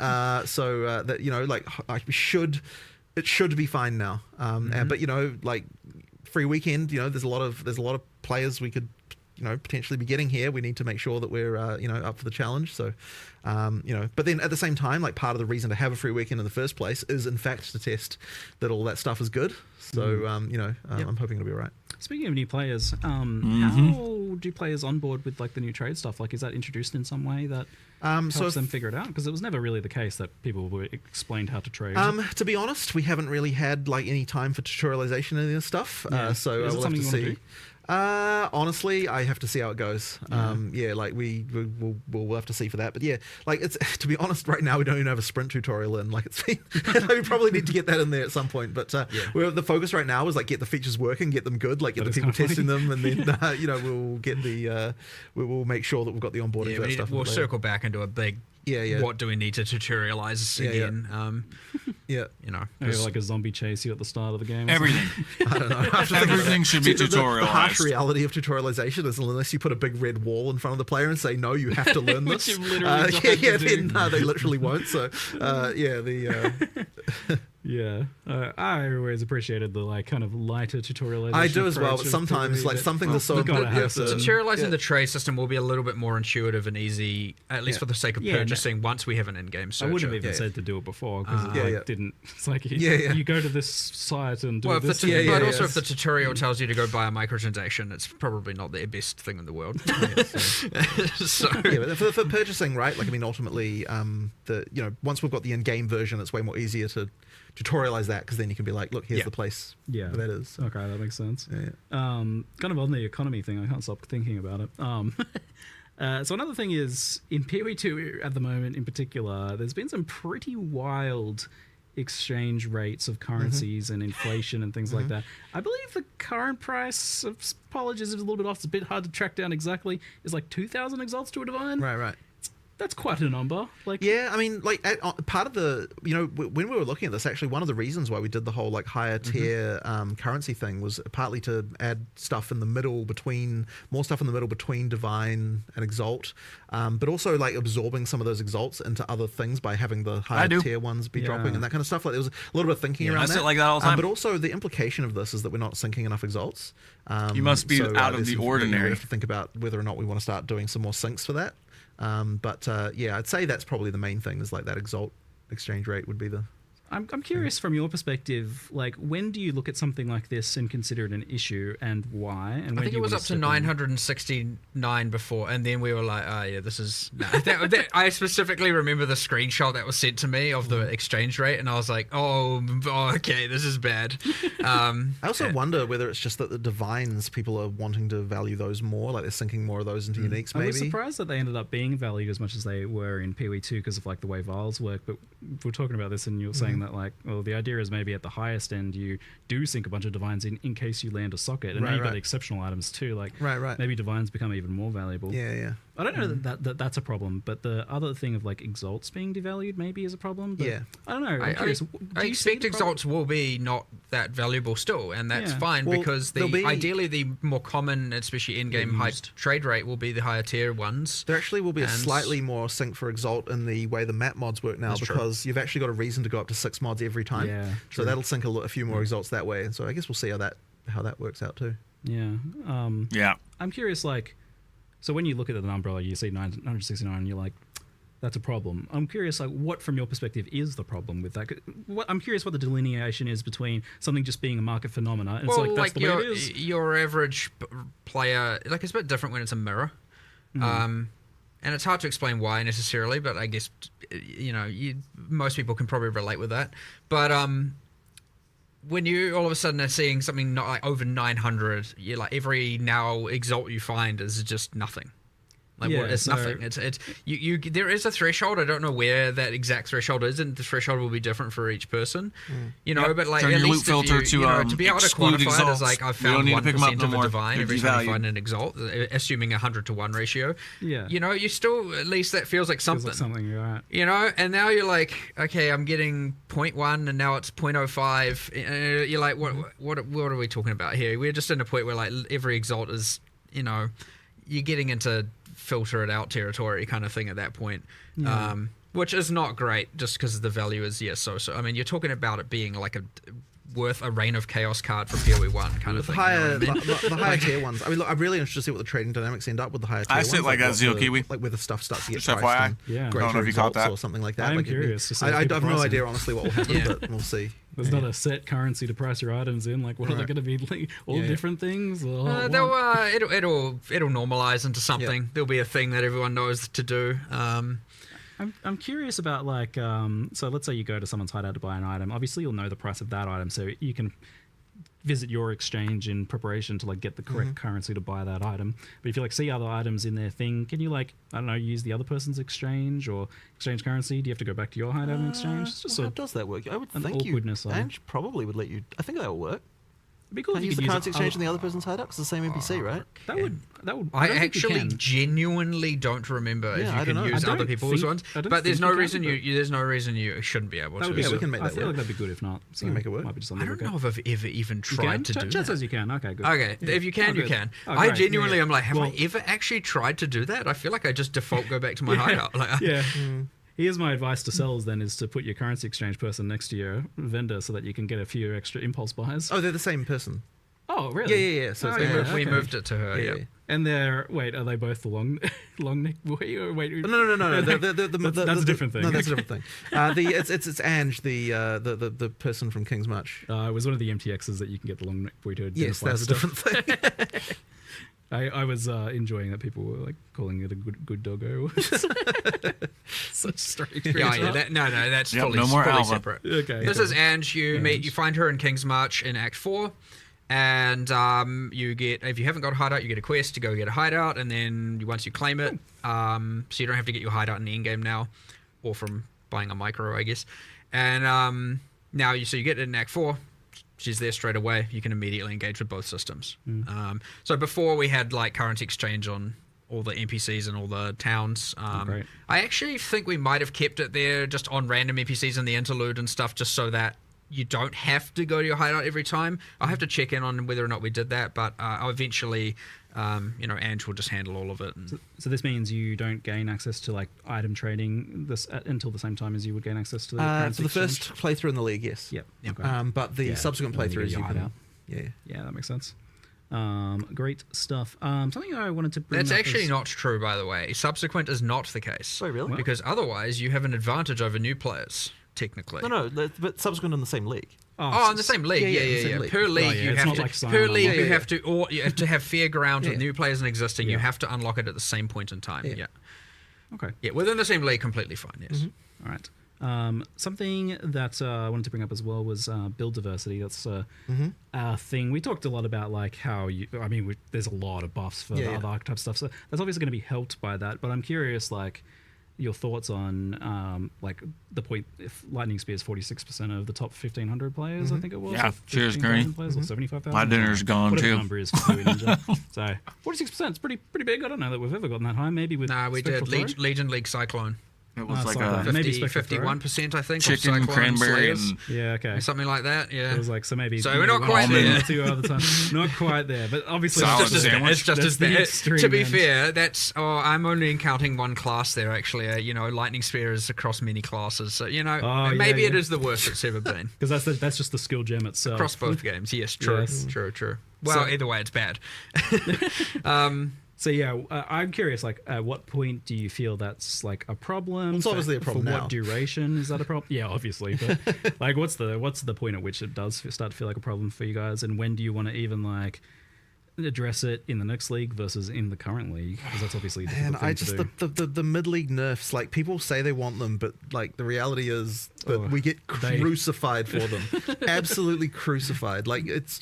It should be fine now. But free weekend, there's a lot of players we could potentially be getting here. We need to make sure that we're up for the challenge. So but then at the same time, part of the reason to have a free weekend in the first place is in fact to test that all that stuff is good. So I'm hoping it'll be all right. Speaking of new players, how do players onboard with the new trade stuff? Is that introduced in some way that helps them figure it out? Because it was never really the case that people were explained how to trade. To be honest, we haven't really had any time for tutorialization of this stuff. So is it we'll have to see. Honestly, I have to see how it goes. We'll have to see for that. But yeah, it's to be honest, right now we don't even have a sprint tutorial in. It's been, we probably need to get that in there at some point. But the focus right now is get the features working, get them good, get the people testing them, and then we'll get we'll make sure that we've got the onboarding for that stuff. We'll circle back into a big. What do we need to tutorialize again? Maybe a zombie chase you at the start of the game. Everything. I don't know. Everything should be tutorialized. The harsh reality of tutorialization is unless you put a big red wall in front of the player and say, no, you have to learn this. Which you literally they literally won't. So, I always appreciated the kind of lighter tutorialization. I do as well, but sometimes something that's so tutorializing the trade system will be a little bit more intuitive and easy, at least for the sake of purchasing. Once we have an in-game searcher, I wouldn't have even said to do it before because it didn't. It's you go to this site and do this. But also, if the tutorial tells you to go buy a microtransaction, it's probably not the best thing in the world. But for purchasing, right? Ultimately, once we've got the in-game version, it's way more easier to tutorialize that because then you can be look, here's the place where that is. So. Okay, that makes sense. Kind of on the economy thing, I can't stop thinking about it. So another thing is, in POE 2 at the moment in particular, there's been some pretty wild exchange rates of currencies and inflation and things like that. I believe the current price of apologies is a little bit off. It's a bit hard to track down exactly. It's 2,000 exalts to a divine. Right. That's quite a number. Part of the when we were looking at this, actually one of the reasons why we did the whole higher tier currency thing was partly to add stuff in the middle between divine and exalt, but also absorbing some of those exalts into other things by having the higher tier ones be dropping and that kind of stuff. There was a little bit of thinking around that. I sit like that all the time. But also the implication of this is that we're not syncing enough exalts. You must be out of the ordinary. We have to think about whether or not we want to start doing some more syncs for that. I'd say that's probably the main thing is that exalt exchange rate would be the... I'm curious from your perspective, when do you look at something like this and consider it an issue and why? And I think it was up to 969 before, and then we were like, this is... I specifically remember the screenshot that was sent to me of the exchange rate, and I was like, oh okay, this is bad. I also wonder whether it's just that the divines, people are wanting to value those more, they're sinking more of those into uniques, maybe. I was surprised that they ended up being valued as much as they were in POE 2 because of the way vials work, but we're talking about this and you're saying that like, well, the idea is maybe at the highest end you do sink a bunch of divines in case you land a socket, and now you've got exceptional items too. Like maybe divines become even more valuable. Yeah. I don't know that's a problem, but the other thing of like exalts being devalued maybe is a problem. But I don't know. I'm curious. I expect exalts will be not that valuable still, and that's fine because ideally the more common, especially in-game high trade rate, will be the higher tier ones. There actually will be a slightly more sync for exalt in the way the map mods work now, because you've actually got a reason to go up to 6 mods every time. Yeah, so that'll sync a few more exalts that way. And so I guess we'll see how that works out too. Yeah. I'm curious, like, so when you look at the umbrella, you see 969, and you're like, that's a problem. I'm curious, like, what from your perspective is the problem with that? I'm curious what the delineation is between something just being a market phenomena. And it's like, that's the way it is. Your average player, like, it's a bit different when it's a mirror. And it's hard to explain why necessarily, but I guess, most people can probably relate with that. But when you all of a sudden are seeing something not like over 900, you're like, every now exalt you find is just nothing. Like, it's nothing. It's there is a threshold. I don't know where that exact threshold is, and the threshold will be different for each person. But like turn at your least loot filter to be able to exclude quantify it exalts. as like I've We don't found need to pick 'em up 1% no of a more. divine They're every time I devalued. find an exalt, assuming 100-to-1 ratio. Yeah. You still, at least that feels like something. Feels like something, you're right. And now you're like, okay, I'm getting 0.1 and now it's 0.05. You're like, what are we talking about here? We're just in a point where like every exalt is, you're getting into filter it out territory kind of thing at that point, which is not great just because the value is so. I mean, you're talking about it being like worth a Reign of Chaos card for POE 1 kind of thing. The higher tier ones. I mean, look, I'm really interested to see what the trading dynamics end up with the higher tier ones. I sit like that, Zero Kiwi. Like where the stuff starts to get Just priced FYI. in Yeah. I don't know greater if you caught results that. or something like that. I'm Like, curious to see I people have no pricing. idea honestly what will happen, but we'll see. There's not a set currency to price your items in. Like, what are they going to be? Like, all different things? Or It'll normalize into something. There'll be a thing that everyone knows to do. I'm curious about like, so let's say you go to someone's hideout to buy an item. Obviously, you'll know the price of that item, so you can visit your exchange in preparation to like get the correct currency to buy that item. But if you like see other items in their thing, can you like, I don't know, use the other person's exchange or exchange currency? Do you have to go back to your hideout and exchange? It's just How does that work? I would an think awkwardness. Ange probably would let you. I think that will work. It'd be cool if you Use could the use currency exchange in the other person's hideout. It's the same NPC, right? That would. I don't think you actually can. genuinely don't remember if I you don't can know. use I other don't people's think- ones. I don't But there's think no you reason can, there's no reason you shouldn't be able That to. would be we can make I that feel work. like that'd be good if not. So can make it work. Might be just I something don't okay. know if I've ever even You tried can? to do Chat that. says you can. Okay, good. Okay, if you can, Oh, you good. can. Oh, I great. genuinely am like, have Well- I ever actually tried to do that? I feel like I just default go back to my hideout. Like, Yeah. Here's my advice to sellers then is to put your currency exchange person next to your vendor so that you can get a few extra impulse buys. Oh, they're the same person. Oh, really? Yeah. So Oh, it's yeah. we okay. moved it to her. Yeah. Yeah. And they're are they both the long neck boy or wait? No. That's a different thing. No, that's a different thing. It's Ange, the person from King's March. It was one of the MTXs that you can get the long neck boy to identify Yes, that's a stuff. different thing. I was enjoying that people were like calling it a good doggo. Such strange. Yeah. That's Yep, fully, no more fully Alva. separate. Okay. This is Ange. You find her in King's March in Act 4. And you get, if you haven't got a hideout, you get a quest to go get a hideout, and then once you claim it, so you don't have to get your hideout in the in-game now, or from buying a micro, I guess. And now you get it in Act 4. She's there straight away. You can immediately engage with both systems. So before we had like currency exchange on all the NPCs and all the towns. Great. I actually think we might have kept it there just on random NPCs in the interlude and stuff, just so that you don't have to go to your hideout every time. I'll have to check in on whether or not we did that, but I'll eventually, Ange will just handle all of it. And So this means you don't gain access to like item trading until the same time as you would gain access to the currency For the exchange? first playthrough in the league, yes. Yep. Okay. But the subsequent and then you playthroughs, get your you hideout. can. Yeah. Yeah, that makes sense. Great stuff. Something I wanted to bring That's up actually is- not true, by the way. Subsequent is not the case. Wait, really? Because otherwise you have an advantage over new players, technically. No, but subsequent in the same league. Oh, in the same league. Yeah, Yeah. same league. Per league, yeah, you it's have not to. like sign Per on. league, Yeah, you have to, or you have to have fair ground with Yeah. new players and existing. You Yeah. have to unlock it at the same point in time. Yeah. Yeah. Okay. Yeah, within the same league, completely fine. Yes. All right. Something that I wanted to bring up as well was build diversity. That's a thing. We talked a lot about like how there's a lot of buffs for the Yeah. other archetype stuff. So that's obviously going to be helped by that. But I'm curious, like, your thoughts on like the point if Lightning Spear is 46% of the top 1,500 players, I think it was. Yeah, or cheers, 15,000 Gurney. players, or 75,000. My dinner's gone, whatever too. the number is for POE Ninja. So 46% is pretty big. I don't know that we've ever gotten that high. Maybe with Nah, we did Spectral Throw? Legion League Cyclone. It was like Cyclone. a Maybe 50, Spectral Throw. 51%, I think. of chicken, Cyclone cranberry, Slayers. and Yeah, okay. Something like that, yeah. It was like, so maybe. So we're maybe not one quite or there. two other times. Not quite there, but obviously Solid it's just sandwich. It's just that's as the bad. extreme To be end. fair, that's I'm only counting one class there. Actually, Lightning Spear is across many classes, so maybe it is the worst it's ever been Because that's just the skill gem itself. across both games. Yes, true, Yes. true. Well, either way, it's bad. So yeah, I'm curious. Like, at what point do you feel that's like a problem? It's obviously a problem For now. what duration is that a problem? Yeah, obviously. But like, what's the point at which it does start to feel like a problem for you guys? And when do you want to even like address it in the next league versus in the current league? Because that's obviously a difficult And thing to do. the mid league nerfs, like people say they want them, but like the reality is that we get crucified for them, absolutely crucified. Like it's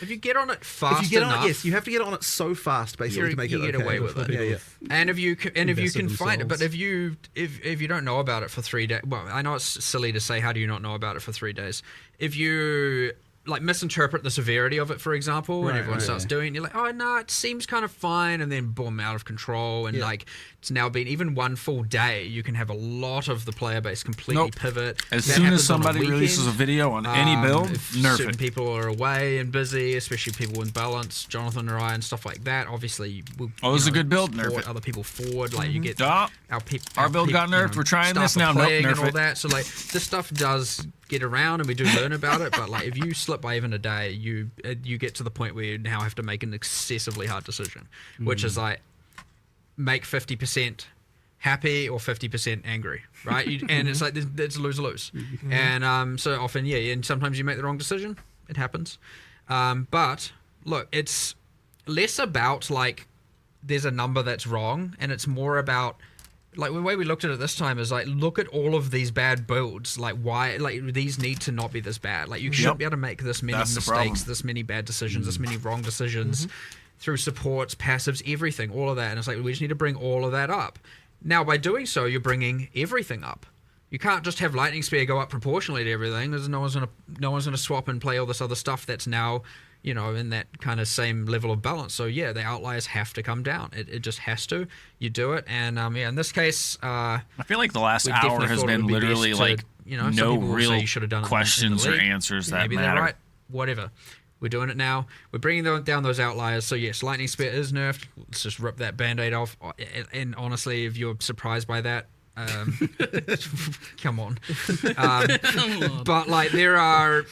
If you get on it fast if you get enough, on it, yes, you have to get on it so fast, basically, to make you it get okay. away with it. Yeah. And if you can invested find it, but themselves. if you don't know about it for 3 days, well, I know it's silly to say, how do you not know about it for 3 days? If you like misinterpret the severity of it, for example, and everyone starts doing it, you're like, oh no, it seems kind of fine, and then boom, out of control, and like it's now been even one full day, you can have a lot of the player base completely pivot. As That soon as happens on a somebody releases a weekend. video on any build, If nerf certain it. people are away and busy, especially people in balance, Jonathan or I, and stuff like that. Obviously, we'll, Oh, this is a good build, nerf support it. other people forward. Like you get Ah, our build got nerfed, we're trying this now, nope, and nerf all it. that. So like this stuff does get around, and we do learn about it. But like if you slip by even a day, you get to the point where you now have to make an excessively hard decision, which is like make 50% happy or 50% angry, right? And it's like it's lose-lose. And so often, and sometimes you make the wrong decision. It happens. But look, it's less about like there's a number that's wrong, and it's more about like the way we looked at it this time is like look at all of these bad builds. Like why? Like these need to not be this bad. Like you shouldn't be able to make this many That's the problem. mistakes, this many bad decisions, this many wrong decisions through supports, passives, everything, all of that. And it's like we just need to bring all of that up. Now, by doing so, you're bringing everything up. You can't just have Lightning Spear go up proportionally to everything. There's no one's gonna swap and play all this other stuff that's now, in that kind of same level of balance. So yeah, the outliers have to come down. It just has to. You do it, and in this case, I feel like the last we hour definitely has thought it been would be literally best to, like some no people will say real you should have done it in the questions or league. answers that Maybe matter. they're right. Whatever. We're doing it now. We're bringing down those outliers. So yes, Lightning Spear is nerfed. Let's just rip that band-aid off. And honestly, if you're surprised by that, come on. But like there are,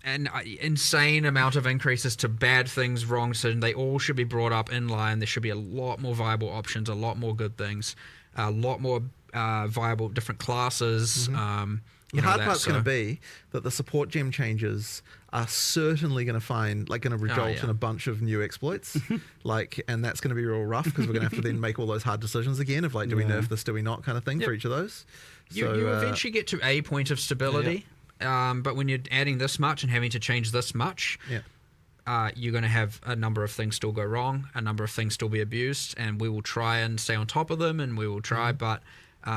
an insane amount of increases to bad things, wrong decisions. They all should be brought up in line. There should be a lot more viable options, a lot more good things, a lot more viable different classes. The hard part's going to be that the support gem changes are certainly going to result in a bunch of new exploits, and that's going to be real rough because we're going to have to then make all those hard decisions again of like, do we nerf this, do we not, kind of thing for each of those. You eventually get to a point of stability, but when you're adding this much and having to change this much, you're going to have a number of things still go wrong, a number of things still be abused, and we will try and stay on top of them, and we will try, but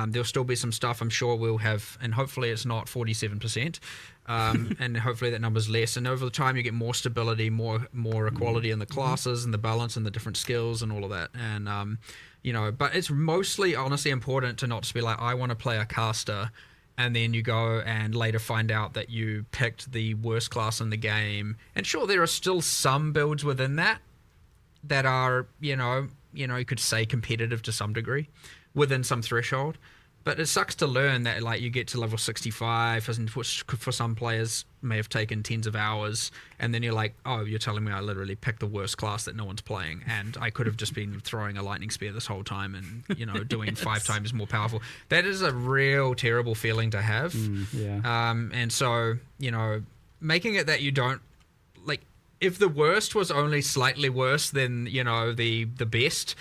there'll still be some stuff I'm sure we'll have, and hopefully it's not 47%, and hopefully that number's less, and over the time you get more stability, more equality in the classes and the balance and the different skills and all of that, and but it's mostly honestly important to not just be like, I want to play a caster, and then you go and later find out that you picked the worst class in the game, and sure, there are still some builds within that are you could say competitive to some degree within some threshold, but it sucks to learn that like you get to level 65, which for some players may have taken tens of hours, and then you're like, oh, you're telling me I literally picked the worst class that no one's playing, and I could have just been throwing a Lightning Spear this whole time and doing 5 times more powerful. That is a real terrible feeling to have. And so making it that you don't like, if the worst was only slightly worse than the best,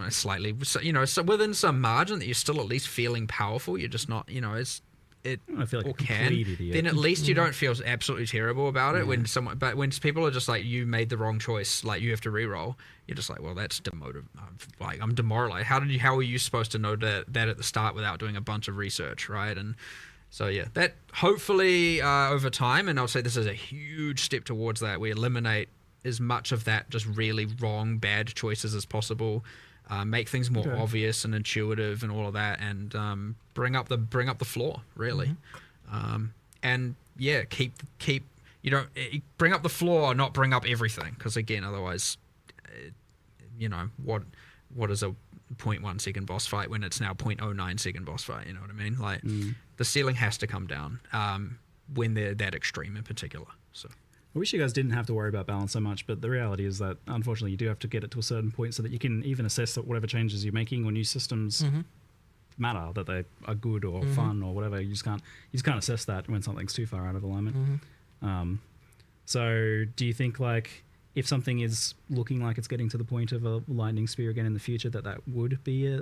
slightly, so within some margin that you're still at least feeling powerful, you're just not, it's I feel like or a can, complete idiot. then at least you don't feel absolutely terrible about it but when people are just like, you made the wrong choice, like you have to re-roll, you're just like, well, that's demotive. Like, I'm demoralized. How are you supposed to know that at the start without doing a bunch of research, right? And so yeah, that hopefully over time, and I'll say this is a huge step towards that, we eliminate as much of that just really wrong, bad choices as possible. Make things more obvious and intuitive and all of that, and bring up the floor really, and yeah, keep you don't bring up the floor, not bring up everything, because again, otherwise, what is a 0.1 second boss fight when it's now 0.09 second boss fight? You know what I mean? Like the ceiling has to come down when they're that extreme in particular. So. I wish you guys didn't have to worry about balance so much, but the reality is that unfortunately you do have to get it to a certain point so that you can even assess that whatever changes you're making or new systems matter, that they are good or fun or whatever. You just can't assess that when something's too far out of alignment. So do you think, like, if something is looking like it's getting to the point of a lightning spear again in the future, that would be a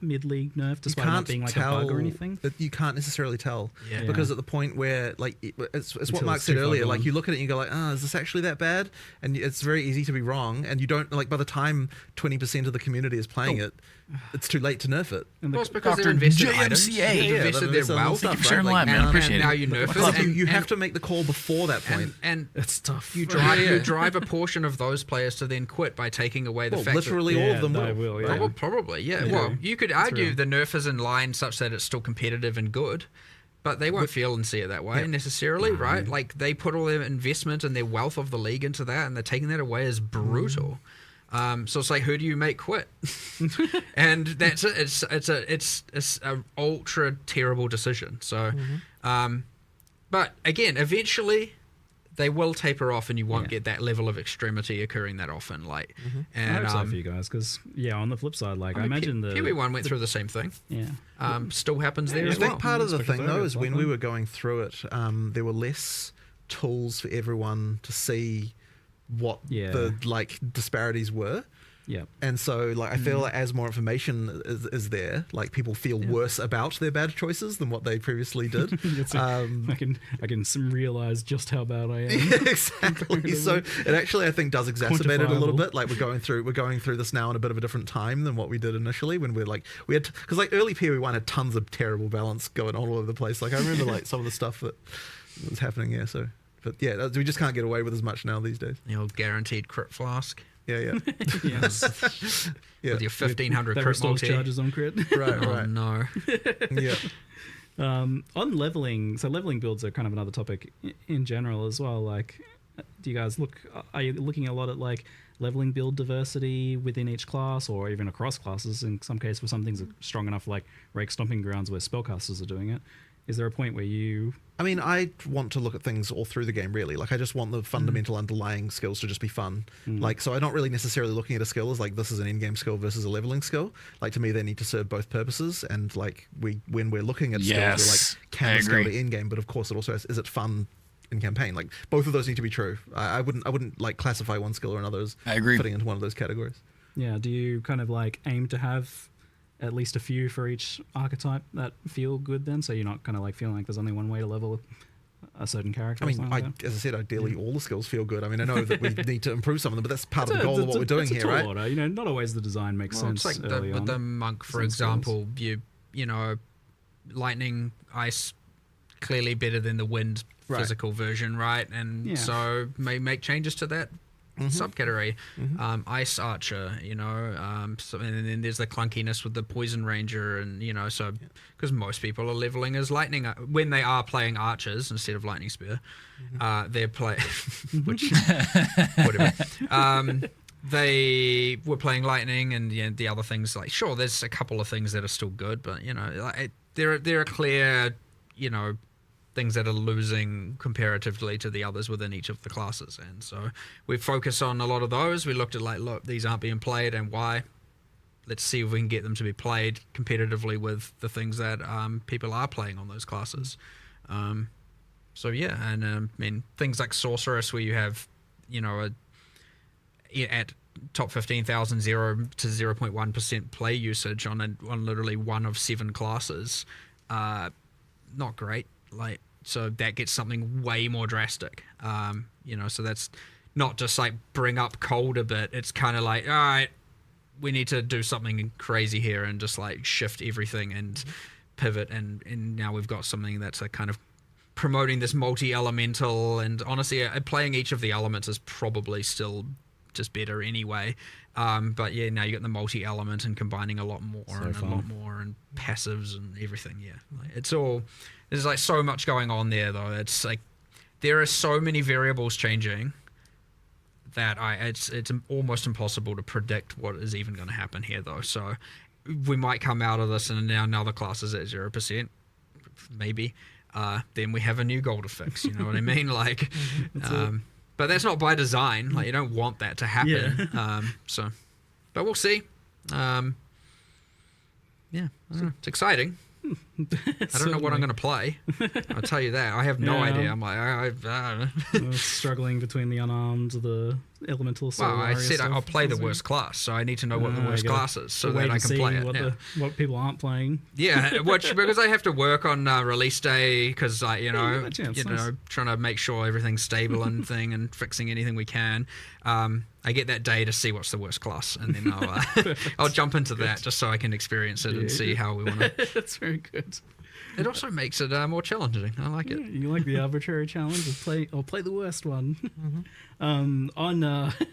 mid-league nerf, despite not being like a bug or anything? You can't necessarily tell, Yeah. because at the point where, like, it's what Until Mark it's said too far earlier, like gone. you look at it and you go like, is this actually that bad? And it's very easy to be wrong, and you don't, like, by the time 20% of the community is playing it, it's too late to nerf it. And Well, it's because Dr. they're invested JMCA. items. Yeah, They've yeah, invested they've their invested wealth. stuff, Thank you for sharing right? the live, man. I appreciate now it. you nerf So it. you have to make the call before that point. And It's tough. you drive a portion of those players to then quit by taking away the Well, fact literally that, all of them they will. will, yeah. Well, probably, yeah. Yeah. Well, you could argue real. the nerf is in line such that it's still competitive and good, but they won't feel and see it that way necessarily, right? Like, they put all their investment and their wealth of the league into that, and they're taking that away as brutal. So it's like, who do you make quit? And that's it. It's a ultra terrible decision. So, but again, eventually they will taper off, and you won't get that level of extremity occurring that often. Like, I and hope so for you guys, because on the flip side, like I imagine the POE1 went through the same thing. Still happens there I as think well. part of the Especially thing, though, is like when that. we were going through it, there were less tools for everyone to see what the, like, disparities were. Yeah. And so, like, I feel like as more information is there, like, people feel worse about their bad choices than what they previously did. I can realize just how bad I am. Exactly. So it actually, I think, does exacerbate it a little Quantifiable. bit. Like, we're going through this now in a bit of a different time than what we did initially, when we had, because like early POE1 had tons of terrible balance going on all over the place. Like, I remember like some of the stuff that was happening. Yeah. So, but yeah, we just can't get away with as much now these days. The old guaranteed crit flask Yeah. Yes. Yeah. with your 1500 That crit restores multi. charges on crit. Right. Oh Right. no. Yeah. On leveling, so leveling builds are kind of another topic in general as well. Like, do you guys are you looking a lot at like leveling build diversity within each class, or even across classes in some cases where some things are strong enough, like Rake Stomping Grounds where spellcasters are doing it? Is there a point where you... I mean, I want to look at things all through the game, really. Like, I just want the fundamental underlying skills to just be fun. Like, so I'm not really necessarily looking at a skill as, like, this is an in-game skill versus a leveling skill. Like, to me, they need to serve both purposes. And, like, when we're looking at skills, we're like, can I the skill agree. be in-game? But, of course, it also is it fun in campaign? Like, both of those need to be true. I wouldn't, like, classify one skill or another as I agree. fitting into one of those categories. Yeah, do you kind of like aim to have at least a few for each archetype that feel good then, so you're not kind of like feeling like there's only one way to level a certain character? I or mean, something like that? as I said, ideally all the skills feel good. I mean, I know that we need to improve some of them, but that's part of the It's a- goal of it's what a- we're doing it's a here, tall right? order. Not always the design makes Well, sense it's like early with on. the monk, for Some skills. example. You know, lightning, ice, clearly better than the wind Right. physical version, right? And so may make changes to that subcategory. Ice archer, so, and then there's the clunkiness with the poison ranger, and so because most people are leveling as lightning when they are playing archers instead of lightning spear, they're which whatever. They were playing lightning, and the other things, like, sure, there's a couple of things that are still good, but there are clear things that are losing comparatively to the others within each of the classes. And so we focus on a lot of those. We looked at, like, look, these aren't being played, and why. Let's see if we can get them to be played competitively with the things that people are playing on those classes. So yeah, and I mean, things like Sorceress, where you have at top 15,000 0 to 0.1% play usage on literally one of 7 classes, not great. Like, so that gets something way more drastic. So that's not just like bring up cold a bit. It's kind of like, all right, we need to do something crazy here and just like shift everything and pivot. And now we've got something that's like kind of promoting this multi-elemental, and honestly, playing each of the elements is probably still just better anyway. But yeah, now you got the multi-element and combining a lot more and passives and everything. Yeah, like, there's like so much going on there though. It's like there are so many variables changing that it's almost impossible to predict what is even going to happen here though. So we might come out of this and now another class is at 0%, maybe. Then we have a new goal to fix. You know what I mean? Like, but that's not by design. Like, you don't want that to happen. Yeah. But we'll see. Yeah, I don't know. It's exciting. I don't know what I'm going to play. I'll tell you that. I have no idea. I'm like, I don't know. Struggling between the unarmed, the elemental. Well, I said I'll play the worst class, so I need to know what the worst class is so that I can play it. What people aren't playing. Yeah, because I have to work on release day because trying to make sure everything's stable and and fixing anything we can. I get that day to see what's the worst class, and then I'll jump into that just so I can experience it and see how we want to. That's very good. It also makes it more challenging. I like it. You like the arbitrary challenge of play the worst one.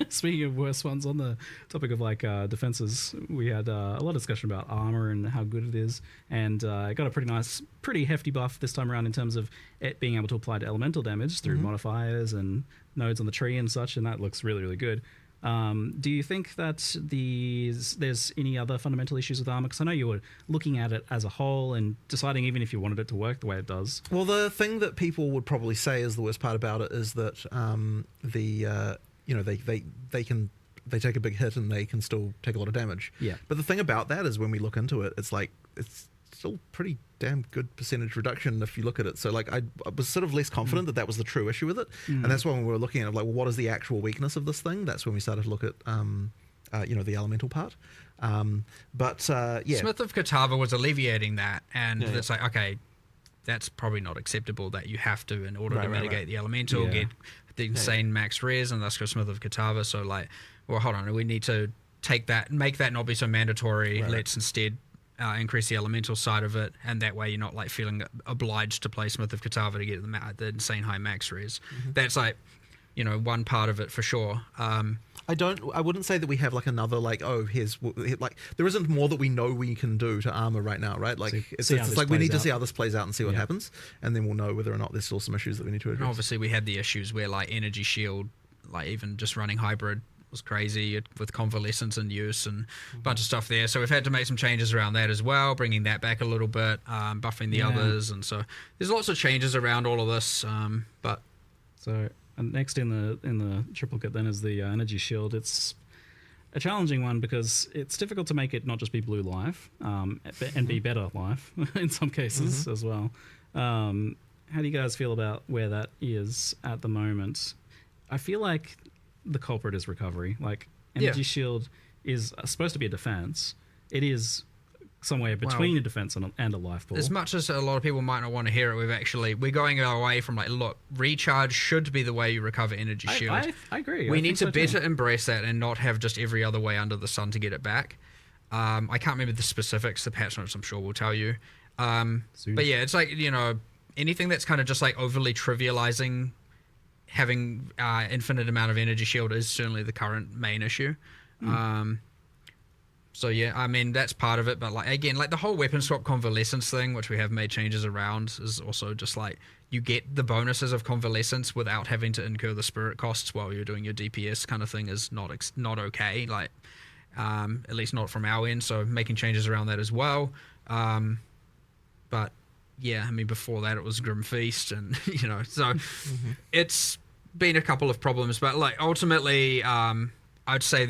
Speaking of worst ones, on the topic of defenses, we had a lot of discussion about armor and how good it is, and it got a pretty hefty buff this time around in terms of it being able to apply to elemental damage through modifiers and nodes on the tree and such, and that looks really, really good. Do you think that there's any other fundamental issues with armor? Because I know you were looking at it as a whole and deciding even if you wanted it to work the way it does. Well, the thing that people would probably say is the worst part about it is that they take a big hit and they can still take a lot of damage. Yeah. But the thing about that is when we look into it, it's still pretty damn good percentage reduction if you look at it. So I was sort of less confident that was the true issue with it, and that's when we were looking at well, what is the actual weakness of this thing? That's when we started to look at the elemental part. Smith of Catawba was alleviating that, and it's like, okay, that's probably not acceptable that you have to, in order to mitigate the elemental, get the insane max res, and that's go Smith of Catawba. So well, hold on, we need to take that, make that not be so mandatory. Let's instead increase the elemental side of it, and that way you're not feeling obliged to play Smith of Catawba to get the insane high max res. That's one part of it for sure. I wouldn't say that we have another there isn't more that we know we can do to armor right now, right? It's we need to see how this plays out and see what happens, and then we'll know whether or not there's still some issues that we need to address. And obviously we had the issues where energy shield, even just running hybrid was crazy with convalescence in use and a bunch of stuff there. So we've had to make some changes around that as well, bringing that back a little bit, buffing the others, and so there's lots of changes around all of this. And next in the triplicate then is the energy shield. It's a challenging one because it's difficult to make it not just be blue life, and be better life in some cases as well. How do you guys feel about where that is at the moment? I feel like the culprit is recovery. Energy shield is supposed to be a defense. It is somewhere between a defense and a life pool. As much as a lot of people might not want to hear it, we're going away from look, recharge should be the way you recover energy shield. I agree. We need to better embrace that and not have just every other way under the sun to get it back. I can't remember the specifics. The patch notes I'm sure will tell you. But yeah, it's anything that's kind of just overly trivializing having infinite amount of energy shield is certainly the current main issue. So yeah, I mean that's part of it, but again, the whole weapon swap convalescence thing, which we have made changes around, is also just you get the bonuses of convalescence without having to incur the spirit costs while you're doing your DPS kind of thing is not okay. At least not from our end. So making changes around that as well. But yeah, I mean before that it was Grim Feast, and so it's been a couple of problems, but ultimately, I'd say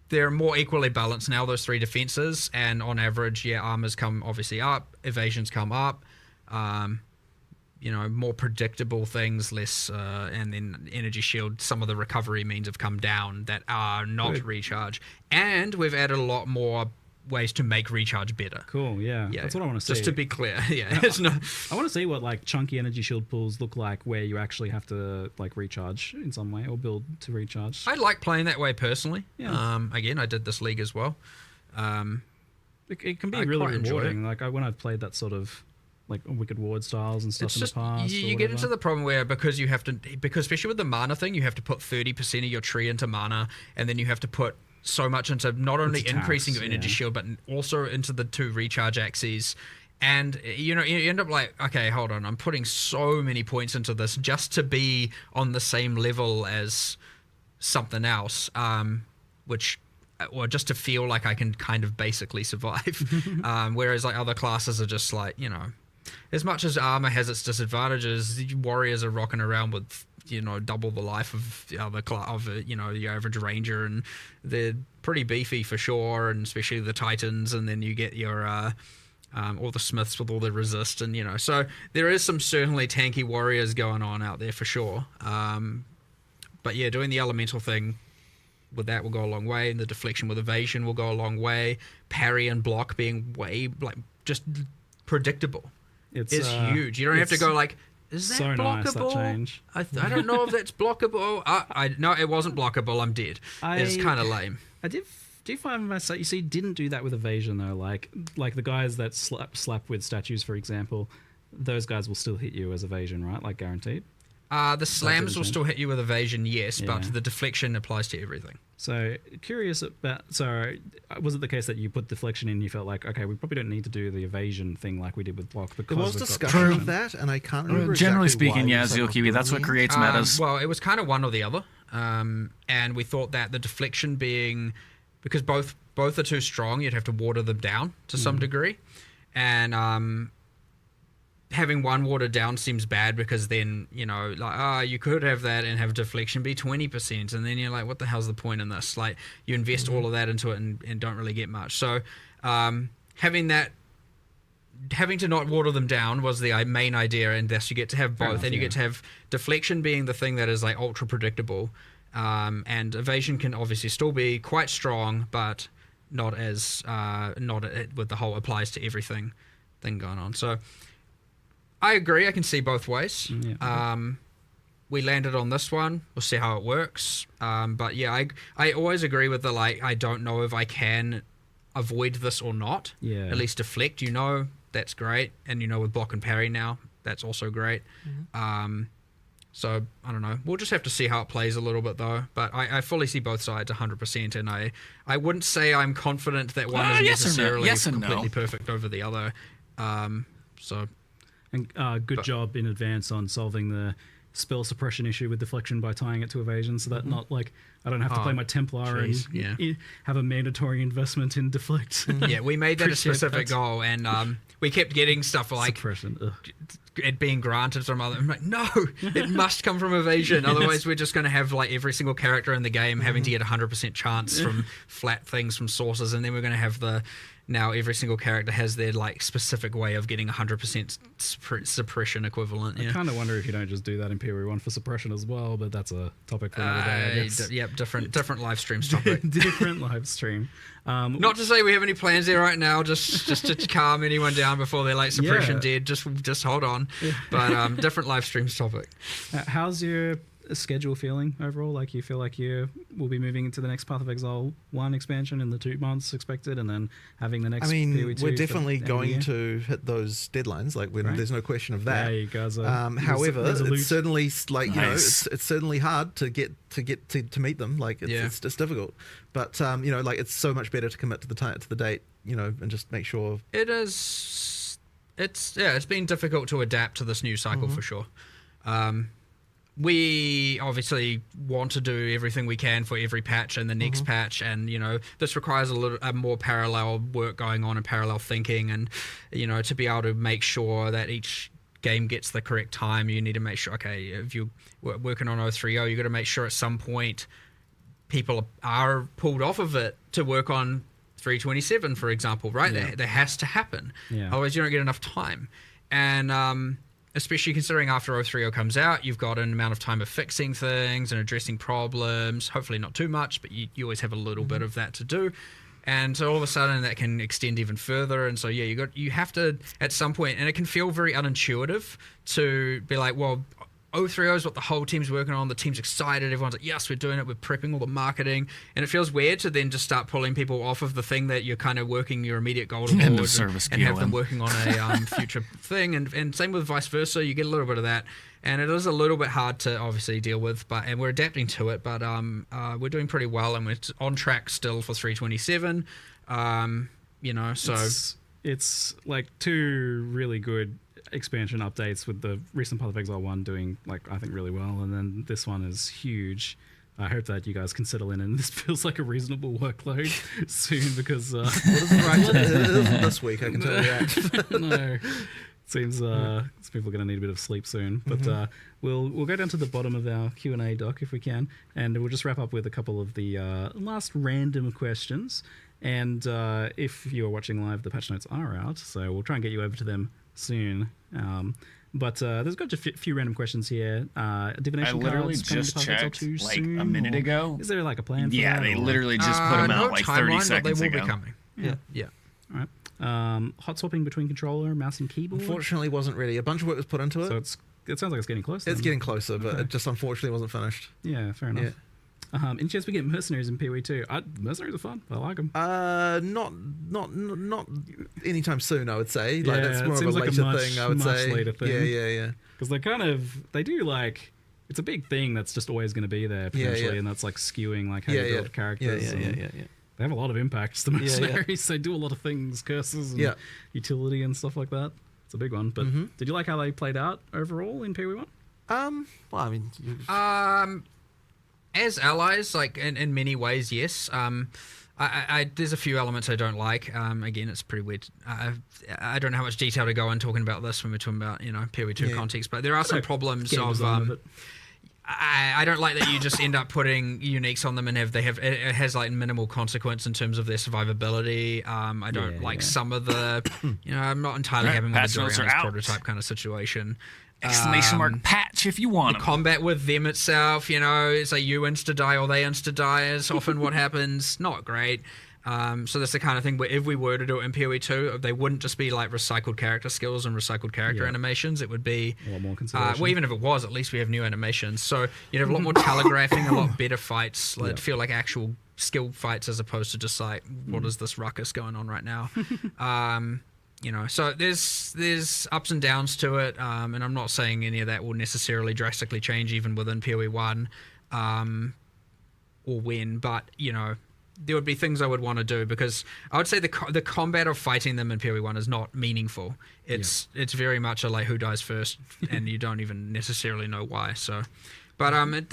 they're more equally balanced now, those three defenses, and on average, armors come obviously up, evasions come up, more predictable things, less, and then energy shield, some of the recovery means have come down that are not recharge, and we've added a lot more ways to make recharge better. Cool, yeah. That's what I want to see. Just to be clear, it's not. I want to see what like chunky energy shield pools look like where you actually have to like recharge in some way or build to recharge. I like playing that way personally. Yeah. Again, I did this league as well. It can be I really quite enjoy rewarding. Like when I've played that sort of like Wicked Ward styles and stuff It's in just the past. you get into the problem where because especially with the mana thing, you have to put 30% of your tree into mana, and then you have to put so much into not only Into increasing tax, your energy yeah. shield but also into the 2 recharge axes. And you end up like, okay, hold on, I'm putting so many points into this just to be on the same level as something else, or just to feel like I can kind of basically survive. Whereas like other classes are just like, as much as armor has its disadvantages, the warriors are rocking around with double the life of the other your average ranger, and they're pretty beefy for sure, and especially the titans, and then you get your all the smiths with all the resist, and so there is some certainly tanky warriors going on out there for sure. But yeah, doing the elemental thing with that will go a long way, and the deflection with evasion will go a long way. Parry and block being way just predictable. It's huge. You don't have to go like, is that so blockable? nice, that change. I don't know if that's blockable. No, it wasn't blockable. I'm dead. It's kind of lame. Do you find myself? You see, didn't do that with evasion though. Like the guys that slap with statues, for example, those guys will still hit you as evasion, right? Like guaranteed. The slams will still hit you with evasion, yes, Yeah. but the deflection applies to everything. So curious about. So was it the case that you put deflection in? And you felt like, okay, we probably don't need to do the evasion thing like we did with block because There was we've got discussion deflection. of that, and I can't remember. Generally exactly speaking, why yeah, we decided Zilkiwi, not that's what doing creates metas. Well, it was kind of one or the other, and we thought that the deflection being because both are too strong, you'd have to water them down to some degree, and having one watered down seems bad because then you could have that and have deflection be 20%, and then you're like, what the hell's the point in this? Like you invest all of that into it and don't really get much. So having to not water them down was the main idea, and thus you get to have both, and you get to have deflection being the thing that is like ultra predictable, and evasion can obviously still be quite strong, but not with the whole applies to everything thing going on. So I agree. I can see both ways. We landed on this one. We'll see how it works. But yeah, I always agree with the I don't know if I can avoid this or not. Yeah. At least deflect, that's great. And with block and parry now, that's also great. So I don't know. We'll just have to see how it plays a little bit though. But I fully see both sides 100%, and I wouldn't say I'm confident that one is necessarily completely perfect over the other. So. And good job in advance on solving the spell suppression issue with deflection by tying it to evasion, so that not like I don't have to play my Templar and have a mandatory investment in deflect. Yeah, we made that a specific goal, and we kept getting stuff like suppression. It being granted from other. I'm like, no, it must come from evasion. Otherwise, we're just going to have like every single character in the game having to get 100% chance from flat things from sources, and then we're going to have now every single character has their like specific way of getting 100% suppression equivalent. I kind of wonder if you don't just do that in POE 1 for suppression as well, but that's a topic for another day, I guess. Yep, different live streams topic. Different live stream. Not to say we have any plans there right now, just to calm anyone down before they're like suppression dead. Just hold on. Yeah. But different live streams topic. How's your schedule feeling overall? Like you feel like you will be moving into the next Path of Exile 1 expansion in the 2 months expected, and then having the next POE 2 we're definitely going to hit those deadlines, like there's no question of that. Yeah, you guys are however, it's certainly like Nice. it's certainly hard to get to meet them. Like it's difficult, but like it's so much better to commit to the date, and just make sure. It is. It's been difficult to adapt to this new cycle for sure. We obviously want to do everything we can for every patch and the next patch, and this requires a more parallel work going on and parallel thinking, and to be able to make sure that each game gets the correct time, you need to make sure, okay, if you're working on 030, you got to make sure at some point people are pulled off of it to work on 327, for example, right? That has to happen. Otherwise you don't get enough time. And especially considering after 030 comes out, you've got an amount of time of fixing things and addressing problems. Hopefully not too much, but you always have a little bit of that to do. And so all of a sudden that can extend even further. And so you have to at some point, and it can feel very unintuitive to be like, well, 030 is what the whole team's working on. The team's excited. Everyone's like, yes, we're doing it. We're prepping all the marketing. And it feels weird to then just start pulling people off of the thing that you're kind of working your immediate goal towards End of service and have them KOM. working on a future thing. And same with vice versa. You get a little bit of that. And it is a little bit hard to obviously deal with, and we're adapting to it. But we're doing pretty well, and we're on track still for 327. So it's like 2 really good expansion updates, with the recent Path of Exile 1 doing, like, I think really well, and then this one is huge. I hope that you guys can settle in, and this feels like a reasonable workload soon, because What is it right? It isn't this week, I can tell you that. no, seems people are going to need a bit of sleep soon. But we'll go down to the bottom of our Q&A doc if we can, and we'll just wrap up with a couple of the last random questions. And if you're watching live, the patch notes are out, so we'll try and get you over to them soon. But there's got a few random questions here. Divination I literally cards coming to just Path of Exile checked 2 like soon, a minute or ago. Is there like a plan for Yeah, that? they or- literally just put them no out like 30 timeline, seconds but they will ago. be coming. Yeah. All right. Hot swapping between controller, mouse, and keyboard. Unfortunately, wasn't ready. A bunch of work was put into it. So it sounds like it's getting close. It's then. getting closer, but Okay. it just unfortunately wasn't finished. Yeah, fair enough. In chance we get mercenaries in PoE 2. Mercenaries are fun. I like them. Not anytime soon, I would say. Like, Yeah, that's it more of a seems like a later much- thing, I would much say. later thing. Yeah. Because they do like, it's a big thing that's just always going to be there potentially, and that's like skewing like how you build characters. Yeah. They have a lot of impacts, the mercenaries. They do a lot of things, curses and utility and stuff like that. It's a big one. But did you like how they played out overall in PoE 1? Well, I mean, As allies, like in many ways, yes. I there's a few elements I don't like. Again, it's pretty weird. I don't know how much detail to go in talking about this when we're talking about PoE 2 context, but there are some problems Game of. design of it. I don't like that you just end up putting uniques on them and it has like minimal consequence in terms of their survivability. I don't like some of the, I'm not entirely happy with patch the notes are Dorian's out. prototype kind of situation. Exclamation mark patch if you want The them. combat with them itself, it's like you insta-die or they insta-die is often what happens. Not great. So that's the kind of thing where if we were to do it in PoE 2, they wouldn't just be like recycled character skills and recycled character animations. It would be A lot more consideration. well, even if it was, at least we have new animations. So you'd have a lot more telegraphing, a lot better fights. It'd feel like actual skill fights as opposed to just like, what is this ruckus going on right now? So there's ups and downs to it, and I'm not saying any of that will necessarily drastically change even within PoE 1 or when, but there would be things I would want to do, because I would say the combat of fighting them in PoE 1 is not meaningful. It's very much a like who dies first, and you don't even necessarily know why. So, but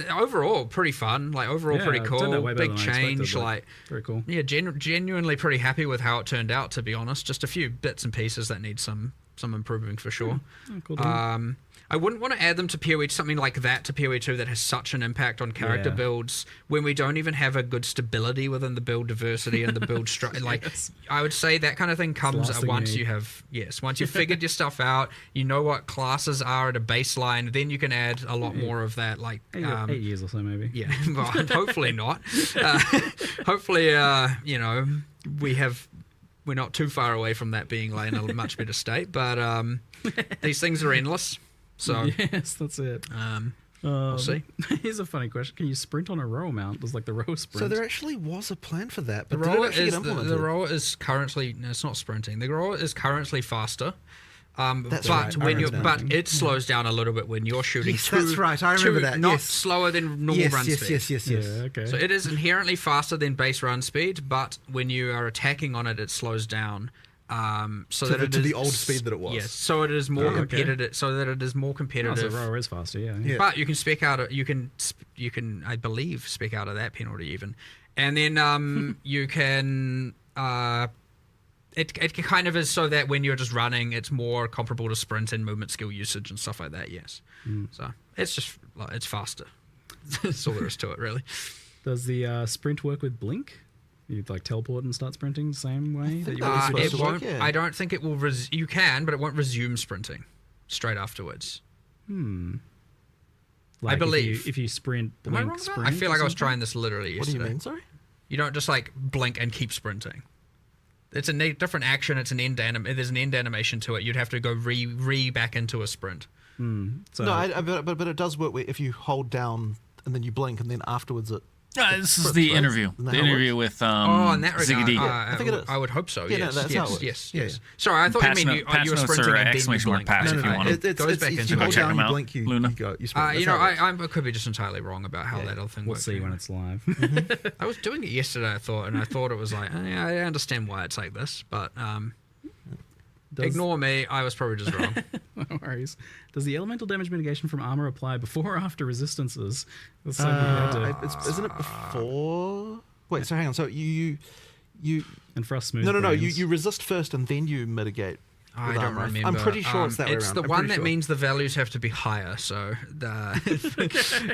overall pretty fun. Like overall pretty it turned out cool. way better Big than I expected, change. Like very cool. yeah, genuinely pretty happy with how it turned out. To be honest, just a few bits and pieces that need some improving for sure. Cool deal. I wouldn't want to add them to PoE, something like that to PoE 2 that has such an impact on character builds when we don't even have a good stability within the build diversity and the build structure. Like, I would say that kind of thing comes last thing once you need. Once you've figured your stuff out, you know what classes are at a baseline, then you can add a lot more of that. Like 8 years or so, maybe. yeah, well, hopefully not. Hopefully, we're not too far away from that being like in a much better state. But these things are endless. So yes, that's it. We'll see. Here's a funny question: can you sprint on a row mount? There's like the row sprint. So there actually was a plan for that, The but did it roller actually is get implemented? the roller is currently it's not sprinting. The roller is currently faster. That's but right, I when you remember that. but it slows down a little bit when you're shooting. Yes, that's right, I remember that, Not yes. slower than normal run speed. Yes. Yeah, okay. So it is inherently faster than base run speed, but when you are attacking on it, it slows down. So that to the old speed that it was. Yes, so it is more competitive. So that it is more Oh, so competitive. row is faster, yeah. But you can spec out. You can I believe spec out of that penalty even, and then you can. It kind of is so that when you're just running, it's more comparable to sprint and movement skill usage and stuff like that. Yes. So it's just it's faster. That's all there is to it, really. Does the sprint work with blink? You like teleport and start sprinting the same way that you that would was It supposed to work, won't. yeah. I don't think it will. You can, but it won't resume sprinting straight afterwards. Like believe. if you sprint Am I blink wrong about sprint. that? I feel or like I was something? trying this literally What do yesterday. you mean, sorry? You don't just like blink and keep sprinting. It's a different action. It's an end there's an end animation to it. You'd have to go back into a sprint. So No, but it does work if you hold down and then you blink and then afterwards it. This is the interview. Isn't that The how it interview works? with In that Ziggy regard, D. I think it is. I would hope so. Yeah, no, Yes, that's how it yes, works. yes. Yeah. Sorry, I thought Patch you meant note- patch you were notes sprinting are and then you exclamation mark blink. patch No, if no, you no. want to. It's Goes back if into you it. hold Check down, them you out, blink, you Luna. go. You sprint. You That's know, how it works. I could be just entirely wrong about how that other thing we'll works. see when it's live. I was doing it yesterday, I thought it was like, yeah, I understand why it's like this, but ignore me. I was probably just wrong. No worries. Does the elemental damage mitigation from armor apply before or after resistances? That's so Isn't it before? Wait, so hang on. So you and frost smooth. no. brains. You resist first and then you mitigate. I with don't armor. remember. I'm pretty sure it's that way It's around. the I'm one pretty that sure. means the values have to be higher, so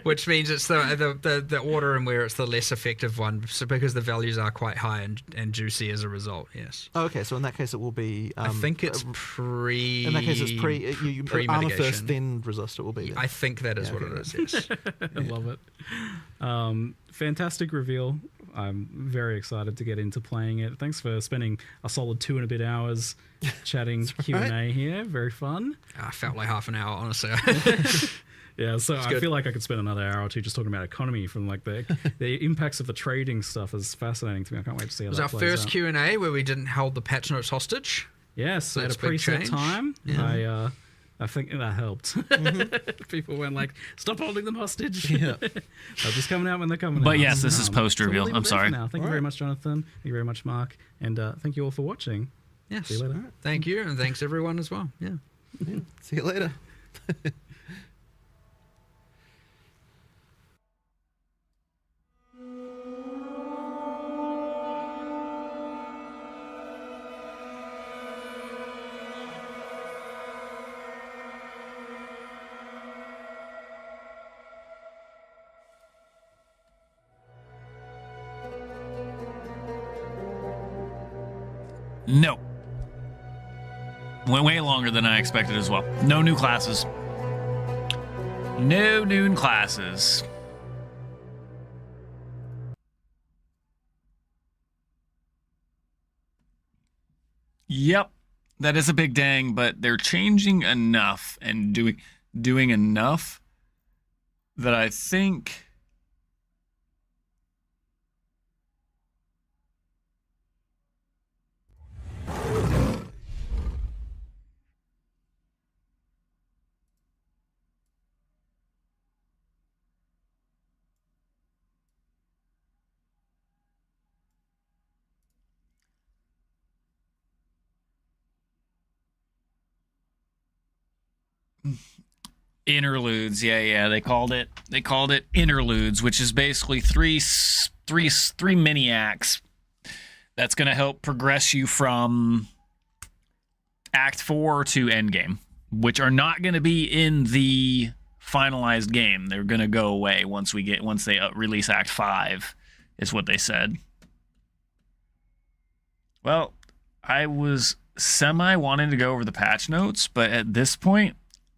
which means it's the order and where it's the less effective one, so because the values are quite high and juicy as a result. Yes. Oh, okay, so in that case it will be. I think it's pre. In that case, it's you armor first, pre-mitigation. then resist. It will be. I think that is Yeah, what okay. it is. Yes. I love it. Fantastic reveal. I'm very excited to get into playing it. Thanks for spending a solid 2 and a bit hours chatting Q&A here. Very fun. I felt like half an hour, honestly. Yeah, so I good. feel like I could spend another hour or two just talking about economy from like the impacts of the trading stuff is fascinating to me. I can't wait to see how It was that our plays first out. Q&A where we didn't hold the patch notes hostage. Yes, at That's a a big preset change. time. Yeah. I think that helped. People went like, "Stop holding them hostage." Yeah. They're just coming out when they're coming out. But yes, this is post-reveal. we'll leave it I'm there for sorry. now. Thank you very much, Jonathan. Thank you very much, Mark. And thank you all for watching. Yes. See you later. Thank you, and thanks everyone as well. Yeah. See you later. No. Went way longer than I expected as well. No new classes. No new classes. Yep. That is a big dang, but they're changing enough and doing enough that I think interludes. Yeah, they called it interludes, which is basically three mini acts that's going to help progress you from act 4 to endgame, which are not going to be in the finalized game. They're going to go away once they release act 5 is what they said. Well, I was semi wanting to go over the patch notes, but at this point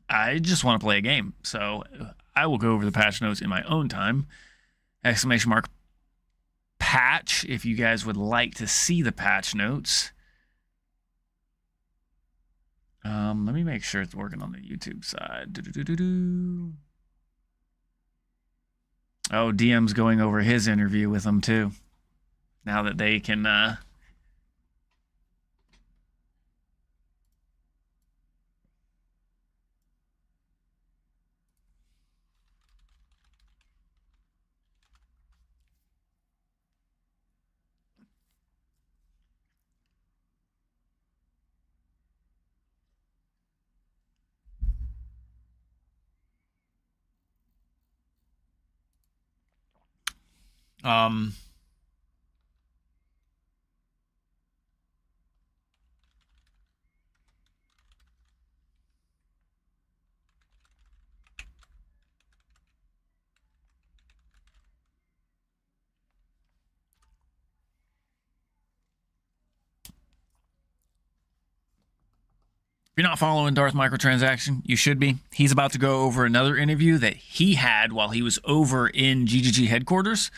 I just want to play a game. So I will go over the patch notes in my own time. ! Patch if you guys would like to see the patch notes. Let me make sure it's working on the YouTube side. Oh, DM's going over his interview with them too. Now that they can if you're not following Darth Microtransaction, you should be. He's about to go over another interview that he had while he was over in GGG headquarters.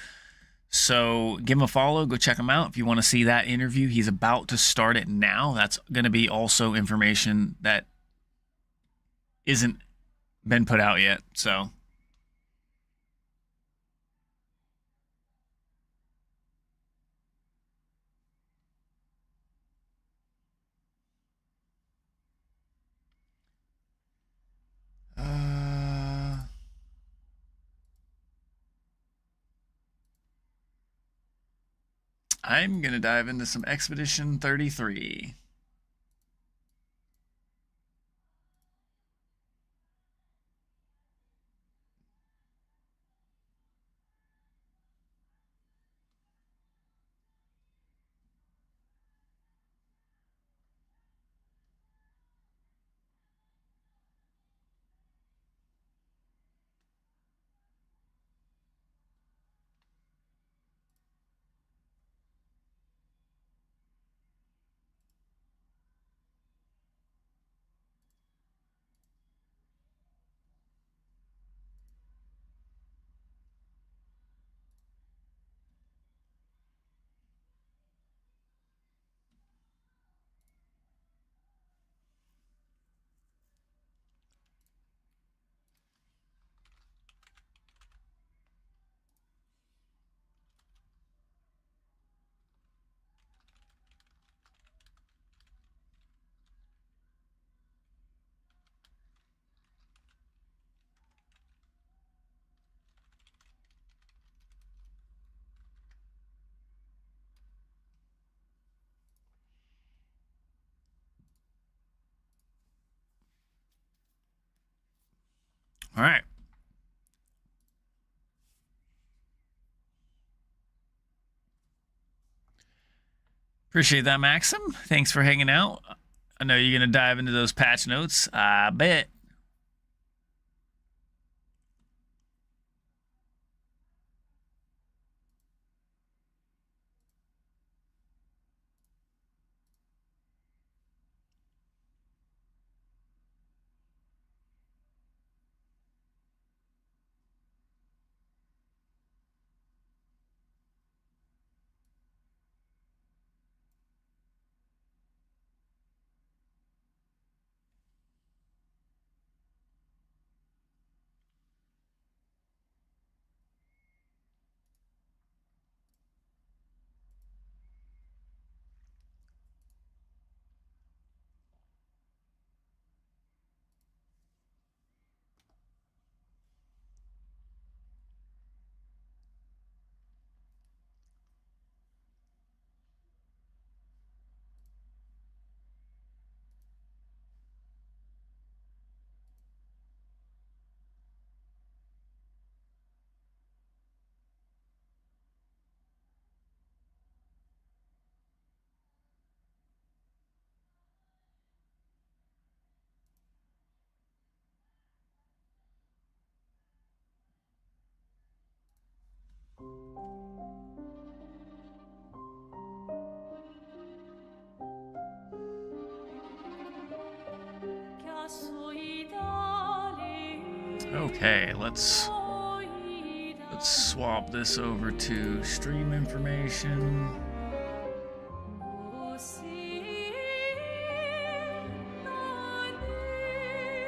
So give him a follow. Go check him out if you want to see that interview. He's about to start it now. That's going to be also information that isn't been put out yet. So I'm going to dive into some Expedition 33. All right. Appreciate that, Maxim. Thanks for hanging out. I know you're going to dive into those patch notes. I bet. Okay, let's swap this over to stream information.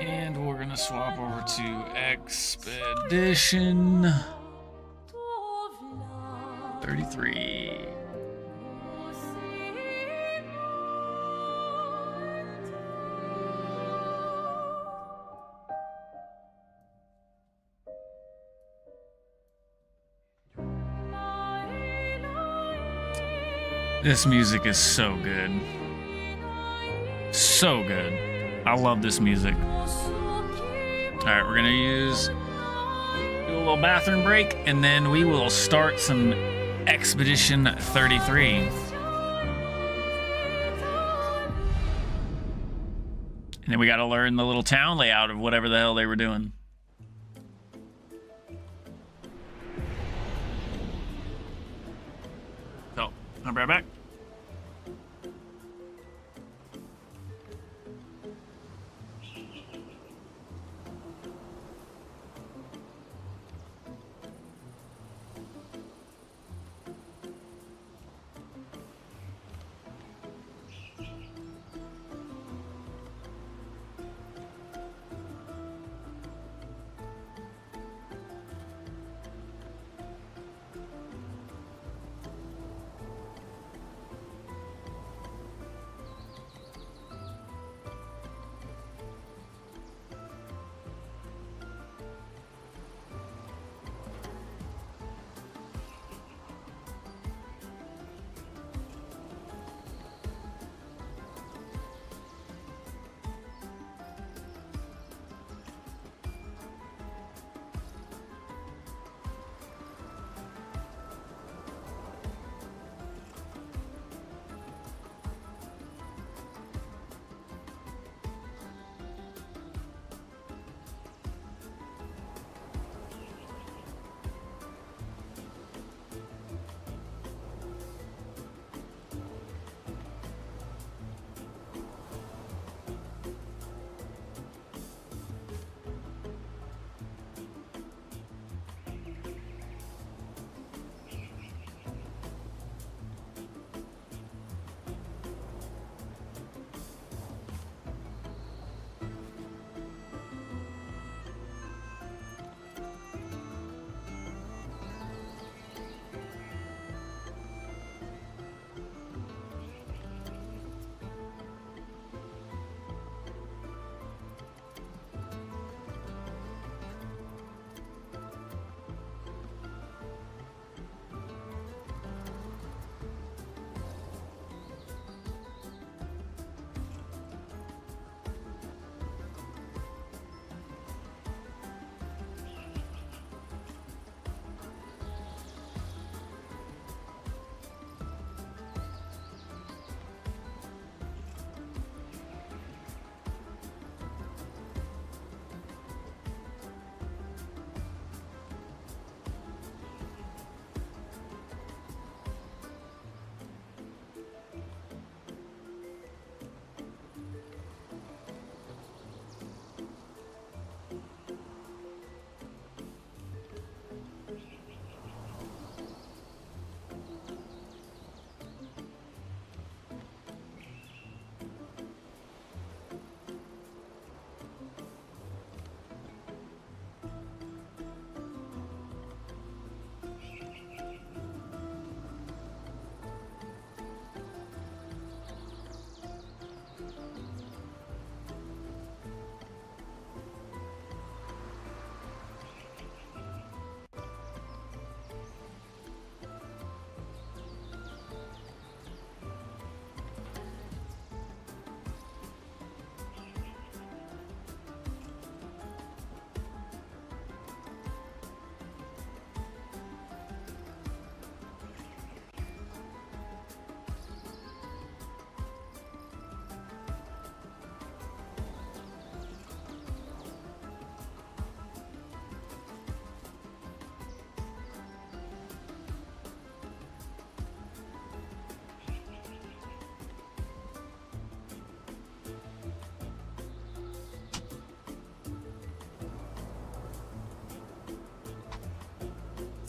And we're gonna swap over to Expedition 33. This music is so good. So good. I love this music. Alright, we're gonna do a little bathroom break, and then we will start some Expedition 33. And then we gotta learn the little town layout of whatever the hell they were doing. So, I'll be right back.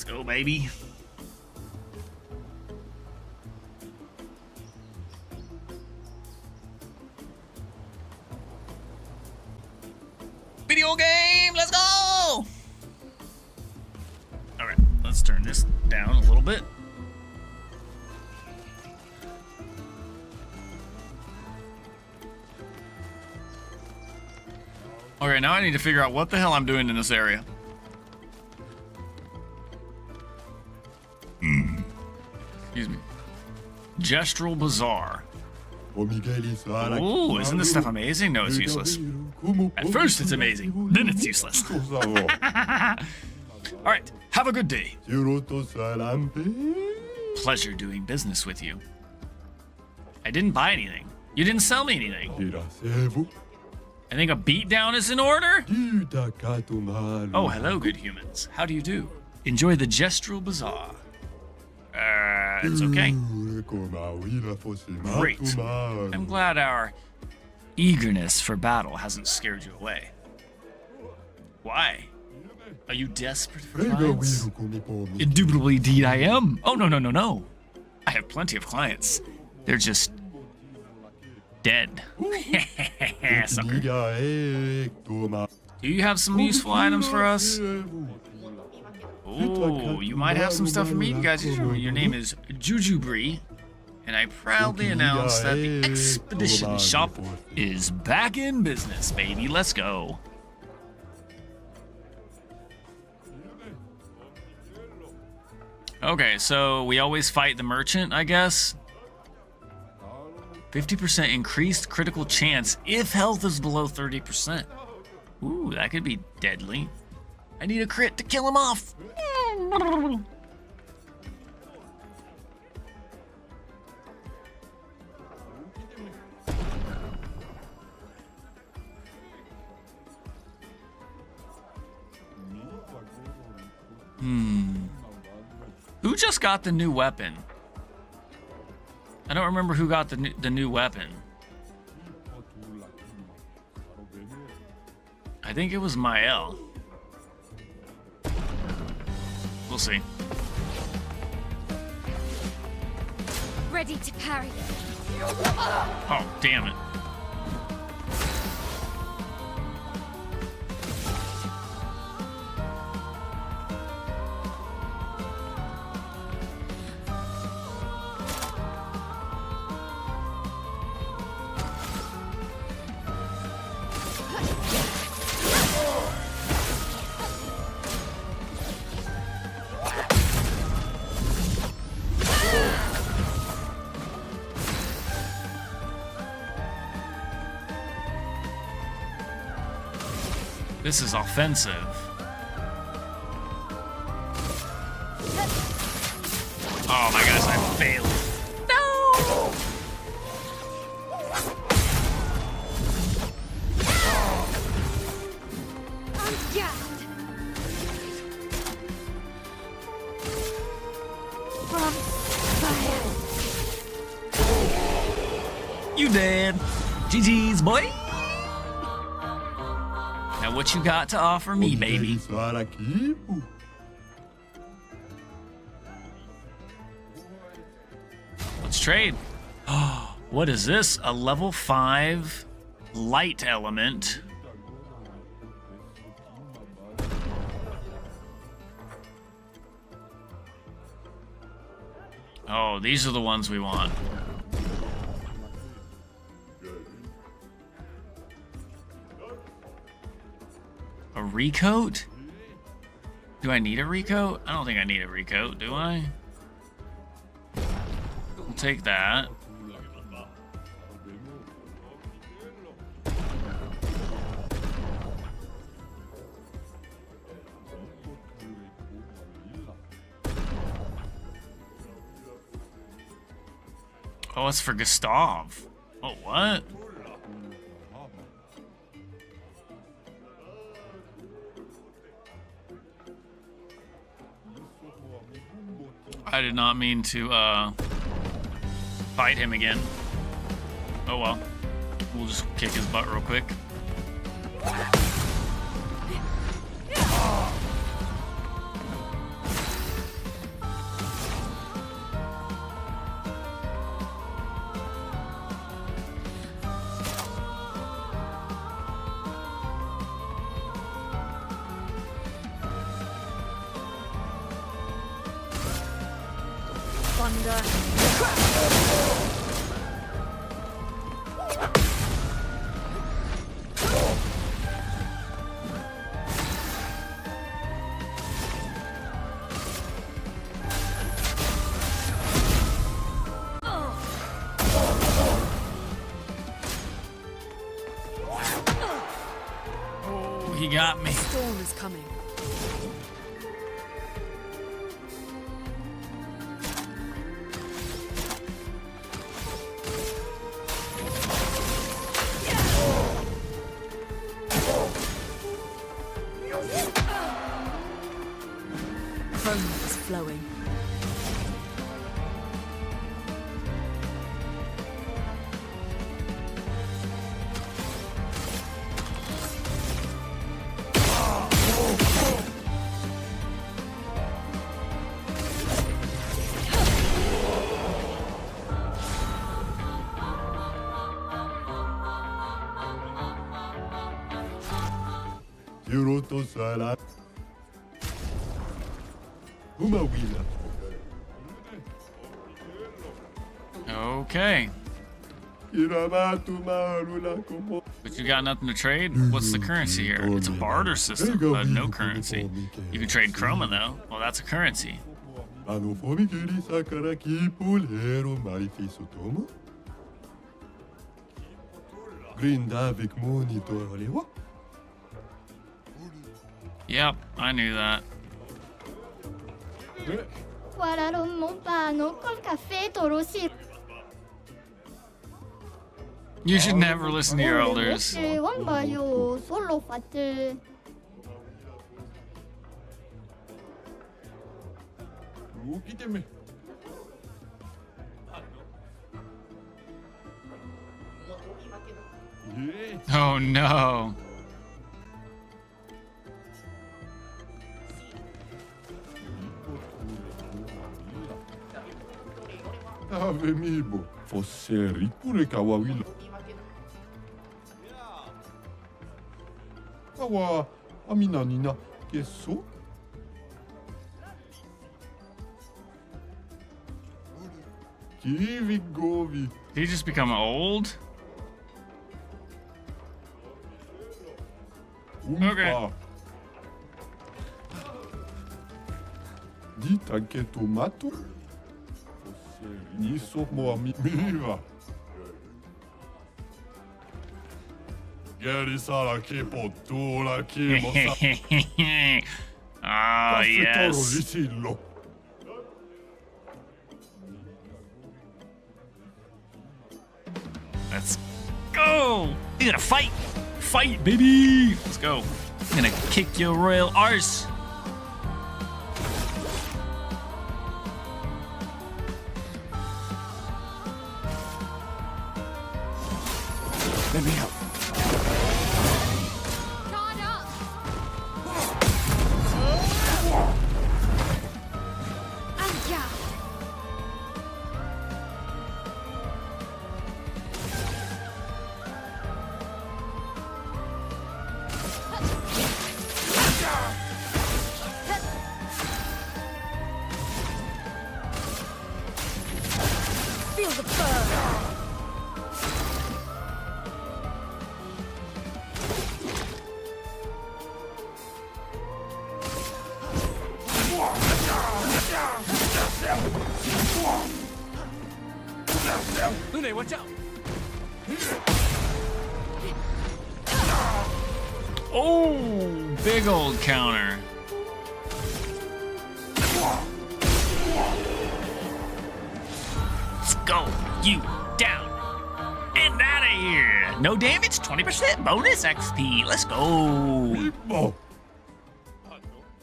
go, baby. Video game, let's go! All right, let's turn this down a little bit. Okay, now I need to figure out what the hell I'm doing in this area. Excuse me. Gestural Bazaar. Ooh, isn't this stuff amazing? No, it's useless. At first it's amazing, then it's useless. Alright, have a good day. Pleasure doing business with you. I didn't buy anything. You didn't sell me anything. I think a beatdown is in order? Oh, hello, good humans. How do you do? Enjoy the Gestural Bazaar. It's okay. Great. I'm glad our eagerness for battle hasn't scared you away. Why? Are you desperate for clients? Indubitably, indeed, I am. Oh, no. I have plenty of clients. They're just dead. Sucker. Do you have some useful items for us? Oh, you might have some stuff for me. You guys, your name is Jujubri, and I proudly announce that the Expedition Shop is back in business, baby. Let's go. Okay, so we always fight the merchant, I guess. 50% increased critical chance if health is below 30%. Ooh, that could be deadly. I need a crit to kill him off. Who just got the new weapon? I don't remember who got the new weapon. I think it was Mael. We'll see. Ready to parry. Oh, damn it. This is offensive. Oh my gosh, I failed. No! I'm gassed. From fire. You dead. GG's, boy. Now what you got to offer me, baby? Let's trade. Oh, what is this? A level 5 light element. Oh, these are the ones we want. A recoat? Do I need a recoat? I don't think I need a recoat, do I? We'll take that. Oh, it's for Gustav. Oh, what? I did not mean to fight him again. Oh well. We'll just kick his butt real quick. wonder. Oh, he got me. Storm is coming. Foam is flowing. Okay. But you got nothing to trade? What's the currency here? It's a barter system, but no currency. You can trade chroma though. Well, that's a currency. Yep, I knew that. Guardaron montano col caffè torosi. You should never listen to your elders. Io solo fatte. Oh no. Avemibo, fosse ripure kawawila. Kawa, amina nina, keso? Kiwi govi. Did he just become old? Okay. Dita che tomato? Nisso mo miva. Geri sara che potola che mosa. Ah, yes. Lisillo. Let's go. You gotta fight. Fight, baby. Let's go. I'm gonna kick your royal arse. Let me help. Guard up. And yeah. Feel the burn. Lune, watch out! Oh, big old counter. Let's go. You down. And out of here. No damage, 20% bonus XP. Let's go. Bimbo.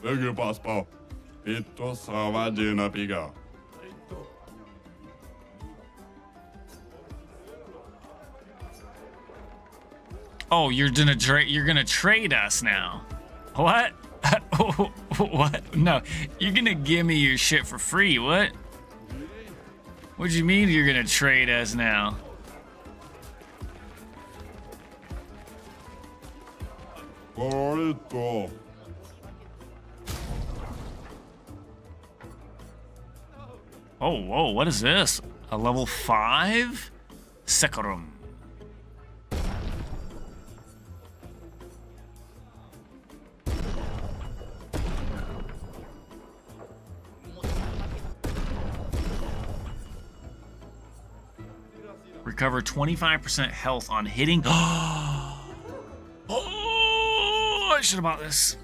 Vege paspo. Pitto savagina piga. Oh, you're gonna trade us now. What? What? No, you're gonna give me your shit for free. What? What do you mean you're gonna trade us now? Correcto. Oh, whoa, what is this? A level 5 Secarum. Recover 25% health on hitting. Oh, I should have bought this.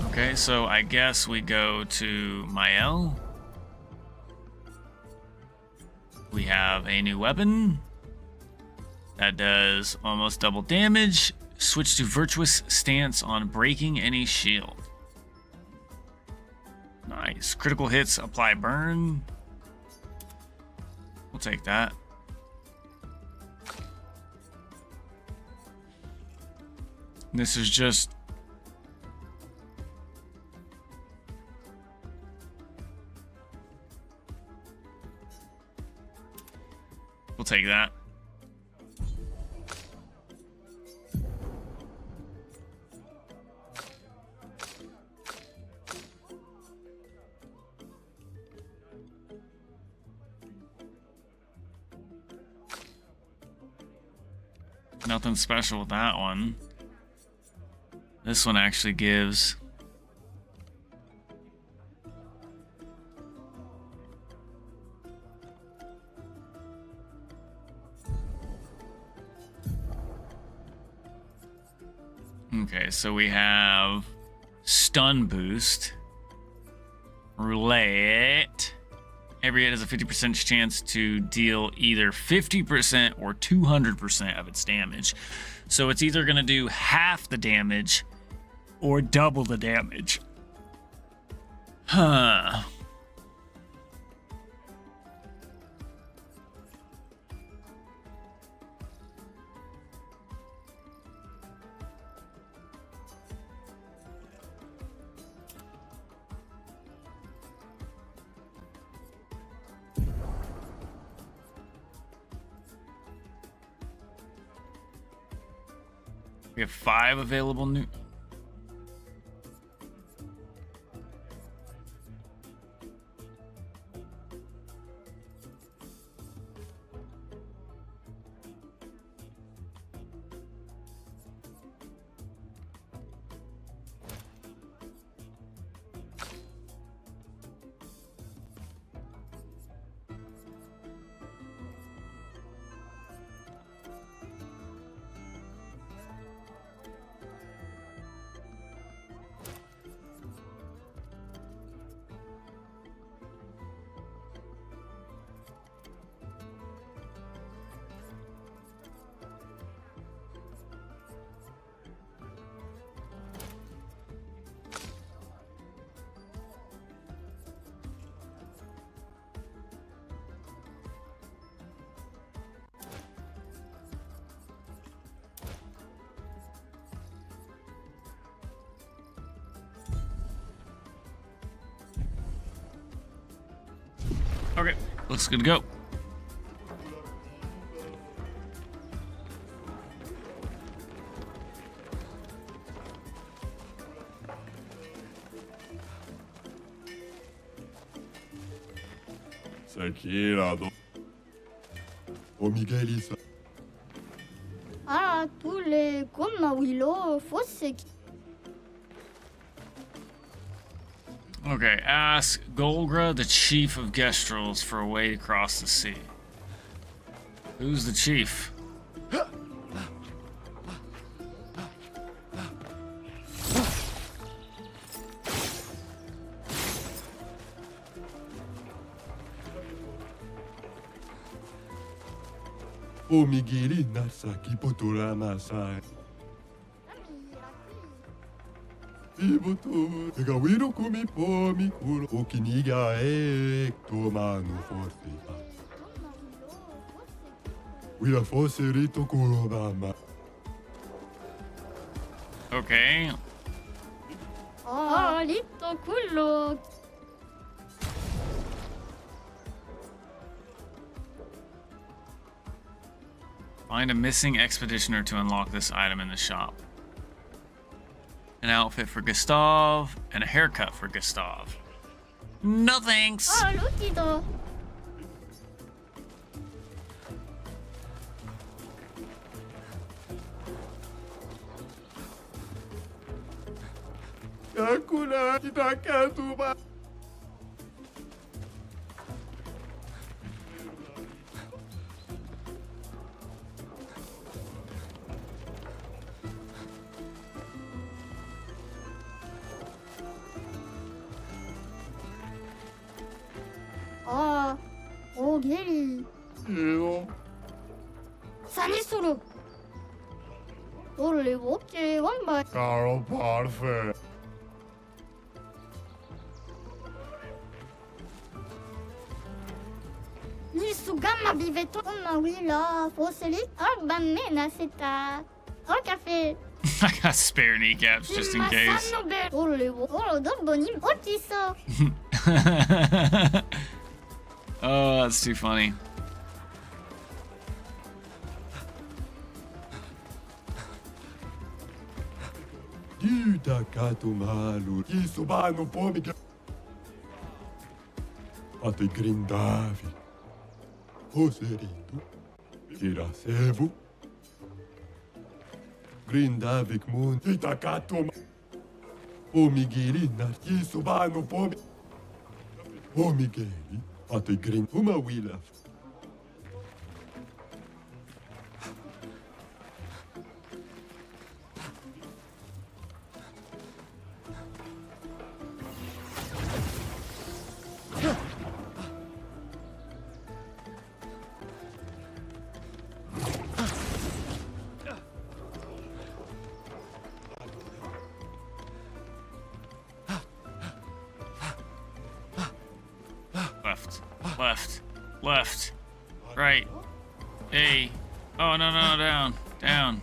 Okay, so I guess we go to Mael. We have a new weapon that does almost double damage. Switch to virtuous stance on breaking any shield. Nice. Critical hits apply burn. We'll take that. This is just we'll take that. Nothing special with that one. This one actually gives okay, so we have stun boost, roulette. Every hit has a 50% chance to deal either 50% or 200% of its damage. So it's either going to do half the damage or double the damage. Huh. We have 5 available new. Okay, looks good to go. Ah, tous les comme na Willow, fosse Okay, ask Golgra, the chief of Gestrels, for a way to cross the sea. Who's the chief? Omigiri nasaki potura nasai. Ibutu, gawiro kumi pomi kuro, okiniga toma no forte. We are forcerito kurobama. Okay. Ah, litto quello. Find a missing expeditioner to unlock this item in the shop. An outfit for Gustav and a haircut for Gustav. No thanks. 아, 루티도. Hakuna kitakatuma. 아, 오, 게리. 이거 사니스루. 너를 못지 원바. caro parfait. Isso gamma biveto una willa fossili banana seta. Au café. I got spare kneecaps just in case. Oh, that's too funny. Kitakatumalo. Isubano pomiga. Ate grindavi. Roserito. Kirasevo. Grindavik mun. Kitakatuma. Pomigiri narkisubano pomi. Pomigeri. Ate grinduma wila. Left. Right. A. Oh, no, down. Down.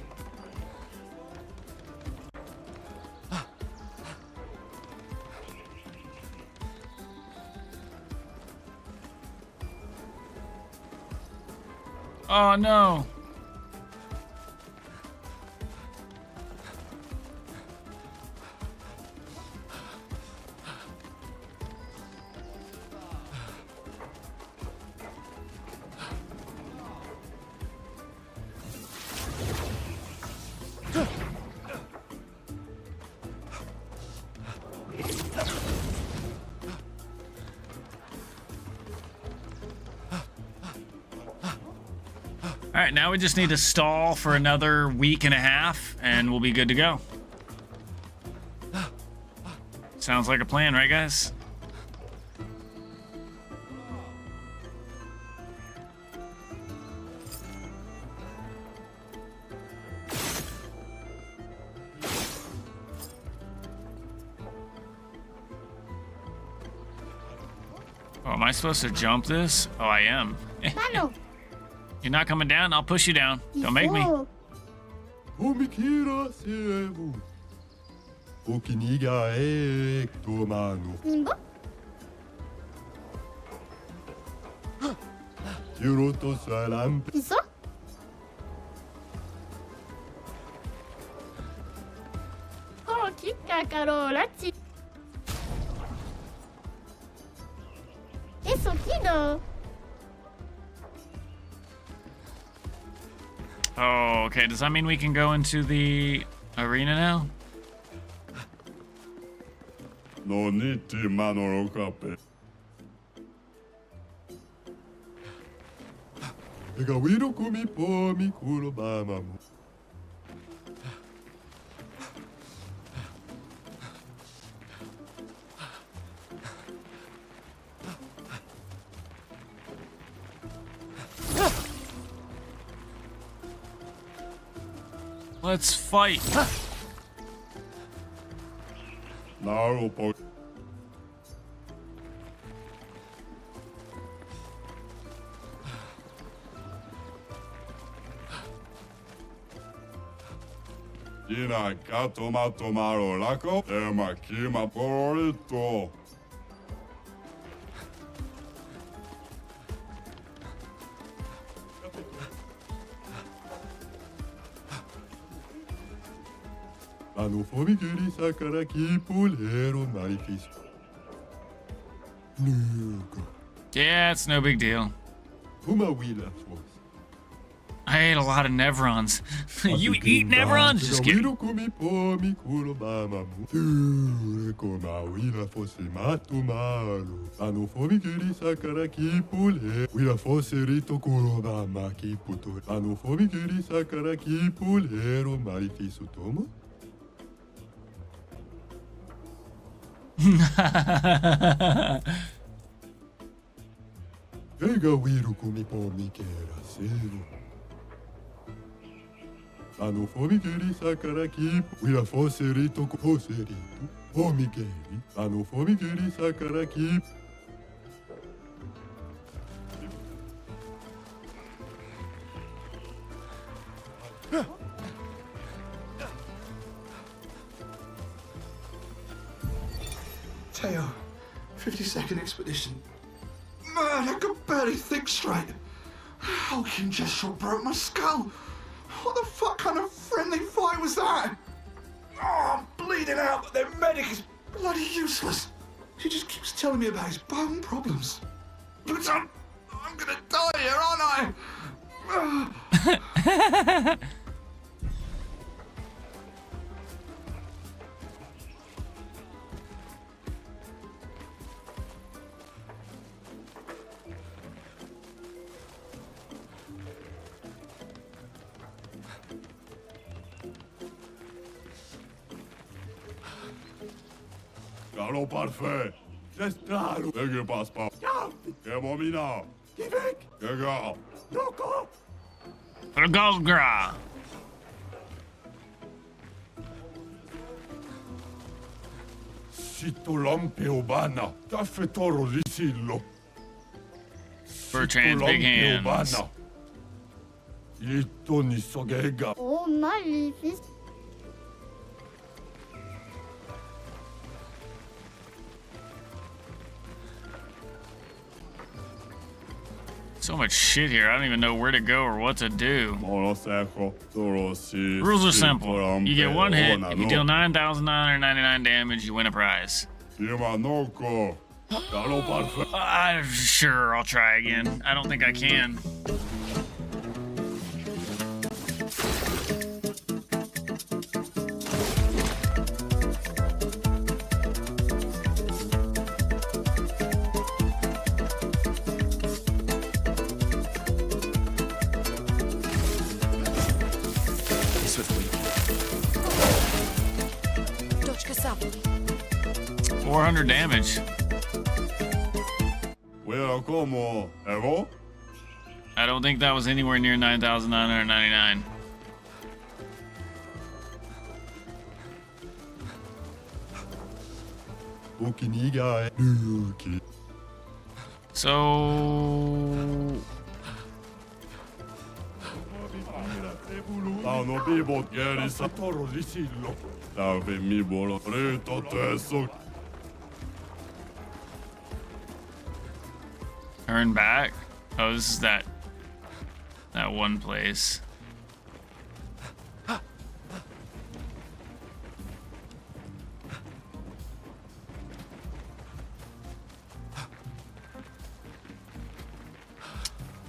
Oh, no. All right, now we just need to stall for another week and a half, and we'll be good to go. Sounds like a plan, right, guys? Oh, am I supposed to jump this? Oh, I am. You're not coming down? I'll push you down. Don't make me. Omikira sevu. Okiniga ektomano. Yuroto salam. Isso? Oh, chica carolati. Eso kido. Oh, okay. Does that mean we can go into the arena now? No niti manoro kape. Ega wiro kumi po mi kuro mamamu. Let's fight. Narupo. Ina katoma tomaro lako ema kima porito. Ano formigeri sakaraki pulero malifis. Nugo. Yeah, it's no big deal. Uma wila force. I ate a lot of Nevrons. You eat Nevrons? Just kidding. Kumi pomi kuro mama mu. Ture koma wila force matu malo. Ano formigeri sakaraki pulero. Wila force rito kuro mama ki puto. Ano formigeri sakaraki pulero malifis tomo. Ega wiru kumi pomi kera seru. Ano formigeri sakaraki wira foserito foserito. Formigeri. Ano formigeri sakaraki. Teo, 52nd Expedition. Man, I could barely think straight. Hulking just shot broke my skull. What the fuck kind of friendly fight was that? Oh, I'm bleeding out, but their medic is bloody useless. He just keeps telling me about his bone problems. But I'm gonna die here, aren't I? Galop parfait. J'estalo. Ege passe pas. Ke momina. Kivek. Ega. Noko. Rgolgra. Sitolampe obana. Cafe toro risillo. Bertrand's big hands. Ito ni sogega. Oh, magnifique. So much shit here. I don't even know where to go or what to do. Rules are simple. You get one hit. If you deal 9,999 damage, you win a prize. Sure, I'll try again. I don't think I can. Doczka 400 damage. Well, como? Evo? I don't think that was anywhere near 9,999. So... Turn back? Oh, this is that one place.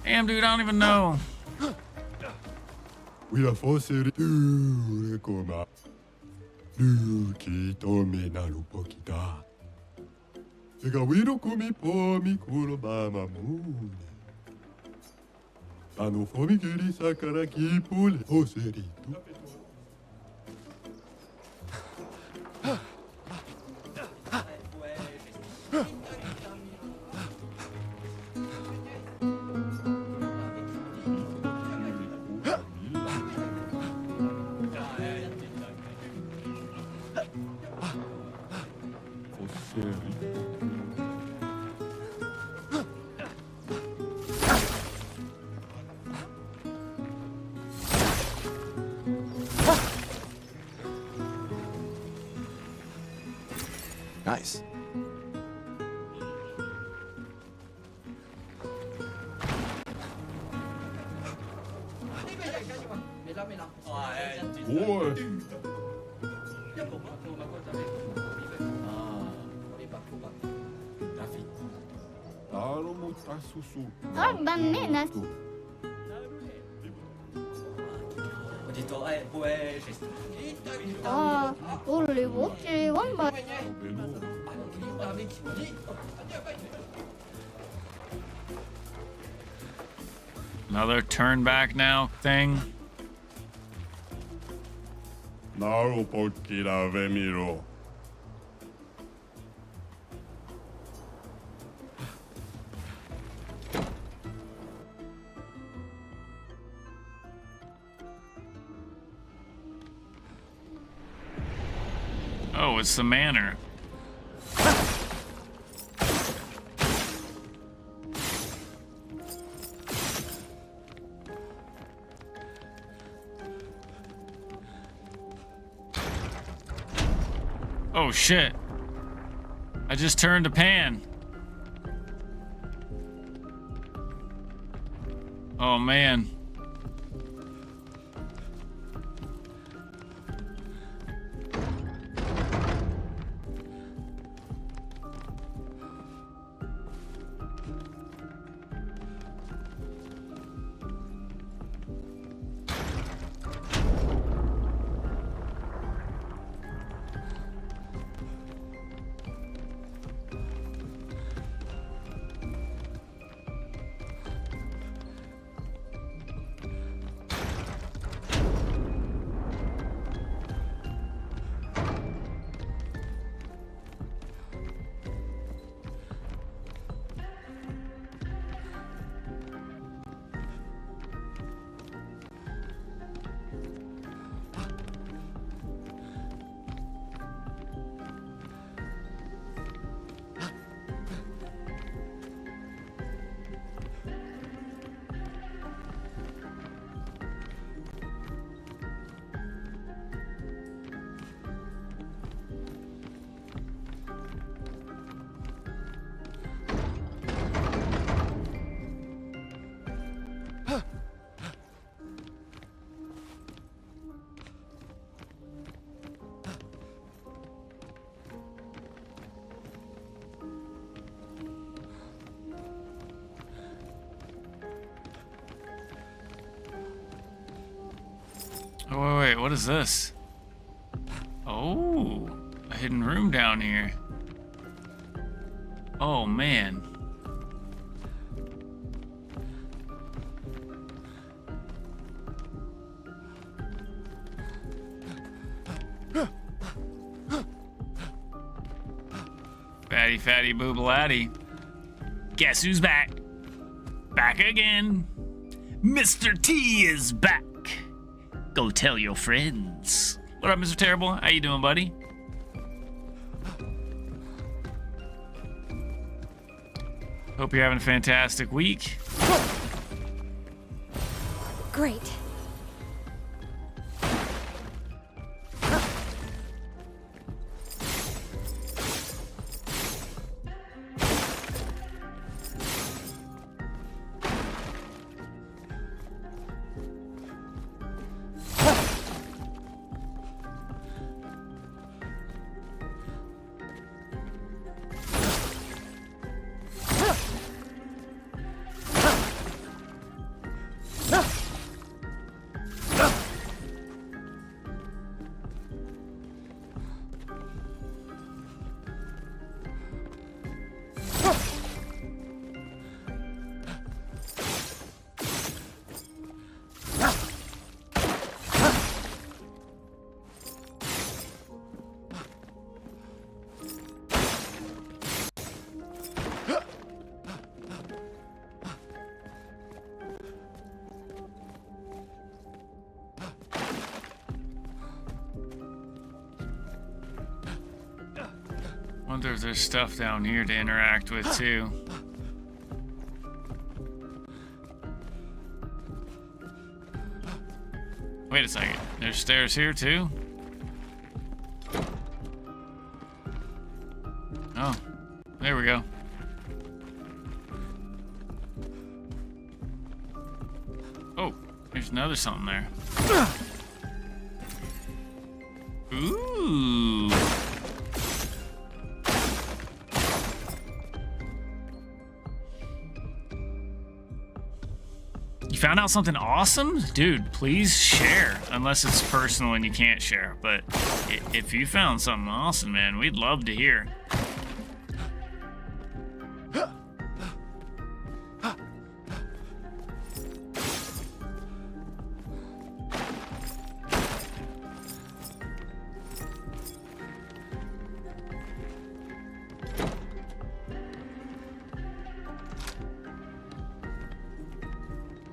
Damn, dude, I don't even know. We are forced to coma. Luki tome naru pokita. Ega wiro kumi pomi kuro mama mune. Ano formigeri sakaraki pule oserito. Nice. Boy. Oh, bah menace. Ah, volevo che un ba- Another turn back now thing. Naro pokira vemiro. Oh, it's the manor. Oh shit. I just turned to pan. Oh man. Oh, wait, what is this? Oh, a hidden room down here. Oh, man. Fatty, fatty, boobaladdy. Guess who's back? Back again. Mr. T is back. Go tell your friends. What up, Mr. Terrible? How you doing, buddy? Hope you're having a fantastic week. Great. Wonder if there's stuff down here to interact with too. Wait a second. There's stairs here too? Oh, there we go. Oh, there's another something there. Ooh. You found out something awesome? Dude, please share. Unless it's personal and you can't share. But if you found something awesome, man, we'd love to hear.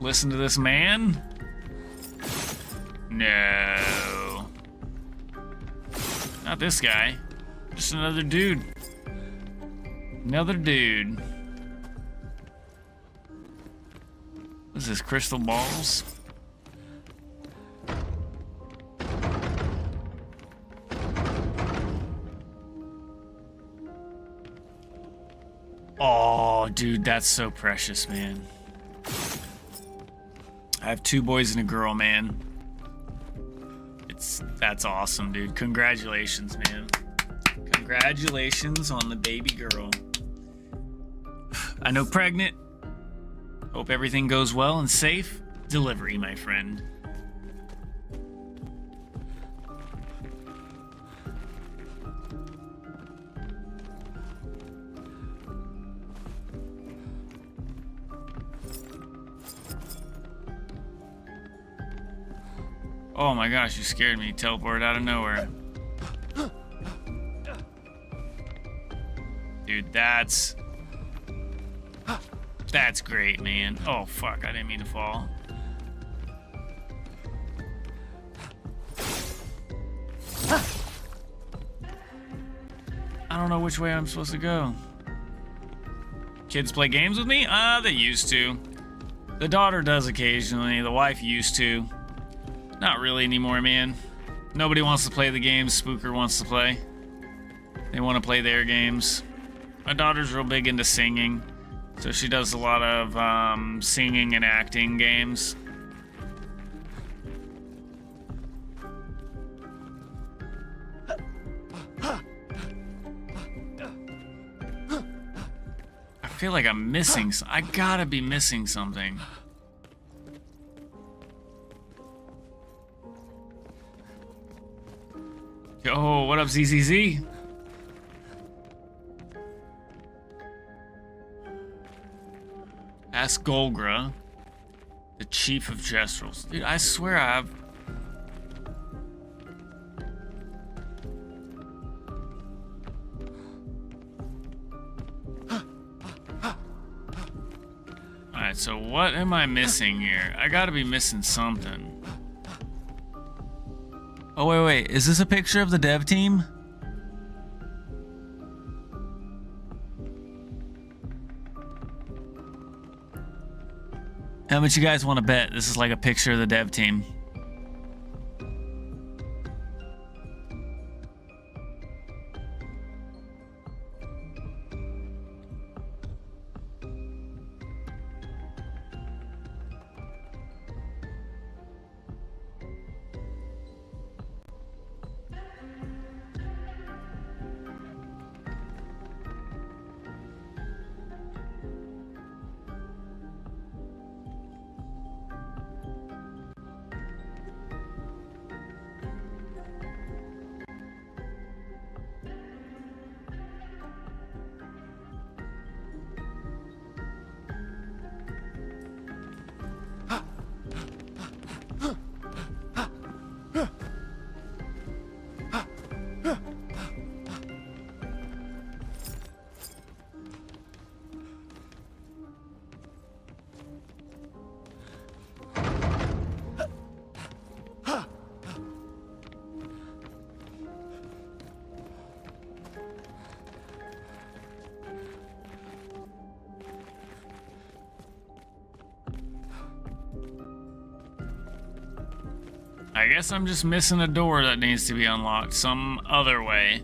Listen to this man? No. Not this guy. Just another dude. Another dude. What's this, crystal balls? Oh, dude, that's so precious, man. I have 2 boys and a girl, man. That's awesome, dude. Congratulations, man. Congratulations on the baby girl. I know pregnant. Hope everything goes well and safe. Delivery, my friend. Oh my gosh, you scared me. Teleported out of nowhere. Dude, that's great, man. Oh fuck, I didn't mean to fall. I don't know which way I'm supposed to go. Kids play games with me? They used to. The daughter does occasionally. The wife used to. Not really anymore, man. Nobody wants to play the games Spooker wants to play. They want to play their games. My daughter's real big into singing, so she does a lot of singing and acting games. I feel like I'm missing. I gotta be missing something. Yo, what up, ZZZ? Ask Golgra, the chief of Jestrels. Dude, I swear I've... Alright, so what am I missing here? I gotta be missing something. Oh, wait. Is this a picture of the dev team? How much you guys want to bet this is like a picture of the dev team? I guess I'm just missing a door that needs to be unlocked some other way.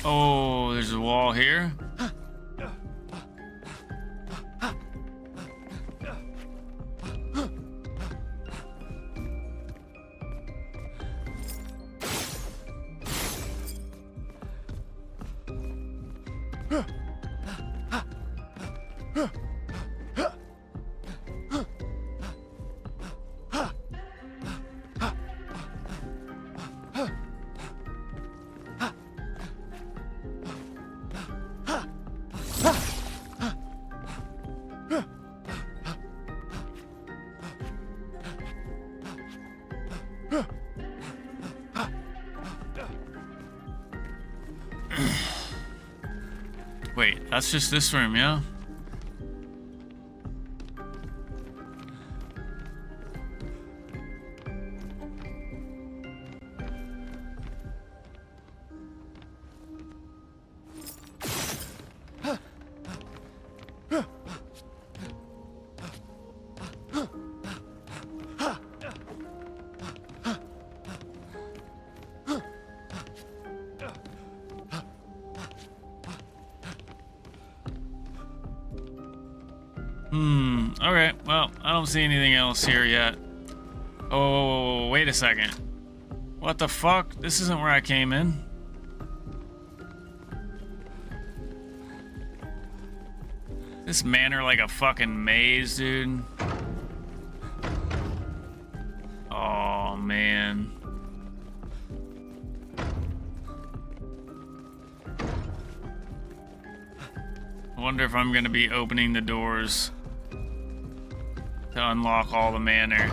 Oh, there's a wall here. Wait, that's just this room, yeah? Okay, well, I don't see anything else here yet. Oh, wait a second. What the fuck? This isn't where I came in. This manor like a fucking maze, dude. Oh, man. I wonder if I'm gonna be opening the doors to unlock all the manor.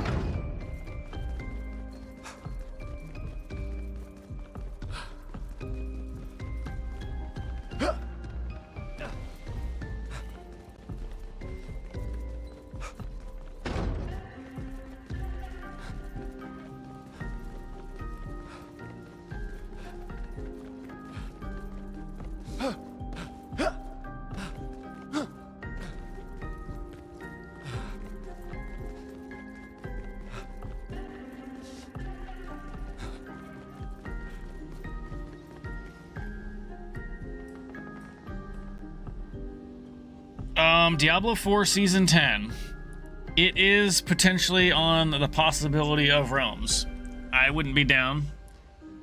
Diablo 4 Season 10. It is potentially on the possibility of realms. I wouldn't be down,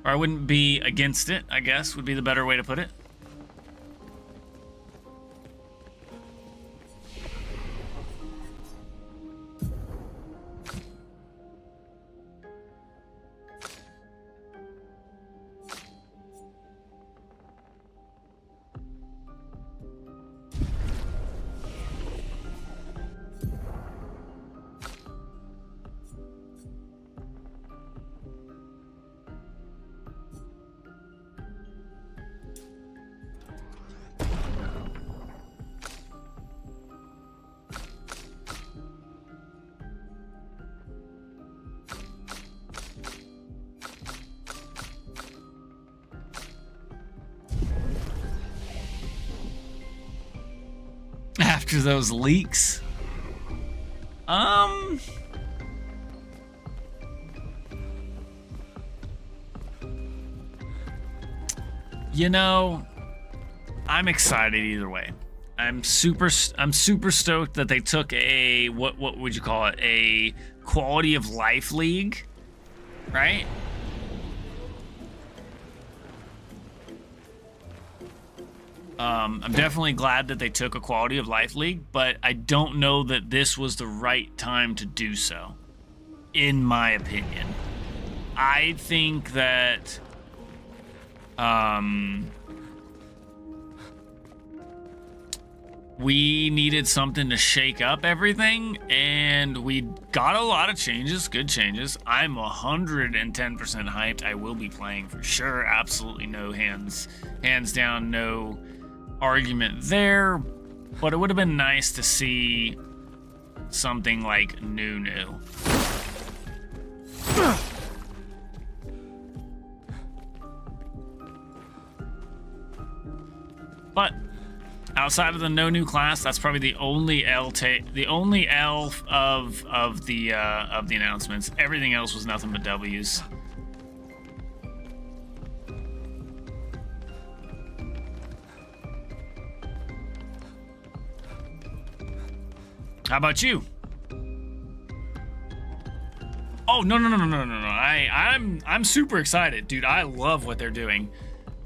or I wouldn't be against it, I guess, would be the better way to put it. After those leaks, you know, I'm excited either way. I'm super stoked that they took a what would you call it, a quality of life league, right? I'm definitely glad that they took a quality of life league, but I don't know that this was the right time to do so, in my opinion. I think that we needed something to shake up everything, and we got a lot of changes, good changes. I'm 110% hyped. I will be playing for sure. Absolutely no hands down, no argument there, but it would have been nice to see something like new. But outside of the no new class, that's probably the only L of the announcements. Everything else was nothing but W's. How about you? Oh, no. I'm super excited, dude. I love what they're doing.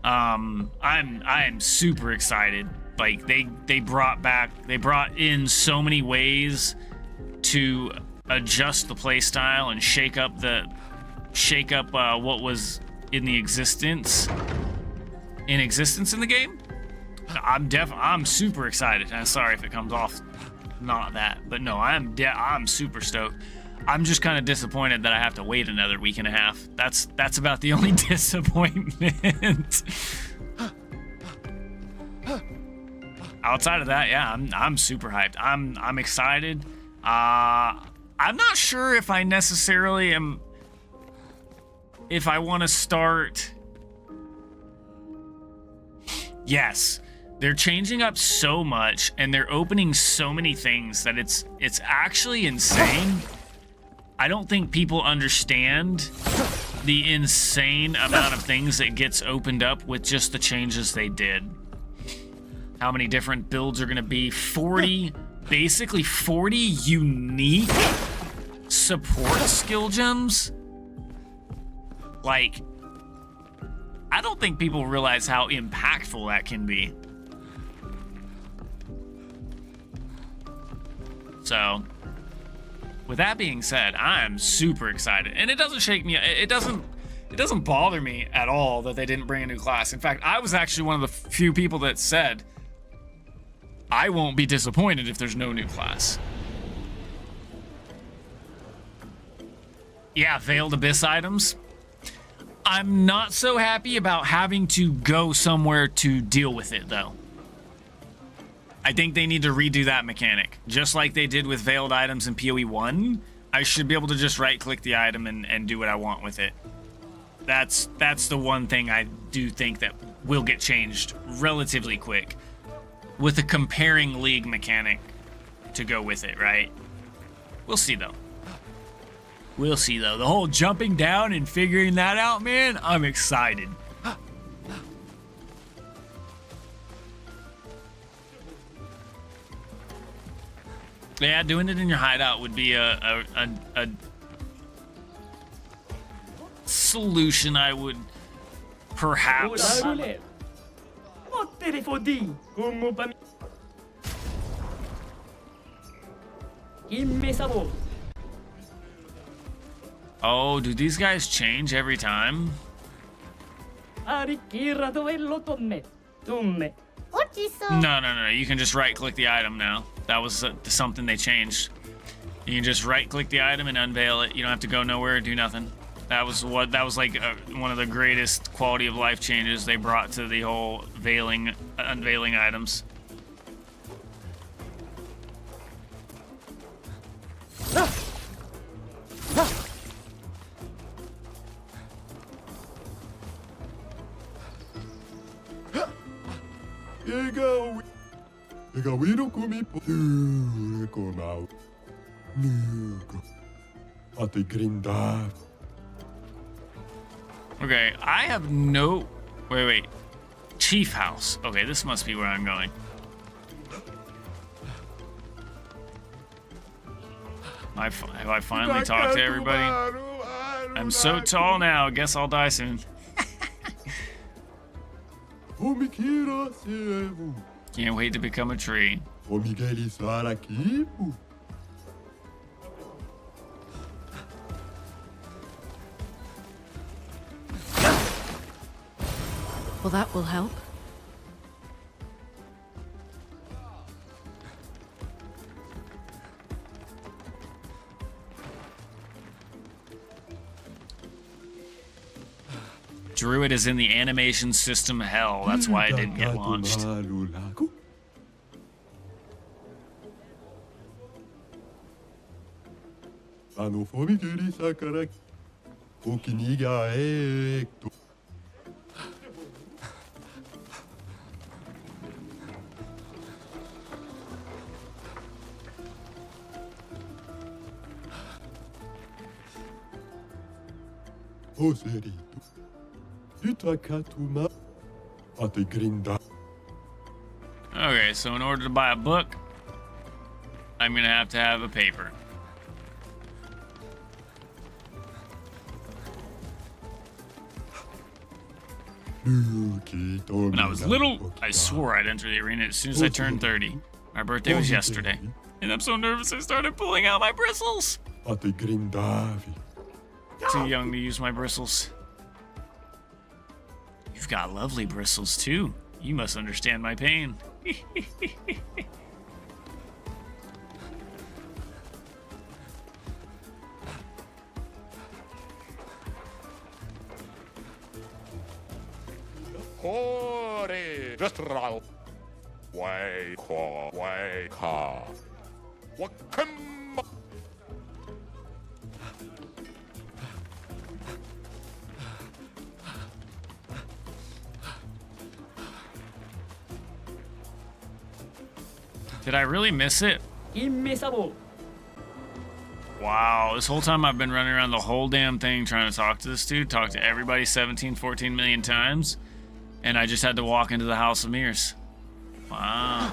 I'm super excited. Like they brought in so many ways to adjust the play style and shake up what was in existence in the game. I'm super excited. I'm sorry if it comes off not that, but no, I'm super stoked. I'm just kind of disappointed that I have to wait another week and a half. That's about the only disappointment. Outside of that, yeah, I'm super hyped. I'm excited. I'm not sure if I necessarily am. If I want to start. Yes, they're changing up so much and they're opening so many things that it's actually insane. I don't think people understand the insane amount of things that gets opened up with just the changes they did. How many different builds are going to be? 40, basically 40 unique support skill gems. Like, I don't think people realize how impactful that can be. So, with that being said, I'm super excited, and it doesn't shake me. It doesn't bother me at all that they didn't bring a new class. In fact, I was actually one of the few people that said I won't be disappointed if there's no new class. Yeah, Veiled Abyss items. I'm not so happy about having to go somewhere to deal with it, though. I think they need to redo that mechanic. Just like they did with veiled items in POE 1, I should be able to just right-click the item and do what I want with it. That's the one thing I do think that will get changed relatively quick, with a comparing league mechanic to go with it, right? We'll see, though. We'll see, though. The whole jumping down and figuring that out, man, I'm excited. Yeah, doing it in your hideout would be a solution I would perhaps... Oh, do these guys change every time? No. You can just right-click the item now. That was something they changed. You can just right-click the item and unveil it. You don't have to go nowhere or do nothing. That was like one of the greatest quality of life changes they brought to the whole unveiling items. Okay, I have no... Wait. Chief House. Okay, this must be where I'm going. Have I finally talked to everybody? I'm so tall now. Guess I'll die soon. Can't wait to become a tree. Well, that will help. Druid is in the animation system hell. That's why it didn't get launched. Okay, so in order to buy a book, I'm gonna have to have a paper. When I was little, I swore I'd enter the arena as soon as I turned 30. My birthday was yesterday. And I'm so nervous I started pulling out my bristles. Too young to use my bristles. You've got lovely bristles too. You must understand my pain. Did I really miss it? Wow, this whole time I've been running around the whole damn thing trying to talk to this dude, talk to everybody 17, 14 million times, and I just had to walk into the House of Mirrors. Wow.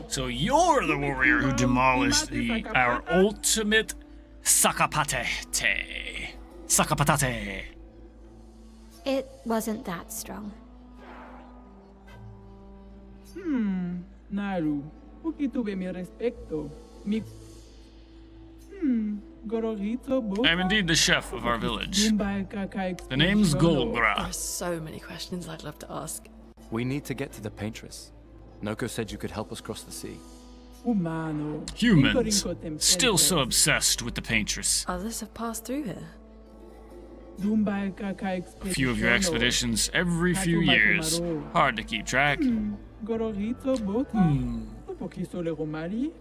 So you're the warrior who demolished our ultimate Sakapatate. Sakapatate. It wasn't that strong. Naru, poquito mi respecto. I'm indeed the chef of our village. The name's Golgra. There are so many questions I'd love to ask. We need to get to the Paintress. Noko said you could help us cross the sea. Humans, still so obsessed with the Paintress. Others have passed through here. A few of your expeditions every few years. Hard to keep track. Do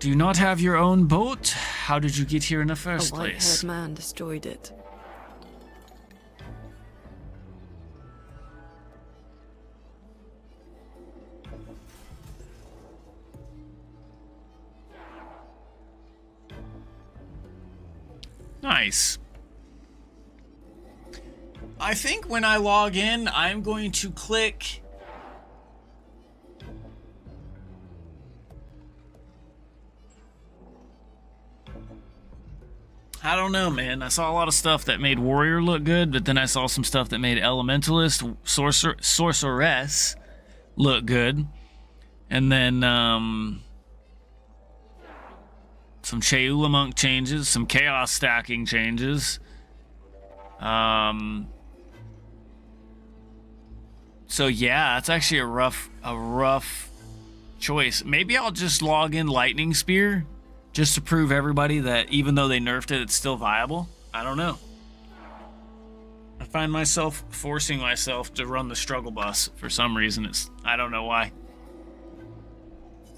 you not have your own boat? How did you get here in the first A place? white-haired man destroyed it. Nice. I think when I log in, I'm going to click... I don't know, man. I saw a lot of stuff that made Warrior look good, but then I saw some stuff that made Elementalist, Sorceress look good. And then, some Cheula Monk changes, some Chaos stacking changes. So yeah, it's actually a rough choice. Maybe I'll just log in Lightning Spear just to prove everybody that even though they nerfed it, it's still viable. I don't know. I find myself forcing myself to run the struggle bus for some reason. I don't know why.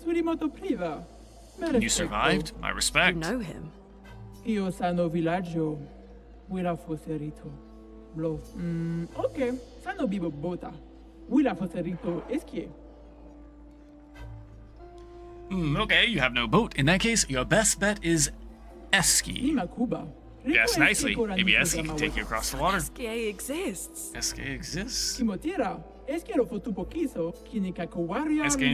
You survived. My respect. You know him. Io sano villaggio. Wila foserito. Blo. Okay. Sano bibo bota. Wila foserito eskie. Okay, you have no boat. In that case, your best bet is Eski. Yes, nicely. Maybe Eski can take you across the water. Eski exists. Eski exists. Eski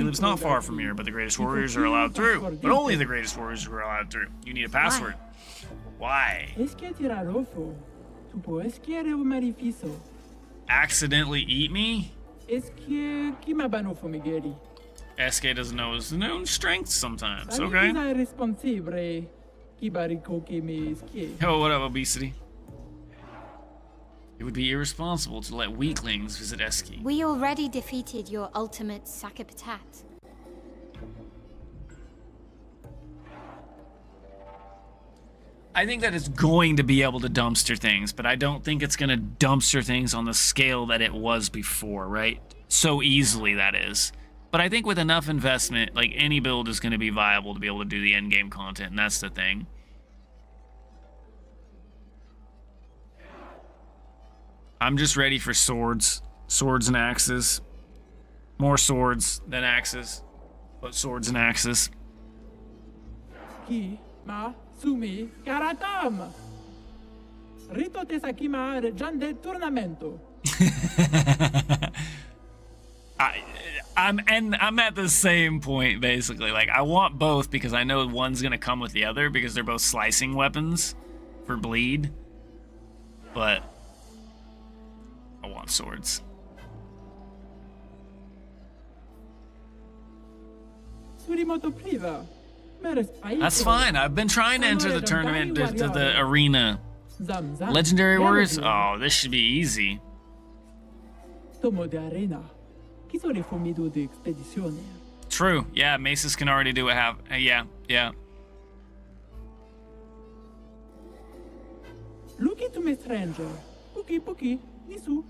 lives not far from here, but the greatest warriors are allowed through. But only the greatest warriors are allowed through. You need a password. Why? Accidentally eat me? SK doesn't know his own strengths sometimes, okay? Oh, what up, obesity? It would be irresponsible to let weaklings visit Eski. We already defeated your ultimate Sakapatat. I think that it's going to be able to dumpster things, but I don't think it's going to dumpster things on the scale that it was before, right? So easily, that is. But I think with enough investment, like, any build is going to be viable to be able to do the endgame content, and that's the thing. I'm just ready for swords. Swords and axes. More swords than axes, but swords and axes. Ki ma sumi karatam. Rito tesakima rejande tournamento. I'm at the same point basically. Like I want both because I know one's gonna come with the other because they're both slicing weapons for bleed. But I want swords. That's fine. I've been trying to enter the tournament, to the arena. Legendary Warriors? Oh, this should be easy. True. Yeah, Maces can already do what have. Yeah. Look into me, stranger. Puki, nisu.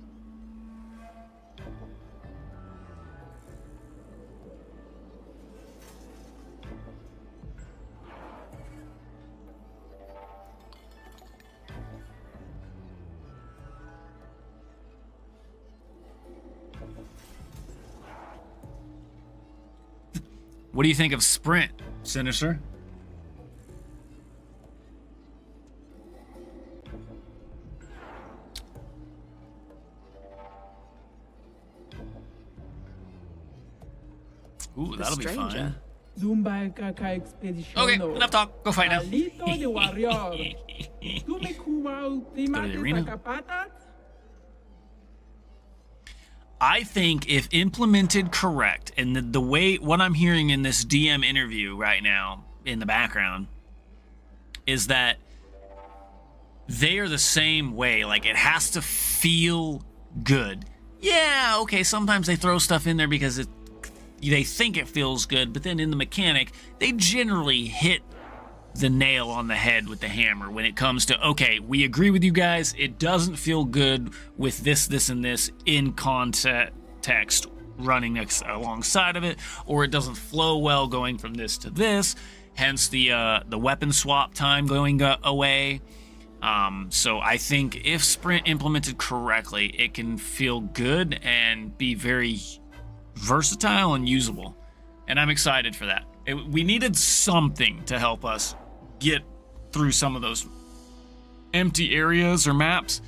What do you think of Sprint, Sinister? Ooh, that'll be fun. Okay, enough talk. Go fight now. Go to the arena. I think if implemented correct, and the way what I'm hearing in this DM interview right now in the background is that they are the same way. Like it has to feel good. Yeah, okay, sometimes they throw stuff in there because they think it feels good, but then in the mechanic, they generally hit the nail on the head with the hammer when it comes to, okay, we agree with you guys, it doesn't feel good with this, and this in context running alongside of it, or it doesn't flow well going from this to this, hence the weapon swap time going away. So I think if Sprint implemented correctly, it can feel good and be very versatile and usable. And I'm excited for that. We needed something to help us get through some of those empty areas or maps,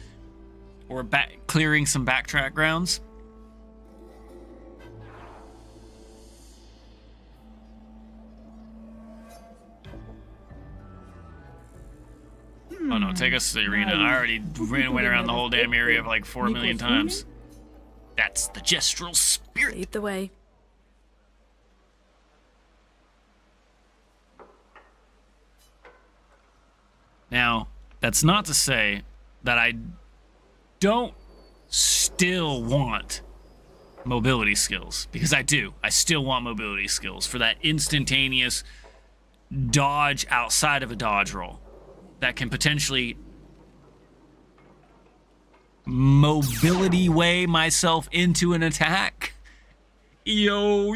or clearing some backtrack grounds. Oh no, take us to the arena. I already went around the whole damn area like 4 million times. That's the gestural spirit. Lead the way. Now, that's not to say that I don't still want mobility skills, because I do. I still want mobility skills for that instantaneous dodge outside of a dodge roll that can potentially mobility way myself into an attack. Yo.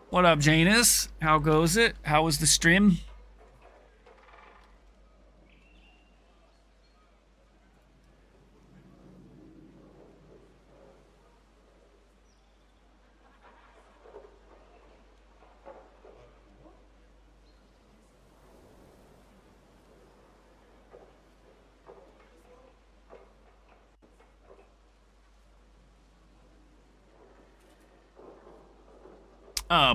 What up, Janus? How goes it? How was the stream?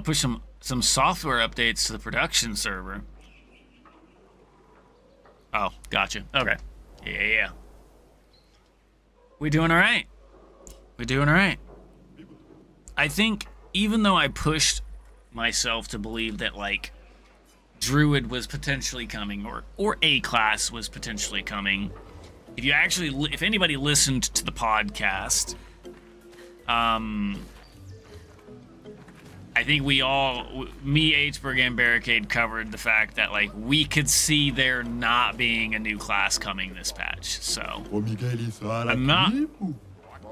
Push some software updates to the production server. Oh, gotcha. Okay. Yeah. We doing all right. I think even though I pushed myself to believe that like Druid was potentially coming, or A class was potentially coming, if anybody listened to the podcast, I think me, Hberg, and Barricade covered the fact that like we could see there not being a new class coming this patch. So I'm not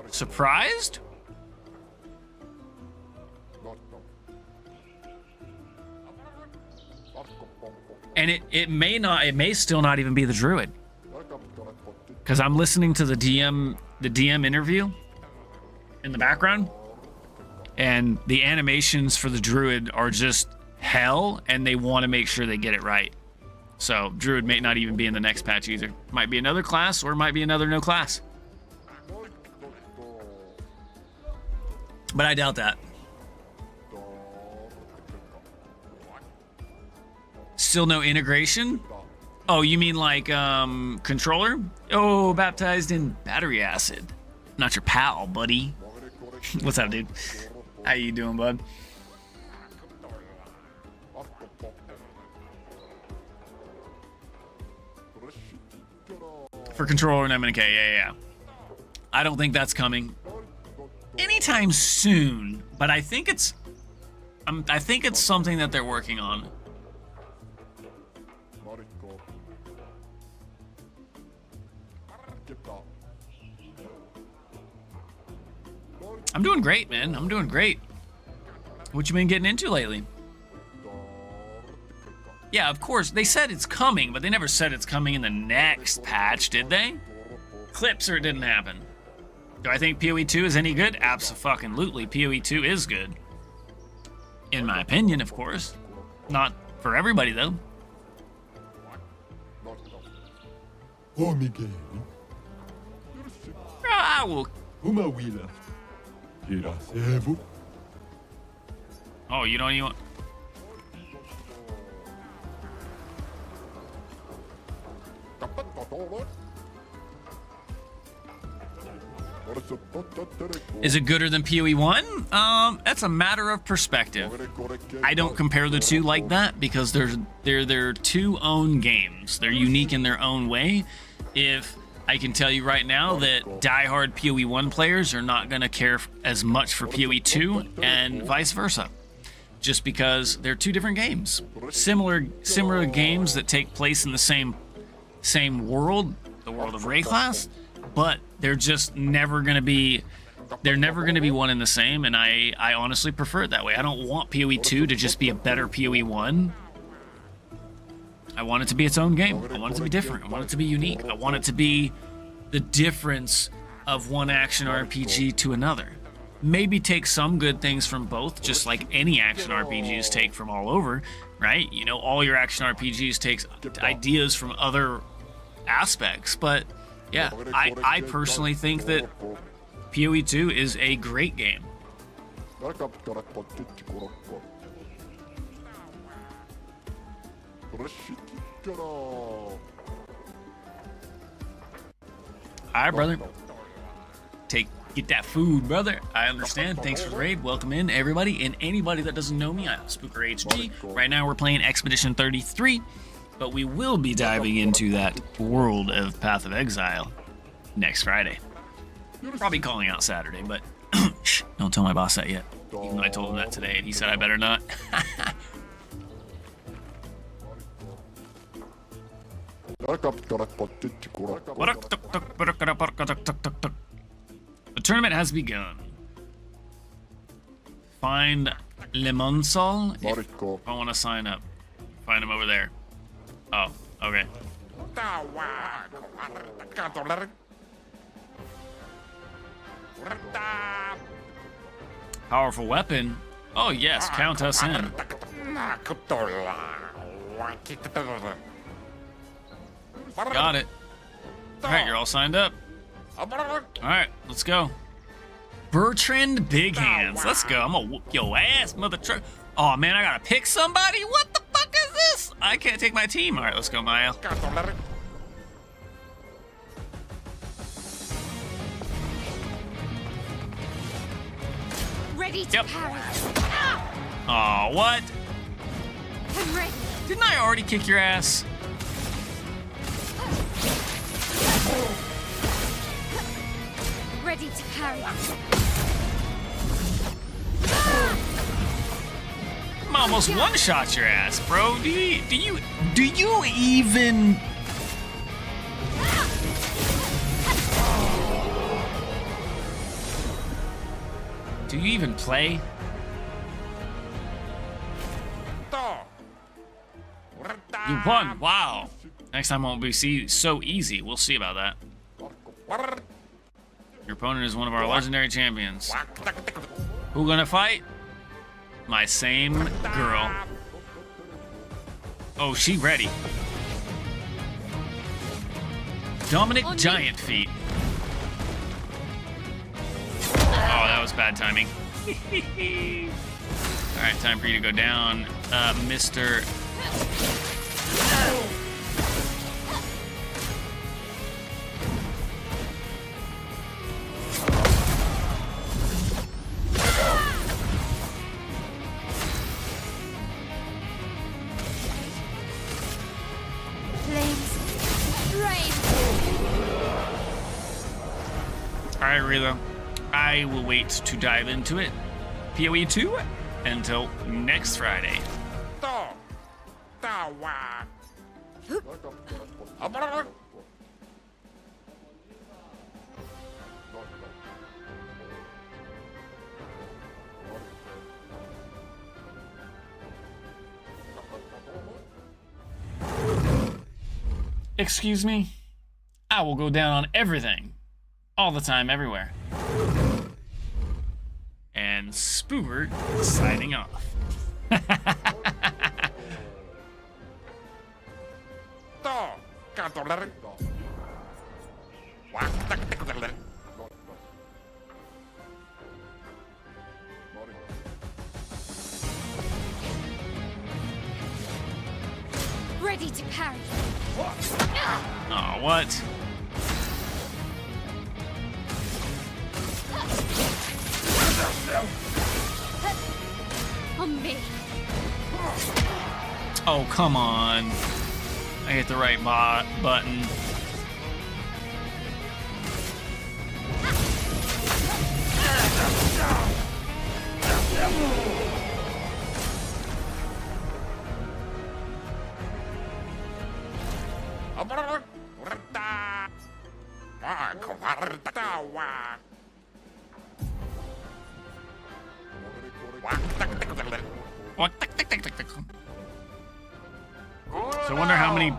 surprised. And it may still not even be the Druid, because I'm listening to the DM interview in the background. And the animations for the Druid are just hell, and they want to make sure they get it right. So Druid may not even be in the next patch either. Might be another class, or it might be another no class. But I doubt that. Still no integration? Oh, you mean like controller? Oh, baptized in battery acid. Not your pal, buddy. What's up, dude? How you doing, bud? For controller and MNK, yeah. I don't think that's coming anytime soon, but I think it's something that they're working on. I'm doing great, man. I'm doing great. What you been getting into lately? Yeah, of course. They said it's coming, but they never said it's coming in the next patch, did they? Clips or it didn't happen. Do I think POE 2 is any good? Abso-fucking-lutely. POE 2 is good. In my opinion, of course. Not for everybody, though. I will... Oh, you don't even... Is it gooder than POE 1? That's a matter of perspective. I don't compare the two like that because they're two own games. They're unique in their own way. If I can tell you right now that diehard POE 1 players are not going to care as much for POE 2 and vice versa. Just because they're two different games. Similar games that take place in the same world, the world of Rayclass, but they're just never going to be one and the same, and I honestly prefer it that way. I don't want POE 2 to just be a better POE 1. I want it to be its own game. I want it to be different. I want it to be unique. I want it to be the difference of one action RPG to another. Maybe take some good things from both, just like any action RPGs take from all over, right? You know, all your action RPGs takes ideas from other aspects, but yeah, I personally think that POE 2 is a great game. Alright, brother. Get that food, brother. I understand. Thanks for the raid. Welcome in, everybody. And anybody that doesn't know me, I'm Spooker HG. Right now, we're playing Expedition 33. But we will be diving into that world of Path of Exile next Friday. Probably calling out Saturday, but shh, don't tell my boss that yet. Even though I told him that today, and he said I better not. The tournament has begun. Find Lemonsol if I want to sign up. Find him over there. Oh, okay. Powerful weapon? Oh yes, count us in. Got it. Alright, you're all signed up. Alright, let's go. Bertrand Big Hands. Let's go. I'm gonna whoop your ass, mother truck. Oh man, I gotta pick somebody? What the fuck is this? I can't take my team. Alright, let's go, Maya. Ready to parry. Oh, what? I'm ready. Didn't I already kick your ass? Ready to parry. I'm almost one-shot your ass, bro. Do you even? Do you even play? You won. Wow. Next time won't be so easy. We'll see about that. Your opponent is one of our legendary champions. Who gonna fight? My same girl. Oh, she ready. Dominic Giant Feet. Oh, that was bad timing. All right, time for you to go down, Mr. All right, Relo. I will wait to dive into it. POE 2 until next Friday. Excuse me? I will go down on everything. All the time, everywhere. And Spoobert signing off. Ready to parry. Oh, what? On me. Oh, come on. I hit the right button. So I wonder how many.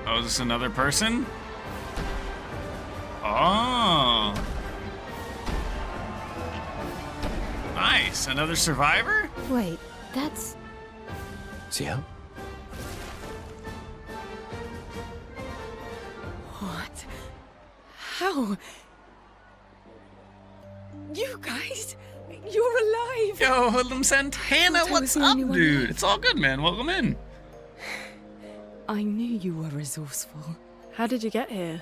Oh, is this another person? Oh. Nice. Another survivor? Wait, that's... Ciel? What? How? You guys? You're alive! Yo, Hoodlum Santana, what's up, dude? It's all good, man. Welcome in. I knew you were resourceful. How did you get here?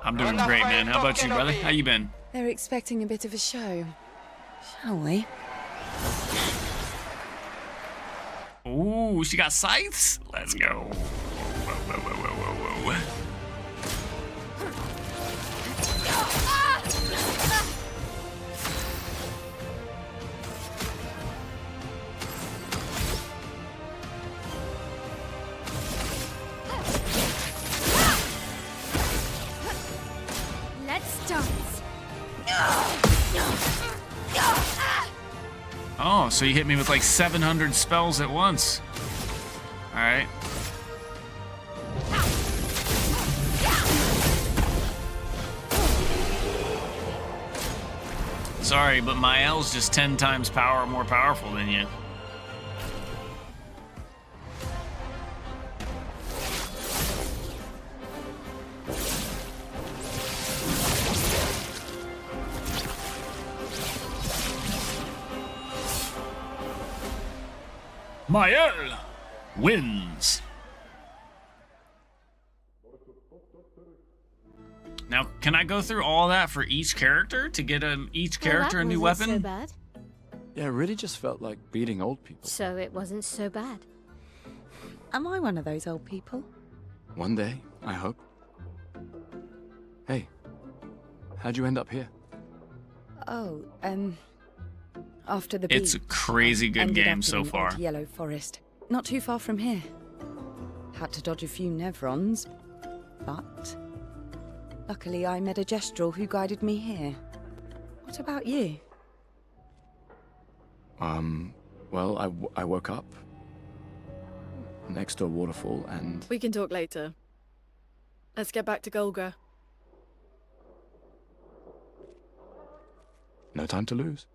I'm doing great, man. How about you, brother? How you been? They're expecting a bit of a show. Shall we? Ooh, she got scythes? Let's go. Whoa, whoa, whoa, whoa, whoa, whoa. Let's dance. Oh, so you hit me with like 700 spells at once. All right. Sorry, but my L's just 10 times more powerful than you. Mael wins. Now, can I go through all that for each character to get each character a new weapon? So bad. Yeah, it really just felt like beating old people. So it wasn't so bad. Am I one of those old people? One day, I hope. Hey, how'd you end up here? Oh, after the It's a beach, crazy good ended game up so in far. Old Yellow Forest, not too far from here. Had to dodge a few Nevrons, but luckily I met a Gestrel who guided me here. What about you? Well, I woke up next to a waterfall and... We can talk later. Let's get back to Golga. No time to lose.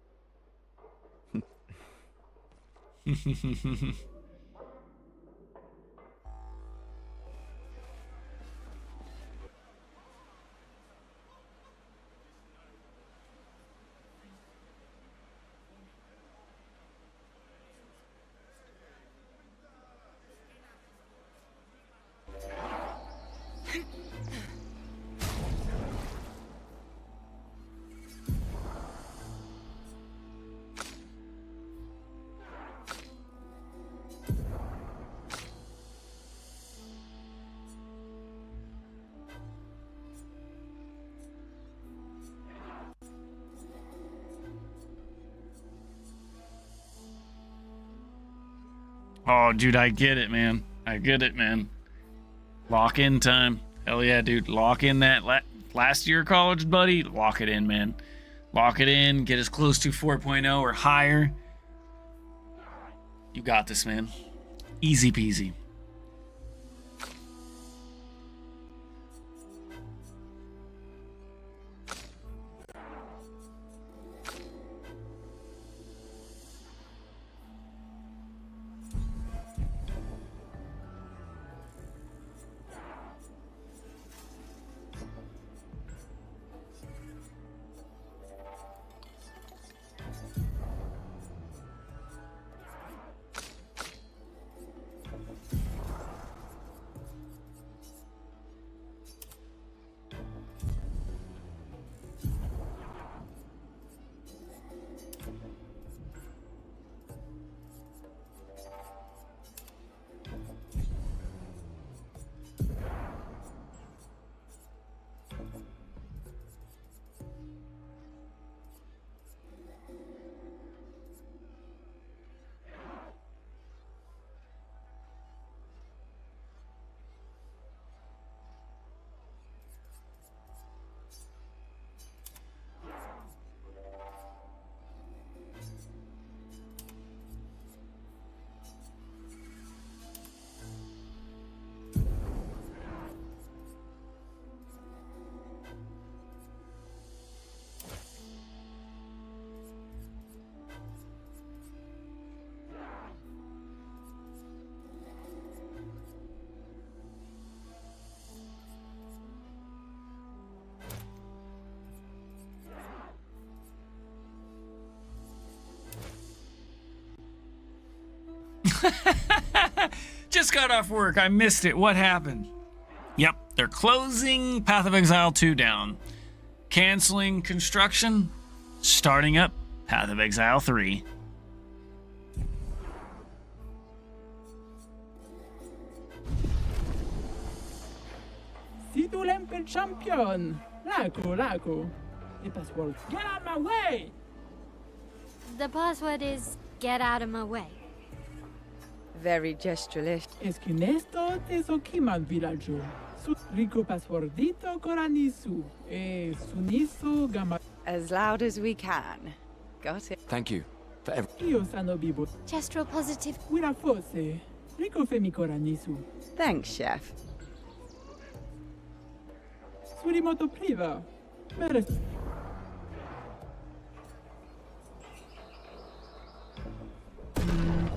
Oh, dude, I get it, man. I get it, man. Lock in time. Hell yeah, dude. Lock in that last year college, buddy. Lock it in, man. Lock it in. Get as close to 4.0 or higher. You got this, man. Easy peasy. Just got off work. I missed it. What happened? Yep, they're closing Path of Exile 2 down. Canceling construction. Starting up Path of Exile 3. Si tu l'empel champion. Laco. The password. Get out my way! The password is get out of my way. Very gestureless. Esquinesto te sokiman villaggio. Su rico passwordito coranisu. Sunisu gama. As loud as we can. Got it. Thank you for Io sano bibo. Gestural positive. Wira fosse. Rico femi coranisu. Thanks, chef. Surimoto priva. Meres.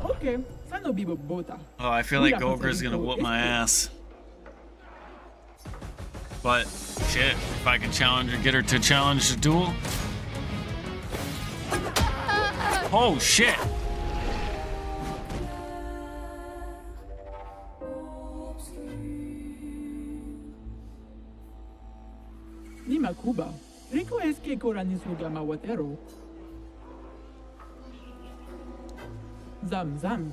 Okay. Sano bibo bota. Oh, I feel like Golgra's gonna whoop my ass. But, shit, if I can challenge her, get her to challenge the duel. Oh, shit. Nima Kuba. Rico es que coranisu gama watero. Zam.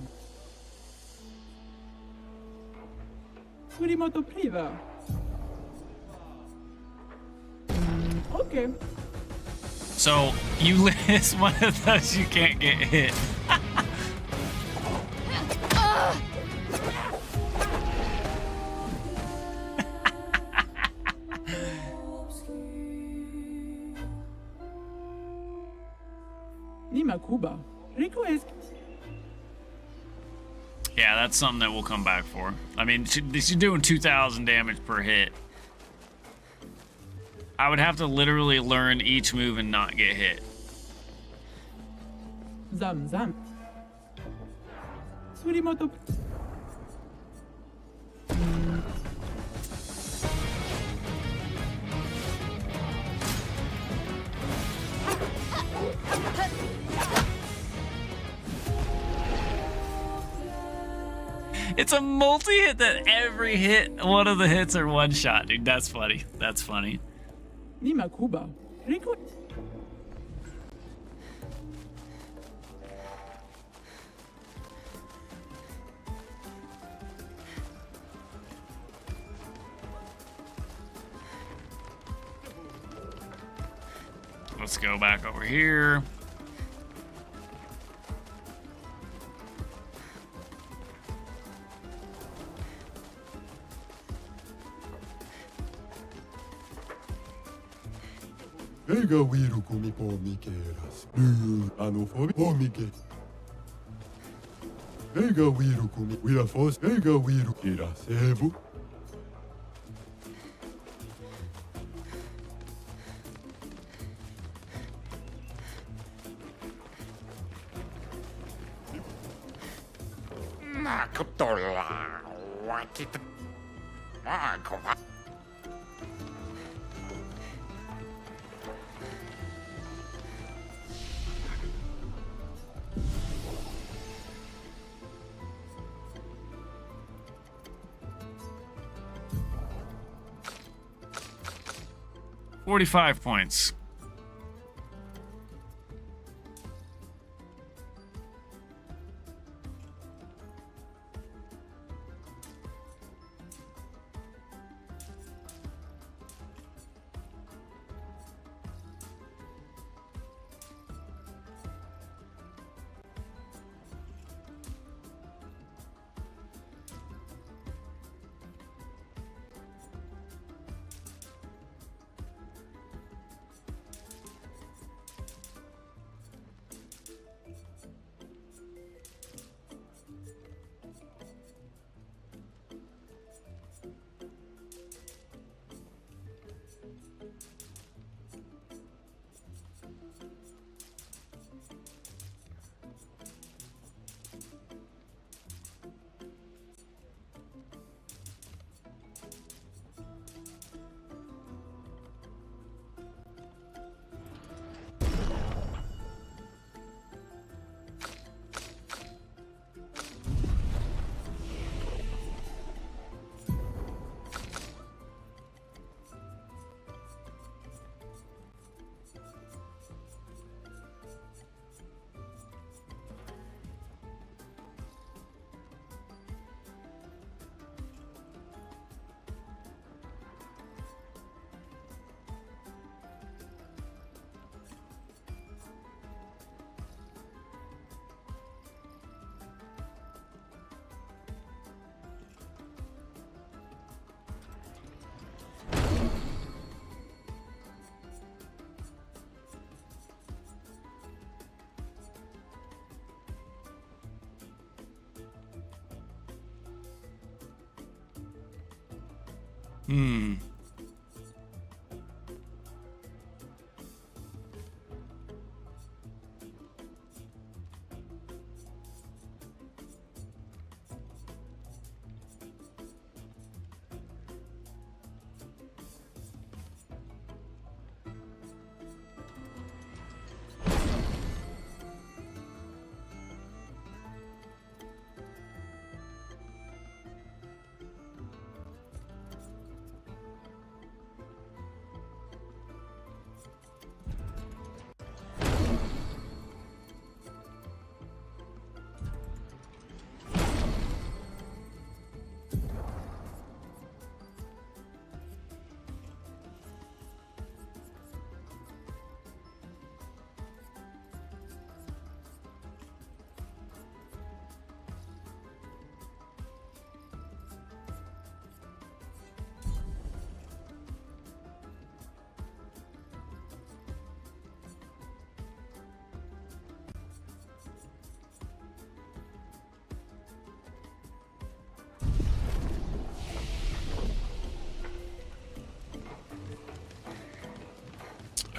Surimoto priva. Okay. So, you list one of those, you can't get hit. Nima Kuba. Rico es. Yeah, that's something that we'll come back for. I mean, she's doing 2,000 damage per hit. I would have to literally learn each move and not get hit. Zam. Surimoto. It's a multi-hit that every hit, one of the hits are one shot, dude. That's funny. That's funny. Nima Kuba. Riku. Let's go back over here. Ega wiru kumi pomikeras. Anofobi pomike. Ega wiru kumi wirafos. Ega wiru kirasevu. Makotola. Wakita. Makova. $45 points. Hmm.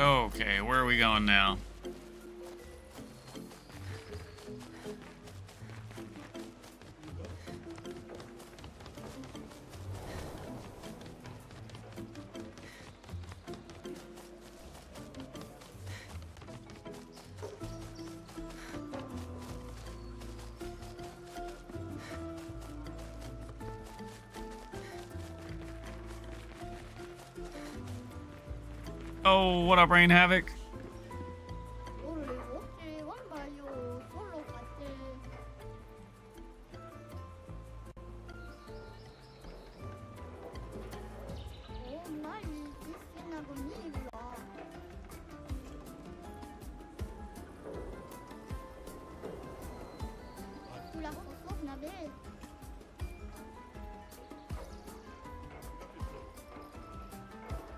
Okay, where are we going now? Oh, what up, Rain Havoc?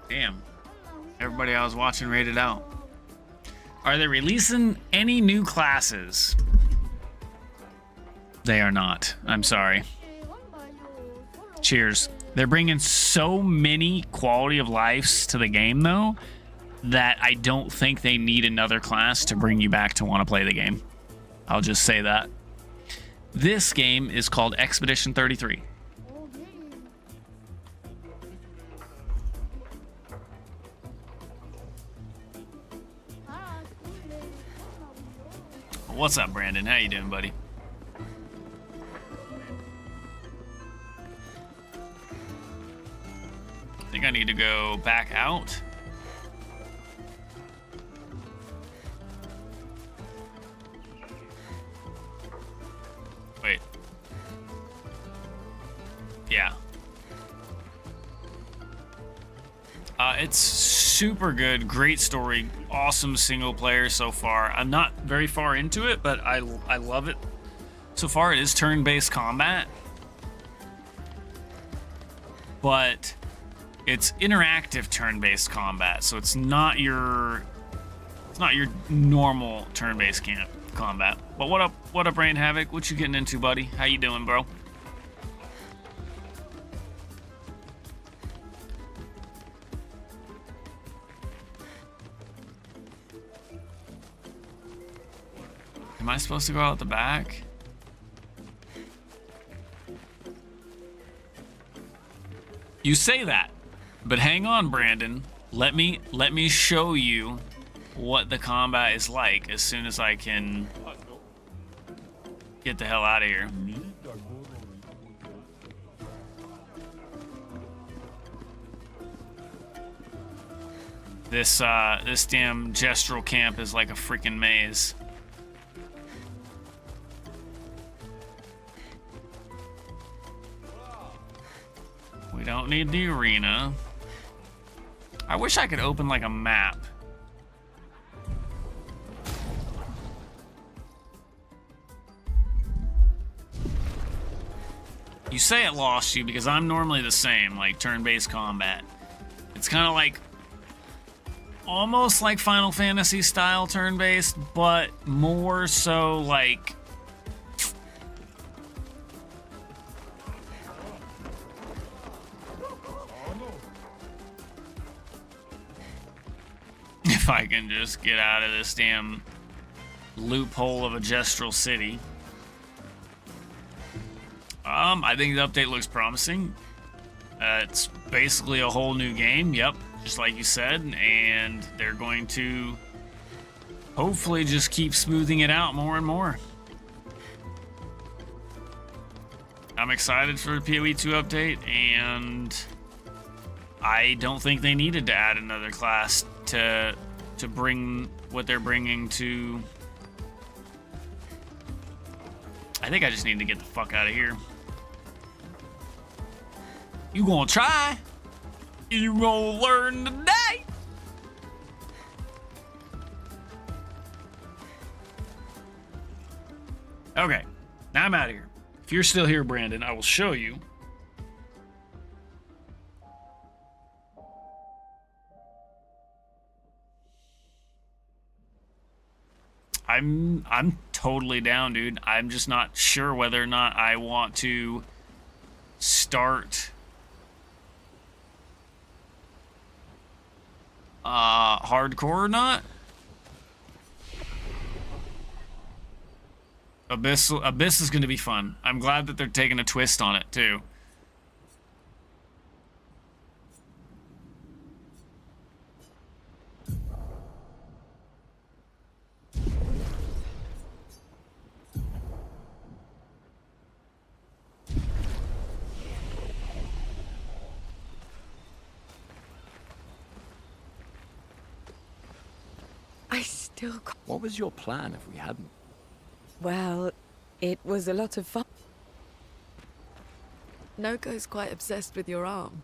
Damn. Everybody I was watching rated out. Are they releasing any new classes? They are not. I'm sorry. Cheers. They're bringing so many quality of lives to the game, though, that I don't think they need another class to bring you back to want to play the game. I'll just say that. This game is called Expedition 33. What's up, Brandon? How you doing, buddy? I think I need to go back out. Wait. Yeah. It's super good, great story, awesome single player so far. I'm not very far into it, but I love it. So far, it is turn-based combat, but it's interactive turn-based combat, so it's not your normal turn-based combat. But what up, Rain Havoc? What you getting into, buddy? How you doing, bro? Am I supposed to go out the back? You say that, but hang on, Brandon. Let me show you what the combat is like as soon as I can get the hell out of here. This damn gestural camp is like a freaking maze. We don't need the arena. I wish I could open like a map. You say it lost you because I'm normally the same, like turn-based combat. It's kind of like almost like Final Fantasy style turn-based, but more so like if I can just get out of this damn loophole of a gestural city. I think the update looks promising. It's basically a whole new game, yep, just like you said, and they're going to hopefully just keep smoothing it out more and more. I'm excited for the POE 2 update, and I don't think they needed to add another class to bring what they're bringing to. I think I just need to get the fuck out of here. You gonna try? You gonna learn today? Okay, now I'm out of here. If you're still here, Brandon, I will show you. I'm totally down, dude. I'm just not sure whether or not I want to start hardcore or not. Abyss is going to be fun. I'm glad that they're taking a twist on it too. still... What was your plan if we hadn't? Well, it was a lot of fun. Noko's quite obsessed with your arm.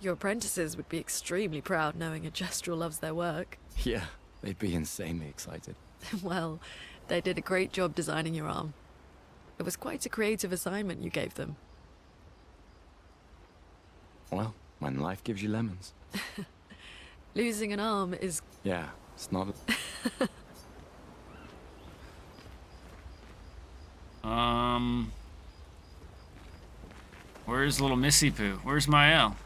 Your apprentices would be extremely proud knowing a Gestrel loves their work. Yeah, they'd be insanely excited. Well, they did a great job designing your arm. It was quite a creative assignment you gave them. Well, when life gives you lemons. Losing an arm is... Yeah, it's not... Where's little Missy Poo? Where's Mael?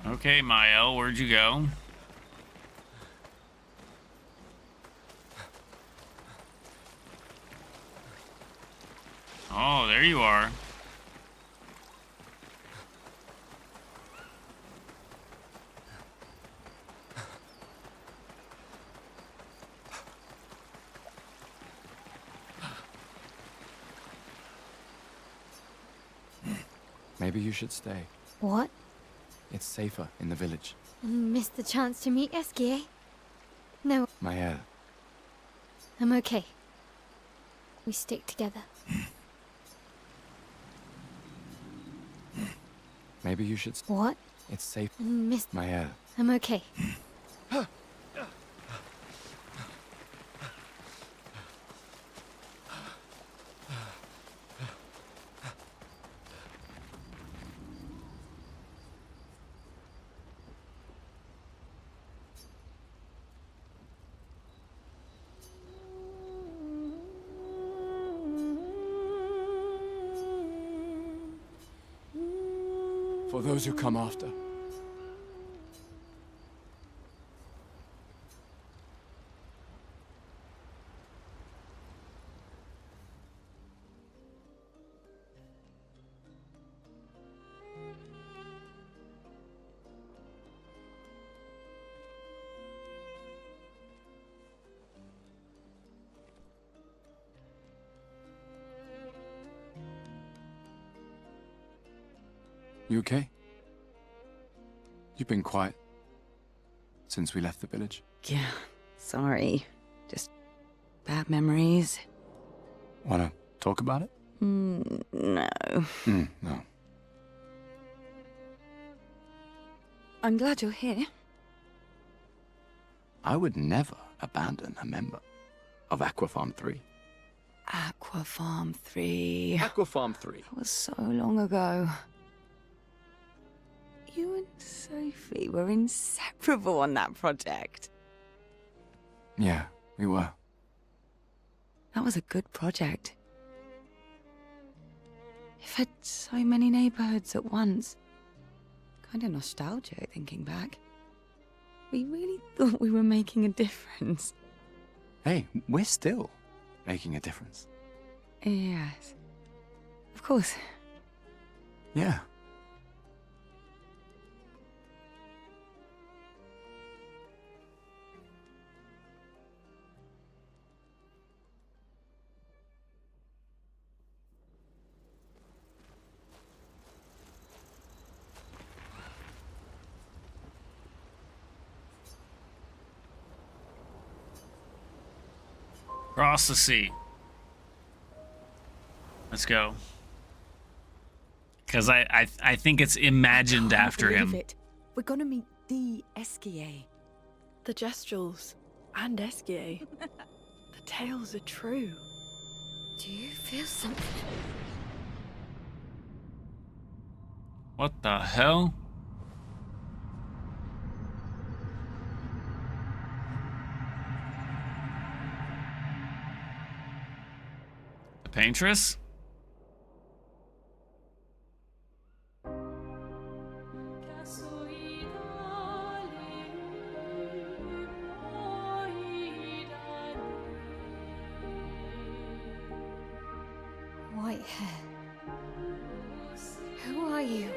Okay, Mael, where'd you go? Oh, there you are. Maybe you should stay. What? It's safer in the village. Missed the chance to meet Eski, eh? No, Mael. I'm okay. We stick together. Maybe you should... What? It's safe. Missed... Mael. I'm okay. For those who come after. You okay? You've been quiet since we left the village. Yeah, sorry. Just bad memories. Wanna talk about it? No. No. I'm glad you're here. I would never abandon a member of Aquafarm 3. Aquafarm 3. Aquafarm 3. That was so long ago. You and Sophie were inseparable on that project. Yeah, we were. That was a good project. It fed so many neighborhoods at once. Kind of nostalgic thinking back. We really thought we were making a difference. Hey, we're still making a difference. Yes. Of course. Yeah. Cross the sea. Let's go. Because I think it's imagined after him. It. We're gonna meet the Esquier. The Gestrels and Esquier. The tales are true. Do you feel something? What the hell? The Paintress? White hair. Who are you?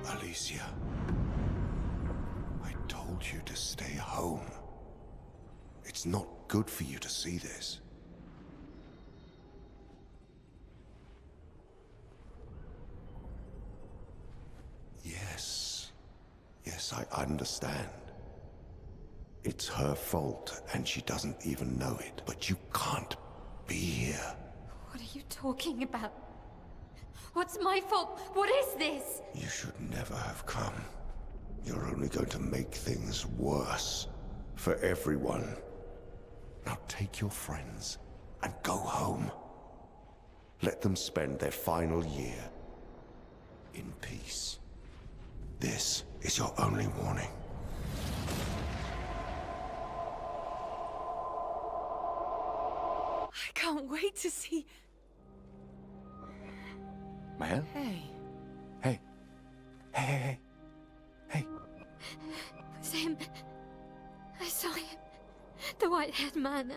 Alicia, I told you to stay home. It's not good for you to see this. Yes, I understand. It's her fault, and she doesn't even know it. But you can't be here. What are you talking about? What's my fault? What is this? You should never have come. You're only going to make things worse for everyone. Now take your friends and go home. Let them spend their final year in peace. This is your only warning. I can't wait to see. Maya? Hey. Hey. Hey. It was him. I saw him. The white-haired man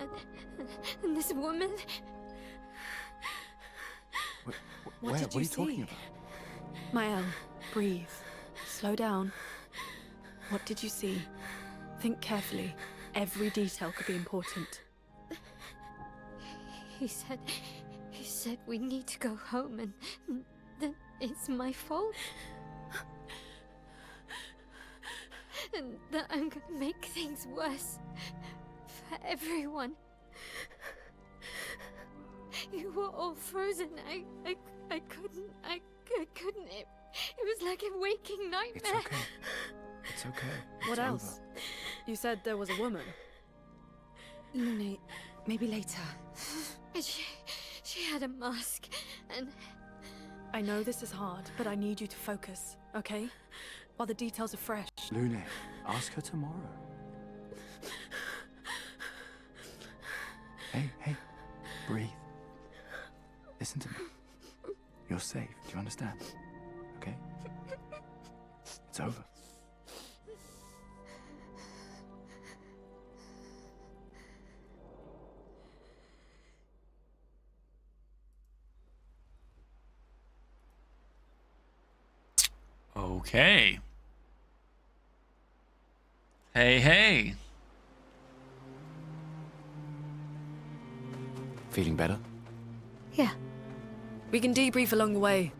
and this woman. What are you talking about? Mael, breathe. Slow down. What did you see? Think carefully. Every detail could be important. He said we need to go home and that it's my fault. And that I'm gonna make things worse for everyone. You were all frozen. I couldn't. It was like a waking nightmare. It's okay. It's okay. What It's else? over. You said there was a woman. Nate, maybe later. She had a mask and... I know this is hard, but I need you to focus, okay? While the details are fresh. Lune, ask her tomorrow. Hey, breathe. Listen to me. You're safe. Do you understand? Okay? It's over. Okay. Hey. Feeling better? Yeah. We can debrief along the way.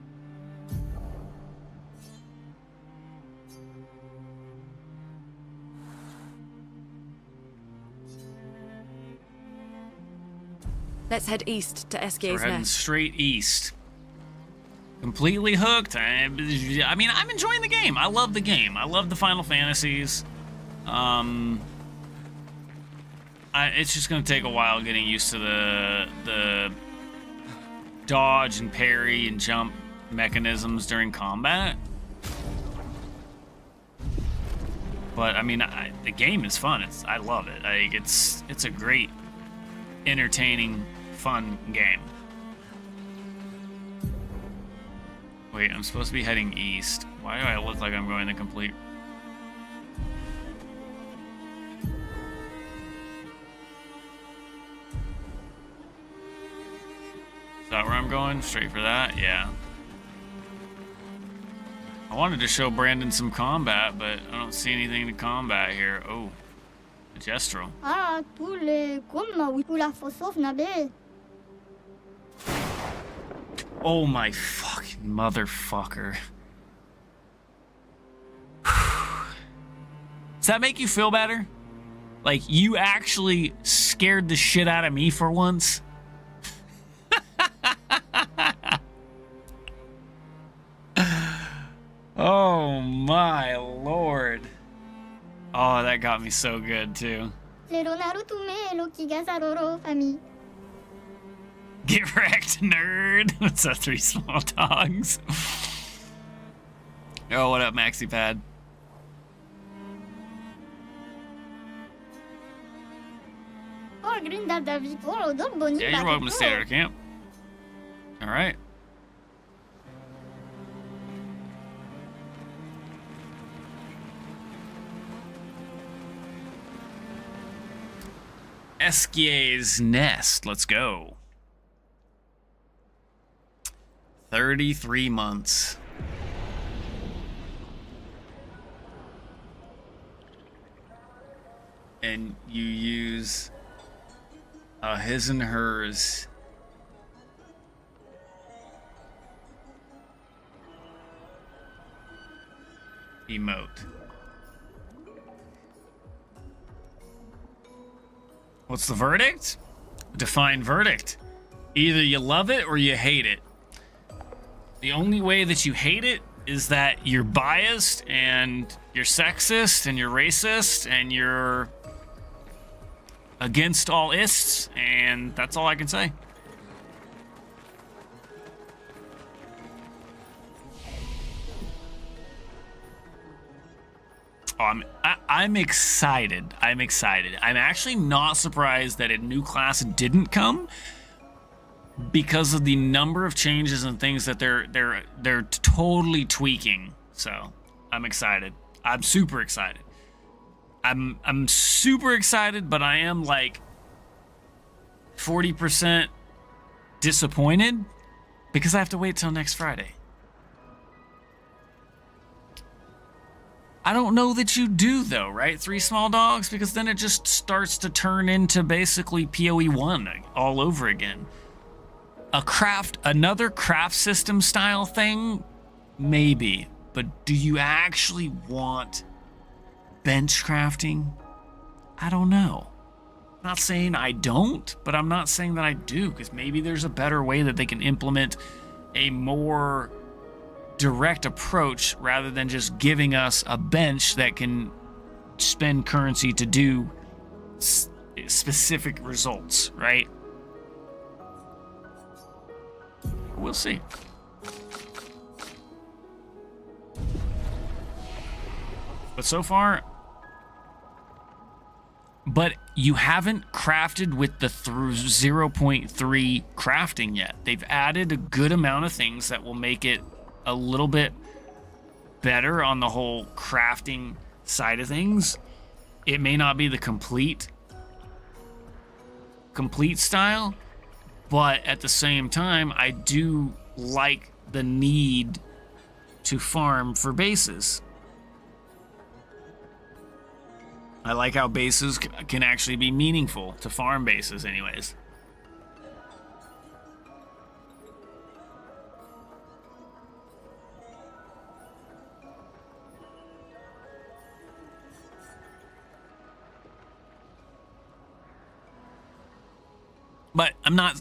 Let's head east to We're Esquier's heading nest. straight east. completely hooked. I mean, I'm enjoying the game. I love the game. I love the Final Fantasies. It's just gonna take a while getting used to the dodge and parry and jump mechanisms during combat. But I mean, the game is fun. I love it. It's a great, entertaining, fun game. Wait, I'm supposed to be heading east. Why do I look like I'm going the complete... Is that where I'm going? Straight for that? Yeah. I wanted to show Brandon some combat, but I don't see anything to combat here. Oh, Magistral. Ah, tous les comme oui pour la fosse nabe. Oh my fucking motherfucker. Does that make you feel better? Like you actually scared the shit out of me for once? Oh my lord. Oh, that got me so good too. Get wrecked, nerd. What's up, 3 small dogs? Oh, what up, Maxi Pad? Yeah, you're welcome to stay at our camp. All right. Eskier's Nest. Let's go. 33 months. And you use a his and hers emote. What's the verdict? Define verdict. Either you love it or you hate it. The only way that you hate it is that you're biased and you're sexist and you're racist and you're against all ists, and that's all I can say. Oh, I'm excited. I'm excited. I'm actually not surprised that a new class didn't come because of the number of changes and things that they're totally tweaking. So I'm excited. I'm super excited. I'm super excited, but I am like 40% disappointed because I have to wait till next Friday. I don't know that you do though, right? 3 small dogs, because then it just starts to turn into basically POE 1 all over again. Another craft system style thing, maybe, but do you actually want bench crafting? I don't know. I'm not saying I don't, but I'm not saying that I do, because maybe there's a better way that they can implement a more direct approach rather than just giving us a bench that can spend currency to do specific results, right? We'll see. But so far, but you haven't crafted with the 0.3 crafting yet. They've added a good amount of things that will make it a little bit better on the whole crafting side of things. It may not be the complete style, but at the same time, I do like the need to farm for bases. I like how bases can actually be meaningful to farm bases anyways. But I'm not,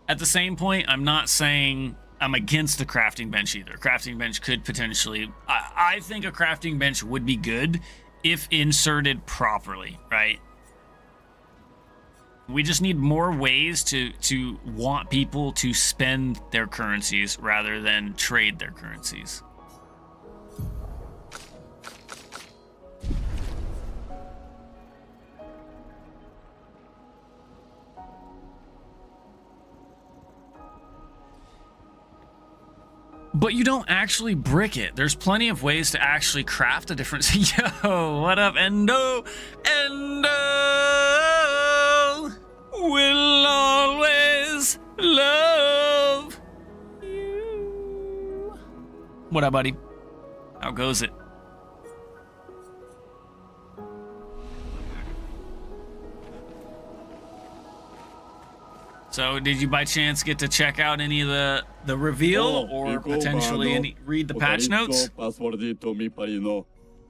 at the same point, I'm not saying I'm against the crafting bench either. Crafting bench could potentially... I think a crafting bench would be good if inserted properly, right? We just need more ways to want people to spend their currencies rather than trade their currencies. But you don't actually brick it. There's plenty of ways to actually craft a different... Yo, what up, Endo? Endo will always love you. What up, buddy? How goes it? So, did you by chance get to check out any of the reveal or potentially read the patch notes?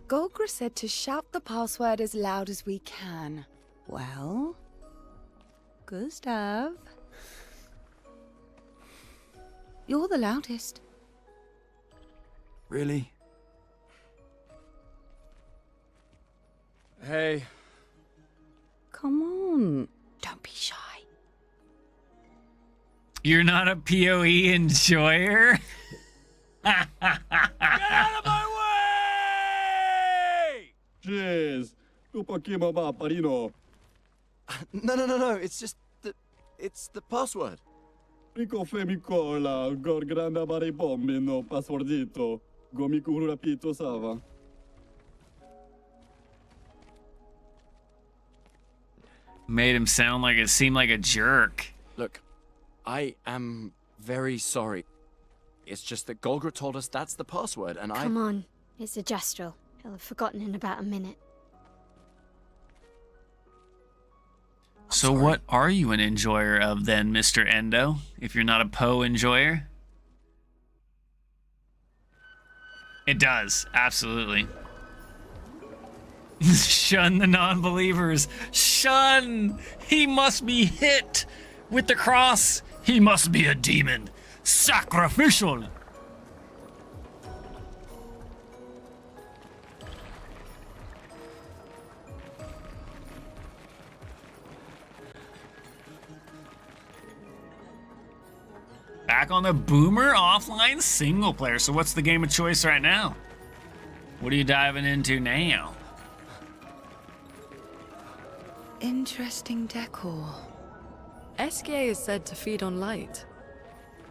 Golgra said to shout the password as loud as we can. Well, Gustav, you're the loudest. Really? Hey. Come on, don't be shy. You're not a POE enjoyer? Get out of my way! Jeez. No. It's just it's the password. Pico femicola, gor granda bare bombino, passwordito. Gomiku rapito sava. Made him seem like a jerk. Look, I am very sorry. It's just that Golgra told us that's the password, and Come on, it's a gestural. He'll have forgotten in about a minute. So what are you an enjoyer of then, Mr. Endo, if you're not a POE enjoyer? It does, absolutely. Shun the non-believers. Shun! He must be hit with the cross. He must be a demon. Sacrificial. Back on the Boomer offline single player. So what's the game of choice right now? What are you diving into now? Interesting decor. SKA is said to feed on light.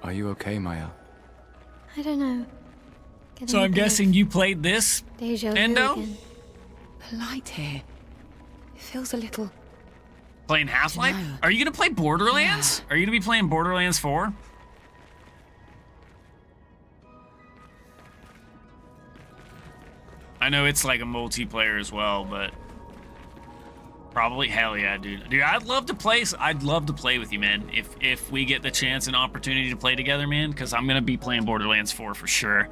Are you okay, Maya? I don't know. So I'm guessing you played this, Deja vu Endo? again. Polite here. It feels a little... Playing Half-Life? Are you gonna play Borderlands? Are you gonna be playing Borderlands 4? I know it's like a multiplayer as well, but probably hell yeah, dude. Dude, I'd love to play with you, man. If we get the chance and opportunity to play together, man, because I'm gonna be playing Borderlands 4 for sure.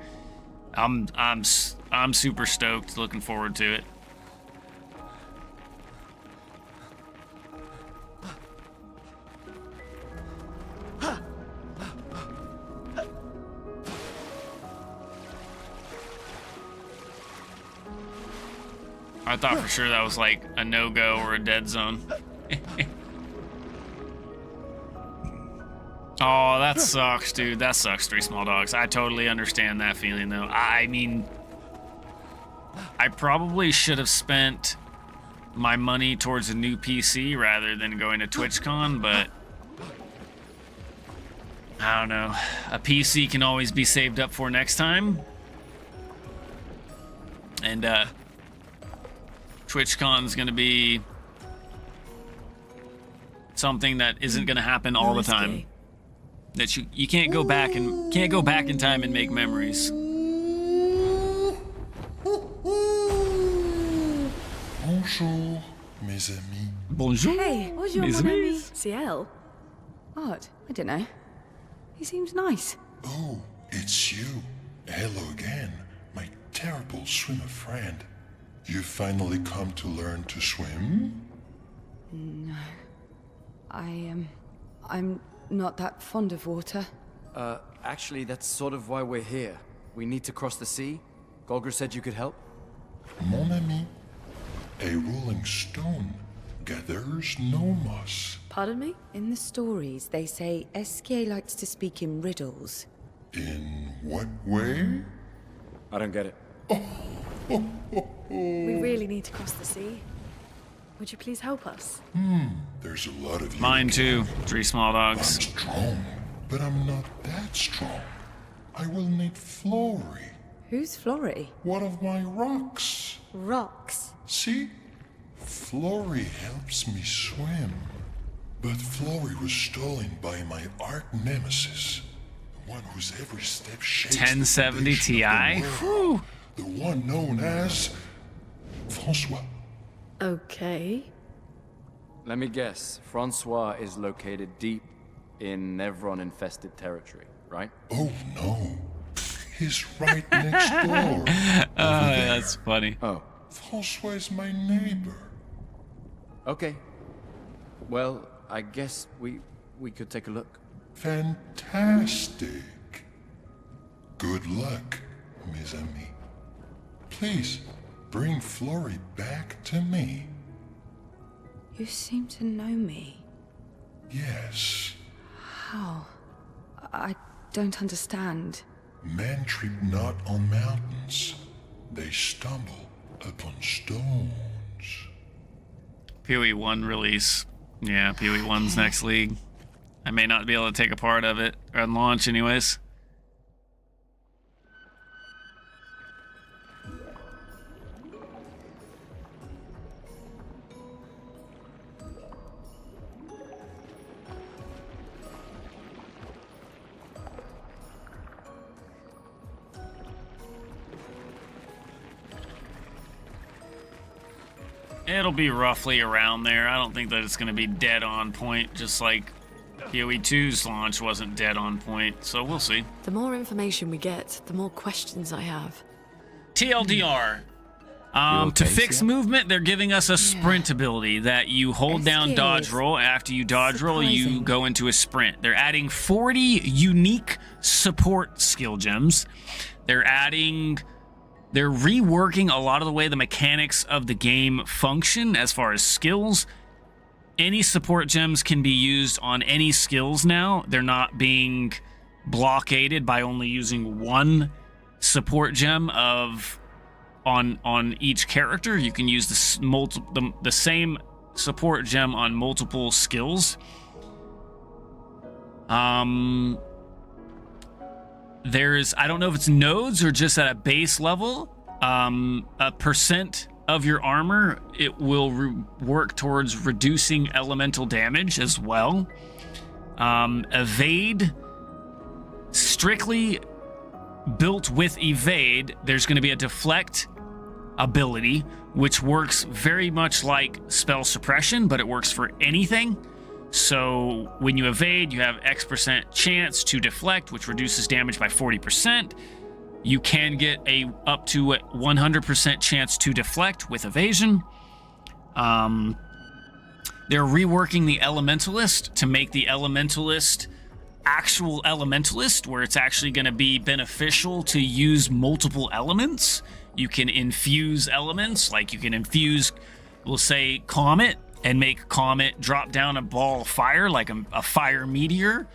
I'm super stoked, looking forward to it. I thought for sure that was like a no-go or a dead zone. Oh, that sucks, dude. That sucks, Three Small Dogs. I totally understand that feeling, though. I mean, I probably should have spent my money towards a new PC rather than going to TwitchCon, but I don't know. A PC can always be saved up for next time. And, TwitchCon's gonna be something that isn't gonna happen all the time. That you can't go back in time and make memories. Bonjour, mes amis. Bonjour. Hey, Bonjour, mes mon ami. amis. Ciel. What? I don't know. He seems nice. Oh, it's you. Hello again, my terrible swimmer friend. You finally come to learn to swim? No. I'm not that fond of water. Actually, that's sort of why we're here. We need to cross the sea. Golgr said you could help? Mon ami, a rolling stone gathers no moss. Pardon me? In the stories, they say Esquier likes to speak in riddles. In what way? I don't get it. We really need to cross the sea. Would you please help us? There's a lot of you. Mine too. 3 small I'm dogs. strong, but I'm not that strong. I will need Flory, Who's Flory? one of my rocks. Rocks. See? Flory helps me swim. But Flory was stolen by my arch nemesis. The one whose every step shakes 1070 the Ti. foundation of the world. Whew. The one known as Francois. Okay. Let me guess. Francois is located deep in Nevron-infested territory, right? Oh no. He's right next door. Oh, that's funny. Oh. Francois is my neighbor. Okay. Well, I guess we could take a look. Fantastic. Good luck, mes amis. Please, bring Flory back to me. You seem to know me. Yes. How? I don't understand. Men trip not on mountains. They stumble upon stones. POE 1 release. Yeah, POE 1's next league. I may not be able to take a part of it, or on launch anyways. It'll be roughly around there. I don't think that it's going to be dead on point, just like POE 2's launch wasn't dead on point, so we'll see. The more information we get, the more questions I have. TLDR. To fix movement, they're giving us a sprint ability that you hold down dodge roll. After you dodge roll, you go into a sprint. They're adding 40 unique support skill gems. They're reworking a lot of the way the mechanics of the game function as far as skills. Any support gems can be used on any skills now. They're not being blockaded by only using one support gem on each character. You can use the same support gem on multiple skills. There's, I don't know if it's nodes or just at a base level, a percent of your armor, it will work towards reducing elemental damage as well. Evade, strictly built with evade, there's going to be a deflect ability, which works very much like spell suppression, but it works for anything. So when you evade, you have X% chance to deflect, which reduces damage by 40%. You can get up to 100% chance to deflect with evasion. They're reworking the Elementalist to make the Elementalist actual Elementalist, where it's actually going to be beneficial to use multiple elements. You can infuse elements, like you can infuse, we'll say, Comet, and make Comet drop down a ball of fire, like a fire meteor.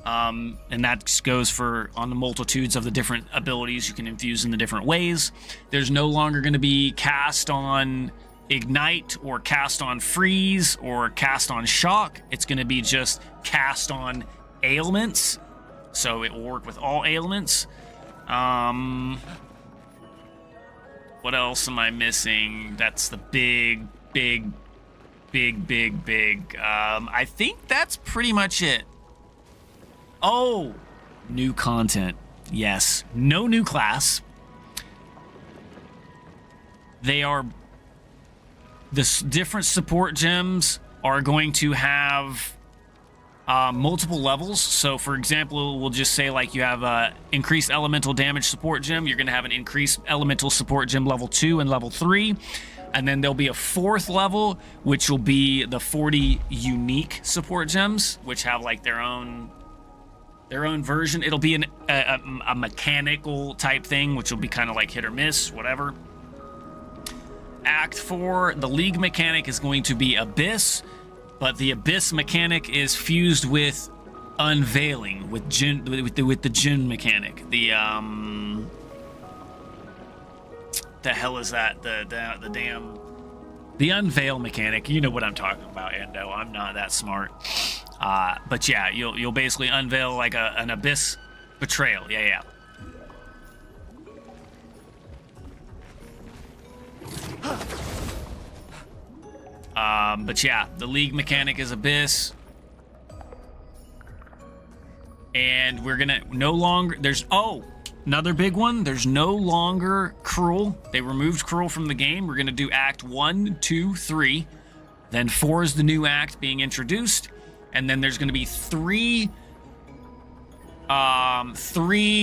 And that goes for on the multitudes of the different abilities you can infuse in the different ways. There's no longer going to be cast on Ignite or cast on Freeze or cast on Shock. It's going to be just cast on ailments. So it will work with all ailments. What else am I missing? That's the big. I think that's pretty much it. Oh, new content. Yes, no new class. The different support gems are going to have multiple levels. So for example, we'll just say like you have a increased elemental damage support gem. You're going to have an increased elemental support gem level 2 and level 3. And then there'll be a 4th level, which will be the 40 unique support gems, which have like their own their own version. It'll be a mechanical type thing, which will be kind of like hit or miss, whatever. Act 4, the League mechanic is going to be Abyss, but the Abyss mechanic is fused with Unveiling, with the Jin mechanic. The hell is that? The Unveil mechanic. You know what I'm talking about, Endo. I'm not that smart. But yeah, you'll basically unveil like an Abyss betrayal. Yeah. But yeah, the League mechanic is Abyss. And we're gonna no longer, another big one, there's no longer Cruel. They removed Cruel from the game. We're gonna do Act 1, 2, 3. Then 4 is the new act being introduced. And then there's gonna be three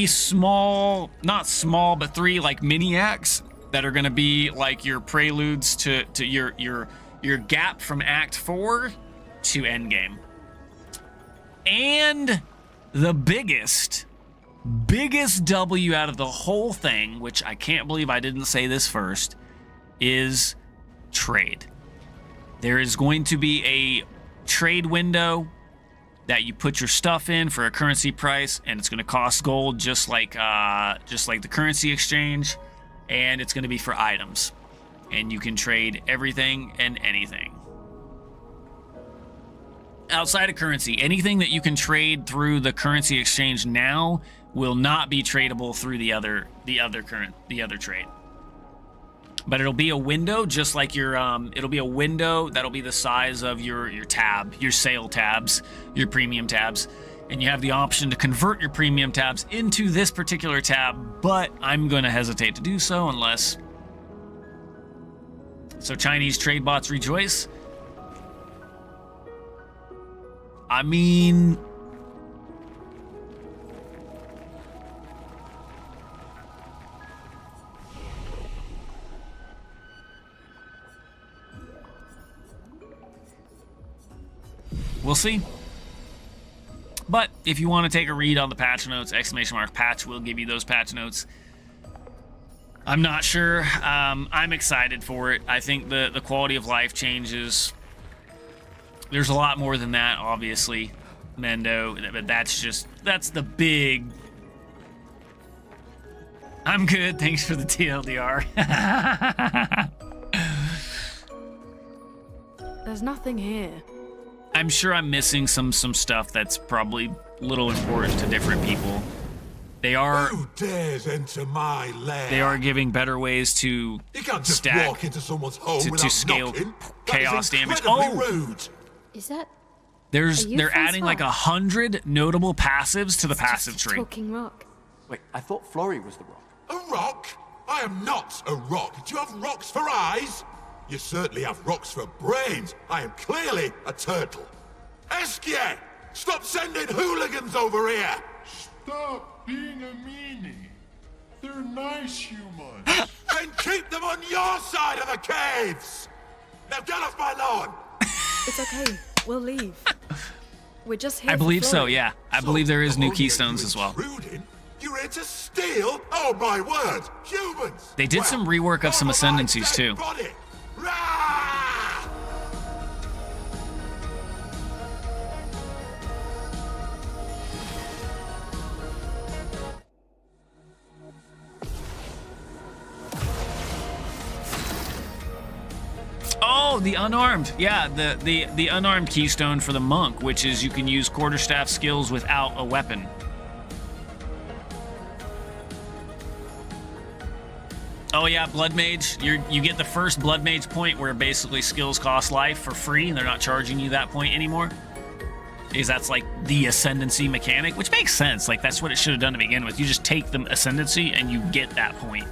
small, not small, but 3 like mini acts that are gonna be like your preludes to your gap from Act 4 to Endgame. And the biggest W out of the whole thing, which I can't believe I didn't say this first, is trade. There is going to be a trade window that you put your stuff in for a currency price, and it's going to cost gold just like the currency exchange, and it's going to be for items. And you can trade everything and anything. Outside of currency, anything that you can trade through the currency exchange now will not be tradable through the other trade. But it'll be a window, just like it'll be a window that'll be the size of your tab, your sale tabs, your premium tabs. And you have the option to convert your premium tabs into this particular tab, but I'm going to hesitate to do so unless... So Chinese trade bots rejoice. I mean... We'll see. But if you want to take a read on the patch notes, !patch will give you those patch notes. I'm not sure. I'm excited for it. I think the quality of life changes. There's a lot more than that, obviously, Mendo, but that's the big... I'm good, thanks for the TLDR. There's nothing here. I'm sure I'm missing some stuff that's probably little important to different people. They are... Who dares enter my lair? They are giving better ways to You can't just stack, walk into someone's home to without scale knocking. chaos That is damage. incredibly rude. Is that... They're adding like 100 notable passives to the passive tree. Talking rock? Wait, I thought Flory was the rock. A rock? I am not a rock. Do you have rocks for eyes? You certainly have rocks for brains. I am clearly a turtle. Eskie! Stop sending hooligans over here! Stop being a meanie. They're nice humans. Then keep them on your side of the caves! Now get off my lawn! It's okay. We'll leave. We're just here. I believe for so, Flory. yeah. I believe there is new keystones as well. You're here to steal? Oh my word! Humans! They did some rework of some ascendancies too. Body! Oh, the unarmed. Yeah, the unarmed keystone for the monk, which is you can use quarterstaff skills without a weapon. Oh yeah, Blood Mage. You get the first Blood Mage point where basically skills cost life for free and they're not charging you that point anymore. Because that's like the ascendancy mechanic, which makes sense. Like that's what it should have done to begin with. You just take the ascendancy and you get that point.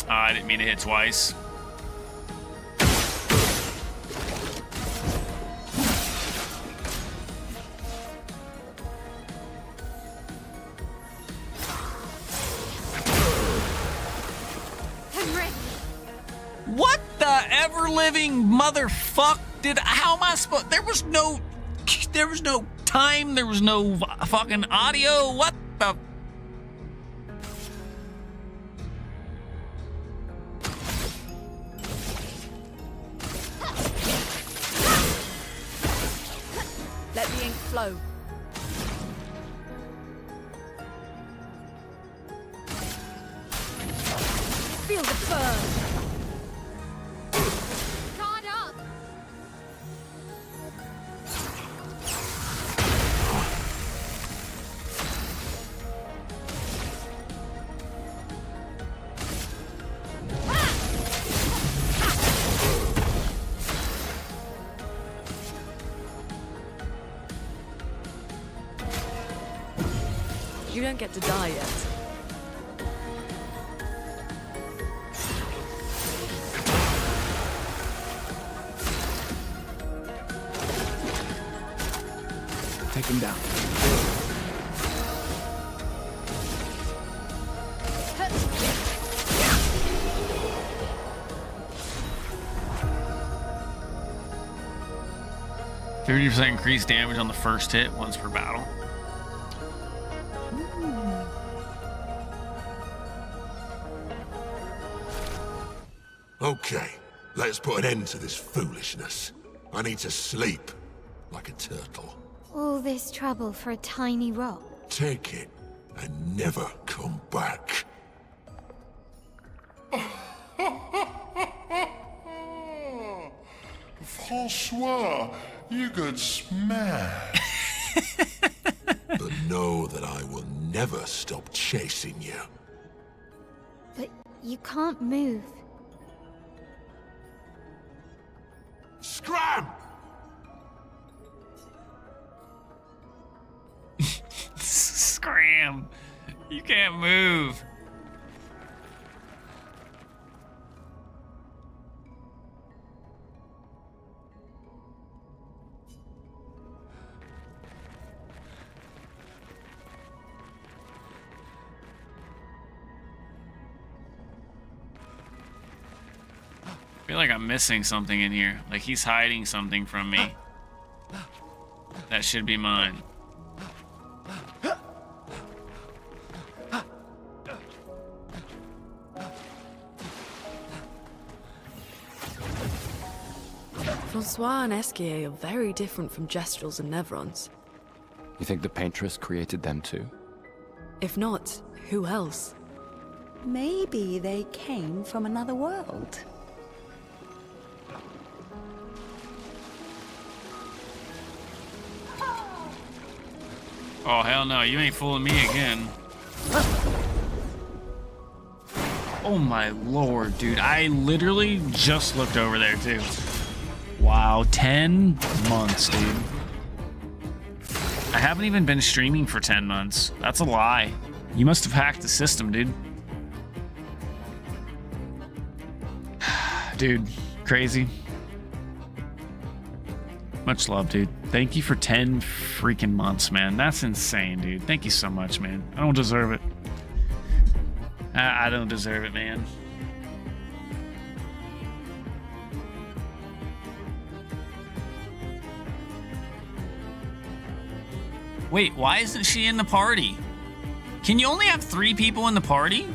I didn't mean to hit twice. ever living motherfuck did. How am I supposed? There was no time. There was no fucking audio. What the? Let the ink flow. Feel the burn. Guard up! You don't get to die yet. Take him down. %30 increased damage on the first hit, once per battle. Okay, let's put an end to this foolishness. I need to sleep like a turtle. All this trouble for a tiny rock. Take it and never come back. Francois, you got smashed. But know that I will never stop chasing you. But you can't move. Scram! Scram! You can't move. I feel like I'm missing something in here. Like he's hiding something from me. That should be mine. Francois and Esquier are very different from Gestrels and Nevrons. You think the Paintress created them too? If not, who else? Maybe they came from another world. Oh, hell no. You ain't fooling me again. Oh my lord, dude. I literally just looked over there, too. Wow, 10 months, dude. I haven't even been streaming for 10 months. That's a lie. You must have hacked the system, dude. Dude, crazy. Much love, dude. Thank you for 10 freaking months, man. That's insane, dude. Thank you so much, man. I don't deserve it. I don't deserve it, man. Wait, why isn't she in the party? Can you only have 3 people in the party?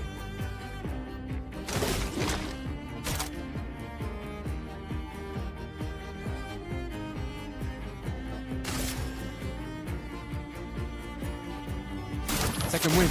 Second wind.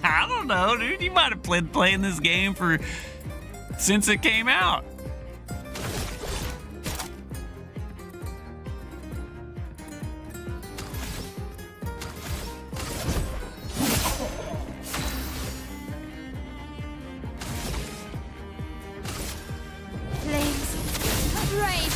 I don't don't know, dude. You might have been playing this game since it came out. Flames. Rage.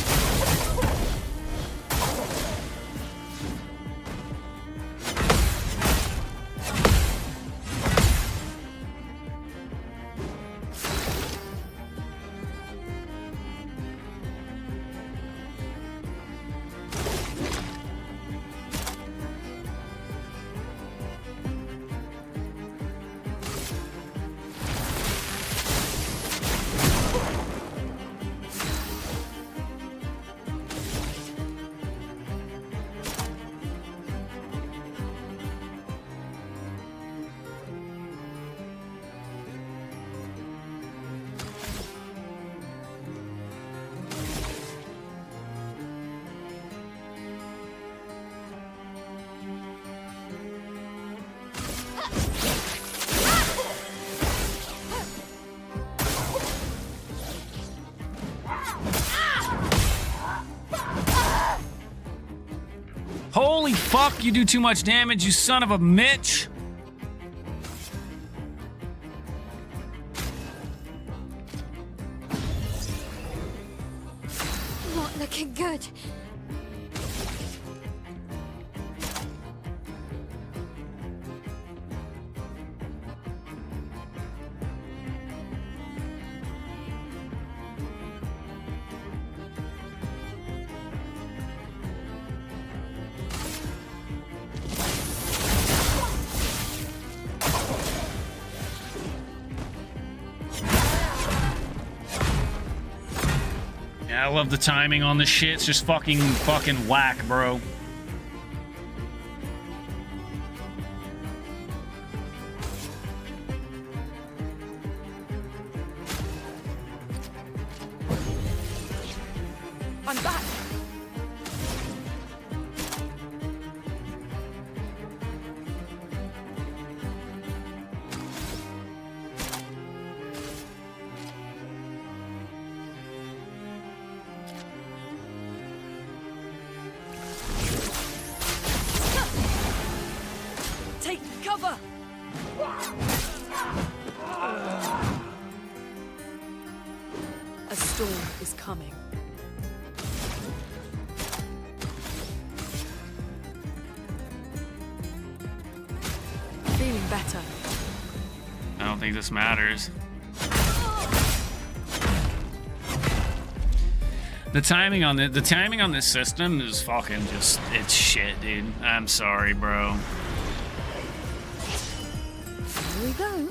Holy fuck, you do too much damage, you son of a Mitch. Not looking good. Yeah, I love the timing on this shit. It's just fucking whack, bro. I'm back. Take cover. A storm is coming. Feeling better. I don't think this matters. The timing on this system is fucking just, it's shit, dude. I'm sorry, bro. Here we go.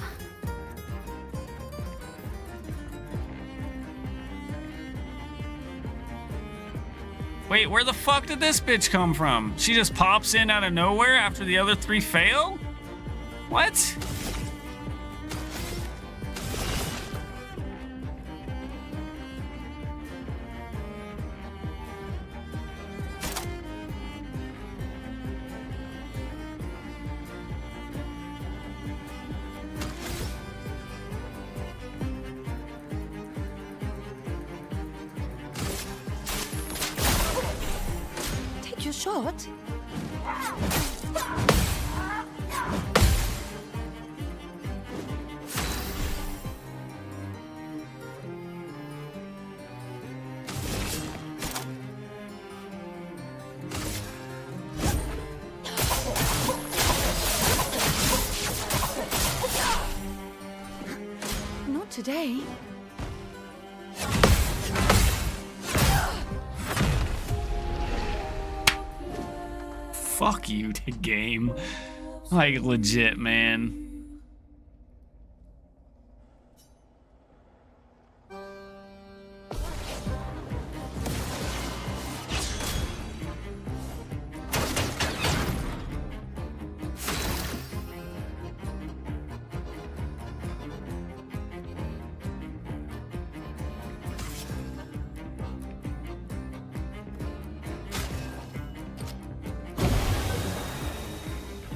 Wait, where the fuck did this bitch come from? She just pops in out of nowhere after the other three fail? What? Take your shot. Not today. Fuck you, game. Like, legit, man.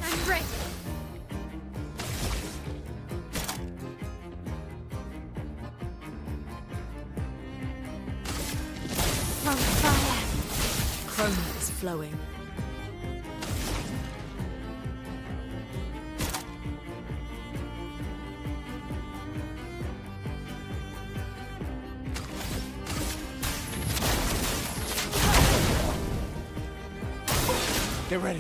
I'm ready. flowing. Get ready.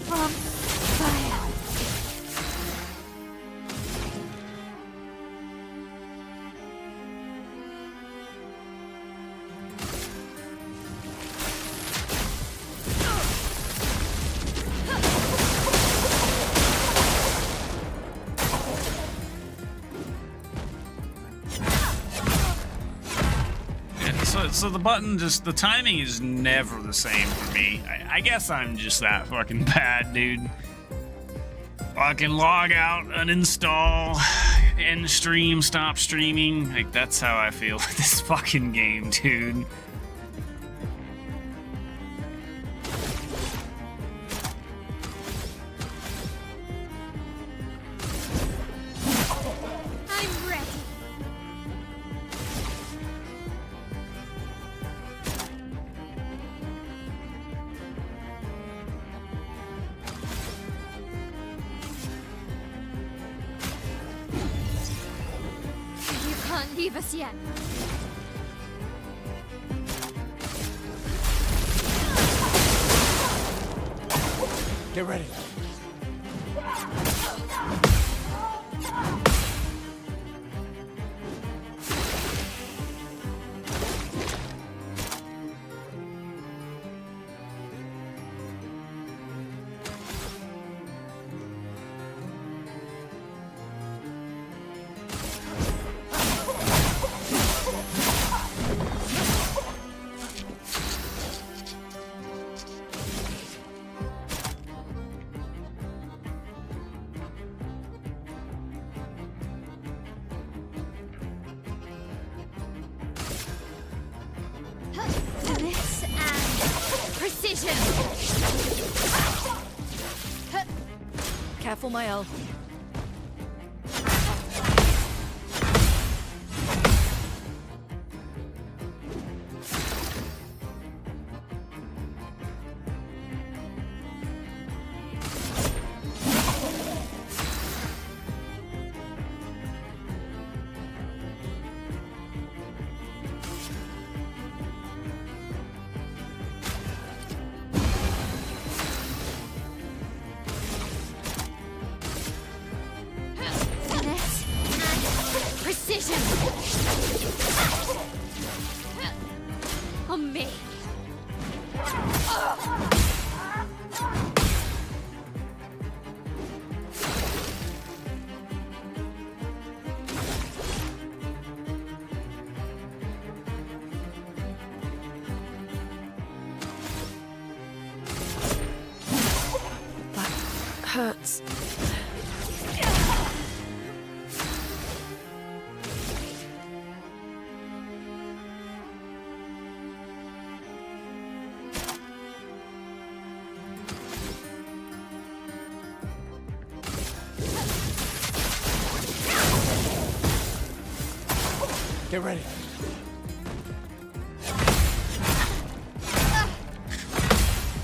From fire. So the button, just the timing is never the same for me. I guess I'm just that fucking bad, dude. Fucking log out, uninstall, end stream, stop streaming. Like, that's how I feel with this fucking game, dude. I'm ready. You can't leave us yet. Get ready. This and precision. Careful, Mael. Finesse and precision. On me. That hurts. Get ready.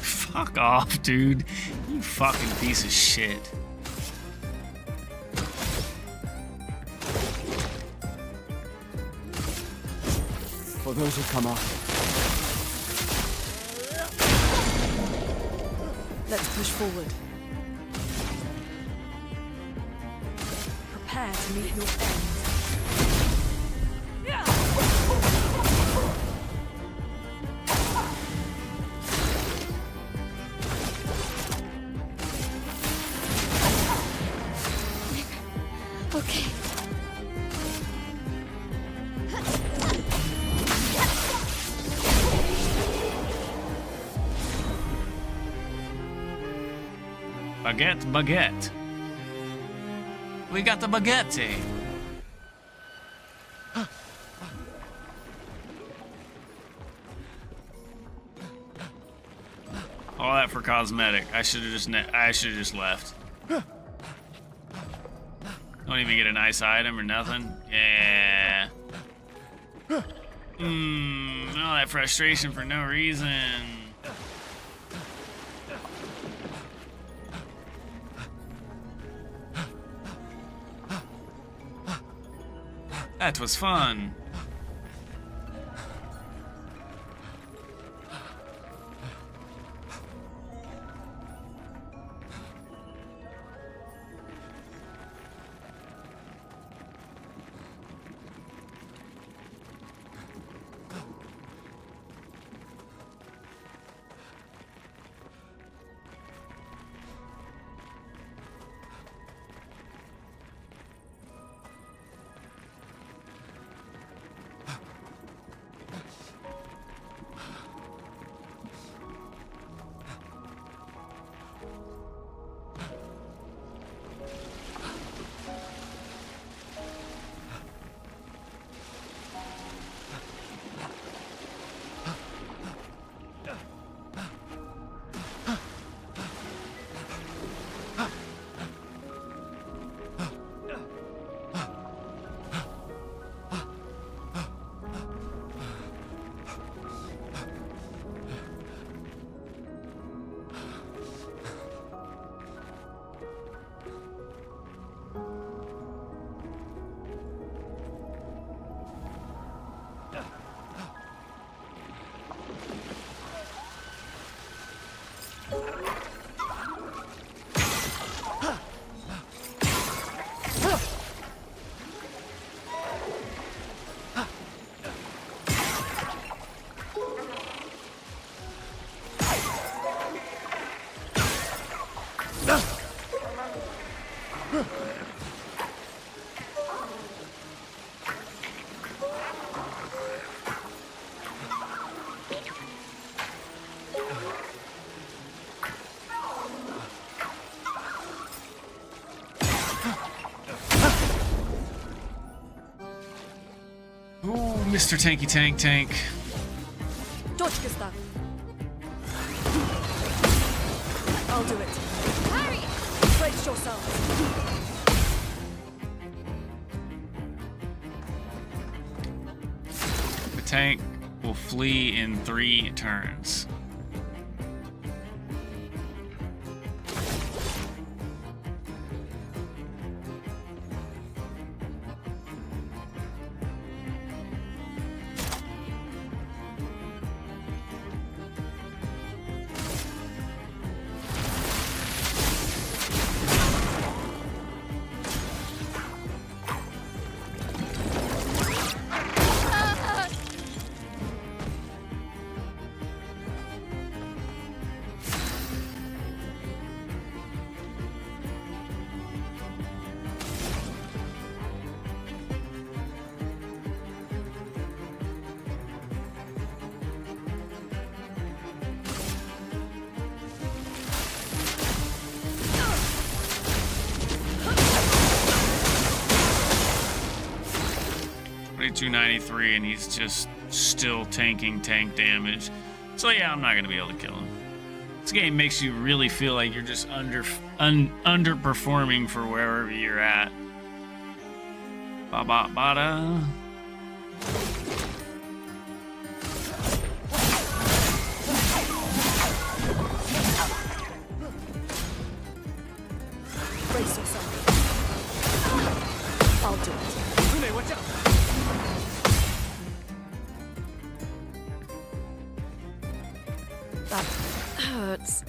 Fuck off, dude. You fucking piece of shit. For those who come after. Let's push forward. Prepare to meet your end. Okay. Baguette, baguette. We got the baguette. All that for cosmetic. I should have just left. Don't even get a nice item or nothing. Yeah. All that frustration for no reason. That was fun. Mr. Tanky Tank. Dodge, Gustav. I'll do it. Hurry! Brace yourself. The tank will flee in 3 turns. $293 and he's just still tanking tank damage. So yeah, I'm not gonna be able to kill him. This game makes you really feel like you're just underperforming for wherever you're at. Ba ba ba da. Brace yourself. I'll do it. Rune, watch out! That hurts.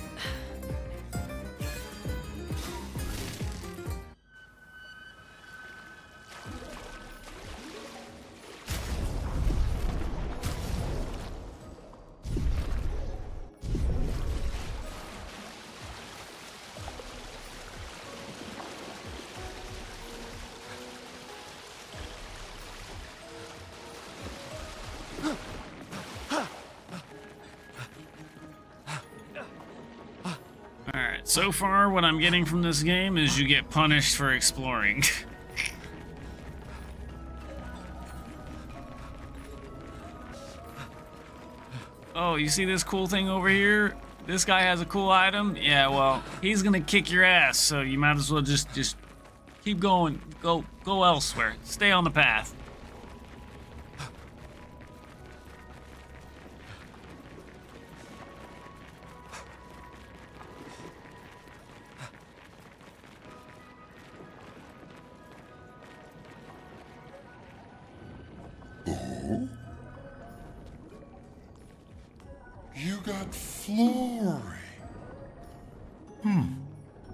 right, so far what I'm getting from this game is you get punished for exploring. Oh, you see this cool thing over here? This guy has a cool item? Yeah, well, he's gonna kick your ass, so you might as well just keep going. Go elsewhere. Stay on the path. Oh? You got Flory.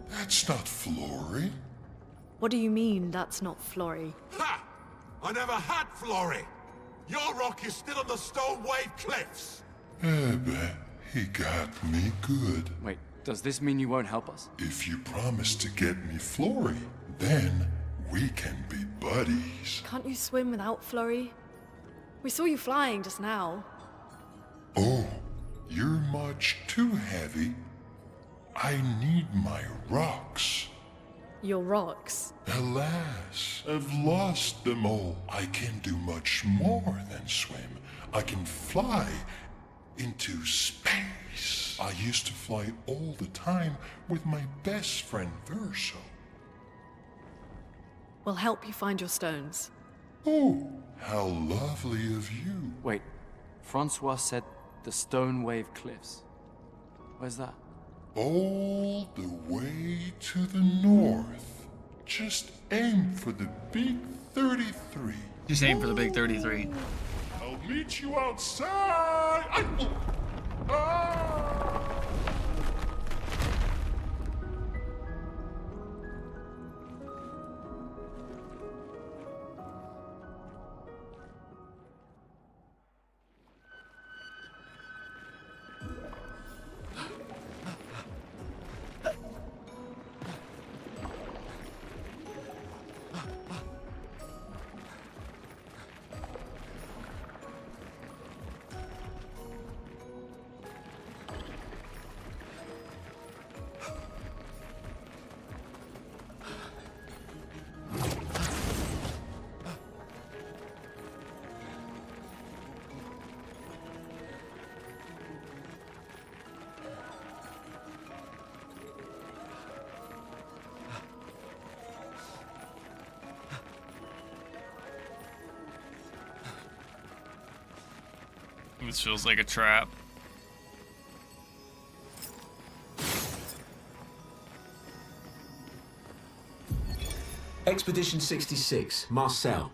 That's not Flory. What do you mean that's not Flory? Ha! I never had Flory. Your rock is still on the Stone Wave Cliffs. But he got me good. Wait, does this mean you won't help us? If you promise to get me Flory, then we can be buddies. Can't you swim without Flory? We saw you flying just now. Oh, you're much too heavy. I need my rocks. Your rocks. Alas, I've lost them all. I can do much more than swim. I can fly into space. I used to fly all the time with my best friend Verso. We'll help you find your stones. Oh, how lovely of you. Wait, Francois said the Stone Wave Cliffs. Where's that? All the way to the north. Just aim for the big 33. Just aim for the big 33. I'll meet you outside. This feels like a trap. Expedition 66, Marcel.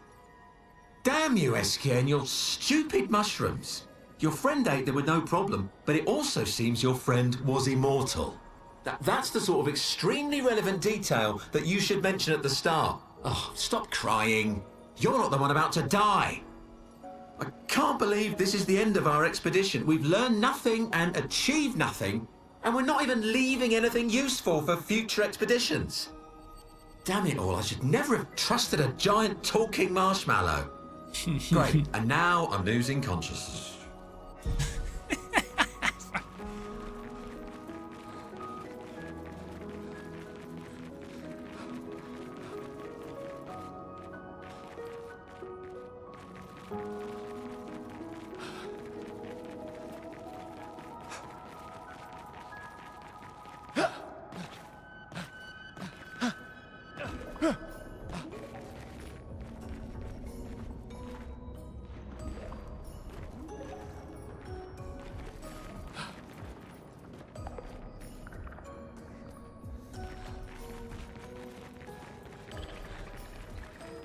Damn you, Eskia, and your stupid mushrooms. Your friend ate them with no problem, but it also seems your friend was immortal. That's the sort of extremely relevant detail that you should mention at the start. Oh, stop crying. You're not the one about to die. I can't believe this is the end of our expedition. We've learned nothing and achieved nothing, and we're not even leaving anything useful for future expeditions. Damn it all, I should never have trusted a giant talking marshmallow. Great, and now I'm losing consciousness.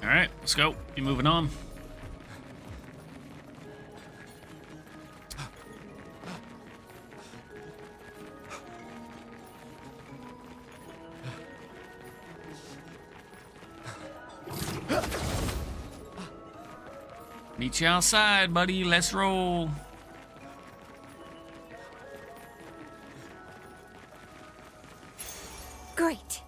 All right, let's go. Keep moving on. Meet you outside, buddy. Let's roll. Great.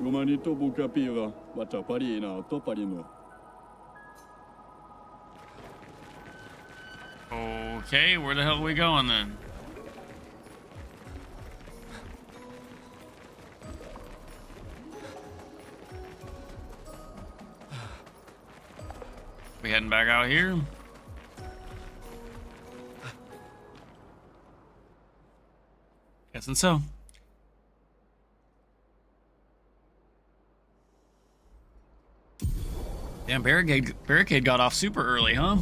Romanito Bucapira, Bataparina, Toparino. Okay, where the hell are we going then? We heading back out here? Guessing so. Damn, barricade got off super early, huh?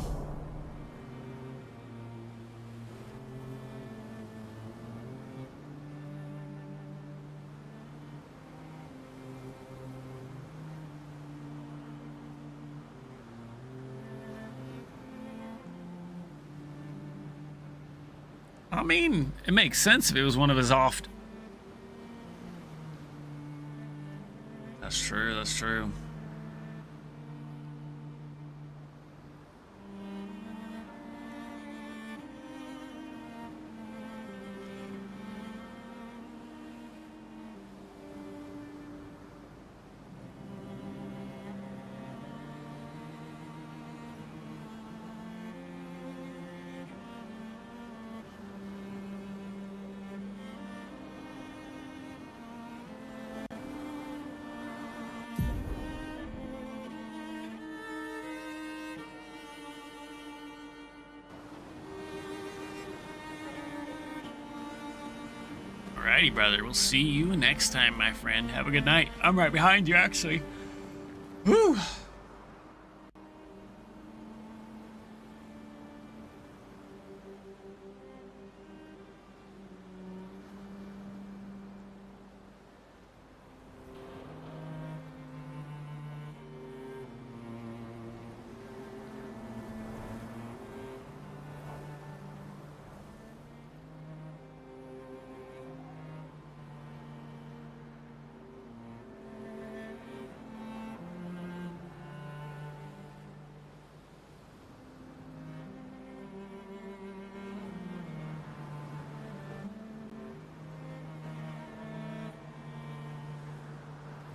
I mean, it makes sense if it was one of his off. That's true, that's true. Alrighty, brother. We'll see you next time, my friend. Have a good night. I'm right behind you, actually. Whew.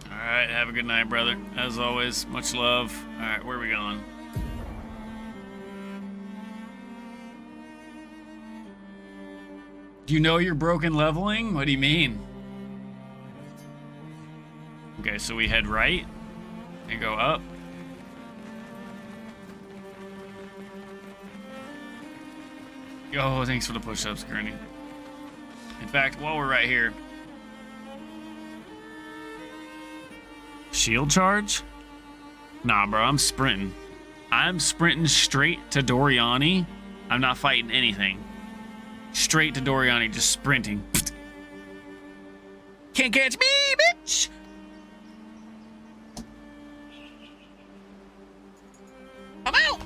Alright, have a good night, brother. As always, much love. Alright, where are we going? Do you know you're broken leveling? What do you mean? Okay, so we head right and go up. Yo, thanks for the push-ups, Gurney. In fact, while we're right here, shield charge? Nah, bro, I'm sprinting. I'm sprinting straight to Doriani. I'm not fighting anything. Straight to Doriani, just sprinting. Can't catch me, bitch! I'm out!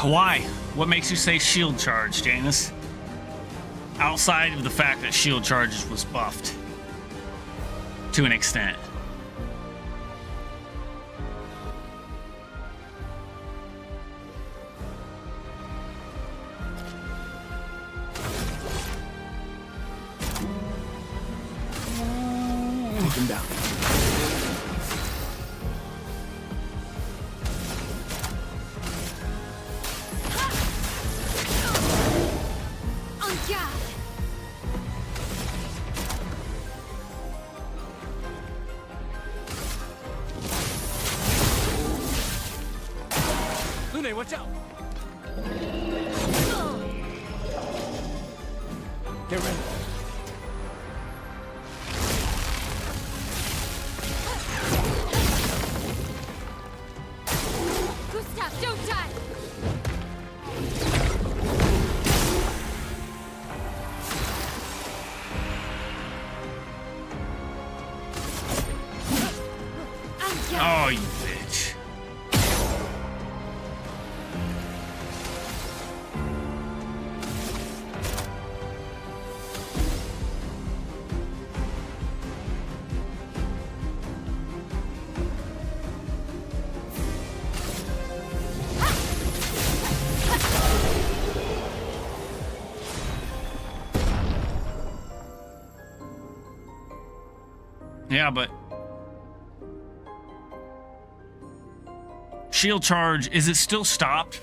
Why? What makes you say shield charge, Janus? Outside of the fact that shield charge was buffed to an extent. Take him down. On guard. Lune, watch out! Get ready. Gustav, don't die. Oh, you bitch. Yeah, but shield charge, is it still stopped?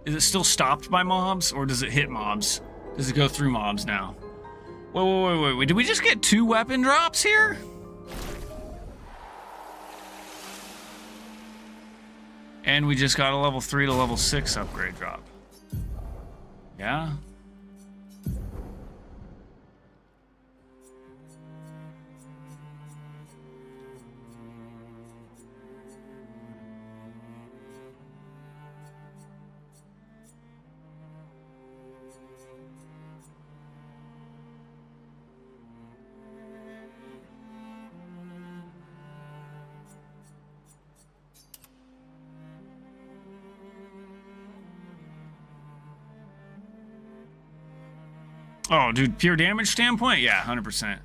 Is it still stopped by mobs, or does it hit mobs? Does it go through mobs now? Wait. Did we just get 2 weapon drops here? And we just got a level 3 to level 6 upgrade drop. Yeah? Oh, dude, pure damage standpoint? Yeah, 100%.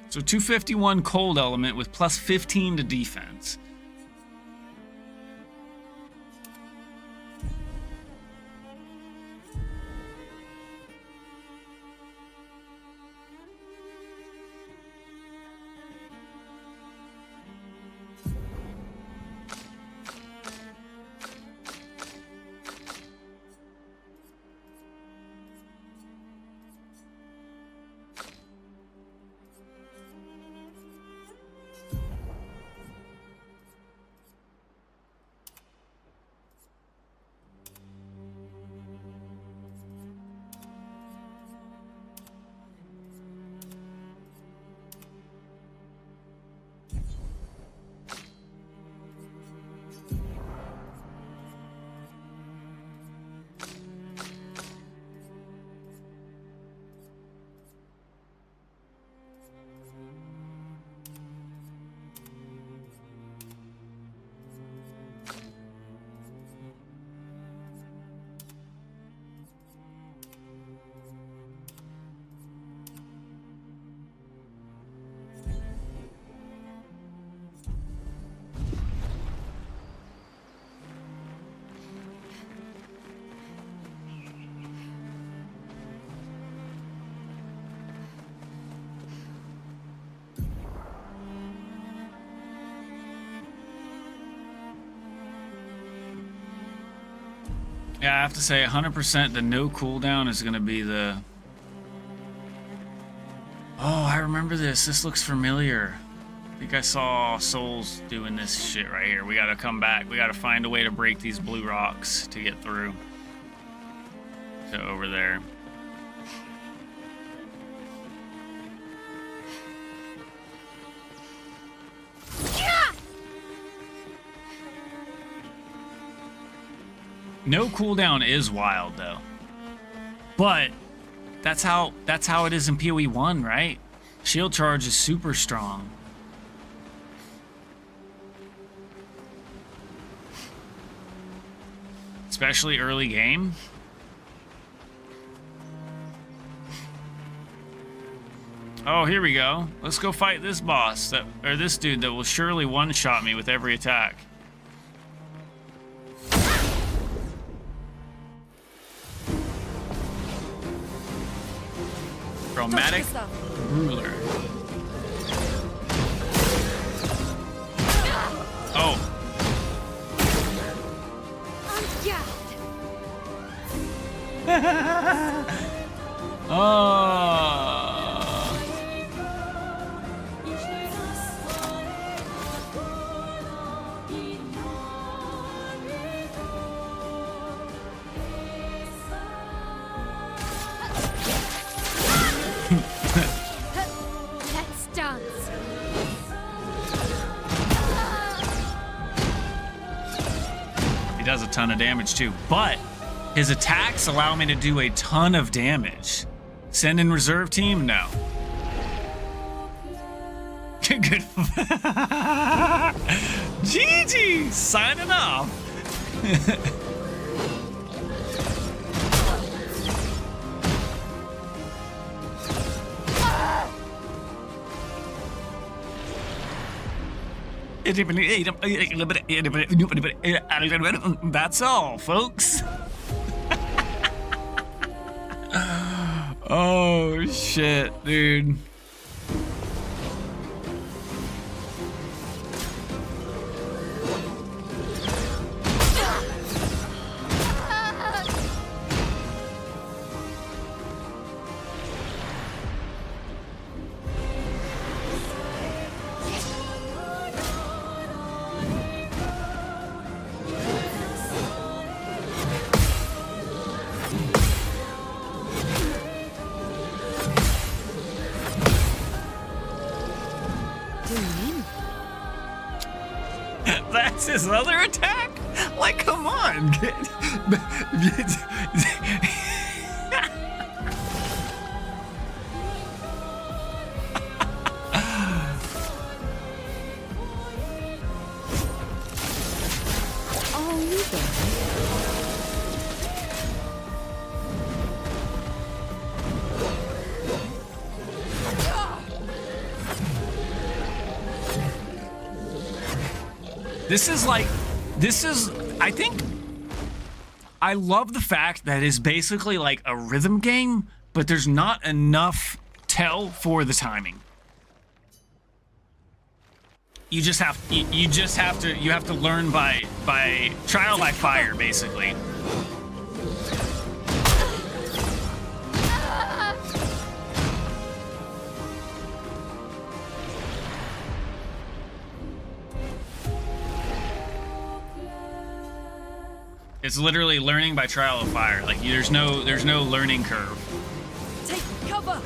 So 251 cold element with plus 15 to defense. Yeah, I have to say 100% the no cooldown is going to be the... Oh, I remember this. This looks familiar. I think I saw Souls doing this shit right here. We got to come back. We got to find a way to break these blue rocks to get through to over there. No cooldown is wild though. But that's how it is in PoE 1, right? Shield charge is super strong. Especially early game. Oh, here we go. Let's go fight this boss or this dude that will surely one-shot me with every attack. Chromatic ruler. Oh. Oh. Let's dance. He does a ton of damage too, but his attacks allow me to do a ton of damage. Send in reserve team? No. Good. GG! Signing off. That's all, folks. Oh shit, dude. That's his other attack? Like, come on. I think, I love the fact that it's basically like a rhythm game, but there's not enough tell for the timing. You have to learn by trial by fire, basically. It's literally learning by trial of fire. Like there's no learning curve. Take cover.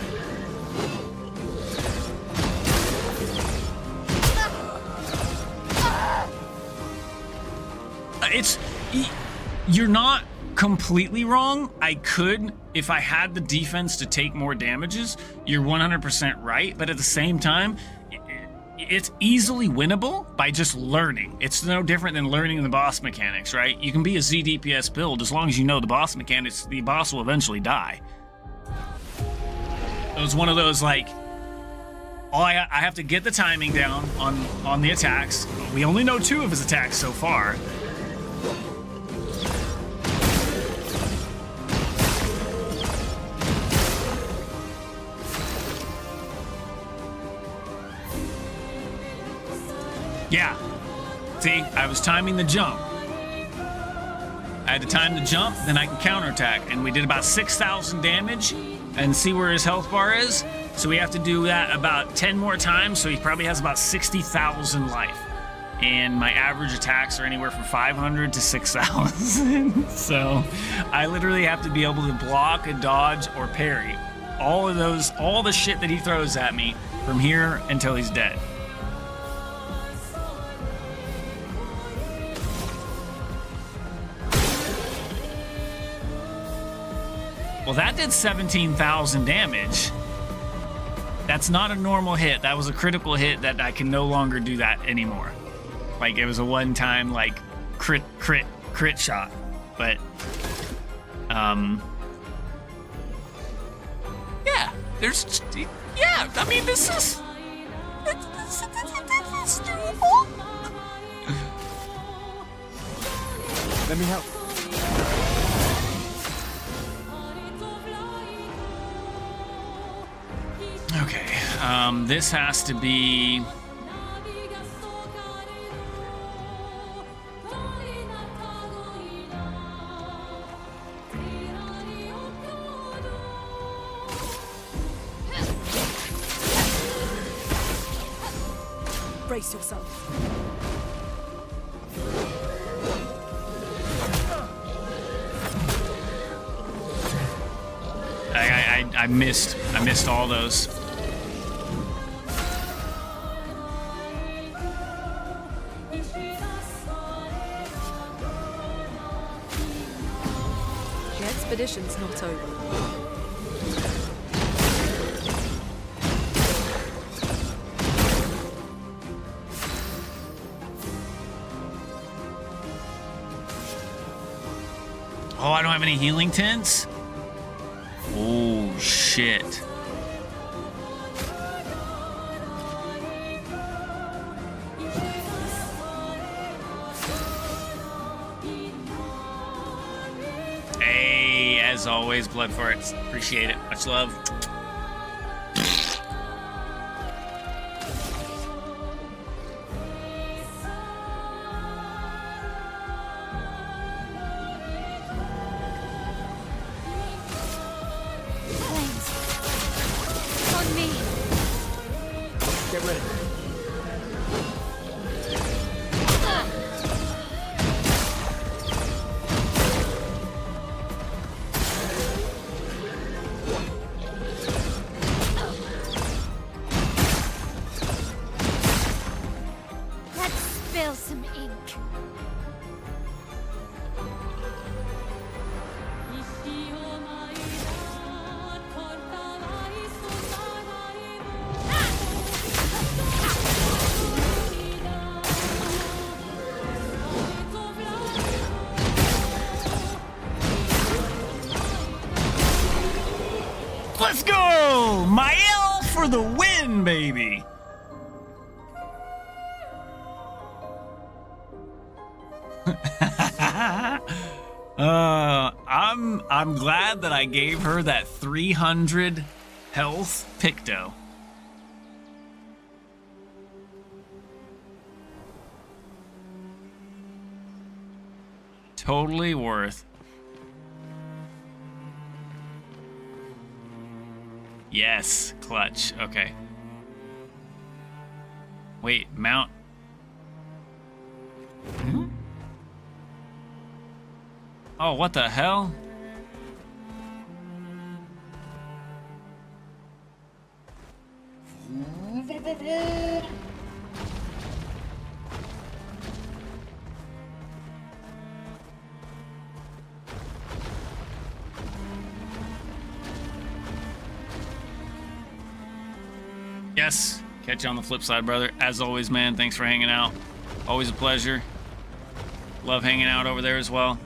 You're not completely wrong. I could, if I had the defense to take more damages. You're 100% right, but at the same time, it's easily winnable by just learning. It's no different than learning the boss mechanics, right? You can be a Z DPS build as long as you know the boss mechanics. The boss will eventually die. It was one of those like, I have to get the timing down on the attacks. We only know 2 of his attacks so far. Yeah. See, I was timing the jump. I had to time the jump, then I can counterattack. And we did about 6,000 damage and see where his health bar is. So we have to do that about 10 more times. So he probably has about 60,000 life. And my average attacks are anywhere from 500 to 6,000. So I literally have to be able to block, a dodge, or parry. All of those, all the shit that he throws at me from here until he's dead. Well, that did 17,000 damage. That's not a normal hit. That was a critical hit that I can no longer do that anymore. Like, it was a one-time, like, crit shot. But, yeah, there's, yeah, I mean, this is doable. Let me help. Okay, this has to be... Brace yourself. I missed all those. The expedition's not over. Oh, I don't have any healing tints? Oh, shit. Hey, as always, blood for it. Appreciate it. Much love. Let's go! Mael for the win, baby! I'm glad that I gave her that 300 health Picto. Totally worth. Yes, clutch. Okay. Wait, mount. Oh, what the hell? Yes. Catch you on the flip side, brother. As always, man, thanks for hanging out. Always a pleasure. Love hanging out over there as well.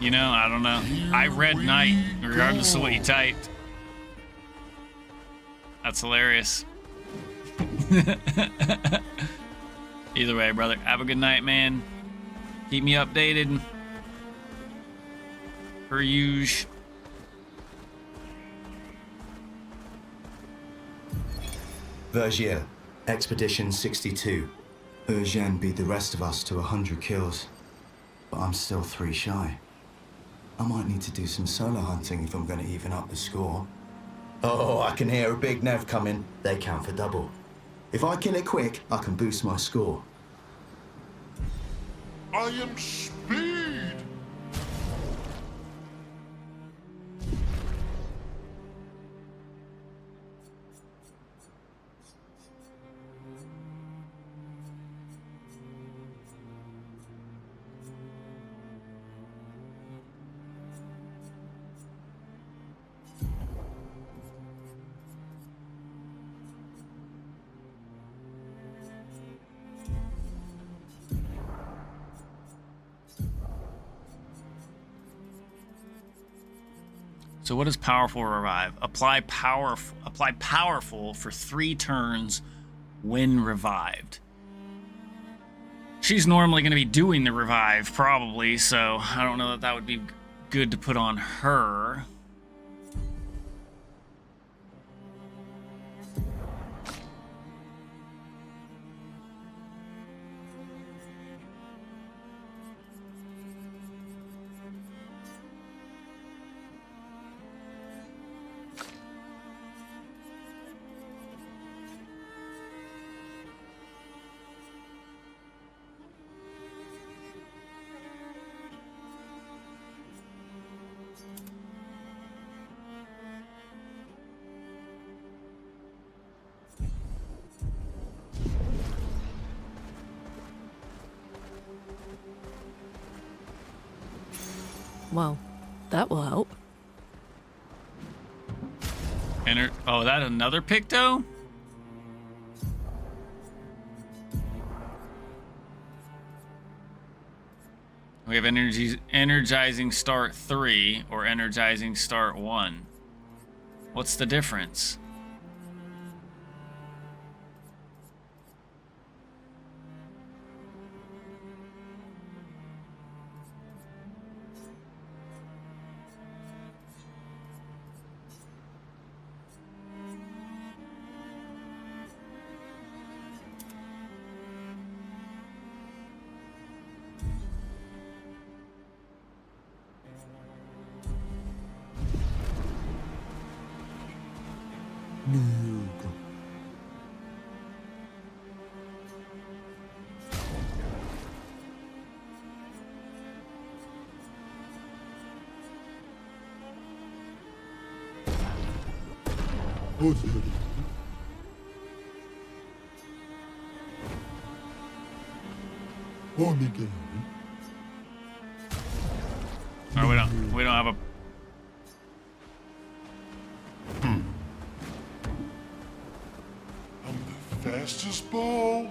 You know, I don't know. I read night, regardless of what you typed. That's hilarious. Either way, brother, have a good night, man. Keep me updated. Per usual. Vergier, Expedition 62. Eugène beat the rest of us to 100 kills, but I'm still 3 shy. I might need to do some solo hunting if I'm going to even up the score. Oh, I can hear a big Nev coming. They count for double. If I kill it quick, I can boost my score. I am speed! So what is powerful revive? Apply powerful for 3 turns when revived. She's normally going to be doing the revive, probably, so I don't know that that would be good to put on her. Well, that will help. Oh, that another Picto? We have energizing start 3 or energizing start 1. What's the difference? Oh, Miguel. Oh, we don't have a. I'm the fastest ball.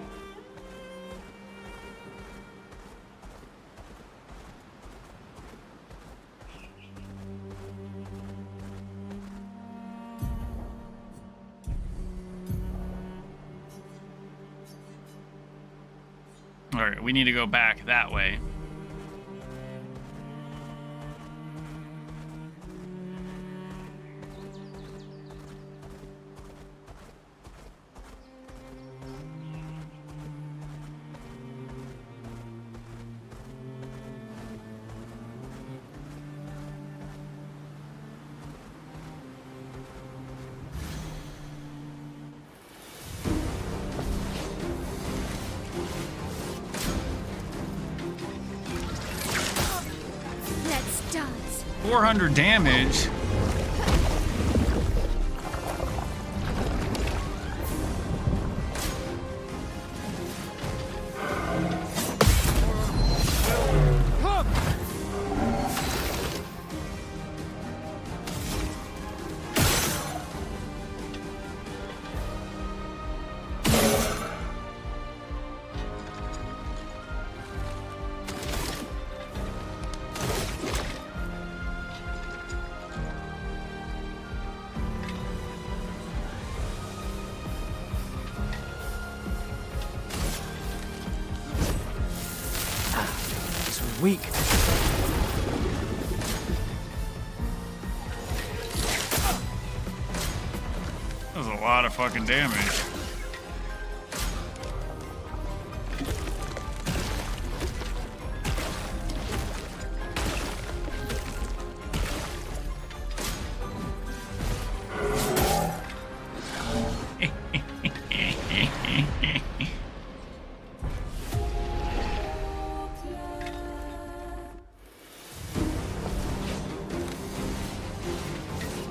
All right, we need to go back that way. Let's dance. 400 damage. Weak. That was a lot of fucking damage.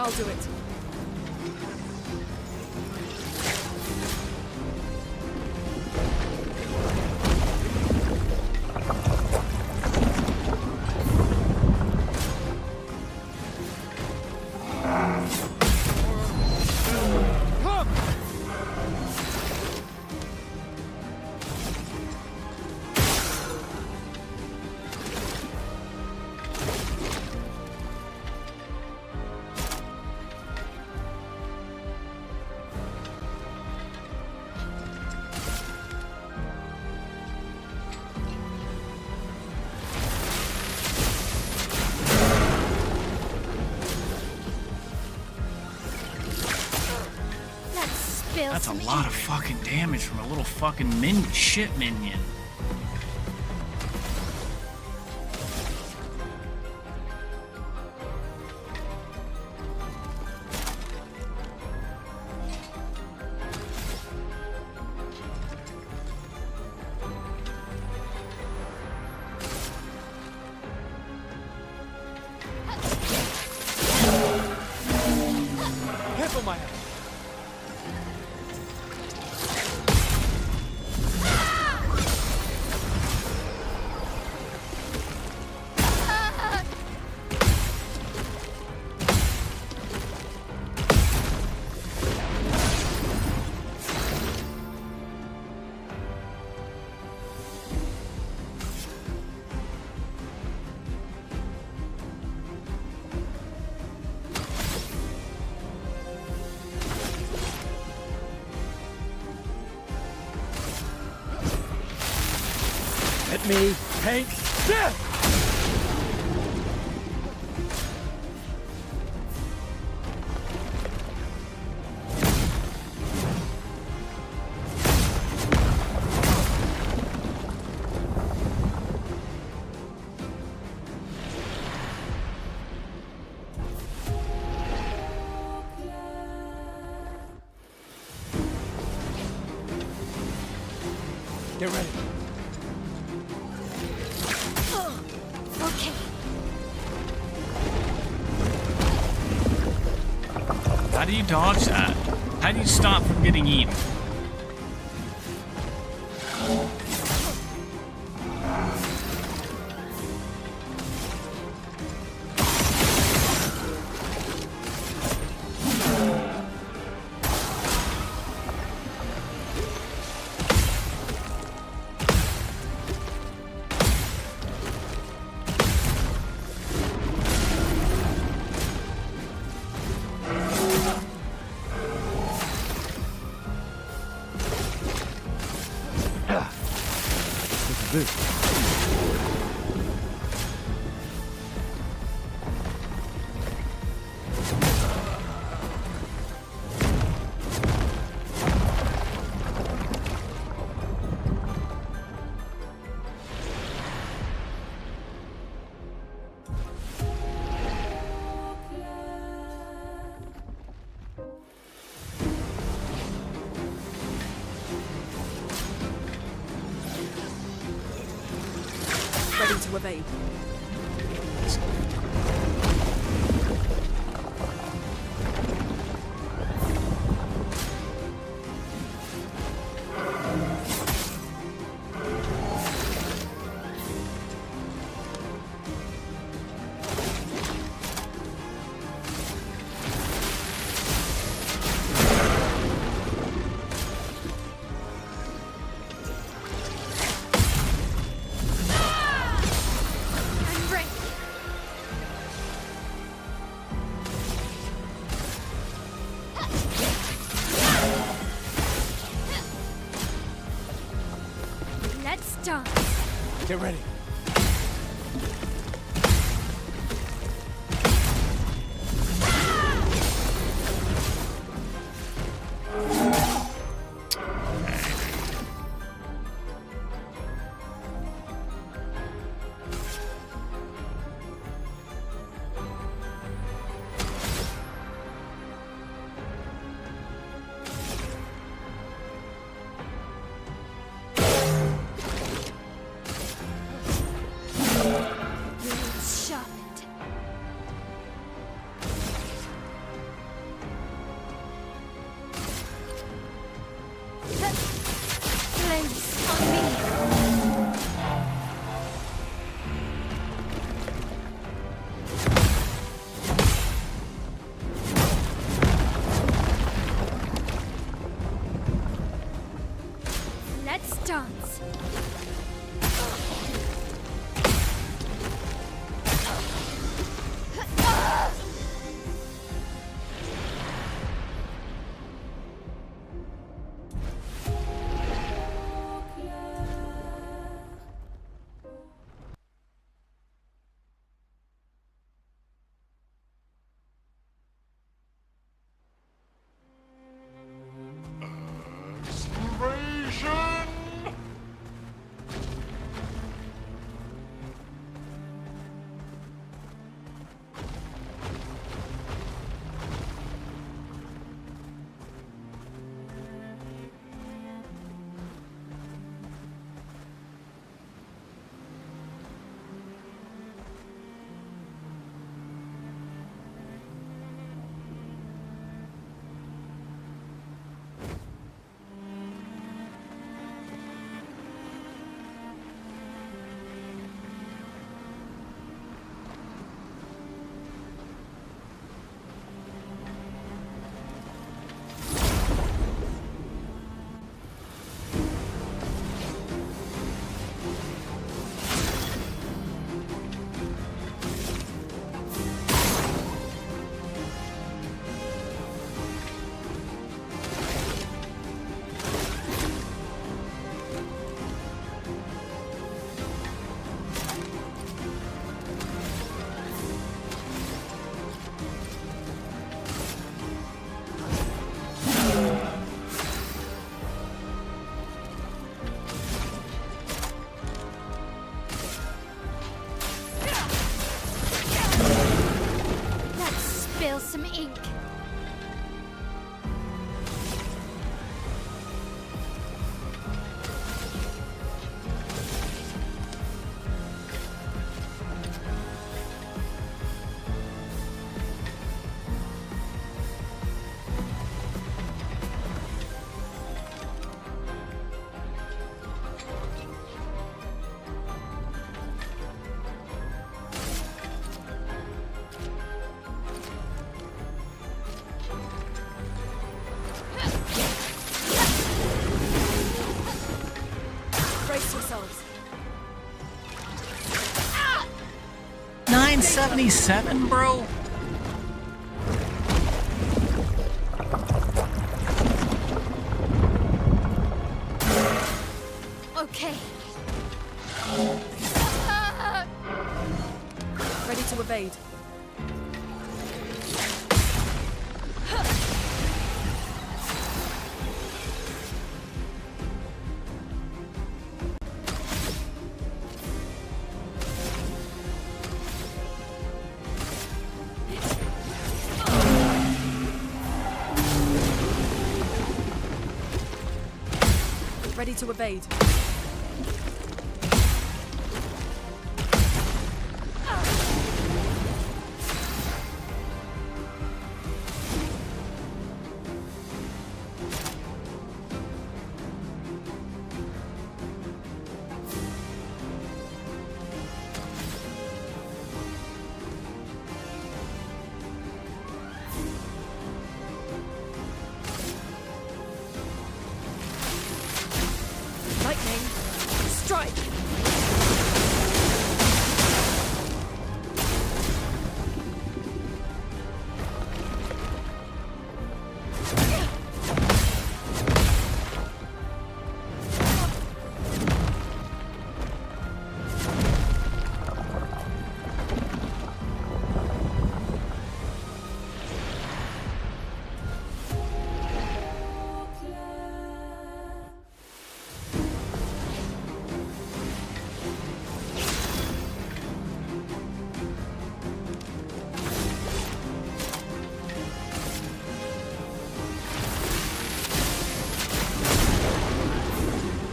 I'll do it. feel That's a some lot of heat. fucking damage from a little fucking shit minion. Careful, Maya. Let me paint death! Get ready. Okay. How do you dodge that? How do you stop from getting eaten? Ready to evade. I'm ready. Let's start. Get ready. ink. Brace yourselves. 977, bro. Okay. Ready to evade. Ready to evade. Lightning, strike!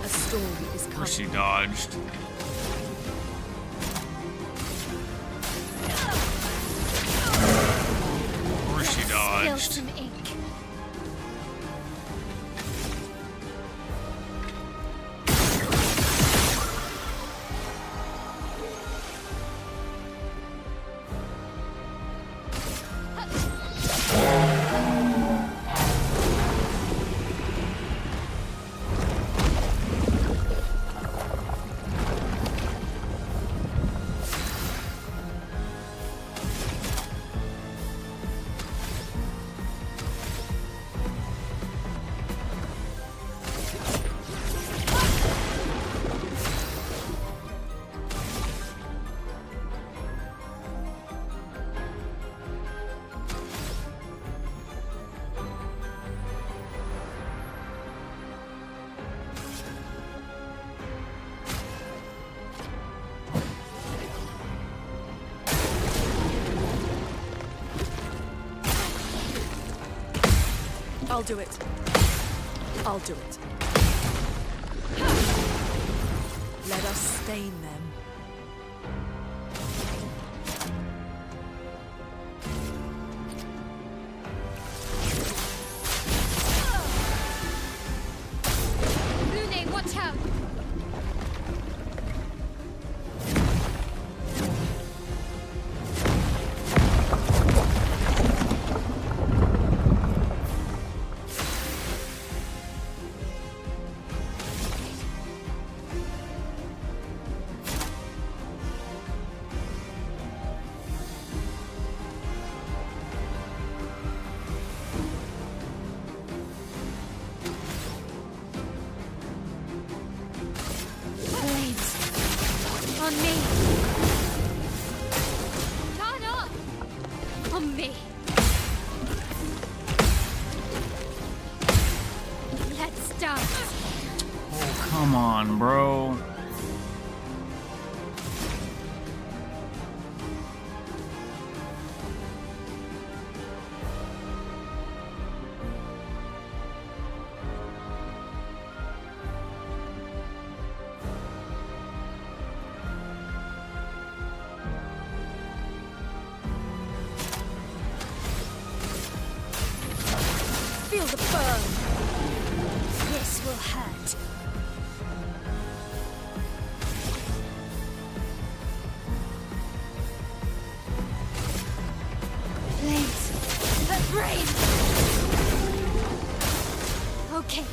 A storm is Of coming. course she dodged. Of course she Spill dodged. some ink. I'll do it. I'll do it. Let us stain them. Lune, watch out! Blades. On me. Turn up. On me. Let's start. Oh, come on, bro. Burn. This will hurt. Flames. Rain. Okay.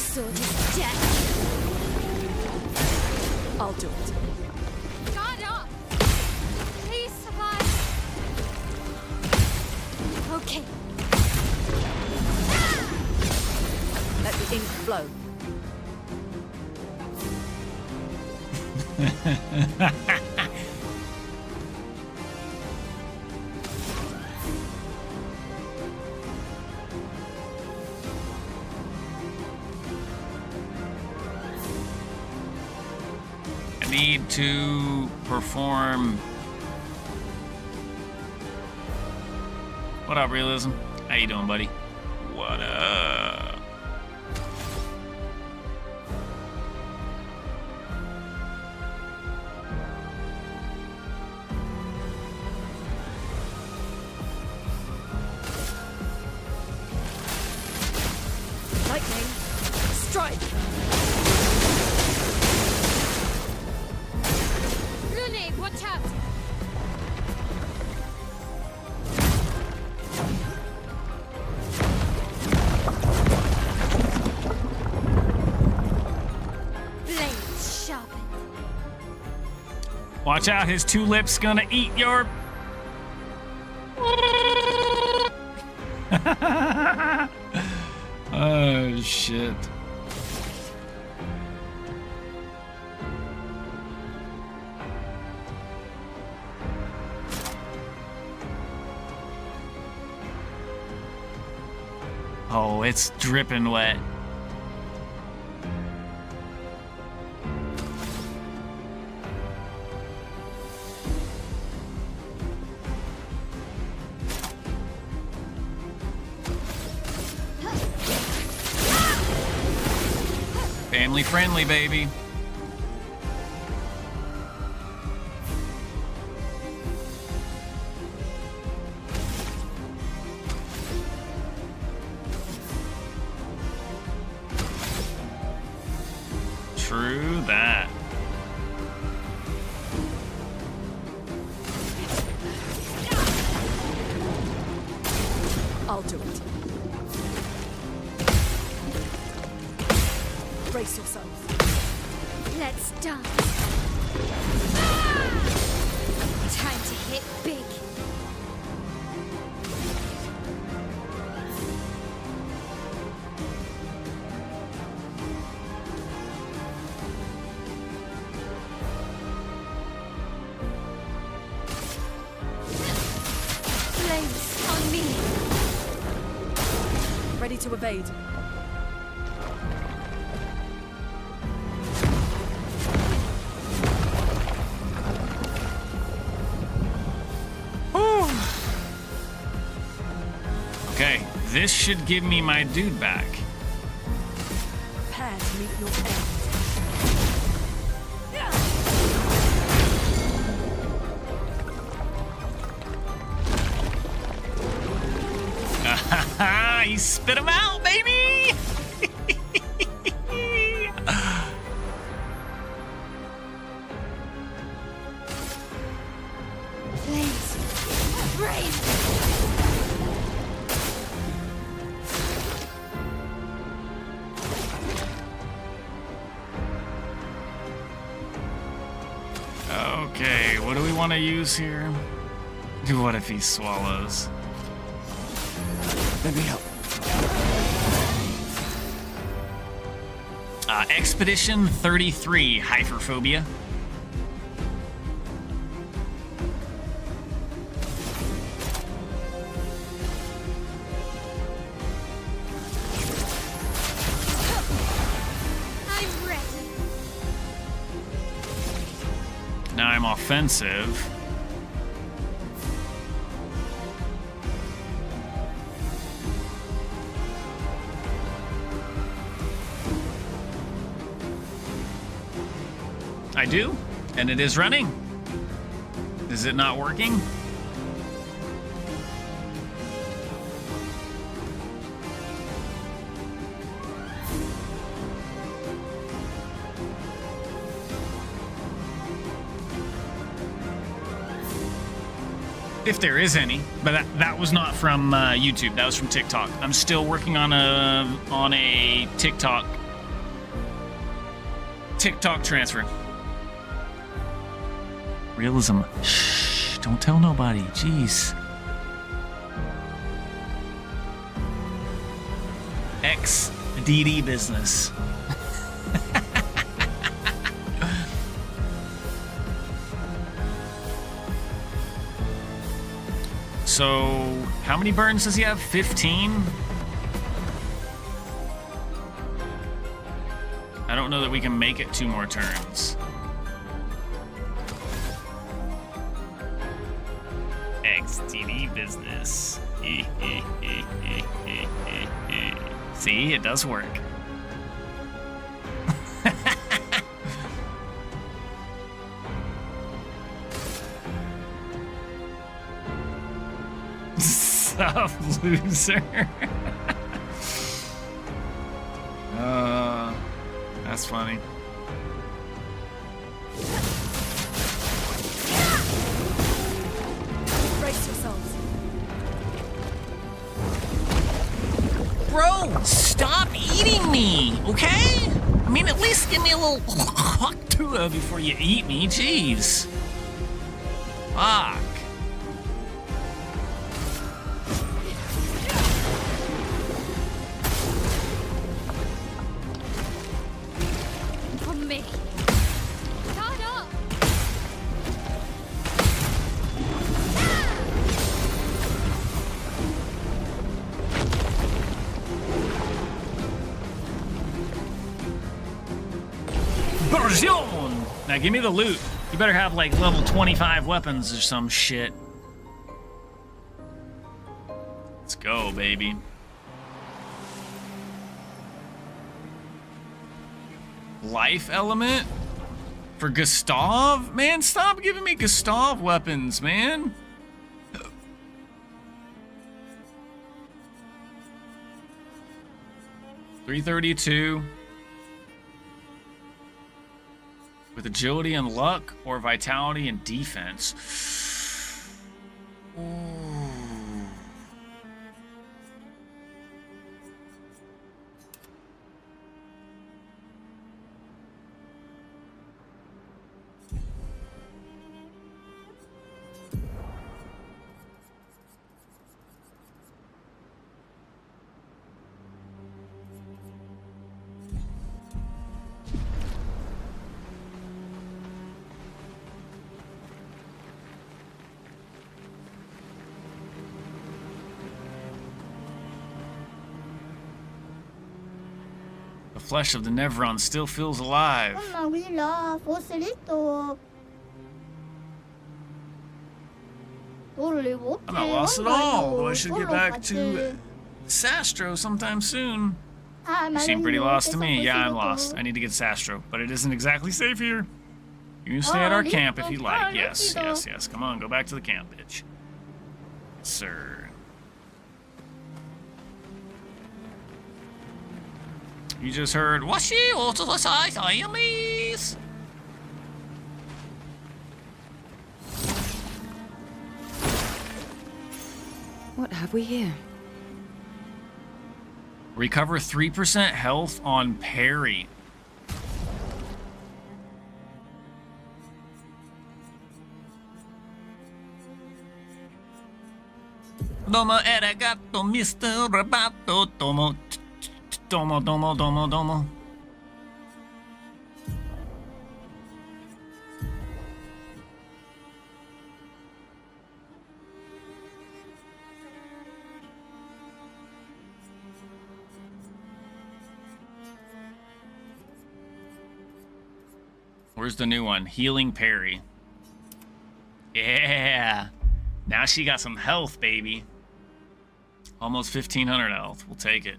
Sword is death. I'll do it. God up! Please survive. Okay. Let the ink flow. Need to perform. What up, Realism? How you doing, buddy? What up? Lightning. Strike. Watch out! Blades sharpened. Watch out, his two lips gonna eat your. Oh shit. Oh, it's dripping wet. Family friendly, baby. True that. I'll do it. Brace yourselves. Let's dance. Time to hit big. Flames on me. Ready to evade. Okay, this should give me my dude back. Prepare to meet your end. He spit him out, baby! Flames. Brave. Okay, what do we want to use here? What if he swallows? Let me help. Expedition 33, hyperphobia. I'm ready. Now I'm offensive. I do, and it is running. Is it not working? If there is any, but that was not from YouTube. That was from TikTok. I'm still working on a TikTok transfer. Realism. Shh, don't tell nobody. Jeez. XDD business. So, how many burns does he have? 15? I don't know that we can make it 2 more turns. XTD business. See, it does work. Sup, loser. That's funny. Brace yourselves. Bro, stop eating me, okay? I mean, at least give me a little tua before you eat me. Jeez. Fuck. For me. Start up. Version! Now give me the loot. You better have like level 25 weapons or some shit. Let's go, baby. Life element? For Gustav? Man, stop giving me Gustav weapons, man. $332. With agility and luck, or vitality and defense. Ooh. The flesh of the Nevron still feels alive. Ah oui, là, Fossilito. I'm not lost at all, though I should get back to Sastro sometime soon. You seem pretty lost to me. Yeah, I'm lost. I need to get Sastro, but it isn't exactly safe here. You can stay at our camp if you like. Yes, yes, yes. Come on, go back to the camp, bitch. Sir. You just heard, "Washi otosai Siamese." What have we here? Recover 3% health on parry. Domo arigato, Mr. Roboto. Domo. Domo, domo, domo, domo. Where's the new one? Healing Parry. Yeah. Now she got some health, baby. Almost 1,500 health. We'll take it.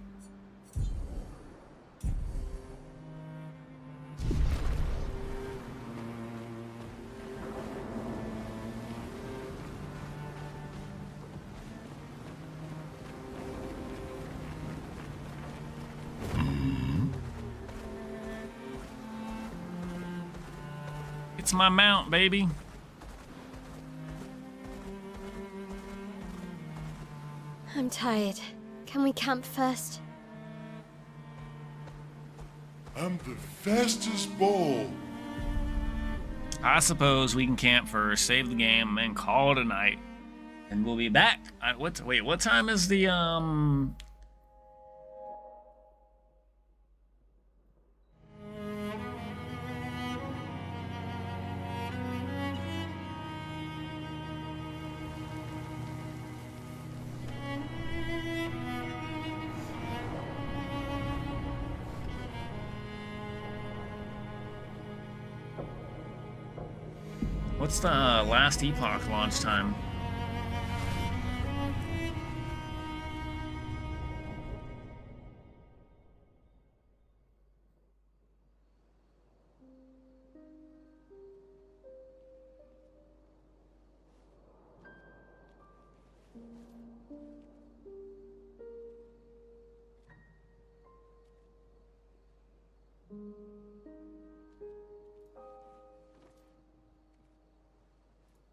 It's my mount, baby. I'm tired. Can we camp first? I'm the fastest ball. I suppose we can camp first, save the game, and call it a night. And we'll be back. Wait, what time is the what's the last Epoch launch time?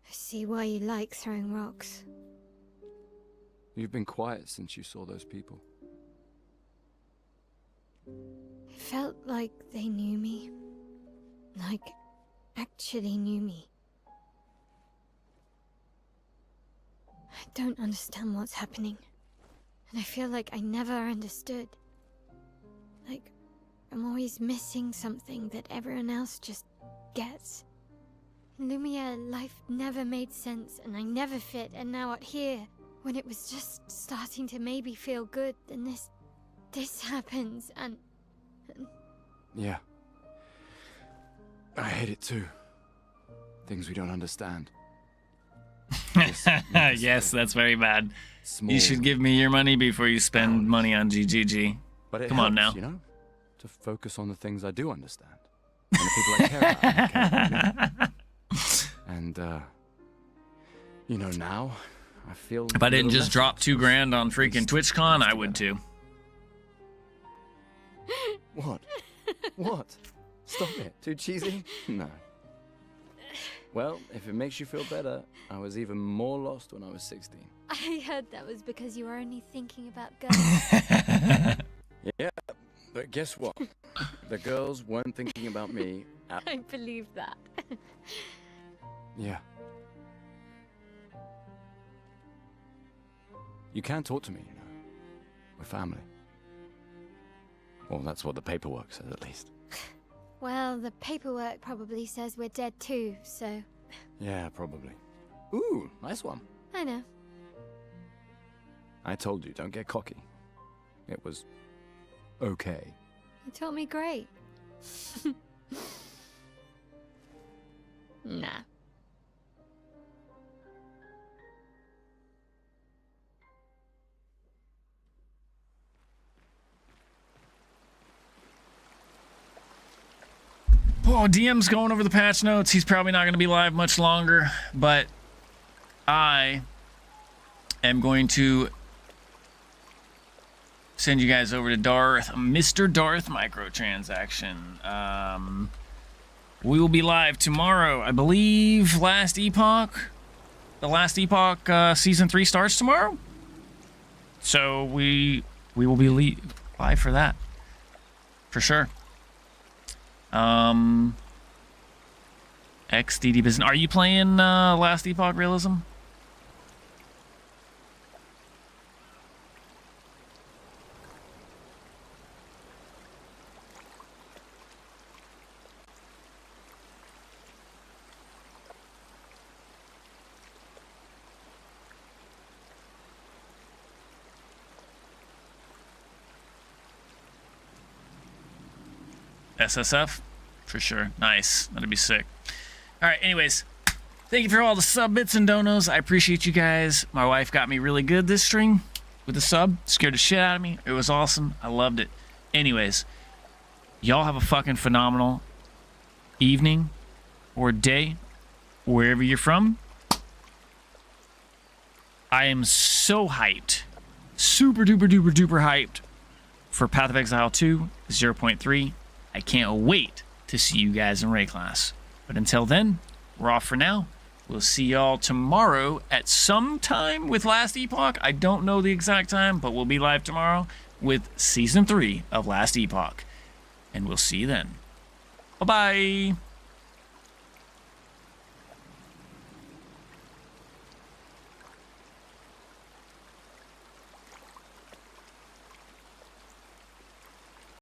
I see why you like throwing rocks. You've been quiet since you saw those people. It felt like they knew me. Like, actually knew me. I don't understand what's happening. And I feel like I never understood. Like, I'm always missing something that everyone else just gets. In Lumia, life never made sense, and I never fit, and now out here, when it was just starting to maybe feel good, then this happens, and... Yeah. I hate it too. Things we don't understand. Yes, that's very bad. You should give me your money before you spend money on GGG. But it Come helps, on now. You know, to focus on the things I do understand. And the people I care about. Care about me. And, you know, now I feel. If I didn't a little just drop $2,000 on freaking TwitchCon, I would too. What? What? Stop it. Too cheesy? No. Well, if it makes you feel better, I was even more lost when I was 16. I heard that was because you were only thinking about girls. Yeah, but guess what? The girls weren't thinking about me at... I believe that. Yeah. You can talk to me, you know. We're family. Well, that's what the paperwork says, at least. Well, the paperwork probably says we're dead too, so... Yeah, probably. Ooh, nice one. I know. I told you, don't get cocky. It was... okay. You taught me great. Nah. Oh, DM's going over the patch notes. He's probably not going to be live much longer, but I am going to send you guys over to Darth, Mr. Darth microtransaction. We will be live tomorrow, I believe. Last Epoch, the Last Epoch season 3 starts tomorrow, so we will be live for that for sure. XDD business. Are you playing Last Epoch Realism? SSF? For sure. Nice. That'd be sick. All right, anyways. Thank you for all the sub bits and donos. I appreciate you guys. My wife got me really good this string with the sub. Scared the shit out of me. It was awesome. I loved it. Anyways, y'all have a fucking phenomenal evening or day, wherever you're from. I am so hyped. Super duper duper duper hyped for Path of Exile 2 0.3. I can't wait to see you guys in Ray class. But until then, we're off for now. We'll see y'all tomorrow at some time with Last Epoch. I don't know the exact time, but we'll be live tomorrow with Season 3 of Last Epoch. And we'll see you then. Bye-bye.